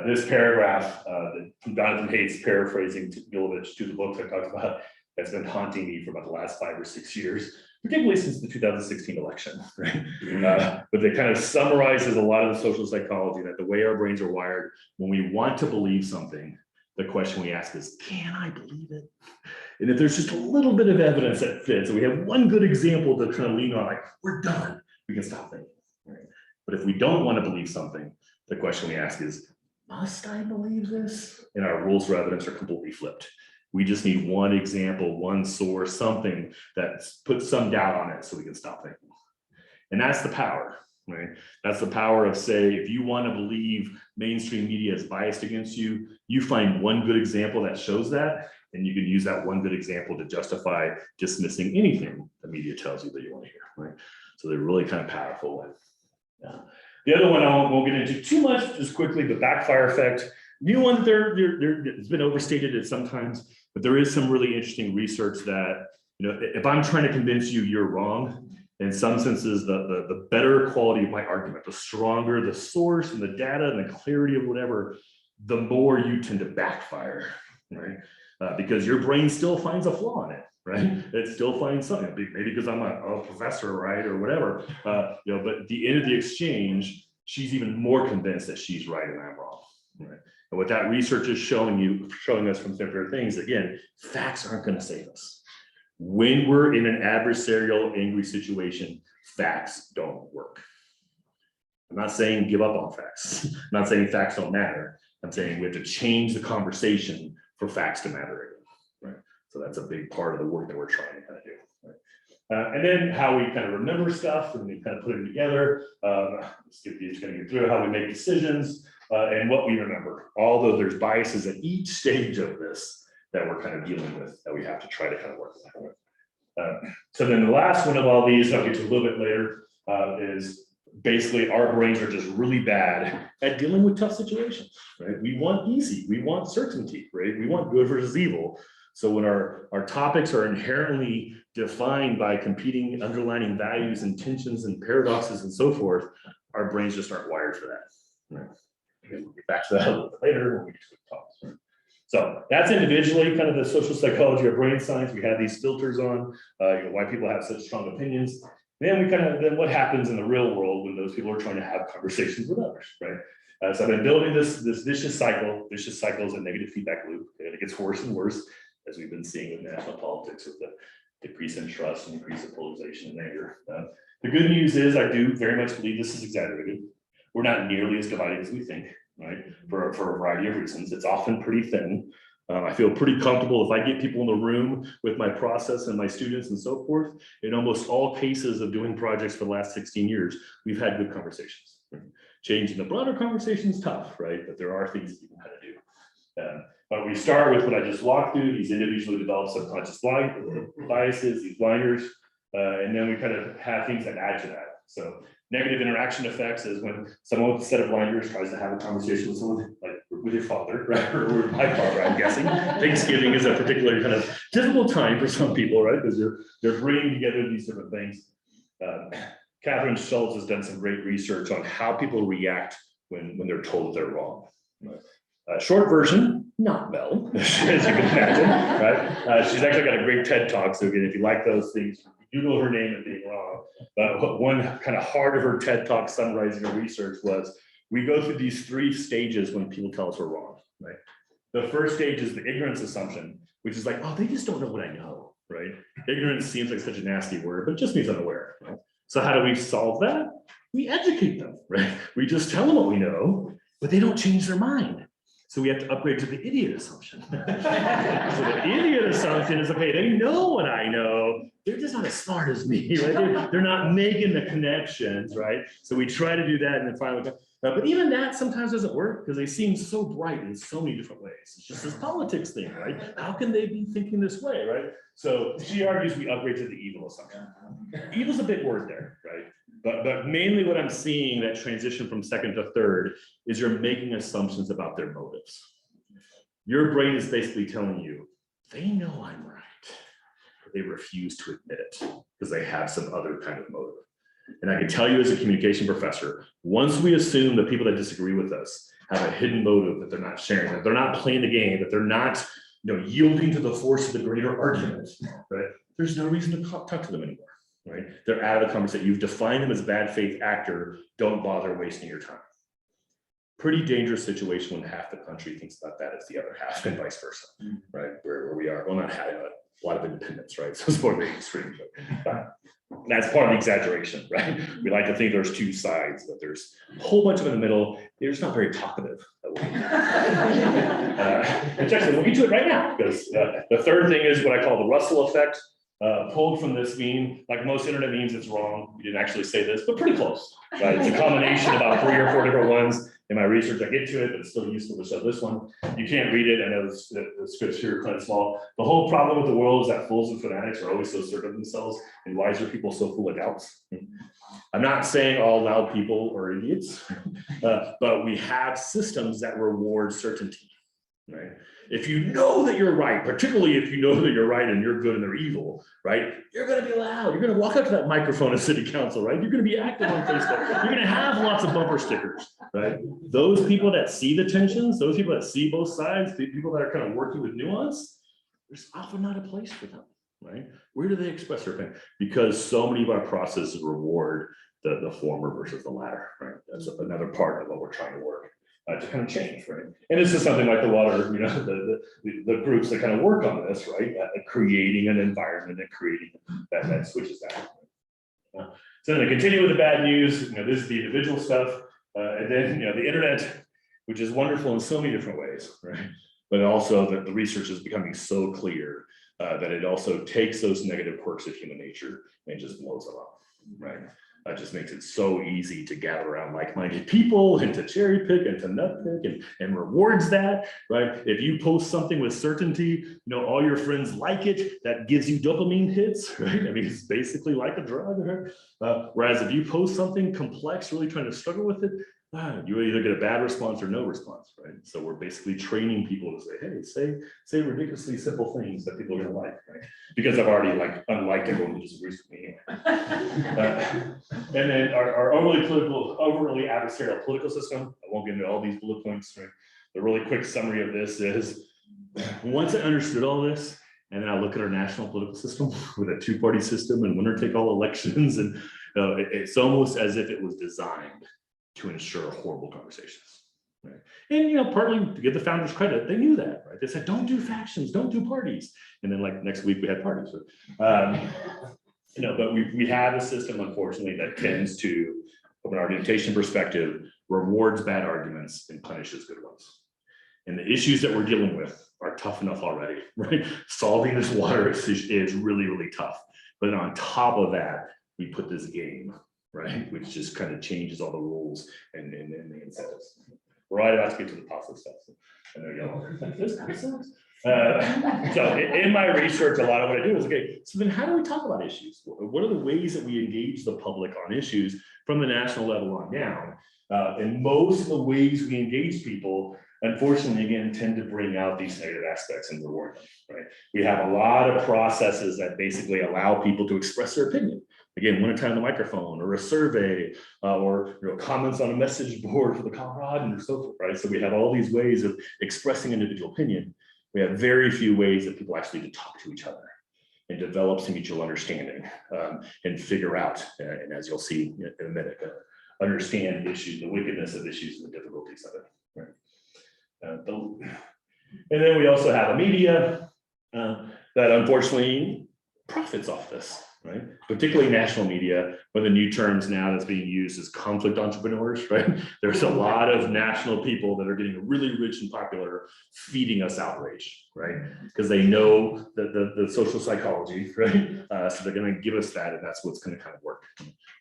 This paragraph that Jonathan Haidt's paraphrasing Gilovich to the books I talked about, that's been haunting me for about the last 5 or 6 years, particularly since the 2016 election, right? But it kind of summarizes a lot of the social psychology, that the way our brains are wired, when we want to believe something, the question we ask is, can I believe it? And if there's just a little bit of evidence that fits, and we have one good example to kind of lean on, like, we're done, we can stop thinking. Right? But if we don't want to believe something, the question we ask is, must I believe this? And our rules for evidence are completely flipped. We just need one example, one source, something that puts some doubt on it so we can stop thinking. And that's the power, right? That's the power of, say, if you want to believe mainstream media is biased against you, you find one good example that shows that, and you can use that one good example to justify dismissing anything the media tells you that you want to hear, right? So they're really kind of powerful. Yeah. The other one I won't get into too much, just quickly, the backfire effect. New one, it's been overstated at sometimes, but there is some really interesting research that, if I'm trying to convince you you're wrong, in some senses, the better quality of my argument, the stronger the source and the data and the clarity of whatever, the more you tend to backfire, right? Because your brain still finds a flaw in it, right? It still finds something, maybe because I'm a professor, right, or whatever. But at the end of the exchange, she's even more convinced that she's right and I'm wrong, right? And what that research is showing us from different things, again, facts aren't going to save us. When we're in an adversarial, angry situation, facts don't work. I'm not saying give up on facts. I'm not saying facts don't matter. I'm saying we have to change the conversation for facts to matter again, right? So that's a big part of the work that we're trying to kind of do. Right? And then how we kind of remember stuff and we kind of put it together. Skip these, going to get through how we make decisions and what we remember. Although there's biases at each stage of this that we're kind of dealing with, that we have to try to kind of work with. So then the last one of all these, I'll get to a little bit later, is basically our brains are just really bad at dealing with tough situations, right? We want easy, we want certainty, right? We want good versus evil. So when our topics are inherently defined by competing underlying values and tensions and paradoxes and so forth, our brains just aren't wired for that, right? We'll get back to that a little bit later when we get to the talks, right? So that's individually kind of the social psychology of brain science. We have these filters on why people have such strong opinions. Then then what happens in the real world when those people are trying to have conversations with others, right? So I've been building this vicious cycle. Vicious cycle is a negative feedback loop, and it gets worse and worse. as we've been seeing with national politics with the decrease in trust and increase of polarization and anger. The good news is I do very much believe this is exaggerated. We're not nearly as divided as we think, right? For a variety of reasons. It's often pretty thin. I feel pretty comfortable if I get people in the room with my process and my students and so forth. In almost all cases of doing projects for the last 16 years, we've had good conversations. Changing the broader conversation is tough, right? But there are things that you can kind of do. But we start with what I just walked through, these individually developed subconscious biases, these blinders, and then we kind of have things that add to that. So negative interaction effects is when someone with a set of blinders tries to have a conversation with someone like with your father, right? Or with my father, I'm guessing. Thanksgiving is a particular kind of difficult time for some people, right? Because they're bringing together these different things. Catherine Schultz has done some great research on how people react when they're told they're wrong. Short version, not well, as you can imagine, right? She's actually got a great TED Talk, so again, if you like those things, Google her name and being wrong. But one kind of heart of her TED Talk summarizing her research was, we go through these 3 stages when people tell us we're wrong, right? The first stage is the ignorance assumption, which is like, oh, they just don't know what I know, right? Ignorance seems like such a nasty word, but it just means unaware, right? So how do we solve that? We educate them, right? We just tell them what we know, but they don't change their mind. So we have to upgrade to the idiot assumption. So the idiot assumption is, okay, they know what I know. They're just not as smart as me, right? They're not making the connections, right? So we try to do that and then finally, but even that sometimes doesn't work because they seem so bright in so many different ways. It's just this politics thing, right? How can they be thinking this way, right? So she argues we upgrade to the evil assumption. Evil's a big word there, right? But mainly what I'm seeing that transition from second to third is you're making assumptions about their motives. Your brain is basically telling you, they know I'm right, but they refuse to admit it because they have some other kind of motive. And I can tell you as a communication professor, once we assume that people that disagree with us have a hidden motive, that they're not sharing, that they're not playing the game, that they're not yielding to the force of the greater argument, right? There's no reason to talk to them anymore. Right? They're out of the conversation. You've defined them as a bad faith actor. Don't bother wasting your time. Pretty dangerous situation when half the country thinks about that as the other half and vice versa, right? Where we are. Well, not having a lot of independence, right? So it's more of the extreme. But that's part of the exaggeration, right? We like to think there's 2 sides, but there's a whole bunch of in the middle. They're just not very talkative. Actually, we'll get to it right now because the third thing is what I call the Russell effect. Pulled from this meme, like most internet memes, it's wrong. We didn't actually say this, but pretty close. Right? It's a combination of about 3 or 4 different ones. In my research, I get to it, but it's still useful to show this one. You can't read it. I know the script's here kind of small. The whole problem with the world is that fools and fanatics are always so certain of themselves, and wiser people so full of doubts. I'm not saying all loud people are idiots, but we have systems that reward certainty. Right? If you know that you're right, particularly if you know that you're right and you're good and they're evil, right? You're going to be loud. You're going to walk up to that microphone at city council, right? You're going to be active on Facebook. You're going to have lots of bumper stickers, right? Those people that see the tensions, those people that see both sides, the people that are kind of working with nuance, there's often not a place for them, right? Where do they express their opinion? Because so many of our processes reward the former versus the latter, right? That's another part of what we're trying to work. To kind of change, right? And this is something like the water, the groups that kind of work on this, right? Creating an environment and creating that switches that. So to continue with the bad news, this is the individual stuff, and then the internet, which is wonderful in so many different ways, right? But also that the research is becoming so clear that it also takes those negative quirks of human nature and just blows them up, right? That just makes it so easy to gather around like-minded people and to cherry pick and to nutpick and rewards that, right? If you post something with certainty, all your friends like it, that gives you dopamine hits, right? I mean, it's basically like a drug, right? Whereas if you post something complex, really trying to struggle with it, you either get a bad response or no response, right? So we're basically training people to say, hey, say ridiculously simple things that people are gonna like, right? Because I've already unliked everyone who disagrees with me. And then our overly adversarial political system, I won't get into all these bullet points, right? The really quick summary of this is, once I understood all this, and then I look at our national political system with a 2-party system and winner-take-all elections, and it's almost as if it was designed to ensure horrible conversations. Right? And, you know, partly to give the founders credit, they knew that, right? They said, don't do factions, don't do parties. And then like next week we had parties. You know, but we have a system, unfortunately, that tends to, from an argumentation perspective, rewards bad arguments and punishes good ones. And the issues that we're dealing with are tough enough already, right? Solving this water issue is really, really tough. But on top of that, we put this game, right? Which just kind of changes all the rules and the incentives. We're right about to get to the positive stuff. I know y'all like this kind of sucks. So in my research, a lot of what I do is, okay, so then how do we talk about issues? What are the ways that we engage the public on issues from the national level on down? And most of the ways we engage people, unfortunately, again, tend to bring out these negative aspects and reward them, right? We have a lot of processes that basically allow people to express their opinion. Again, one time on the microphone or a survey or, you know, comments on a message board for the Coloradan or so forth, right? So we have all these ways of expressing individual opinion. We have very few ways that people actually talk to each other and develop some mutual understanding and figure out, and as you'll see in a minute, understand issues, the wickedness of issues and the difficulties of it, right? And then we also have a media that unfortunately profits off this, right? Particularly national media, one of the new terms now that's being used is conflict entrepreneurs, right? There's a lot of national people that are getting really rich and popular feeding us outrage, right? Because they know the social psychology, right? So they're going to give us that, and that's what's going to kind of work.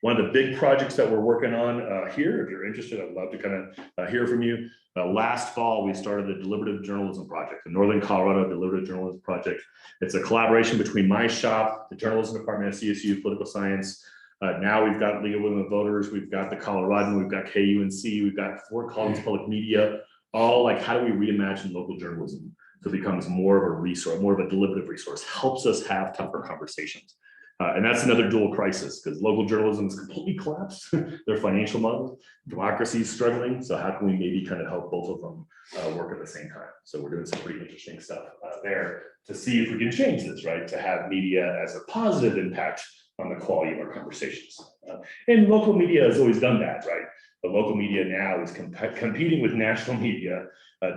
One of the big projects that we're working on here, if you're interested, I'd love to kind of hear from you. Last fall, we started the Deliberative Journalism Project, the Northern Colorado Deliberative Journalism Project. It's a collaboration between my shop, the journalism department at CSU, political science. Now we've got League of Women Voters, we've got the Coloradan, we've got KUNC, we've got Fort Collins Public Media, all like, how do we reimagine local journalism so it becomes more of a resource, more of a deliberative resource, helps us have tougher conversations. And that's another dual crisis because local journalism is completely collapsed. Their financial model, democracy is struggling. So how can we maybe kind of help both of them work at the same time? So we're doing some pretty interesting stuff there to see if we can change this, right? To have media as a positive impact on the quality of our conversations. And local media has always done that, right? The local media now is competing with national media.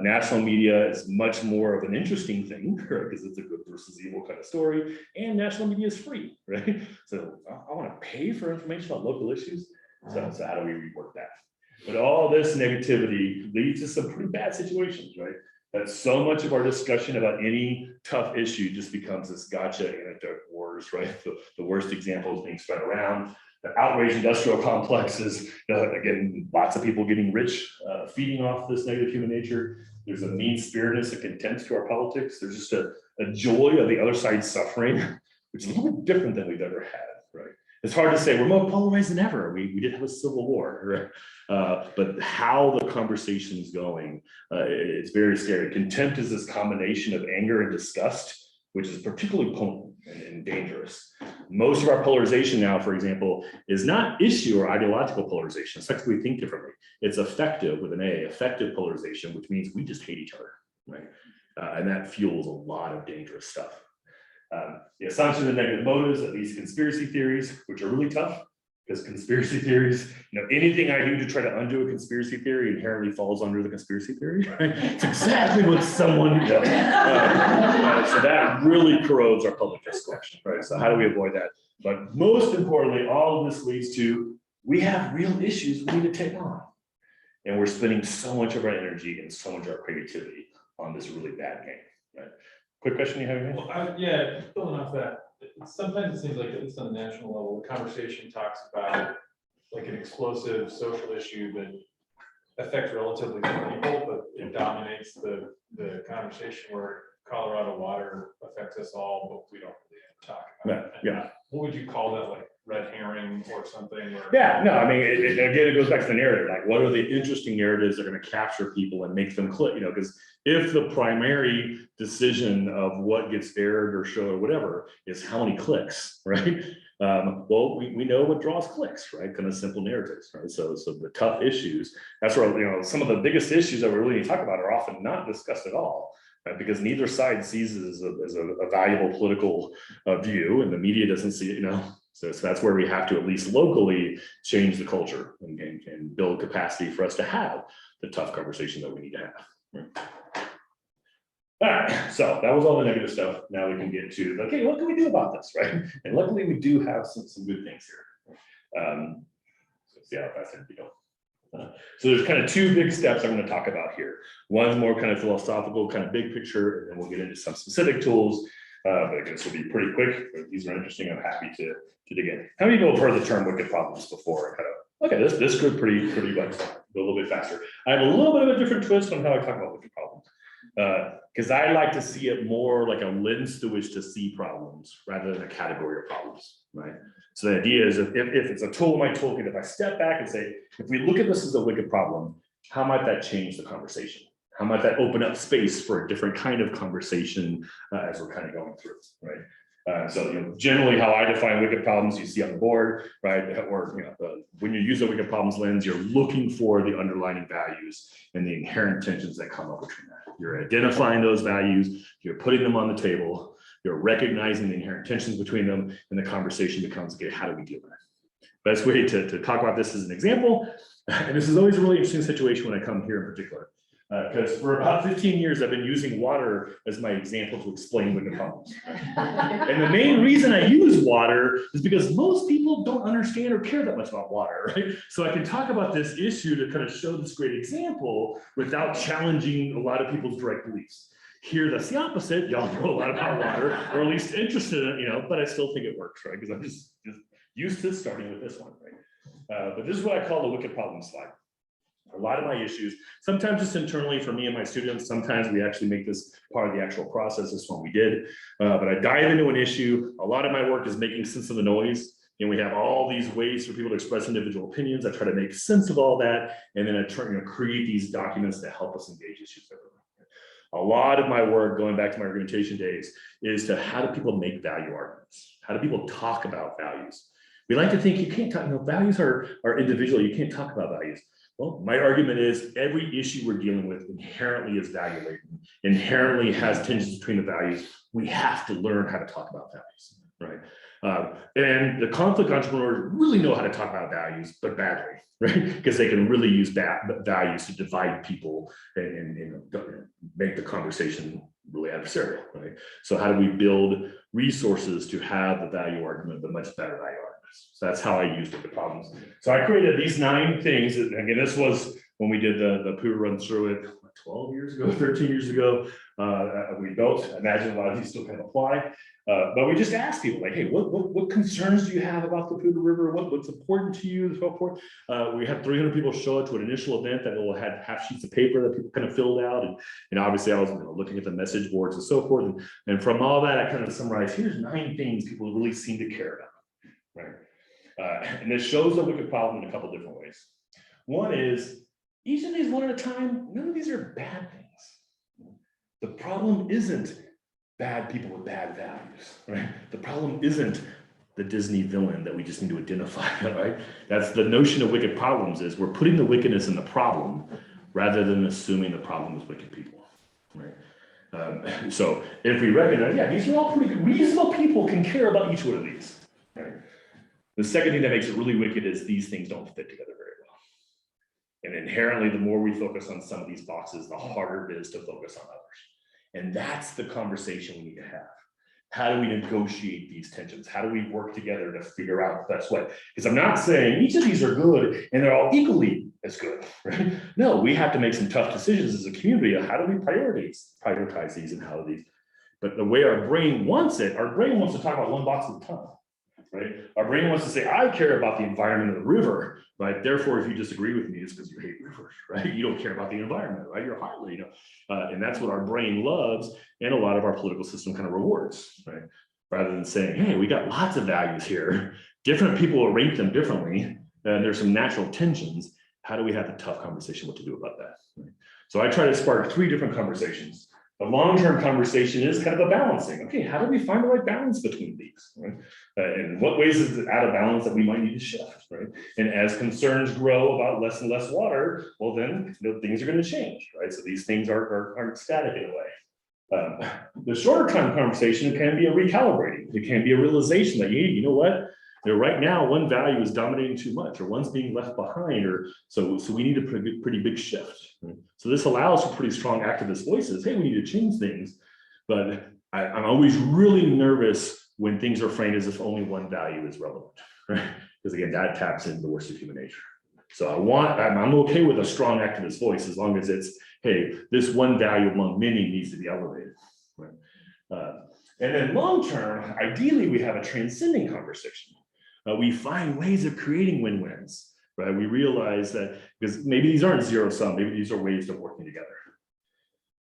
National media is much more of an interesting thing, right? Because it's a good versus evil kind of story, and national media is free, right? So I want to pay for information on local issues. So how do we rework that? But all this negativity leads to some pretty bad situations, right? That so much of our discussion about any tough issue just becomes this gotcha anecdote wars, right? The worst example is being spread around. The outrage industrial complexes, again, lots of people getting rich, feeding off this negative human nature. There's a mean-spiritedness and contempt to our politics. There's just a joy of the other side's suffering, which is a little bit different than we've ever had, right? It's hard to say we're more polarized than ever. We did have a civil war, right? But how the conversation is going, it's very scary. Contempt is this combination of anger and disgust, which is particularly potent and dangerous. Most of our polarization now, for example, is not issue or ideological polarization. It's like we think differently. It's affective with an A, affective polarization, which means we just hate each other, right? And that fuels a lot of dangerous stuff. The assumption of negative motives, at least conspiracy theories, which are really tough, because conspiracy theories, anything I do to try to undo a conspiracy theory inherently falls under the conspiracy theory. Right? It's exactly what someone does. So that really corrodes our public discourse, right? So how do we avoid that? But most importantly, all of this leads to, we have real issues we need to take on. And we're spending so much of our energy and so much of our creativity on this really bad game, right? Quick question you have? Well, yeah, building off that, sometimes it seems like, at least on the national level, the conversation talks about like an explosive social issue that affects relatively few people, but it dominates the conversation, where Colorado water affects us all, but we don't really talk about it. Yeah. What would you call that, like red herring or something? Or... Yeah, no, I mean, again, it goes back to the narrative. Like, what are the interesting narratives that are going to capture people and make them click? Because if the primary decision of what gets aired or showed or whatever is how many clicks, right? Well, we know what draws clicks, right? Kind of simple narratives, right? So the tough issues, that's where, some of the biggest issues that we really need to talk about are often not discussed at all. Right? Because neither side sees it as a valuable political view, and the media doesn't see it, So that's where we have to at least locally change the culture and build capacity for us to have the tough conversation that we need to have. Right? All right, so that was all the negative stuff. Now we can get to, okay, what can we do about this, right? And luckily we do have some good things here. So see how fast we go. So there's kind of two big steps I'm going to talk about here. One's more kind of philosophical, kind of big picture, and then we'll get into some specific tools. But again, this will be pretty quick. But these are interesting. I'm happy to dig in. How many people have heard the term wicked problems before? Kind of, okay, this could pretty like go a little bit faster. I have a little bit of a different twist on how I talk about wicked problems. Because I like to see it more like a lens through which to see problems rather than a category of problems, right? So the idea is if it's a tool in my toolkit, if I step back and say, if we look at this as a wicked problem, how might that change the conversation? How might that open up space for a different kind of conversation as we're kind of going through, right? So generally how I define wicked problems, you see on the board, right? Or when you use a wicked problems lens, you're looking for the underlying values and the inherent tensions that come up between that. You're identifying those values, you're putting them on the table, you're recognizing the inherent tensions between them, and the conversation becomes, okay, how do we deal with it? Best way to talk about this is an example, and this is always a really interesting situation when I come here in particular. Because for about 15 years, I've been using water as my example to explain wicked problems. And the main reason I use water is because most people don't understand or care that much about water, right? So I can talk about this issue to kind of show this great example without challenging a lot of people's direct beliefs. Here, that's the opposite. Y'all know a lot about water, or at least interested in it, but I still think it works, right? Because I'm just used to starting with this one, right? But this is what I call the wicked problem slide. A lot of my issues, sometimes just internally for me and my students, sometimes we actually make this part of the actual process. This one we did, but I dive into an issue. A lot of my work is making sense of the noise. And we have all these ways for people to express individual opinions. I try to make sense of all that. And then I try to create these documents that help us engage issues. A lot of my work, going back to my argumentation days, is to how do people make value arguments? How do people talk about values? We like to think you can't talk, values are individual. You can't talk about values. Well, my argument is every issue we're dealing with inherently is value laden, inherently has tensions between the values. We have to learn how to talk about values, right? And the conflict entrepreneurs really know how to talk about values, but badly, right? Because they can really use values to divide people and make the conversation really adversarial, right? So how do we build resources to have the value argument, but much better value arguments? So that's how I use wicked problems. So I created these 9 things. Again, this was when we did the Pooh run through it 12 years ago, 13 years ago. We built, imagine a lot of these still kind of apply. But we just asked people like, hey, what concerns do you have about the Pooh River? What's important to you? So forth. We had 300 people show up to an initial event that will have half sheets of paper that people kind of filled out. And obviously I was looking at the message boards and so forth. And from all that, I kind of summarized, here's 9 things people really seem to care about. Right. And this shows the wicked problem in a couple different ways. One is each of these one at a time, none of these are bad things. The problem isn't bad people with bad values, right? The problem isn't the Disney villain that we just need to identify, right? That's the notion of wicked problems is we're putting the wickedness in the problem rather than assuming the problem is wicked people, right? So if we recognize, yeah, these are all pretty good, reasonable people can care about each one of these, right? The second thing that makes it really wicked is these things don't fit together very well. And inherently, the more we focus on some of these boxes, the harder it is to focus on others. And that's the conversation we need to have. How do we negotiate these tensions? How do we work together to figure out the best way? Because I'm not saying each of these are good and they're all equally as good, right? No, we have to make some tough decisions as a community of how do we prioritize these and how do these. But the way our brain wants it, our brain wants to talk about one box at a time. Right? Our brain wants to say, I care about the environment of the river, right? Therefore, if you disagree with me, it's because you hate rivers, right? You don't care about the environment, right? You're heartless, and that's what our brain loves, and a lot of our political system kind of rewards, right? Rather than saying, hey, we got lots of values here. Different people will rate them differently, and there's some natural tensions. How do we have the tough conversation what to do about that? Right? So I try to spark 3 different conversations. The long-term conversation is kind of a balancing. Okay, how do we find the right balance between these? Right? And what ways is it out of balance that we might need to shift? Right? And as concerns grow about less and less water, well, then things are going to change. Right? So these things aren't static in a way. The shorter-term conversation can be a recalibrating. It can be a realization that you know what? Right now, one value is dominating too much, or one's being left behind, or so we need a pretty big shift. Right? So this allows for pretty strong activist voices. Hey, we need to change things, but I'm always really nervous when things are framed as if only one value is relevant, right? Because again, that taps into the worst of human nature. So I'm okay with a strong activist voice as long as it's, hey, this one value among many needs to be elevated. Right? And then long term, ideally, we have a transcending conversation. We find ways of creating win-wins, right? We realize that because maybe these aren't zero sum, maybe these are ways of working together.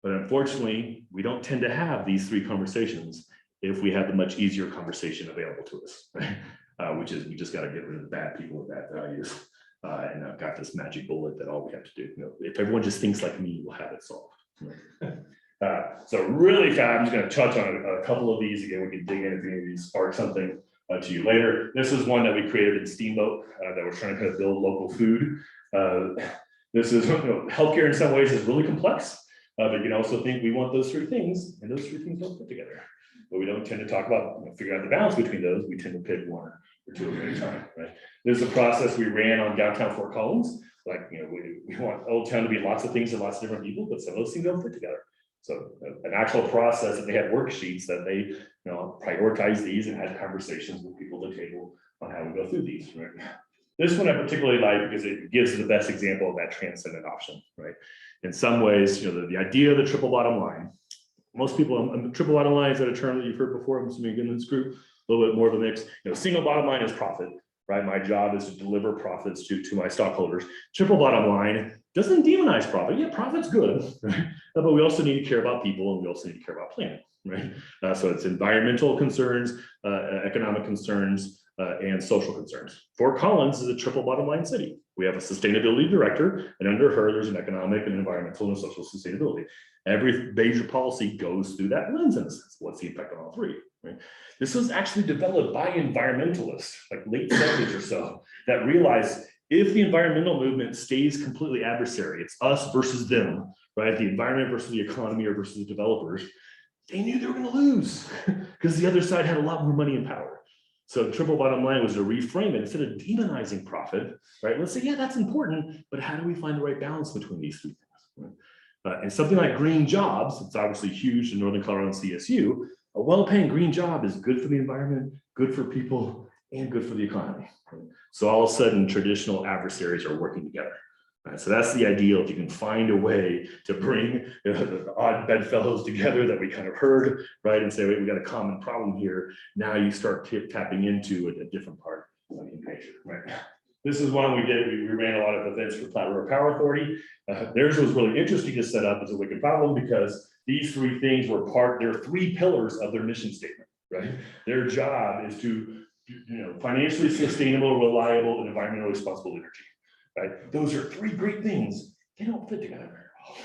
But unfortunately, we don't tend to have these three conversations if we have the much easier conversation available to us, right? Which is we just got to get rid of the bad people with bad values. And I've got this magic bullet that all we have to do. If everyone just thinks like me, we'll have it solved. So really fast, I'm just going to touch on a couple of these. Again, we can dig in if any of these spark something to you later. This is one that we created in Steamboat that we're trying to kind of build local food. This is, healthcare in some ways is really complex, but you can also think we want those three things, and those three things don't fit together. But we don't tend to talk about, figure out the balance between those. We tend to pick one or two at a time, right? There's a process we ran on downtown Fort Collins. Like, we want Old Town to be lots of things to lots of different people, but some of those things don't fit together. So an actual process that they had worksheets that they, prioritize these and had conversations with people at the table on how we go through these, right? This one I particularly like because it gives the best example of that transcendent option, right? In some ways, the idea of the triple bottom line, most people, triple bottom line is that a term that you've heard before. I'm assuming again in this group, a little bit more of a mix. Single bottom line is profit, right? My job is to deliver profits to my stockholders. Triple bottom line doesn't demonize profit. Yeah, profit's good, right? But we also need to care about people, and we also need to care about planet, right? So it's environmental concerns, economic concerns, and social concerns. Fort Collins is a triple bottom line city. We have a sustainability director, and under her, there's an economic and environmental and social sustainability. Every major policy goes through that lens in a sense. What's the impact on all three? Right? This was actually developed by environmentalists, like late 70s or so, that realized if the environmental movement stays completely adversary, it's us versus them, right? The environment versus the economy or versus the developers, they knew they were going to lose because the other side had a lot more money and power. So triple bottom line was to reframe it instead of demonizing profit, right? Let's say, yeah, that's important, but how do we find the right balance between these three things? Right? And something like green jobs, it's obviously huge in Northern Colorado and CSU. A well-paying green job is good for the environment, good for people, and good for the economy. So all of a sudden, traditional adversaries are working together. Right? So that's the ideal. If you can find a way to bring the odd bedfellows together that we kind of heard, right, and say, wait, we got a common problem here. Now you start tapping into a different part of human nature, right? This is one we did. We ran a lot of events for Platte River Power Authority. Theirs was really interesting to set up as a wicked problem because these three things were they're three pillars of their mission statement, right? Their job is to, financially sustainable, reliable, and environmentally responsible energy, right? Those are three great things. They don't fit together very well.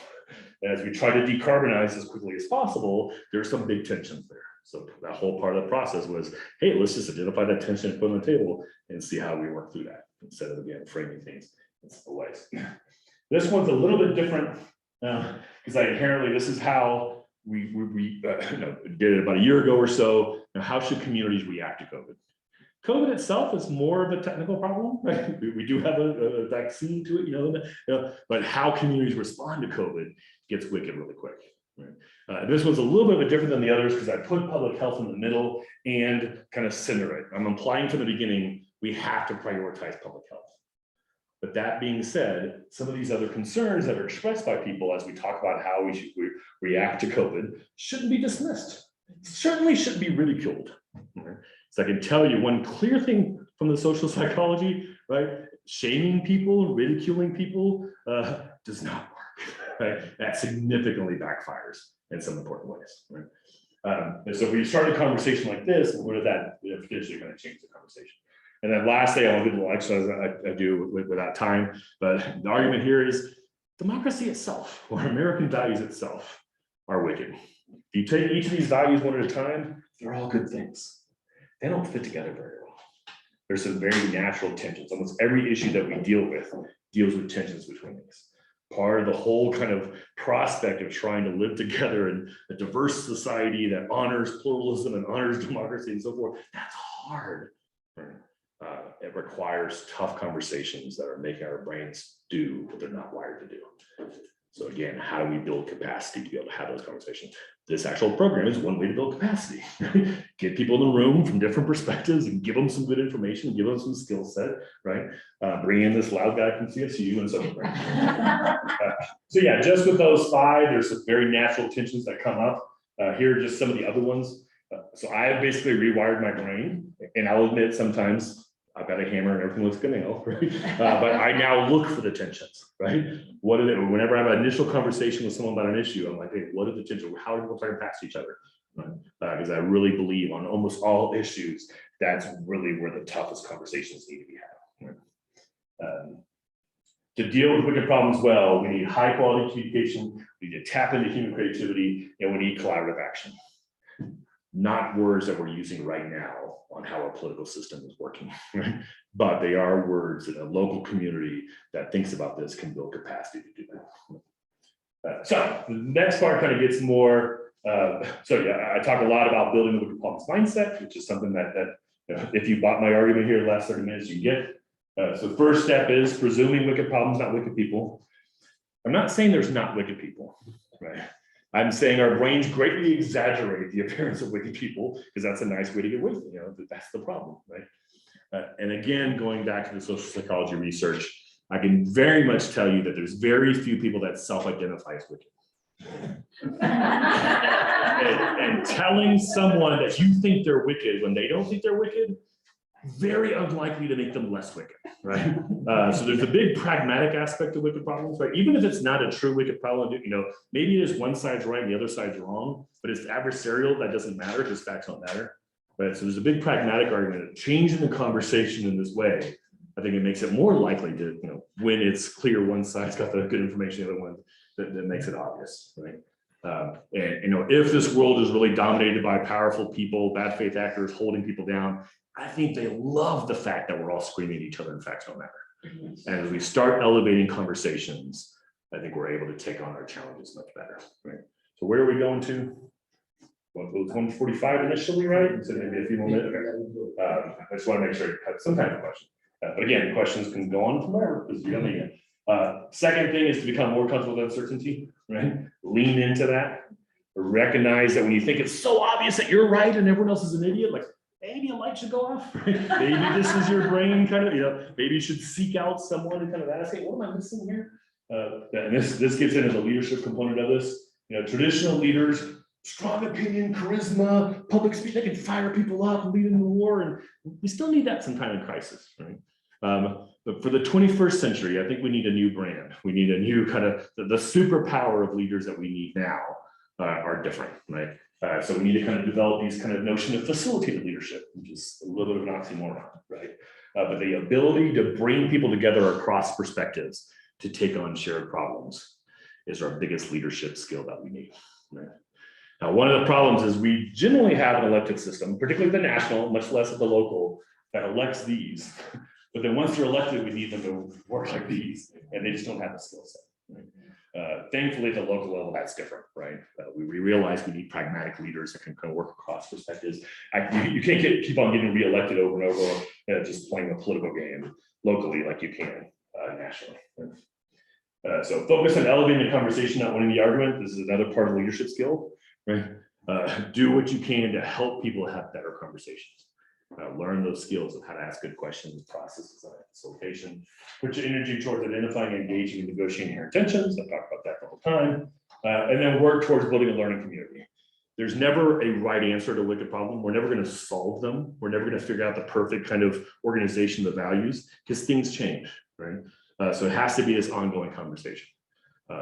And as we try to decarbonize as quickly as possible, there's some big tensions there. So that whole part of the process was, hey, let's just identify that tension and put it on the table and see how we work through that instead of, again, framing things in simple ways. This one's a little bit different because this is how we did it about a year ago or so. How should communities react to COVID? COVID itself is more of a technical problem, right? We do have a vaccine to it, but how communities respond to COVID gets wicked really quick. Right? This one's a little bit different than the others because I put public health in the middle and kind of center it. I'm implying from the beginning, we have to prioritize public health. But that being said, some of these other concerns that are expressed by people as we talk about how we should react to COVID shouldn't be dismissed. It certainly shouldn't be ridiculed. Right? So I can tell you one clear thing from the social psychology, right? Shaming people, ridiculing people does not work, right? That significantly backfires in some important ways, right? And so if we start a conversation like this, what is that potentially going to change the conversation? And then lastly, I'll do a little exercise I do without time, but the argument here is democracy itself, or American values itself, are wicked. If you take each of these values one at a time, they're all good things. They don't fit together very well. There's some very natural tensions. Almost every issue that we deal with deals with tensions between these. Part of the whole kind of prospect of trying to live together in a diverse society that honors pluralism and honors democracy and so forth, that's hard. It requires tough conversations that are making our brains do what they're not wired to do. So again, how do we build capacity to be able to have those conversations? This actual program is one way to build capacity. Get people in the room from different perspectives and give them some good information, give them some skill set, right? Bring in this loud guy from CSU and so on. Right? So yeah, just with those 5, there's some very natural tensions that come up. Here are just some of the other ones. So I have basically rewired my brain, and I'll admit sometimes I've got a hammer and everything looks good now, right? But I now look for the tensions, right? What are they? Whenever I have an initial conversation with someone about an issue, I'm like, hey, what are the tensions? How are people talking past each other? Because I really believe on almost all issues, that's really where the toughest conversations need to be had. Right? To deal with wicked problems well, we need high quality communication, we need to tap into human creativity, and we need collaborative action. Not words that we're using right now on how our political system is working, right? But they are words that a local community that thinks about this can build capacity to do that. So the next part kind of gets more, so yeah, I talk a lot about building the wicked problems mindset, which is something that you know, if you bought my argument here the last 30 minutes, you get. So the first step is presuming wicked problems, not wicked people. I'm not saying there's not wicked people, right? I'm saying our brains greatly exaggerate the appearance of wicked people because that's a nice way to get wicked. You know, that's the problem, right? And again, going back to the social psychology research, I can very much tell you that there's very few people that self-identify as wicked. and telling someone that you think they're wicked when they don't think they're wicked, very unlikely to make them less wicked, right? So there's a big pragmatic aspect of wicked problems, right? Even if it's not a true wicked problem, you know, maybe it is one side's right and the other side's wrong, but it's adversarial, that doesn't matter because facts don't matter, right? So there's a big pragmatic argument of changing the conversation in this way. I think it makes it more likely to, you know, when it's clear one side's got the good information, the other one that makes it obvious, right? And you know, if this world is really dominated by powerful people, bad faith actors holding people down, I think they love the fact that we're all screaming at each other and facts don't matter. And as we start elevating conversations, I think we're able to take on our challenges much better, right? So where are we going to? Well, it was 145 initially, right? So maybe a few more minutes. Okay. I just want to make sure you have some kind of question. But again, questions can go on from there because you don't second thing is to become more comfortable with uncertainty, right? Lean into that. Recognize that when you think it's so obvious that you're right and everyone else is an idiot, like maybe a light should go off. Right? Maybe this is your brain kind of, you know, maybe you should seek out someone and kind of ask, hey, what am I missing here? And this gets into the leadership component of this. You know, traditional leaders, strong opinion, charisma, public speech, they can fire people up and lead in the war. And we still need that sometime in crisis, right? But for the 21st century, I think we need a new brand. We need a new kind of, the superpower of leaders that we need now are different, right? So we need to kind of develop these kind of notion of facilitated leadership, which is a little bit of an oxymoron, right? But the ability to bring people together across perspectives to take on shared problems is our biggest leadership skill that we need, right? Now, one of the problems is we generally have an elected system, particularly the national, much less at the local, that elects these. But then once they're elected, we need them to work like these, and they just don't have the skill set. Right? Thankfully, at the local level, that's different, right? We realize we need pragmatic leaders that can kind of work across perspectives. You can't keep on getting reelected over and over, just playing a political game locally like you can nationally. So focus on elevating the conversation, not winning the argument. This is another part of leadership skill, right? Do what you can to help people have better conversations. Learn those skills of how to ask good questions, process design, facilitation. Put your energy towards identifying, engaging, and negotiating your intentions. I've talked about that the whole time. And then work towards building a learning community. There's never a right answer to a wicked problem. We're never going to solve them. We're never going to figure out the perfect kind of organization of values because things change, right? So it has to be this ongoing conversation.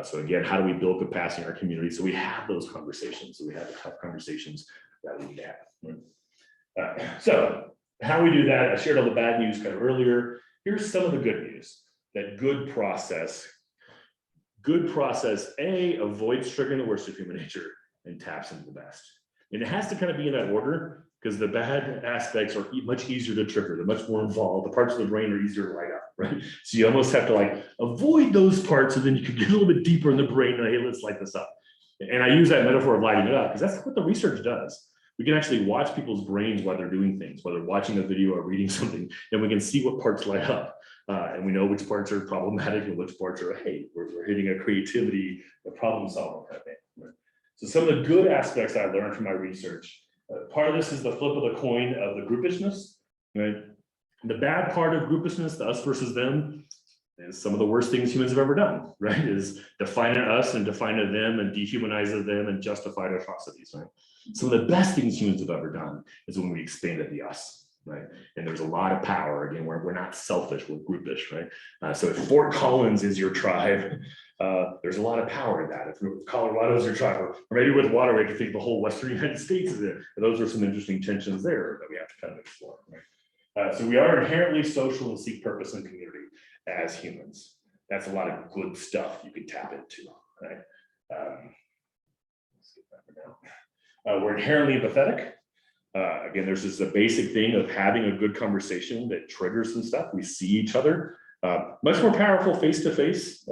So again, how do we build capacity in our community so we have those conversations, so we have the tough conversations that we need to have. Right? So how we do that, I shared all the bad news kind of earlier. Here's some of the good news. That good process, A, avoids triggering the worst of human nature and taps into the best. And it has to kind of be in that order because the bad aspects are much easier to trigger. They're much more involved. The parts of the brain are easier to light up, right? So you almost have to like avoid those parts and then you can get a little bit deeper in the brain and hey, let's light this up. And I use that metaphor of lighting it up because that's what the research does. We can actually watch people's brains while they're doing things, whether watching a video or reading something, and we can see what parts light up. And we know which parts are problematic and which parts are, hey, we're hitting a creativity, a problem solving kind of thing. Right? So some of the good aspects I learned from my research, part of this is the flip of the coin of the groupishness, right? The bad part of groupishness, the us versus them, is some of the worst things humans have ever done, right? Is define us and define them and dehumanize them and justify atrocities, right? Some of the best things humans have ever done is when we expanded the us, right? And there's a lot of power, again, where we're not selfish, we're groupish, right? So if Fort Collins is your tribe, there's a lot of power in that. If Colorado is your tribe, or maybe with water, we can think the whole Western United States is there. And those are some interesting tensions there that we have to kind of explore, right? So we are inherently social and seek purpose and community as humans. That's a lot of good stuff you can tap into, right? Let's get that for now. We're inherently empathetic. Again, there's just a basic thing of having a good conversation that triggers some stuff. We see each other. Much more powerful face-to-face.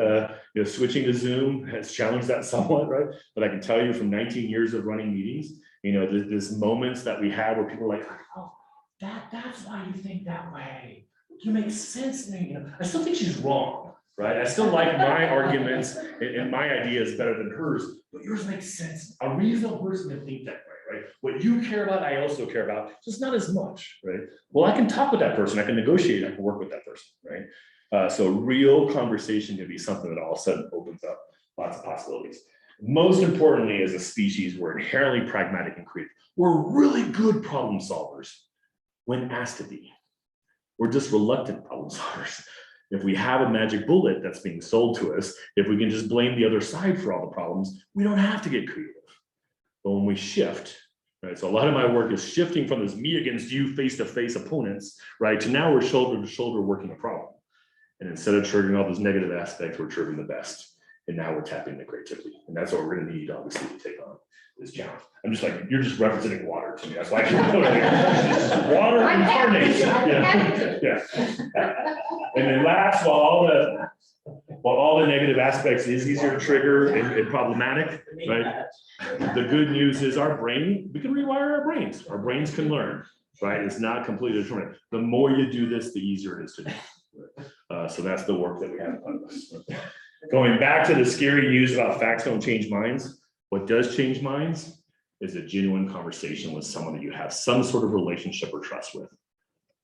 Switching to Zoom has challenged that somewhat, right? But I can tell you from 19 years of running meetings, there's moments that we have where people are like, oh, that's why you think that way. You make sense to me. I still think she's wrong, right? I still like my arguments and my ideas better than hers, but yours makes sense. A reasonable person can think that way, right? What you care about, I also care about, just not as much, right? Well, I can talk with that person, I can negotiate, I can work with that person, right? So real conversation can be something that all of a sudden opens up lots of possibilities. Most importantly, as a species, we're inherently pragmatic and creative. We're really good problem solvers when asked to be. We're just reluctant problem solvers. If we have a magic bullet that's being sold to us, if we can just blame the other side for all the problems, we don't have to get creative. But when we shift, right? So a lot of my work is shifting from this me against you face-to-face opponents, right? To now we're shoulder to shoulder working a problem. And instead of triggering all those negative aspects, we're triggering the best. And now we're tapping into creativity. And that's what we're gonna need, obviously, to take on this challenge. I'm just like, you're just representing water to me. That's why I should put it. Water incarnation. Yeah. And then last, while all the negative aspects is easier to trigger and problematic, right? The good news is our brain, we can rewire our brains. Our brains can learn, right? It's not completely determined. The more you do this, the easier it is to do. So that's the work that we have in front of us. Going back to the scary news about facts don't change minds. What does change minds is a genuine conversation with someone that you have some sort of relationship or trust with.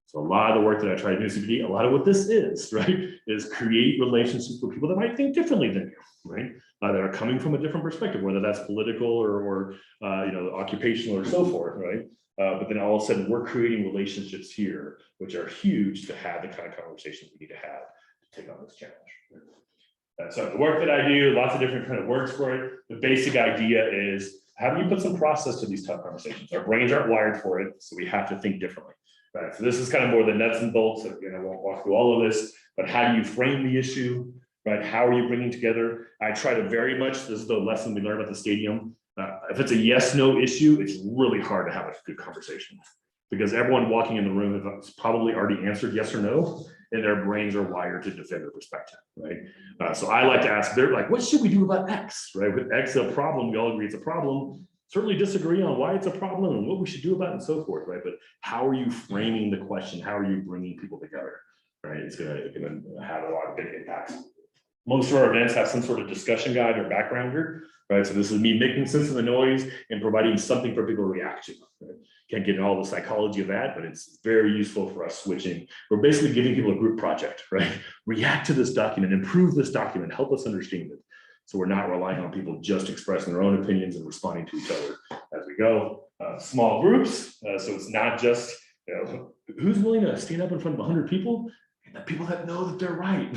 So a lot of the work that I try to do is a lot of what this is, right, is create relationships with people that might think differently than you, right, that are coming from a different perspective, whether that's political or occupational or so forth, right? But then all of a sudden we're creating relationships here, which are huge to have the kind of conversations we need to have to take on this challenge. So the work that I do, lots of different kind of words for it. The basic idea is how do you put some process to these tough conversations? Our brains aren't wired for it, so we have to think differently. Right, so this is kind of more the nuts and bolts of, I won't walk through all of this, but how do you frame the issue, right? How are you bringing together? I try to very much, this is the lesson we learned at the stadium. If it's a yes, no issue, it's really hard to have a good conversation because everyone walking in the room has probably already answered yes or no, and their brains are wired to defend their perspective, right? So I like to ask, they're like, what should we do about X, right? With X a problem, we all agree it's a problem. Certainly disagree on why it's a problem and what we should do about it and so forth, right? But how are you framing the question? How are you bringing people together, right? It's gonna have a lot of big impacts. Most of our events have some sort of discussion guide or backgrounder, right? So this is me making sense of the noise and providing something for people to react to. Right? Can't get into all the psychology of that, but it's very useful for us switching. We're basically giving people a group project, right? React to this document, improve this document, help us understand it. So we're not relying on people just expressing their own opinions and responding to each other as we go. Small groups, so it's not just, who's willing to stand up in front of 100 people? The people that know that they're right.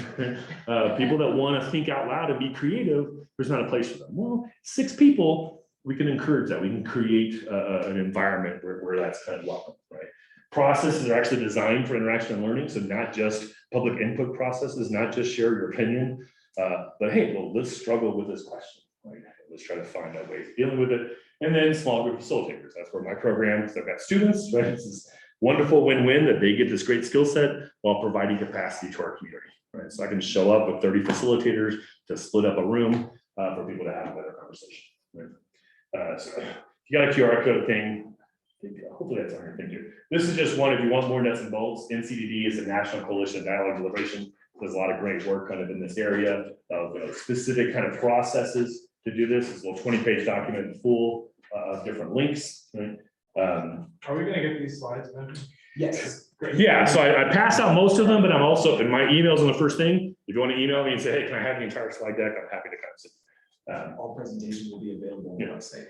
People that want to think out loud and be creative, there's not a place for them. Well, 6 people, we can encourage that. We can create an environment where that's kind of welcome, right? Processes are actually designed for interaction and learning, so not just public input processes, not just share your opinion, but hey, well, let's struggle with this question, right? Let's try to find a way of dealing with it. And then small group facilitators, that's where my program, because I've got students, right? This is wonderful win-win that they get this great skill set while providing capacity to our community, right? So I can show up with 30 facilitators to split up a room for people to have a better conversation, right? So if you got a QR code thing, hopefully that's on here, thank you. This is just one, if you want more nuts and bolts, NCDD is the National Coalition of Dialogue Deliberation. There's a lot of great work kind of in this area of specific kind of processes to do this. It's a little 20-page document full of different links. Right? Are we gonna get these slides, Ben? Yes. Great. Yeah, so I passed out most of them, but I'm also, in my emails on the first thing, if you want to email me and say, hey, can I have the entire slide deck? I'm happy to kind of sit. All presentations will be available on the website.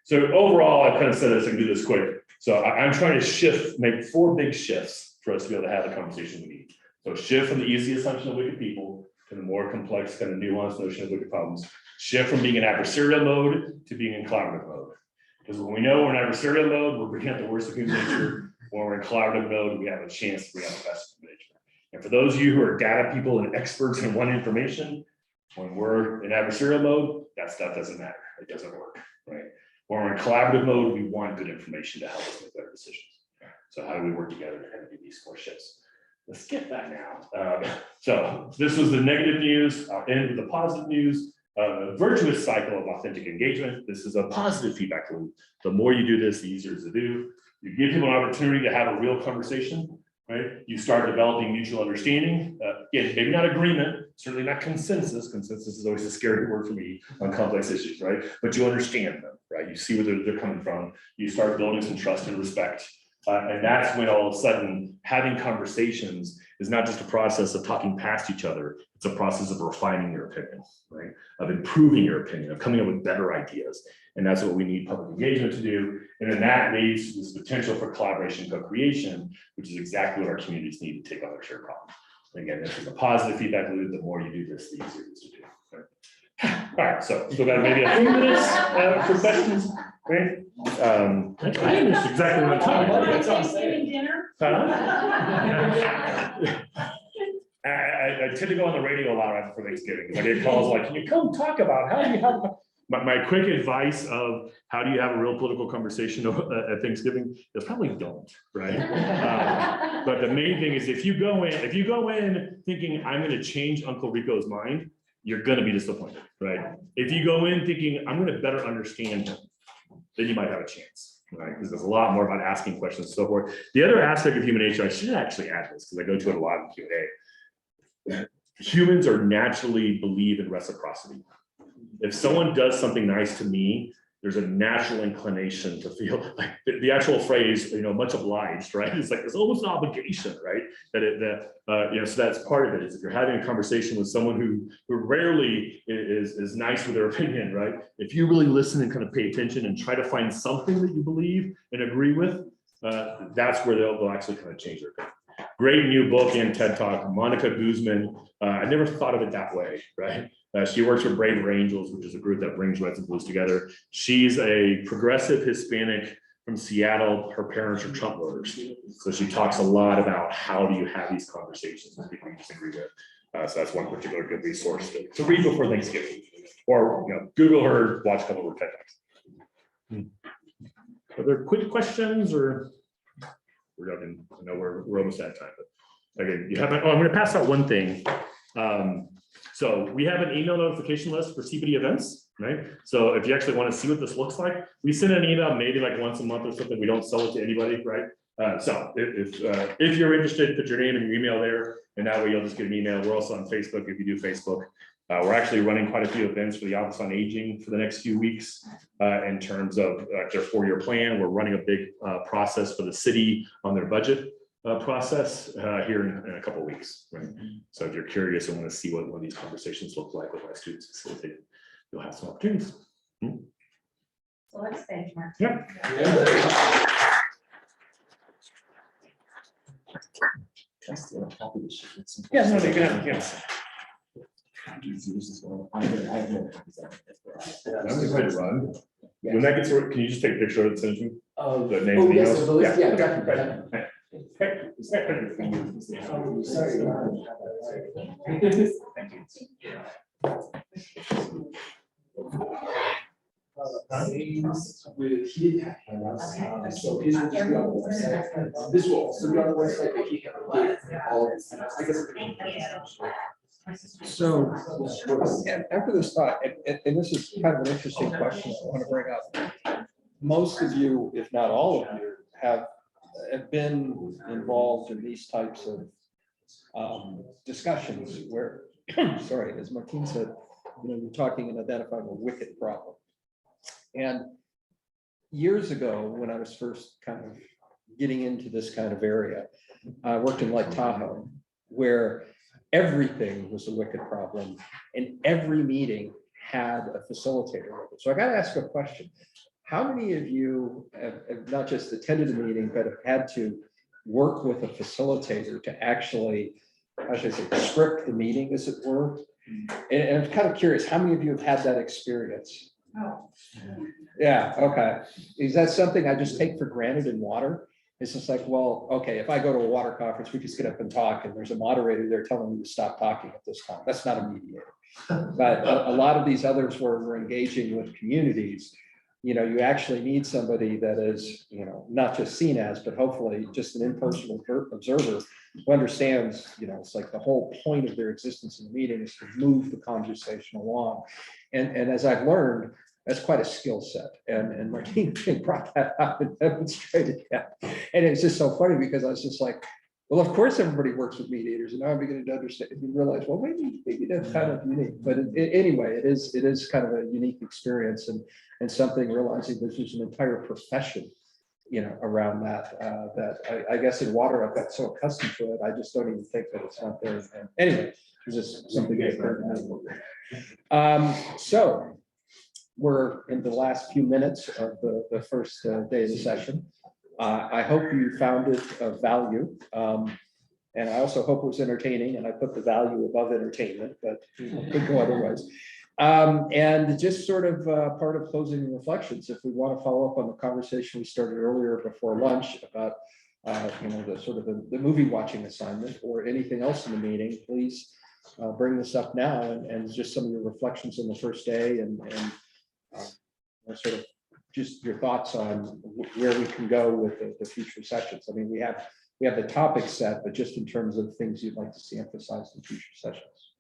So overall, I kind of said this, I can do this quick. So I'm trying to make 4 big shifts for us to be able to have the conversation we need. So shift from the easy assumption of wicked people to the more complex kind of nuanced notion of wicked problems. Shift from being in adversarial mode to being in collaborative mode. Because when we know we're in adversarial mode, we're bringing out the worst of human nature. When we're in collaborative mode, we have a chance to bring out the best of human nature. And for those of you who are data people and experts in one information, when we're in adversarial mode, that stuff doesn't matter. It doesn't work, right? When we're in collaborative mode, we want good information to help us make better decisions. So how do we work together to kind of do these 4 shifts? Let's get that now. So this was the negative news. I'll end with the positive news. A virtuous cycle of authentic engagement. This is a positive feedback loop. The more you do this, the easier it is to do. You give people an opportunity to have a real conversation, right? You start developing mutual understanding. Again, maybe not agreement, certainly not consensus. Consensus is always a scary word for me on complex issues, right? But you understand them, right? You see where they're coming from. You start building some trust and respect. And that's when all of a sudden having conversations is not just a process of talking past each other. It's a process of refining your opinion, right? Of improving your opinion, of coming up with better ideas. And that's what we need public engagement to do. And then that leads to this potential for collaboration, co-creation, which is exactly what our communities need to take on their shared problems. And again, this is a positive feedback loop. The more you do this, the easier it is to do. Right? All right, so still got maybe a few minutes for questions, right? I missed exactly what time. Thanksgiving dinner? I tend to go on the radio a lot right before Thanksgiving because I get calls like, can you come talk about how do you have my quick advice of how do you have a real political conversation at Thanksgiving is probably don't, right? But the main thing is if you go in thinking I'm going to change Uncle Rico's mind, you're going to be disappointed, right? If you go in thinking I'm going to better understand him, then you might have a chance, right? Because there's a lot more about asking questions and so forth. The other aspect of human nature, I should actually add this because I go to it a lot in Q&A. Humans are naturally believe in reciprocity. If someone does something nice to me, there's a natural inclination to feel like the actual phrase, much obliged, right? It's like there's almost an obligation, right? So that's part of it. Is if you're having a conversation with someone who rarely is nice with their opinion, right? If you really listen and kind of pay attention and try to find something that you believe and agree with, that's where they'll actually kind of change their opinion. Great new book and TED Talk, Monica Guzman. I never thought of it that way, right? She works for Braver Angels, which is a group that brings Reds and Blues together. She's a progressive Hispanic from Seattle. Her parents are Trump voters. So she talks a lot about how do you have these conversations with people you disagree with. So that's one particular good resource to read before Thanksgiving. Or Google her, watch a couple of her TED Talks. Are there quick questions or? I know we're almost out of time, but again, I'm going to pass out one thing. So we have an email notification list for CPD events, right? So if you actually want to see what this looks like, we send an email maybe like once a month or something. We don't sell it to anybody, right? So if you're interested, put your name and your email there, and that way you'll just get an email. We're also on Facebook if you do Facebook. We're actually running quite a few events for the Office on Aging for the next few weeks in terms of their 4-year plan. We're running a big process for the city on their budget process here in a couple of weeks. Right? So if you're curious and want to see what one of these conversations look like with my students facilitated, you'll have some opportunities. So let's benchmark. Yeah. Yeah, no, they can. Yes. I'm going to run. When that gets, can you just take a picture of it and send it to me? The name of the yes, email? the list, yeah, definitely. With heated handouts, so these will just be on the website. This will also be on the website, but he can all of this. I guess. So after this thought, and this is kind of an interesting question I want to bring up. most of you, if not all of you, have been involved in these types of discussions where, sorry, as Martine said, you're talking and identifying a wicked problem. And years ago, when I was first kind of getting into this kind of area, I worked in Lake Tahoe, where everything was a wicked problem, and every meeting had a facilitator with it. So I got to ask a question. How many of you have not just attended a meeting, but have had to work with a facilitator to actually, how should I say, script the meeting, as it were? And I'm kind of curious, how many of you have had that experience? Oh. Yeah, okay. Is that something I just take for granted in water? It's just like, well, okay, if I go to a water conference, we just get up and talk, and there's a moderator there telling me to stop talking at this time. That's not a mediator. But a lot of these others where we're engaging with communities, you actually need somebody that is, not just seen as, but hopefully just an impersonal observer who understands, it's like the whole point of their existence in the meeting is to move the conversation along. And as I've learned, that's quite a skill set. And Martine brought that up and demonstrated that. And it's just so funny because I was just like, well, of course, everybody works with mediators, and now I'm beginning to understand. You realize, well, maybe that's kind of unique. But anyway, it is kind of a unique experience, and something realizing there's just an entire profession, around that. That I guess in water I've got so accustomed to it, I just don't even think that it's not there. And anyway, it's just something that occurred to me. So we're in the last few minutes of the first day of the session. I hope you found it of value. And I also hope it was entertaining, and I put the value above entertainment, but it could go otherwise. And just sort of part of closing reflections, if we want to follow up on the conversation we started earlier before lunch about the sort of the movie watching assignment or anything else in the meeting, please bring this up now, and just some of your reflections on the first day, and sort of just your thoughts on where we can go with the future sessions. I mean, we have the topic set, but just in terms of things you'd like to see emphasized in future sessions.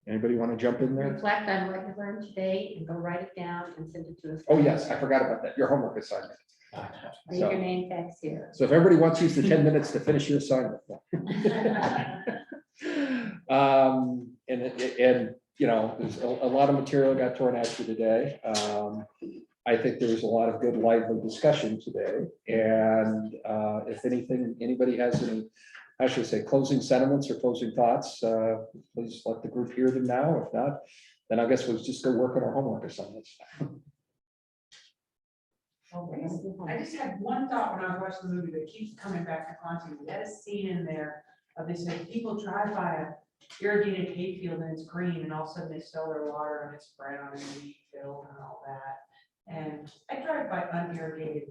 Anybody want to jump in there? Reflect on what you learned today and go write it down and send it to us. Oh, yes, I forgot about that. Your homework assignment. Leave your name tags here. So if everybody wants to use the 10 minutes to finish your assignment. There's a lot of material got torn out for today. I think there was a lot of good, lively discussion today. And if anything, anybody has any, I should say, closing sentiments or closing thoughts, please let the group hear them now. If not, then I guess we'll just go work on our homework assignments. I just had one thought when I was watching the movie that keeps coming back to haunt me. We had a scene in there of they said people drive by a irrigated hayfield and it's green, and all of a sudden they smell their water and it's brown and wheat filled and all that. And I drive by unirrigated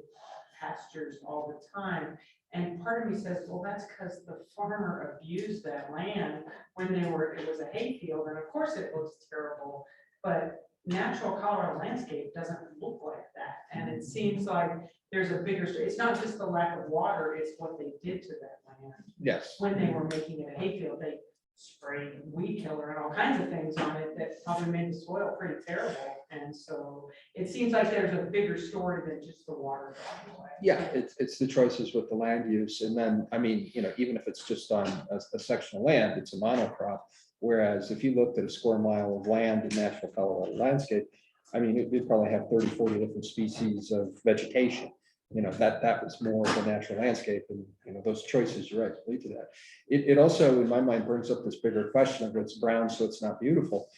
pastures all the time. And part of me says, well, that's because the farmer abused that land when it was a hayfield. And of course it looks terrible, but natural Colorado landscape doesn't look like that. And it seems like there's a bigger story. It's not just the lack of water, it's what they did to that land. Yes. When they were making it a hayfield, they sprayed weed killer and all kinds of things on it that probably made the soil pretty terrible. And so it seems like there's a bigger story than just the water going away. Yeah, it's the choices with the land use. And then, I mean, even if it's just on a section of land, it's a monocrop. Whereas if you looked at a square mile of land in natural Colorado landscape, I mean, it'd probably have 30, 40 different species of vegetation. That was more of a natural landscape, and those choices, you're right, lead to that. It also, in my mind, brings up this bigger question of it's brown, so it's not beautiful.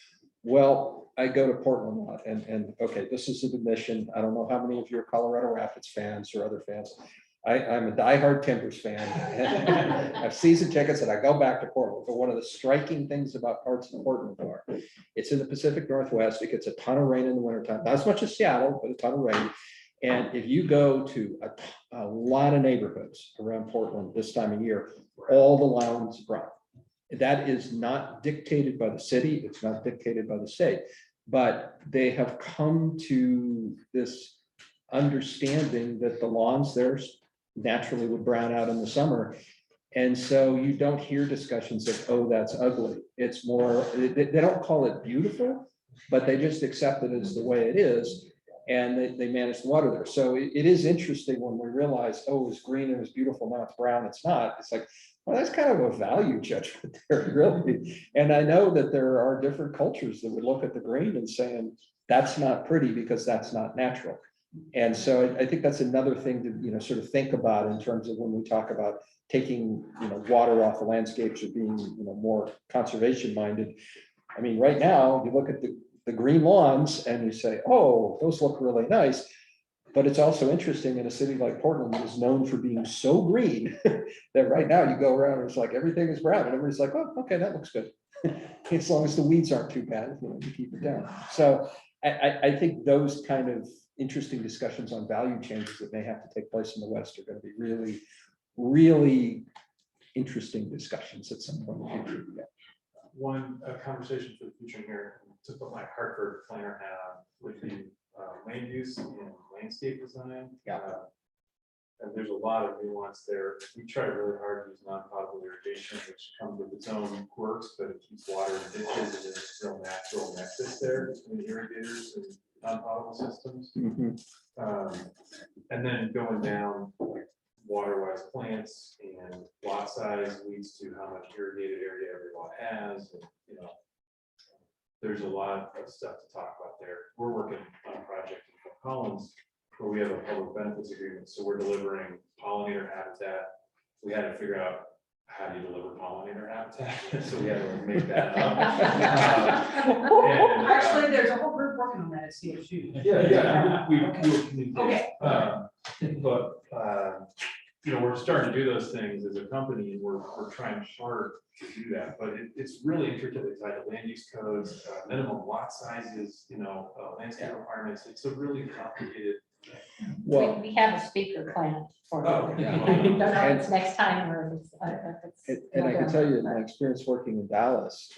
Well, I go to Portland a lot, and okay, this is an admission. I don't know how many of you are Colorado Rapids fans or other fans. I'm a diehard Timbers fan. I have season tickets and I go back to Portland. But one of the striking things about parts of Portland are it's in the Pacific Northwest. It gets a ton of rain in the wintertime, not as much as Seattle, but a ton of rain. And if you go to a lot of neighborhoods around Portland this time of year, all the lawns brown. That is not dictated by the city. It's not dictated by the state, but they have come to this understanding that the lawns there naturally would brown out in the summer. And so you don't hear discussions of, oh, that's ugly. It's more, they don't call it beautiful, but they just accept it as the way it is. and they manage the water there. So it is interesting when we realize, oh, it's green and it's beautiful, now it's brown, it's not. It's like, well, that's kind of a value judgment there, really. And I know that there are different cultures that would look at the green and saying, that's not pretty because that's not natural. And so I think that's another thing to, sort of think about in terms of when we talk about taking, water off the landscapes or being, more conservation minded. I mean, right now, you look at the green lawns and you say, oh, those look really nice. But it's also interesting in a city like Portland that is known for being so green that right now you go around and it's like everything is brown and everybody's like, oh, okay, that looks good. As long as the weeds aren't too bad, you keep it down. So I think those kind of interesting discussions on value changes that may have to take place in the West are going to be really, really interesting discussions at some point in the future. Yeah. One conversation for the future here, to put my Hartford planner hat on, would be land use and landscape design. Yeah. And there's a lot of nuance there. We try really hard to use non-potable irrigation, which comes with its own quirks, but it keeps water in ditches and there's real natural nexus there between irrigators and non-potable systems. And then going down like water-wise plants and lot size leads to how much irrigated area every lot has. And, there's a lot of stuff to talk about there. We're working on a project in Fort Collins where we have a public benefits agreement. So we're delivering pollinator habitat. We had to figure out how do you deliver pollinator habitat. So we had to make that up. Actually, there's a whole group working on that at CSU. Yeah, we communicate. Okay. But we're starting to do those things as a company, and we're trying hard to do that. But it's really intricately tied to land use codes, minimum lot sizes, landscape requirements. It's a really complicated. Well, We have a speaker planned for. Oh, it. yeah. I don't know if it's next time or if it's. And I can tell you in November. my experience working in Dallas,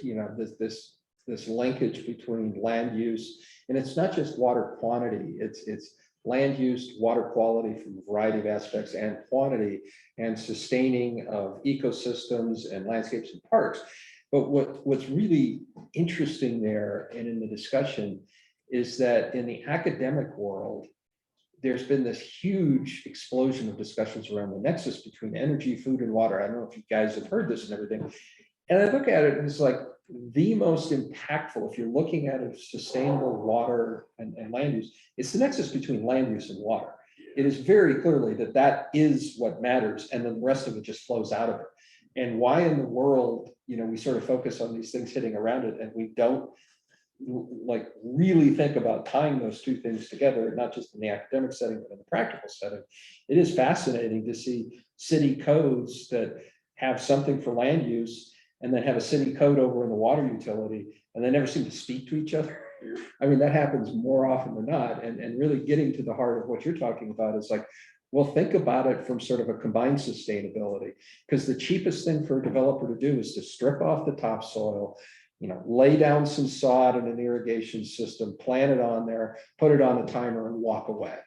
this linkage between land use, and it's not just water quantity, it's land use, water quality from a variety of aspects and quantity and sustaining of ecosystems and landscapes and parks. But what's really interesting there and in the discussion is that in the academic world, there's been this huge explosion of discussions around the nexus between energy, food, and water. I don't know if you guys have heard this and everything. And I look at it and it's like the most impactful, if you're looking at a sustainable water and land use, it's the nexus between land use and water. It is very clearly that is what matters. And then the rest of it just flows out of it. And why in the world, we sort of focus on these things hitting around it and we don't like really think about tying those two things together, not just in the academic setting, but in the practical setting. It is fascinating to see city codes that have something for land use and then have a city code over in the water utility, and they never seem to speak to each other. I mean, that happens more often than not. And really getting to the heart of what you're talking about is like, well, think about it from sort of a combined sustainability, because the cheapest thing for a developer to do is to strip off the topsoil, lay down some sod in an irrigation system, plant it on there, put it on a timer and walk away.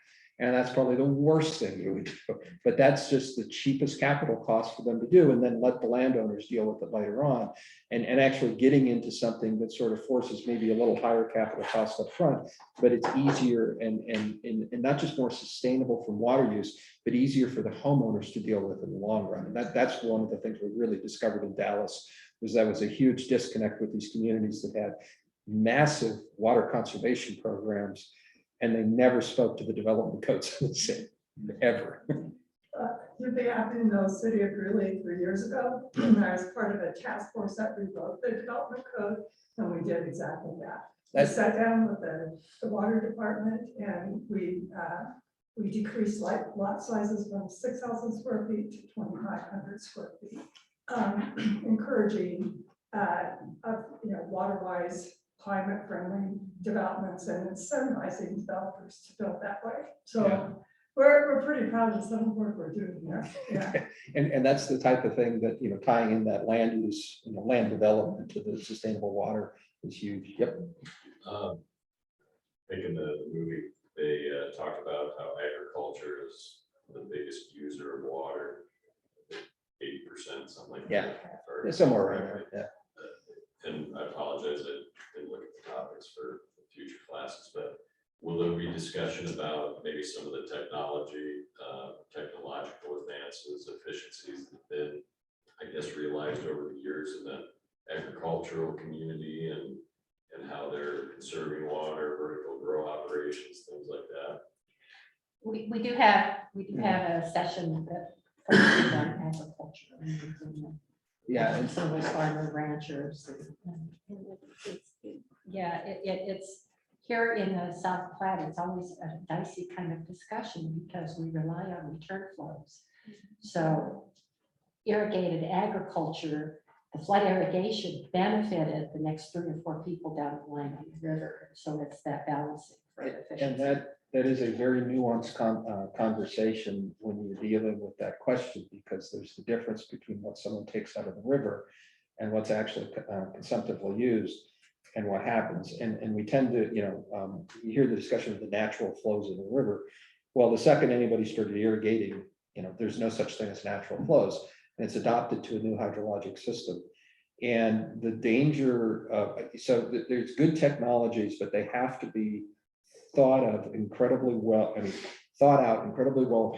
And that's probably the worst thing you would do, but that's just the cheapest capital cost for them to do. And then let the landowners deal with it later on. And actually getting into something that sort of forces maybe a little higher capital cost up front, but it's easier and not just more sustainable from water use, but easier for the homeowners to deal with in the long run. And that's one of the things we really discovered in Dallas, was that was a huge disconnect with these communities that had massive water conservation programs, and they never spoke to the development codes in the city, ever. You'd be happy to know City of Greeley 3 years ago. I was part of a task force that rewrote the development code, and we did exactly that. We sat down with the water department, and we decreased lot sizes from 6,000 square feet to 2,500 square feet, encouraging water-wise, climate-friendly developments and incentivizing developers to build that way. So Yeah. we're pretty proud of some of the work we're doing there. Yeah. And that's the type of thing that, tying in that land use, land development to the sustainable water is huge. Yep. I think in the movie, they talked about how agriculture is the biggest user of water, 80%, something like Yeah. that. Yeah, somewhere around there. Yeah. And I apologize, I didn't look at the topics for future classes, but Will there be discussion about maybe some of the technological advances, efficiencies that have been, I guess, realized over the years in the agricultural community and how they're conserving water, vertical grow operations, things like that? We do have a session that focuses on agriculture. Yeah, And some of those farmer ranchers. Yeah, it's here in the South Platte, it's always a dicey kind of discussion because we rely on return flows. So irrigated agriculture, the flood irrigation benefited the next 3 or 4 people down the line on the river. So it's that balancing for efficiency. and that is a very nuanced conversation when you're dealing with that question, because there's the difference between what someone takes out of the river and what's actually consumptively used and what happens. And we tend to, you hear the discussion of the natural flows of the river. Well, the second anybody started irrigating, there's no such thing as natural flows. And it's adopted to a new hydrologic system. And the danger of, so there's good technologies, but they have to be thought out incredibly well of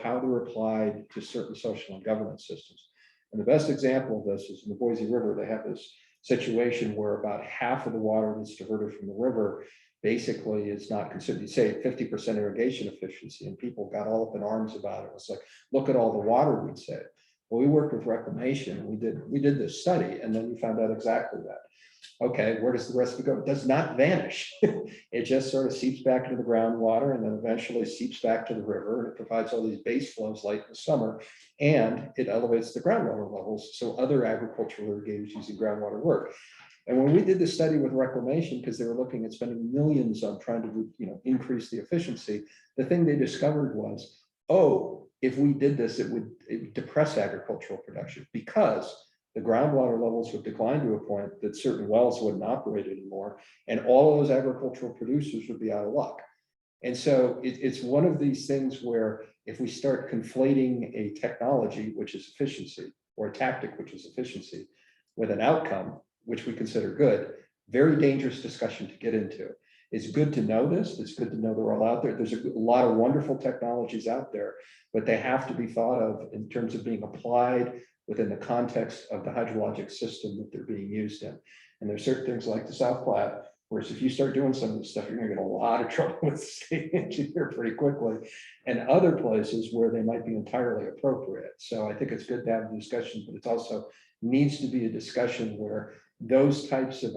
how they're applied to certain social and governance systems. And the best example of this is in the Boise River. They have this situation where about half of the water that's diverted from the river basically is not considered, say 50% irrigation efficiency, and people got all up in arms about it. It's like, look at all the water we'd save. Well, we worked with reclamation. We did this study, and then we found out exactly that. Okay, where does the rest of it go? It does not vanish. It just sort of seeps back into the groundwater and then eventually seeps back to the river. And it provides all these base flows late in the summer, and it elevates the groundwater levels. So other agricultural irrigators using groundwater work. And when we did the study with reclamation, because they were looking at spending millions on trying to increase the efficiency, the thing they discovered was, oh, if we did this, it would depress agricultural production because the groundwater levels would decline to a point that certain wells wouldn't operate anymore. And all of those agricultural producers would be out of luck. And so it's one of these things where if we start conflating a technology, which is efficiency, or a tactic, which is efficiency, with an outcome, which we consider good, very dangerous discussion to get into. It's good to know this. It's good to know they're all out there. There's a lot of wonderful technologies out there, but they have to be thought of in terms of being applied within the context of the hydrologic system that they're being used in. And there's certain things like the South Platte, whereas if you start doing some of this stuff, you're gonna get a lot of trouble with the state engineer pretty quickly, and other places where they might be entirely appropriate. So I think it's good to have the discussion, but it also needs to be a discussion where those types of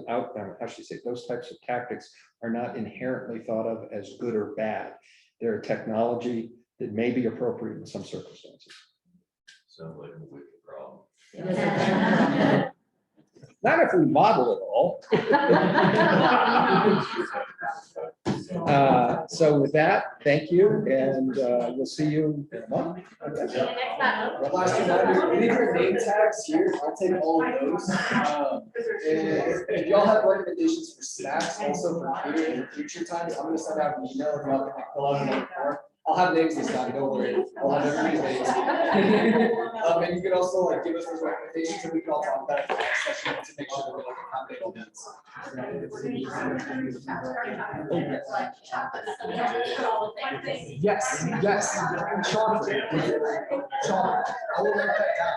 those types of tactics are not inherently thought of as good or bad. They're a technology that may be appropriate in some circumstances. Sounds like a wicked problem. Not if we model it all. So with that, thank you, and we'll see you in a month. Last reminder, we need your name tags here. I'll take all of those. If y'all have recommendations for snacks, also for food in future times, I'm gonna send out an email if y'all can fill out another form. I'll have names this time, don't worry. I'll have everybody's names. And you can also give us those recommendations and we can all talk about it in the next session to make sure that we accommodate all these. Yes, yes. Chocolate. Chocolate. I will write that down.